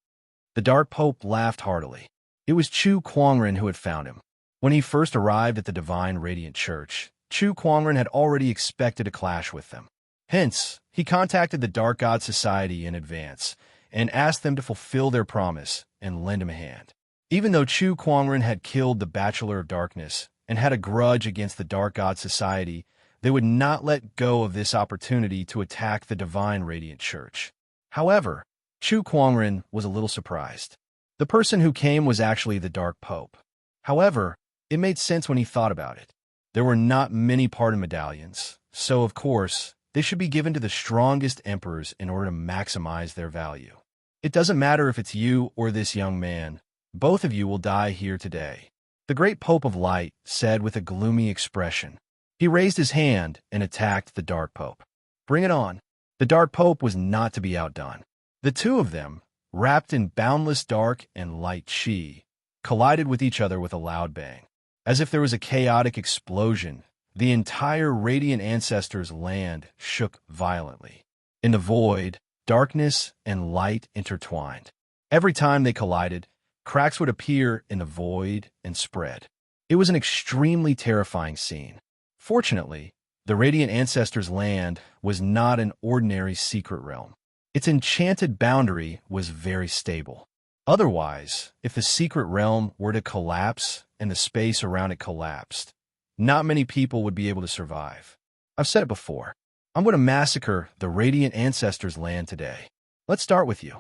The Dark Pope laughed heartily. It was Chu Kuangren who had found him. When he first arrived at the Divine Radiant Church, Chu Kuangren had already expected a clash with them. Hence, he contacted the Dark God Society in advance and asked them to fulfill their promise and lend him a hand. Even though Chu Kuangren had killed the Bachelor of Darkness and had a grudge against the Dark God Society, they would not let go of this opportunity to attack the Divine Radiant Church. However, Chu Kuangren was a little surprised. The person who came was actually the Dark Pope. However, it made sense when he thought about it. There were not many pardon medallions, so of course, they should be given to the strongest emperors in order to maximize their value. It doesn't matter if it's you or this young man. Both of you will die here today, the great Pope of Light said with a gloomy expression. He raised his hand and attacked the Dark Pope. Bring it on. The Dark Pope was not to be outdone. The two of them, wrapped in boundless dark and light chi, collided with each other with a loud bang. As if there was a chaotic explosion, the entire Radiant Ancestors' land shook violently. In the void, darkness and light intertwined. Every time they collided, cracks would appear in the void and spread. It was an extremely terrifying scene. Fortunately, the Radiant Ancestors' land was not an ordinary secret realm. Its enchanted boundary was very stable. Otherwise, if the secret realm were to collapse and the space around it collapsed, not many people would be able to survive. I've said it before. I'm going to massacre the Radiant Ancestors' land today. Let's start with you.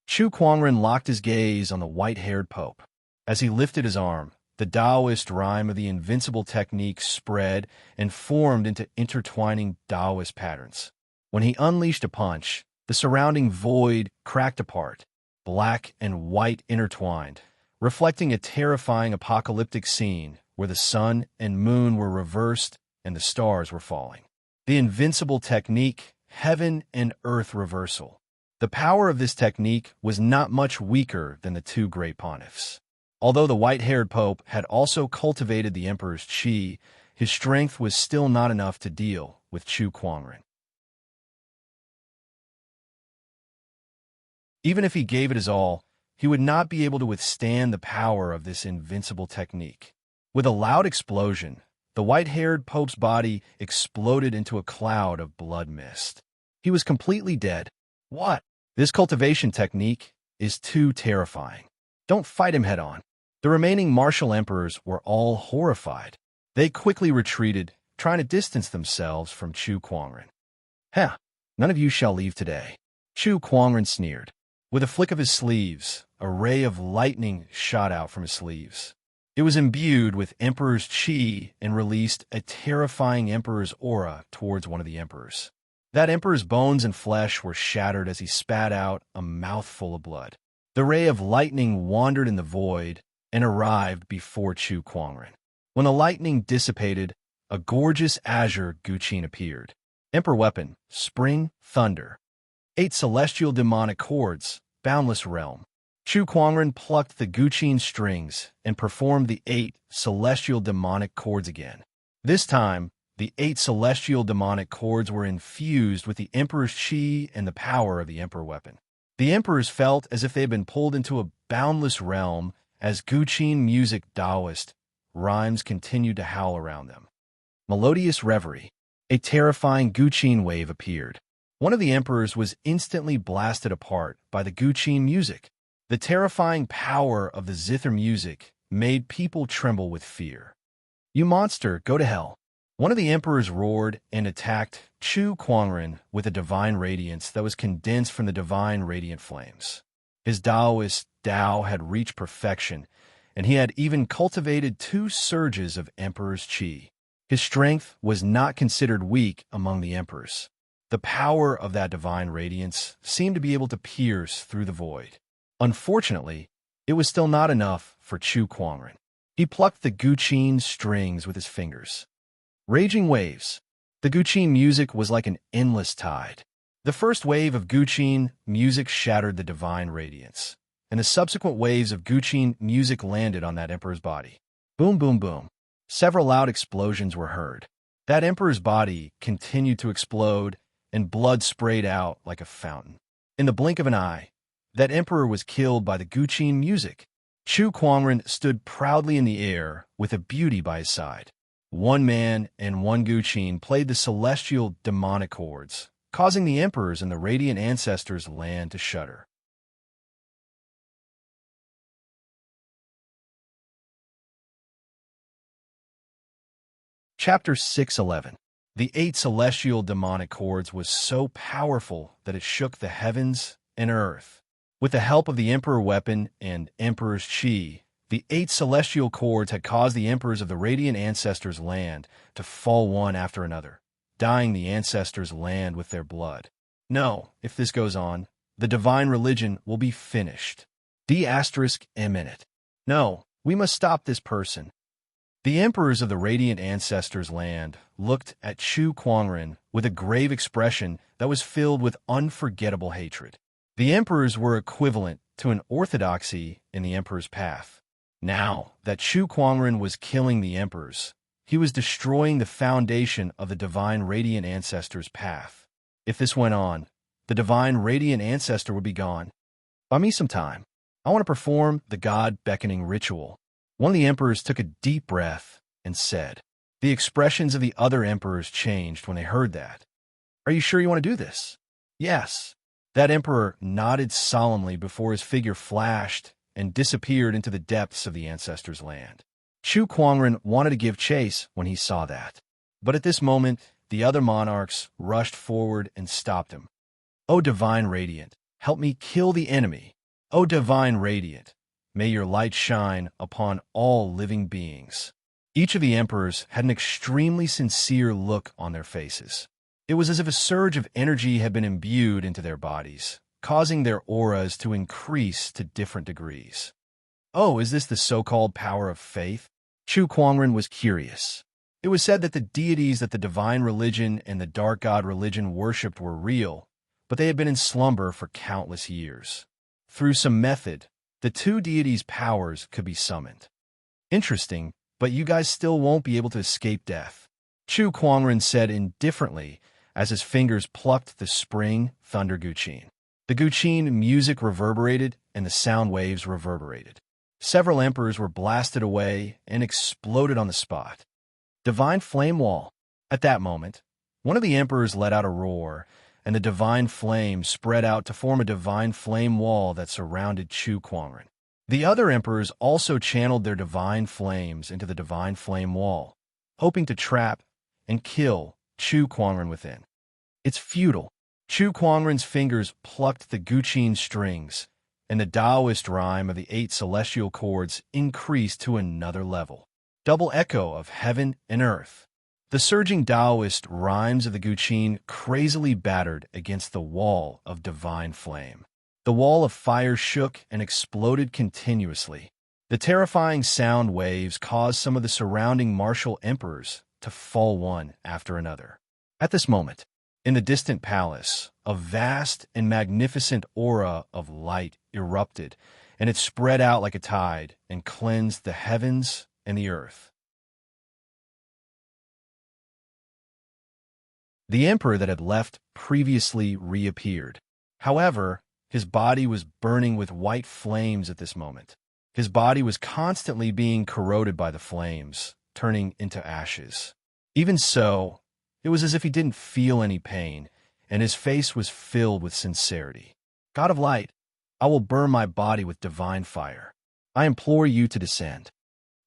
Chu Kuangren locked his gaze on the white-haired Pope. As he lifted his arm, the Taoist rhyme of the invincible technique spread and formed into intertwining Taoist patterns. When he unleashed a punch, the surrounding void cracked apart, black and white intertwined, reflecting a terrifying apocalyptic scene where the sun and moon were reversed and the stars were falling. The invincible technique, heaven and earth reversal. The power of this technique was not much weaker than the two great pontiffs. Although the white-haired Pope had also cultivated the Emperor's chi, his strength was still not enough to deal with Chu Kuangren. Even if he gave it his all, he would not be able to withstand the power of this invincible technique. With a loud explosion, the white-haired Pope's body exploded into a cloud of blood mist. He was completely dead. What? This cultivation technique is too terrifying. Don't fight him head-on. The remaining martial emperors were all horrified. They quickly retreated, trying to distance themselves from Chu Kuangren. None of you shall leave today. Chu Kuangren sneered. With a flick of his sleeves, a ray of lightning shot out from his sleeves. It was imbued with Emperor's chi and released a terrifying Emperor's aura towards one of the emperors. That Emperor's bones and flesh were shattered as he spat out a mouthful of blood. The ray of lightning wandered in the void and arrived before Chu Kuangren. When the lightning dissipated, a gorgeous azure guqin appeared. Emperor weapon, spring, thunder. 8 celestial demonic chords, boundless realm. Chu Kuangren plucked the guqin strings and performed the 8 celestial demonic chords again. This time, the 8 celestial demonic chords were infused with the Emperor's chi and the power of the Emperor weapon. The Emperors felt as if they had been pulled into a boundless realm as guqin music Taoist rhymes continued to howl around them. Melodious reverie. A terrifying Guqin wave appeared. One of the emperors was instantly blasted apart by the Guqin music. The terrifying power of the zither music made people tremble with fear. "You monster, go to hell!" One of the emperors roared and attacked Chu Kuangren with a divine radiance that was condensed from the divine radiant flames. His Taoist Tao had reached perfection, and he had even cultivated 2 surges of emperor's qi. His strength was not considered weak among the emperors. The power of that divine radiance seemed to be able to pierce through the void. Unfortunately, it was still not enough for Chu Kuangren. He plucked the Guqin strings with his fingers. Raging waves. The Guqin music was like an endless tide. The first wave of Guqin music shattered the divine radiance, and the subsequent waves of Guqin music landed on that emperor's body. Boom, boom, boom. Several loud explosions were heard. That emperor's body continued to explode, and blood sprayed out like a fountain. In the blink of an eye, that emperor was killed by the Guqin music. Chu Kuangren stood proudly in the air with a beauty by his side. One man and one Guqin played the celestial demonic chords, causing the emperors and the radiant ancestors' land to shudder. Chapter 611. The 8 celestial demonic chords was so powerful that it shook the heavens and earth. With the help of the emperor weapon and emperor's qi, the 8 celestial chords had caused the emperors of the radiant ancestors' land to fall one after another, dyeing the ancestors' land with their blood. No, if this goes on, the divine religion will be finished. D*imminent. No, we must stop this person. The emperors of the radiant ancestors' land looked at Chu Kuangren with a grave expression that was filled with unforgettable hatred. The emperors were equivalent to an orthodoxy in the emperor's path. Now that Chu Kuangren was killing the emperors, he was destroying the foundation of the divine radiant ancestors' path. If this went on, the divine radiant ancestor would be gone. Buy me some time. I want to perform the god-beckoning ritual. One of the emperors took a deep breath and said. The expressions of the other emperors changed when they heard that. "Are you sure you want to do this?" "Yes." That emperor nodded solemnly before his figure flashed and disappeared into the depths of the ancestors' land. Chu Kuangren wanted to give chase when he saw that. But at this moment, the other monarchs rushed forward and stopped him. "O divine radiant, help me kill the enemy. O divine radiant, may your light shine upon all living beings." Each of the emperors had an extremely sincere look on their faces. It was as if a surge of energy had been imbued into their bodies, causing their auras to increase to different degrees. Oh, is this the so-called power of faith? Chu Kuangren was curious. It was said that the deities that the divine religion and the dark god religion worshipped were real, but they had been in slumber for countless years. Through some method, the 2 deities' powers could be summoned. Interesting, but you guys still won't be able to escape death, Chu Kuangren said indifferently as his fingers plucked the spring thunder Guqin. The Guqin music reverberated and the sound waves reverberated. Several emperors were blasted away and exploded on the spot. Divine flame wall. At that moment, one of the emperors let out a roar, and the divine flame spread out to form a divine flame wall that surrounded Chu Kuangren. The other emperors also channeled their divine flames into the divine flame wall, hoping to trap and kill Chu Kuangren within. It's futile. Chu Kuangren's fingers plucked the Guqin strings, and the Taoist rhyme of the 8 celestial chords increased to another level. Double echo of heaven and earth. The surging Taoist rhymes of the Guqin crazily battered against the wall of divine flame. The wall of fire shook and exploded continuously. The terrifying sound waves caused some of the surrounding martial emperors to fall one after another. At this moment, in the distant palace, a vast and magnificent aura of light erupted, and it spread out like a tide and cleansed the heavens and the earth. The emperor that had left previously reappeared. However, his body was burning with white flames at this moment. His body was constantly being corroded by the flames, turning into ashes. Even so, it was as if he didn't feel any pain, and his face was filled with sincerity. God of light, I will burn my body with divine fire. I implore you to descend.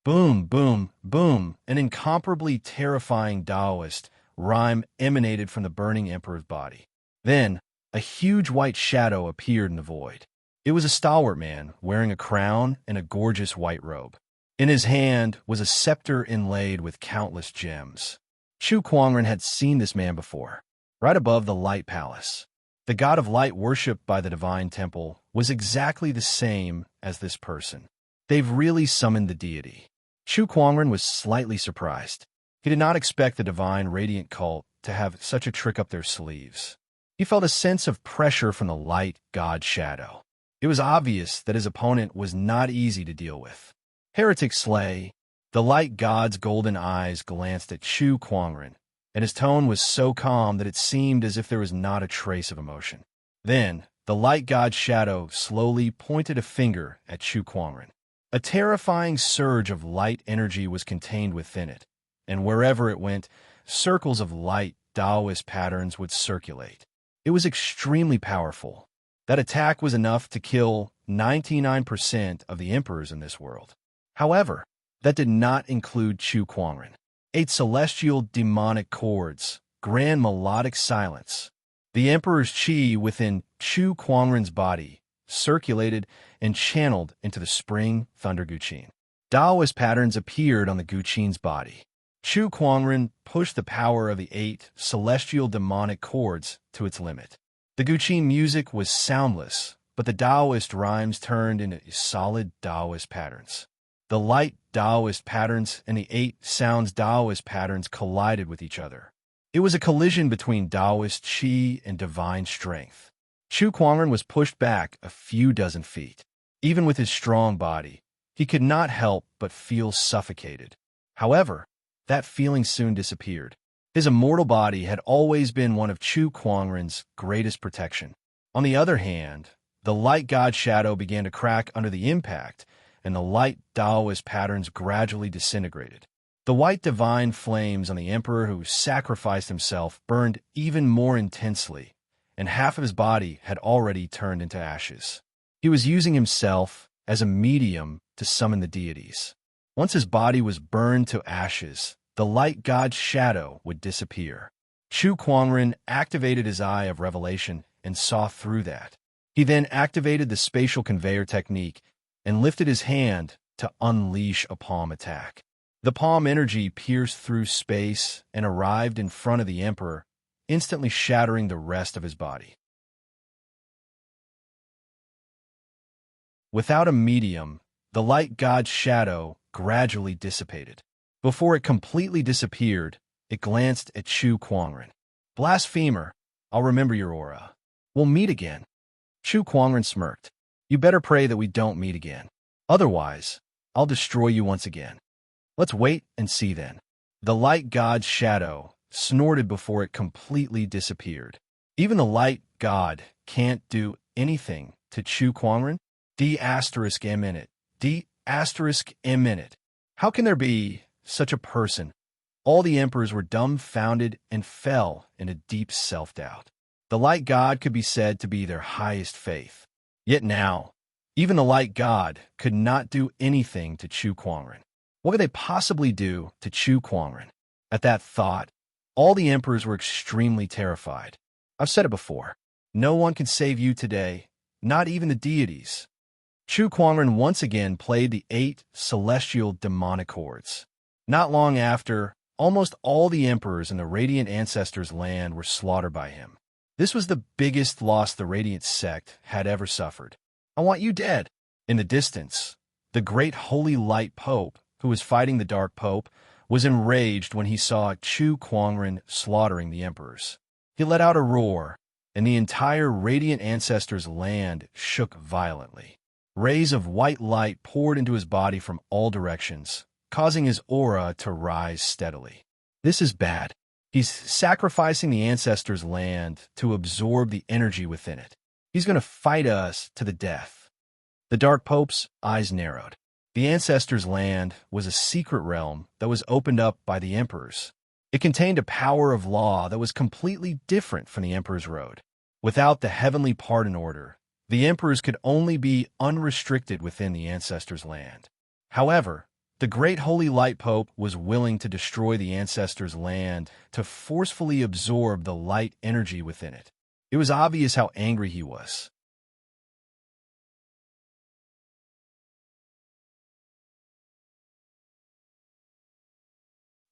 Boom, boom, boom, an incomparably terrifying Taoist rhyme emanated from the burning emperor's body. Then, a huge white shadow appeared in the void. It was a stalwart man wearing a crown and a gorgeous white robe. In his hand was a scepter inlaid with countless gems. Chu Kuangren had seen this man before, right above the Light Palace. The god of light worshipped by the divine temple was exactly the same as this person. They've really summoned the deity. Chu Kuangren was slightly surprised. He did not expect the divine radiant cult to have such a trick up their sleeves. He felt a sense of pressure from the light god shadow. It was obvious that his opponent was not easy to deal with. Heretic slay. The light god's golden eyes glanced at Chu Kuangren, and his tone was so calm that it seemed as if there was not a trace of emotion. Then, the light god's shadow slowly pointed a finger at Chu Kuangren. A terrifying surge of light energy was contained within it, and wherever it went, circles of light Taoist patterns would circulate. It was extremely powerful. That attack was enough to kill 99% of the emperors in this world. However, that did not include Chu Kuangren. 8 celestial demonic chords, grand melodic silence. The emperor's qi within Chu Kuangren's body circulated and channeled into the spring thunder Guqin. Taoist patterns appeared on the Guqin's body. Chu Kuangren pushed the power of the 8 celestial demonic chords to its limit. The Guqin music was soundless, but the Taoist rhymes turned into solid Taoist patterns. The light Taoist patterns and the 8 sounds Taoist patterns collided with each other. It was a collision between Taoist qi and divine strength. Chu Kuangren was pushed back a few dozen feet. Even with his strong body, he could not help but feel suffocated. However, that feeling soon disappeared. His immortal body had always been one of Chu Kuangren's greatest protection. On the other hand, the light god shadow began to crack under the impact, and the light Taoist patterns gradually disintegrated. The white divine flames on the emperor who sacrificed himself burned even more intensely, and half of his body had already turned into ashes. He was using himself as a medium to summon the deities. Once his body was burned to ashes, the light god's shadow would disappear. Chu Kuangren activated his eye of revelation and saw through that. He then activated the spatial conveyor technique and lifted his hand to unleash a palm attack. The palm energy pierced through space and arrived in front of the emperor, instantly shattering the rest of his body. Without a medium, the light god's shadow gradually dissipated. Before it completely disappeared, it glanced at Chu Kuangren. Blasphemer, I'll remember your aura. We'll meet again. Chu Kuangren smirked. You better pray that we don't meet again. Otherwise, I'll destroy you once again. Let's wait and see then. The light god's shadow snorted before it completely disappeared. Even the light god can't do anything to Chu Kuangren? D*M in it. D*M in it. How can there be such a person? All the emperors were dumbfounded and fell into deep self-doubt. The light god could be said to be their highest faith. Yet now, even the light god could not do anything to Chu Kuangren. What could they possibly do to Chu Kuangren? At that thought, all the emperors were extremely terrified. I've said it before. No one can save you today, not even the deities. Chu Kuangren once again played the 8 celestial demonic chords. Not long after, almost all the emperors in the Radiant Ancestors' land were slaughtered by him. This was the biggest loss the Radiant sect had ever suffered. I want you dead. In the distance, the great Holy Light Pope, who was fighting the Dark Pope, was enraged when he saw Chu Kuangren slaughtering the emperors. He let out a roar, and the entire Radiant Ancestors' land shook violently. Rays of white light poured into his body from all directions, causing his aura to rise steadily. This is bad. He's sacrificing the ancestors' land to absorb the energy within it. He's going to fight us to the death. The Dark Pope's eyes narrowed. The Ancestors' Land was a secret realm that was opened up by the Emperors. It contained a power of law that was completely different from the Emperor's Road. Without the heavenly pardon order, the Emperors could only be unrestricted within the Ancestors' Land. However, the Great Holy Light Pope was willing to destroy the Ancestors' Land to forcefully absorb the light energy within it. It was obvious how angry he was.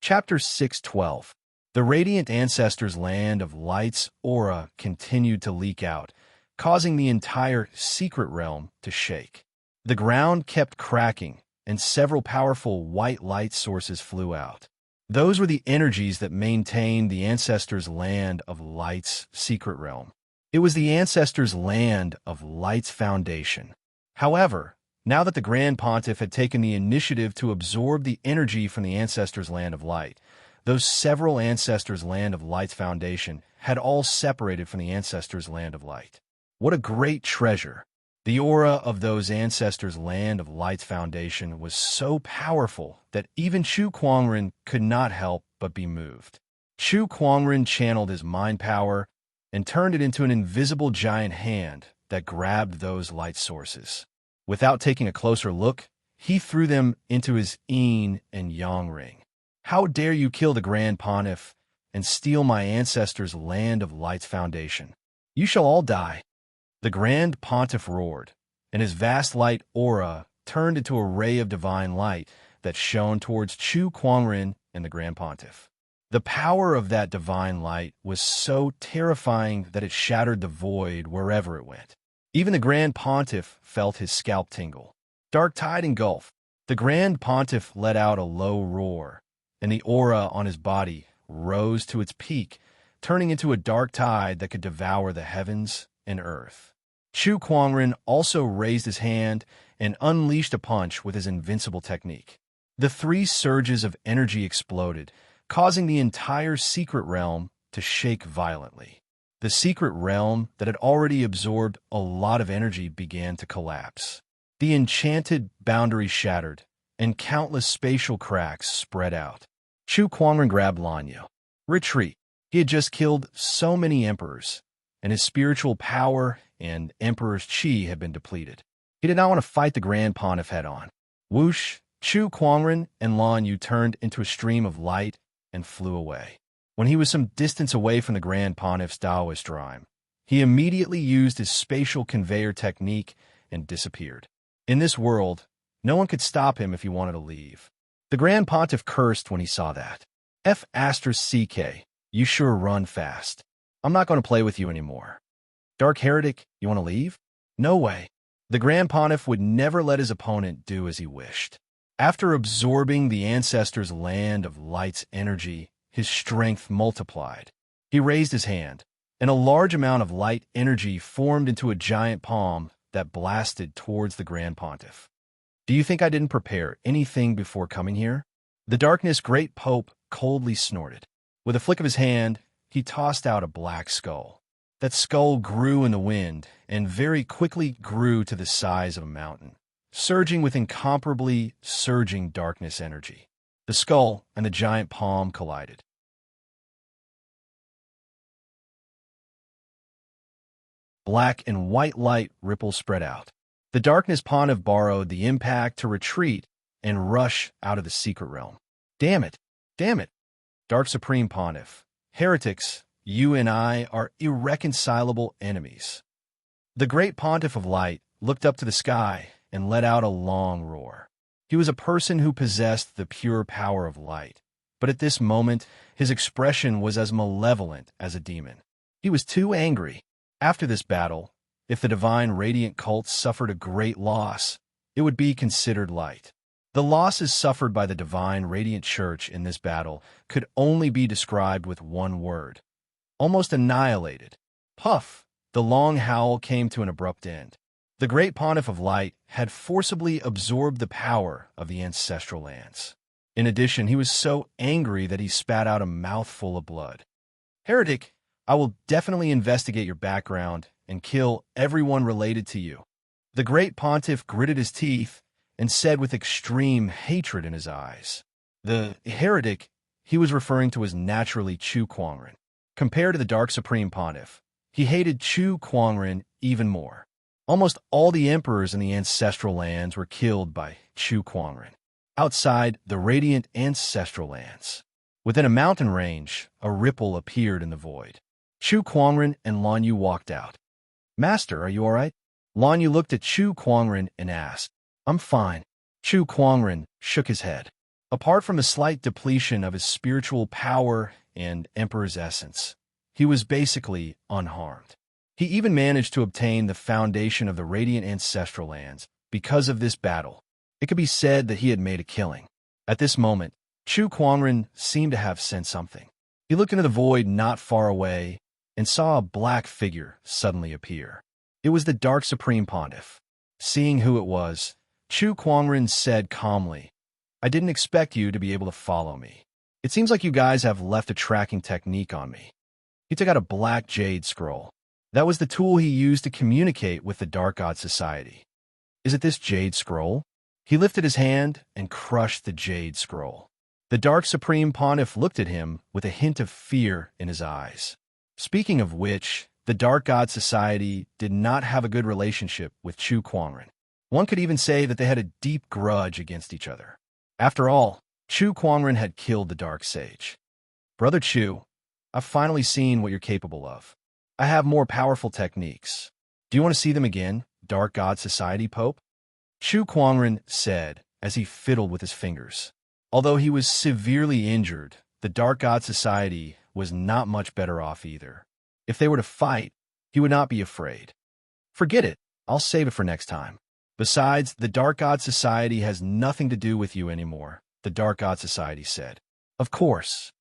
Chapter 6:12. The radiant Ancestors' Land of Light's aura continued to leak out, causing the entire secret realm to shake. The ground kept cracking, and several powerful white light sources flew out. Those were the energies that maintained the Ancestors' Land of Light's secret realm. It was the Ancestors' Land of Light's foundation. However, now that the Grand Pontiff had taken the initiative to absorb the energy from the Ancestors' Land of Light, those several Ancestors' Land of Light's foundation had all separated from the Ancestors' Land of Light. What a great treasure! The aura of those Ancestors' Land of Light's foundation was so powerful that even Chu Kuangren could not help but be moved. Chu Kuangren channeled his mind power and turned it into an invisible giant hand that grabbed those light sources. Without taking a closer look, he threw them into his yin and yang ring. How dare you kill the Grand Pontiff and steal my Ancestors' Land of Light's foundation? You shall all die. The Grand Pontiff roared, and his vast light aura turned into a ray of divine light that shone towards Chu Kuangren and the Grand Pontiff. The power of that divine light was so terrifying that it shattered the void wherever it went. Even the Grand Pontiff felt his scalp tingle. Dark tide engulfed. The Grand Pontiff let out a low roar, and the aura on his body rose to its peak, turning into a dark tide that could devour the heavens and earth. Chu Kuangren also raised his hand and unleashed a punch with his invincible technique. The three surges of energy exploded, causing the entire secret realm to shake violently. The secret realm that had already absorbed a lot of energy began to collapse. The enchanted boundary shattered, and countless spatial cracks spread out. Chu Kuangren grabbed Lanyu. Retreat. He had just killed so many emperors, and his spiritual power and emperor's qi had been depleted. He did not want to fight the Grand Pontiff head-on. Whoosh, Chu Kuangren and Lanyu turned into a stream of light and flew away. When he was some distance away from the Grand Pontiff's Taoist rhyme, he immediately used his spatial conveyor technique and disappeared. In this world, no one could stop him if he wanted to leave. The Grand Pontiff cursed when he saw that. F***CK, you sure run fast. I'm not going to play with you anymore. Dark Heretic, you want to leave? No way. The Grand Pontiff would never let his opponent do as he wished. After absorbing the Ancestors' Land of Light's energy, his strength multiplied. He raised his hand, and a large amount of light energy formed into a giant palm that blasted towards the Grand Pontiff. Do you think I didn't prepare anything before coming here? The Darkness Great Pope coldly snorted. With a flick of his hand, he tossed out a black skull. That skull grew in the wind and very quickly grew to the size of a mountain, surging with incomparably surging darkness energy. The skull and the giant palm collided. Black and white light ripples spread out. The Darkness Pontiff borrowed the impact to retreat and rush out of the secret realm. Damn it! Damn it! Dark Supreme Pontiff, heretics, you and I are irreconcilable enemies. The Great Pontiff of Light looked up to the sky and let out a long roar. He was a person who possessed the pure power of light, but at this moment, his expression was as malevolent as a demon. He was too angry. After this battle, if the divine radiant cult suffered a great loss, it would be considered light. The losses suffered by the divine radiant church in this battle could only be described with one word: almost annihilated. Puff! The long howl came to an abrupt end. The Great Pontiff of Light had forcibly absorbed the power of the ancestral lands. In addition, he was so angry that he spat out a mouthful of blood. Heretic, I will definitely investigate your background and kill everyone related to you. The great pontiff gritted his teeth and said with extreme hatred in his eyes. The heretic he was referring to was naturally Chu Kuangren. Compared to the Dark Supreme Pontiff, he hated Chu Kuangren even more. Almost all the emperors in the ancestral lands were killed by Chu Kuangren. Outside the radiant ancestral lands, within a mountain range, a ripple appeared in the void. Chu Kuangren and Lan Yu walked out. "Master, are you all right?" Lan Yu looked at Chu Kuangren and asked. "I'm fine." Chu Kuangren shook his head. Apart from a slight depletion of his spiritual power and emperor's essence, he was basically unharmed. He even managed to obtain the foundation of the radiant ancestral lands because of this battle. It could be said that he had made a killing. At this moment, Chu Kuangren seemed to have sensed something. He looked into the void not far away and saw a black figure suddenly appear. It was the Dark Supreme Pontiff. Seeing who it was, Chu Kuangren said calmly, "I didn't expect you to be able to follow me. It seems like you guys have left a tracking technique on me." He took out a black jade scroll. That was the tool he used to communicate with the Dark God Society. "Is it this jade scroll?" He lifted his hand and crushed the jade scroll. The Dark Supreme Pontiff looked at him with a hint of fear in his eyes. Speaking of which, the Dark God Society did not have a good relationship with Chu Kuangren. One could even say that they had a deep grudge against each other. After all, Chu Kuangren had killed the Dark Sage. "Brother Chu, I've finally seen what you're capable of. I have more powerful techniques. Do you want to see them again, Dark God Society Pope?" Chu Kuangren said as he fiddled with his fingers. Although he was severely injured, the Dark God Society was not much better off either. If they were to fight, he would not be afraid. "Forget it. I'll save it for next time. Besides, the Dark God Society has nothing to do with you anymore," the Dark God Society said. "Of course.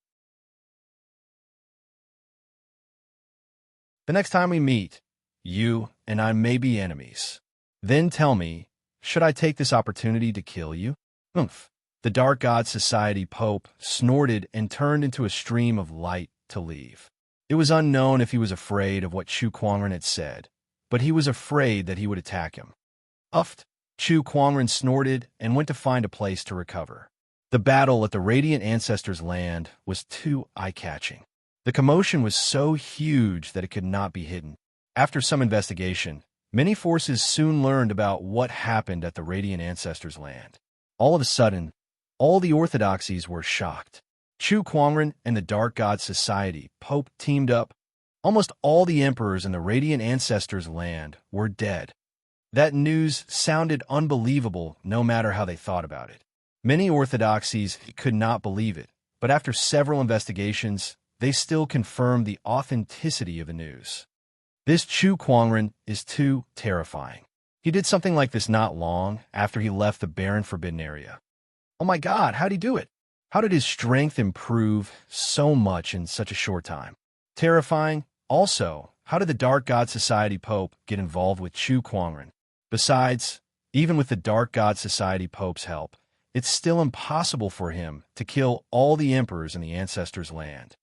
The next time we meet, you and I may be enemies. Then tell me, should I take this opportunity to kill you?" "Humph." The Dark God Society Pope snorted and turned into a stream of light to leave. It was unknown if he was afraid of what Chu Kuangren had said, but he was afraid that he would attack him. "Uffed." Chu Kuangren snorted and went to find a place to recover. The battle at the Radiant Ancestors' land was too eye-catching. The commotion was so huge that it could not be hidden. After some investigation, many forces soon learned about what happened at the Radiant Ancestors' land. All of a sudden, all the orthodoxies were shocked. Chu Kuangren and the Dark God Society Pope teamed up. Almost all the emperors in the Radiant Ancestors' land were dead. That news sounded unbelievable no matter how they thought about it. Many orthodoxies could not believe it, but after several investigations, they still confirmed the authenticity of the news. This Chu Kuangren is too terrifying. He did something like this not long after he left the barren forbidden area. Oh my God, how'd he do it? How did his strength improve so much in such a short time? Terrifying. Also, how did the Dark God Society Pope get involved with Chu Kuangren? Besides, even with the Dark God Society Pope's help, it's still impossible for him to kill all the emperors in the Ancestors' land.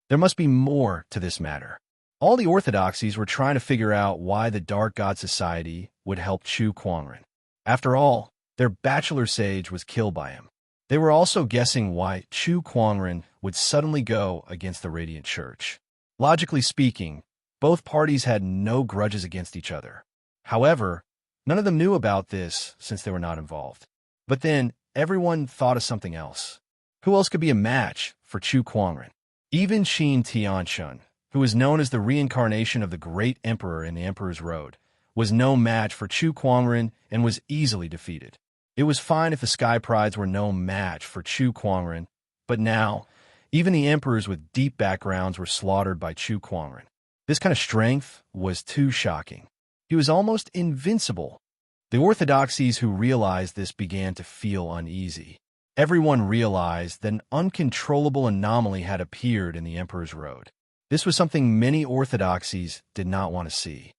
There must be more to this matter. All the orthodoxies were trying to figure out why the Dark God Society would help Chu Kuangren. After all, their bachelor sage was killed by him. They were also guessing why Chu Kuangren would suddenly go against the Radiant Church. Logically speaking, both parties had no grudges against each other. However, none of them knew about this since they were not involved. But then, everyone thought of something else. Who else could be a match for Chu Kuangren? Even Qin Tianshun, who was known as the reincarnation of the great emperor in the Emperor's Road, was no match for Chu Kuangren and was easily defeated. It was fine if the Sky Prides were no match for Chu Kuangren, but now, even the emperors with deep backgrounds were slaughtered by Chu Kuangren. This kind of strength was too shocking. He was almost invincible. The orthodoxies who realized this began to feel uneasy. Everyone realized that an uncontrollable anomaly had appeared in the Emperor's Road. This was something many orthodoxies did not want to see.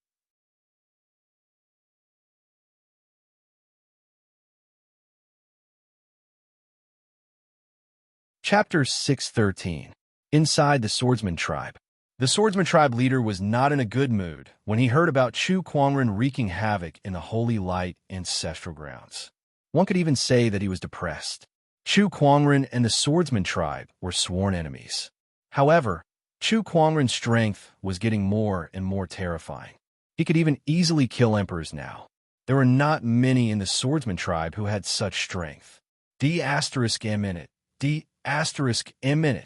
Chapter 613. Inside the Swordsman Tribe. The swordsman tribe leader was not in a good mood when he heard about Chu Kuangren wreaking havoc in the Holy Light ancestral grounds. One could even say that he was depressed. Chu Kuangren and the swordsman tribe were sworn enemies. However, Chu Kuangren's strength was getting more and more terrifying. He could even easily kill emperors now. There were not many in the swordsman tribe who had such strength. D*M*. D*M*.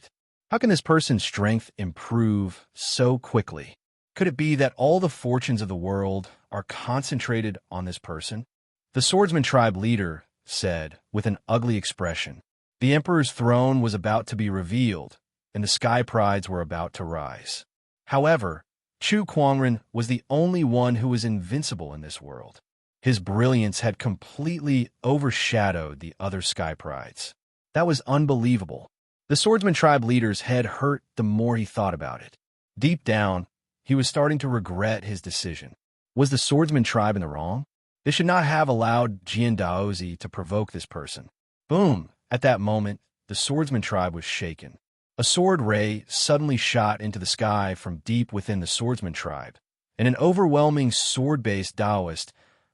How can this person's strength improve so quickly? Could it be that all the fortunes of the world are concentrated on this person? The swordsman tribe leader said, with an ugly expression, the emperor's throne was about to be revealed, and the sky prides were about to rise. However, Chu Kuangren was the only one who was invincible in this world. His brilliance had completely overshadowed the other sky prides. That was unbelievable. The swordsman tribe leader's head hurt the more he thought about it. Deep down, he was starting to regret his decision. Was the swordsman tribe in the wrong? They should not have allowed Jian Daozi to provoke this person. Boom! At that moment, the swordsman tribe was shaken. A sword ray suddenly shot into the sky from deep within the swordsman tribe, and an overwhelming sword-based Taoist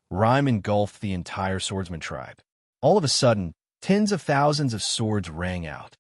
rhyme engulfed the entire swordsman tribe. All of a sudden, tens of thousands of swords rang out.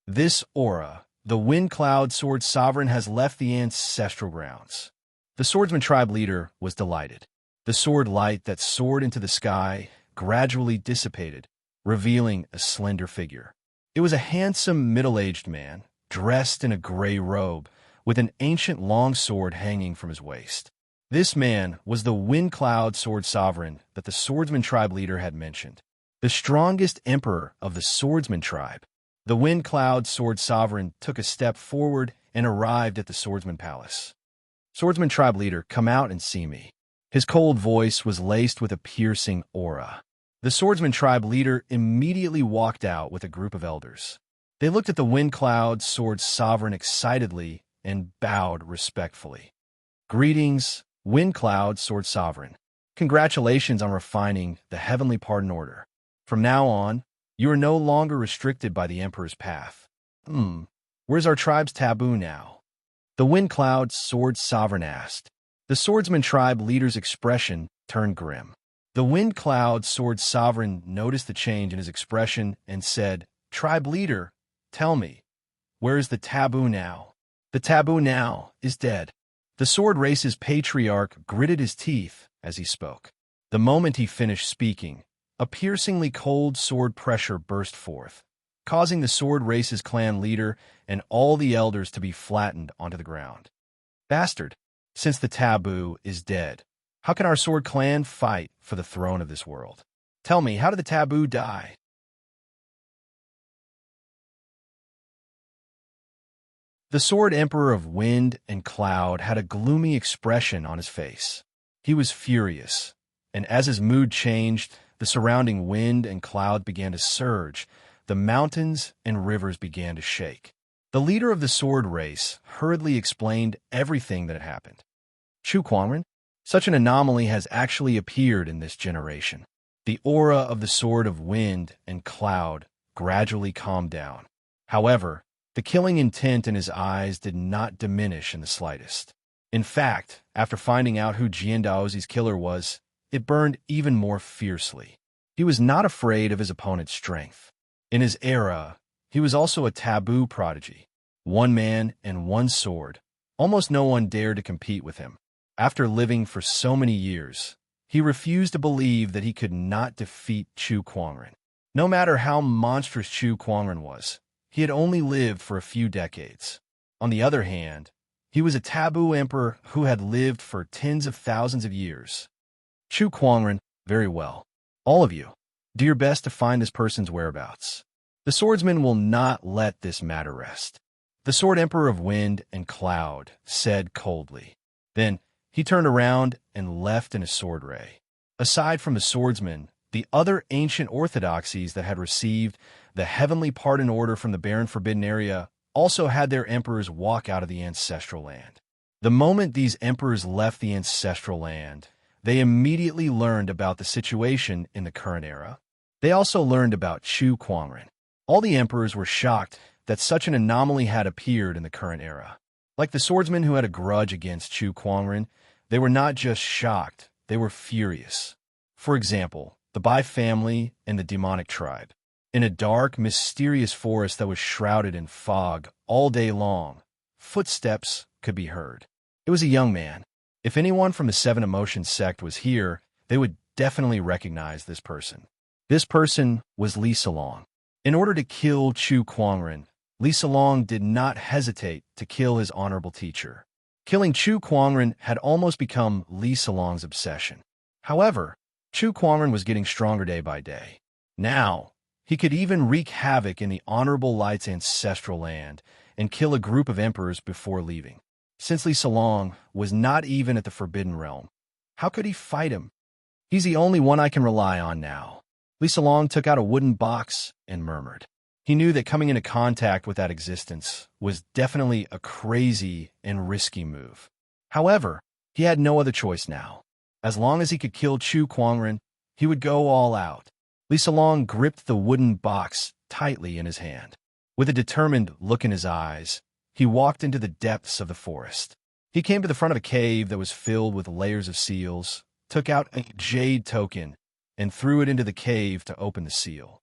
This aura, the Wind Cloud Sword Sovereign, has left the ancestral grounds. The swordsman tribe leader was delighted. The sword light that soared into the sky gradually dissipated, revealing a slender figure. It was a handsome, middle-aged man, dressed in a gray robe, with an ancient long sword hanging from his waist. This man was the Wind Cloud Sword Sovereign that the swordsman tribe leader had mentioned. The strongest emperor of the swordsman tribe. The Wind Cloud Sword Sovereign took a step forward and arrived at the swordsman palace. Swordsman tribe leader, come out and see me. His cold voice was laced with a piercing aura. The swordsman tribe leader immediately walked out with a group of elders. They looked at the Wind Cloud Sword Sovereign excitedly and bowed respectfully. Greetings, Wind Cloud Sword Sovereign. Congratulations on refining the Heavenly Pardon Order. From now on, you are no longer restricted by the Emperor's path. Where's our tribe's taboo now? The Wind Cloud Sword Sovereign asked. The swordsman tribe leader's expression turned grim. The Wind Cloud Sword Sovereign noticed the change in his expression and said, Tribe leader, tell me, where is the taboo now? The taboo now is dead. The sword race's patriarch gritted his teeth as he spoke. The moment he finished speaking, a piercingly cold sword pressure burst forth, causing the sword race's clan leader and all the elders to be flattened onto the ground. Bastard, since the taboo is dead, how can our sword clan fight for the throne of this world? Tell me, how did the taboo die? The sword emperor of wind and cloud had a gloomy expression on his face. He was furious, and as his mood changed, the surrounding wind and cloud began to surge. The mountains and rivers began to shake. The leader of the sword race hurriedly explained everything that had happened. Chu Kuangren, such an anomaly has actually appeared in this generation. The aura of the sword of wind and cloud gradually calmed down. However, the killing intent in his eyes did not diminish in the slightest. In fact, after finding out who Jian Daozi's killer was, it burned even more fiercely. He was not afraid of his opponent's strength. In his era, he was also a taboo prodigy. One man and one sword. Almost no one dared to compete with him. After living for so many years, he refused to believe that he could not defeat Chu Kuangren. No matter how monstrous Chu Kuangren was, he had only lived for a few decades. On the other hand, he was a taboo emperor who had lived for tens of thousands of years. Chu Kuangren, very well. All of you, do your best to find this person's whereabouts. The swordsman will not let this matter rest. The sword emperor of wind and cloud said coldly. Then he turned around and left in a sword ray. Aside from the swordsman, the other ancient orthodoxies that had received the heavenly pardon order from the barren forbidden area also had their emperors walk out of the ancestral land. The moment these emperors left the ancestral land, they immediately learned about the situation in the current era. They also learned about Chu Kuangren. All the emperors were shocked that such an anomaly had appeared in the current era. Like the swordsman who had a grudge against Chu Kuangren, they were not just shocked, they were furious. For example, the Bai family and the demonic tribe. In a dark, mysterious forest that was shrouded in fog all day long, footsteps could be heard. It was a young man. If anyone from the Seven Emotions sect was here, they would definitely recognize this person. This person was Li Salong. In order to kill Chu Kuangren, Li Salong did not hesitate to kill his honorable teacher. Killing Chu Kuangren had almost become Li Salong's obsession. However, Chu Kuangren was getting stronger day by day. Now, he could even wreak havoc in the Honorable Light's ancestral land and kill a group of emperors before leaving. Since Li Salong was not even at the Forbidden Realm, how could he fight him? He's the only one I can rely on now. Li Salong took out a wooden box and murmured. He knew that coming into contact with that existence was definitely a crazy and risky move. However, he had no other choice now. As long as he could kill Chu Kuangren, he would go all out. Li Salong gripped the wooden box tightly in his hand. With a determined look in his eyes, he walked into the depths of the forest. He came to the front of a cave that was filled with layers of seals, took out a jade token, and threw it into the cave to open the seal.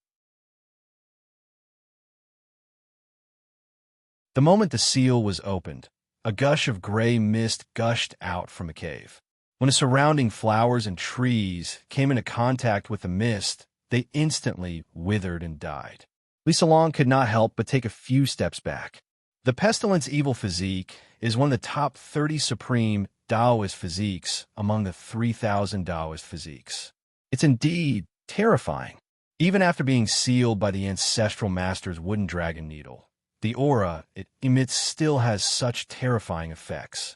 The moment the seal was opened, a gush of gray mist gushed out from the cave. When the surrounding flowers and trees came into contact with the mist, they instantly withered and died. Li Salong could not help but take a few steps back. The Pestilence Evil Physique is one of the top 30 supreme Taoist physiques among the 3,000 Taoist physiques. It's indeed terrifying. Even after being sealed by the Ancestral Master's wooden dragon needle, the aura it emits still has such terrifying effects.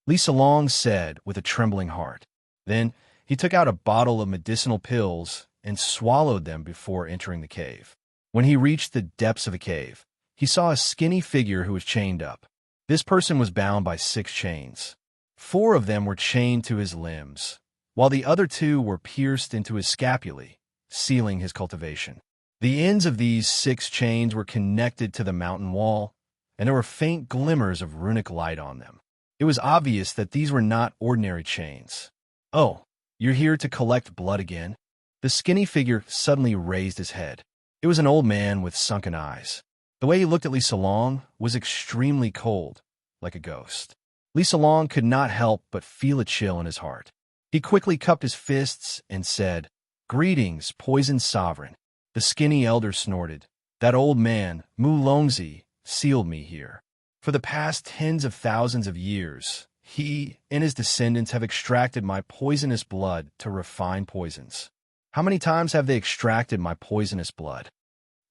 Li Salong said with a trembling heart. Then he took out a bottle of medicinal pills and swallowed them before entering the cave. When he reached the depths of the cave, he saw a skinny figure who was chained up. This person was bound by 6 chains. 4 of them were chained to his limbs, while the other 2 were pierced into his scapulae, sealing his cultivation. The ends of these 6 chains were connected to the mountain wall, and there were faint glimmers of runic light on them. It was obvious that these were not ordinary chains. "Oh, you're here to collect blood again?" The skinny figure suddenly raised his head. It was an old man with sunken eyes. The way he looked at Li Salong was extremely cold, like a ghost. Li Salong could not help but feel a chill in his heart. He quickly cupped his fists and said, "Greetings, poisoned sovereign." The skinny elder snorted. "That old man, Mu Longzi, sealed me here. For the past tens of thousands of years, he and his descendants have extracted my poisonous blood to refine poisons. How many times have they extracted my poisonous blood?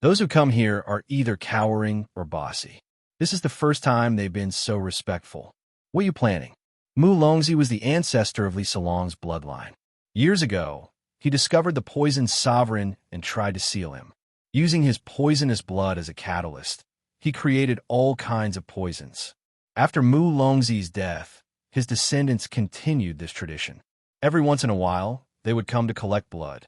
Those who come here are either cowering or bossy. This is the first time they've been so respectful. What are you planning?" Mu Longzi was the ancestor of Li Salong's bloodline. Years ago, he discovered the poisoned sovereign and tried to seal him. Using his poisonous blood as a catalyst, he created all kinds of poisons. After Mu Longzi's death, his descendants continued this tradition. Every once in a while, they would come to collect blood.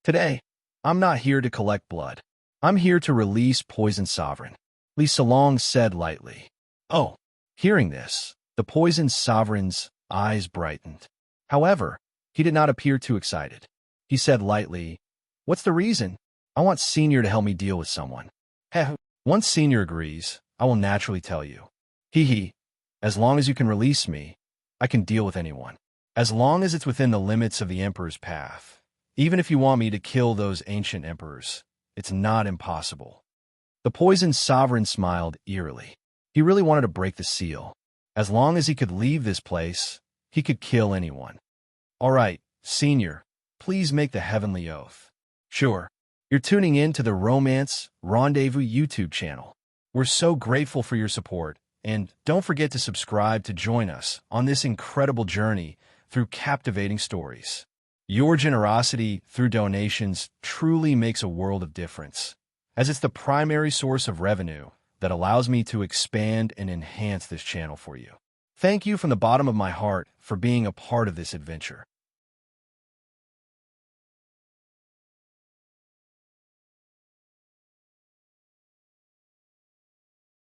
Today, I'm not here to collect blood. I'm here to release poisoned sovereign, Li Salong said lightly. Oh, hearing this, the poisoned sovereign's eyes brightened. However, he did not appear too excited. He said lightly, "What's the reason? I want Senior to help me deal with someone." "Heh, once Senior agrees, I will naturally tell you. Hee. As long as you can release me, I can deal with anyone. As long as it's within the limits of the Emperor's path. Even if you want me to kill those ancient emperors, it's not impossible." The poisoned sovereign smiled eerily. He really wanted to break the seal. As long as he could leave this place, he could kill anyone. "All right, Senior, please make the heavenly oath." "Sure." You're tuning in to the Romance Rendezvous YouTube channel. We're so grateful for your support, and don't forget to subscribe to join us on this incredible journey through captivating stories. Your generosity through donations truly makes a world of difference, as it's the primary source of revenue that allows me to expand and enhance this channel for you. Thank you from the bottom of my heart for being a part of this adventure.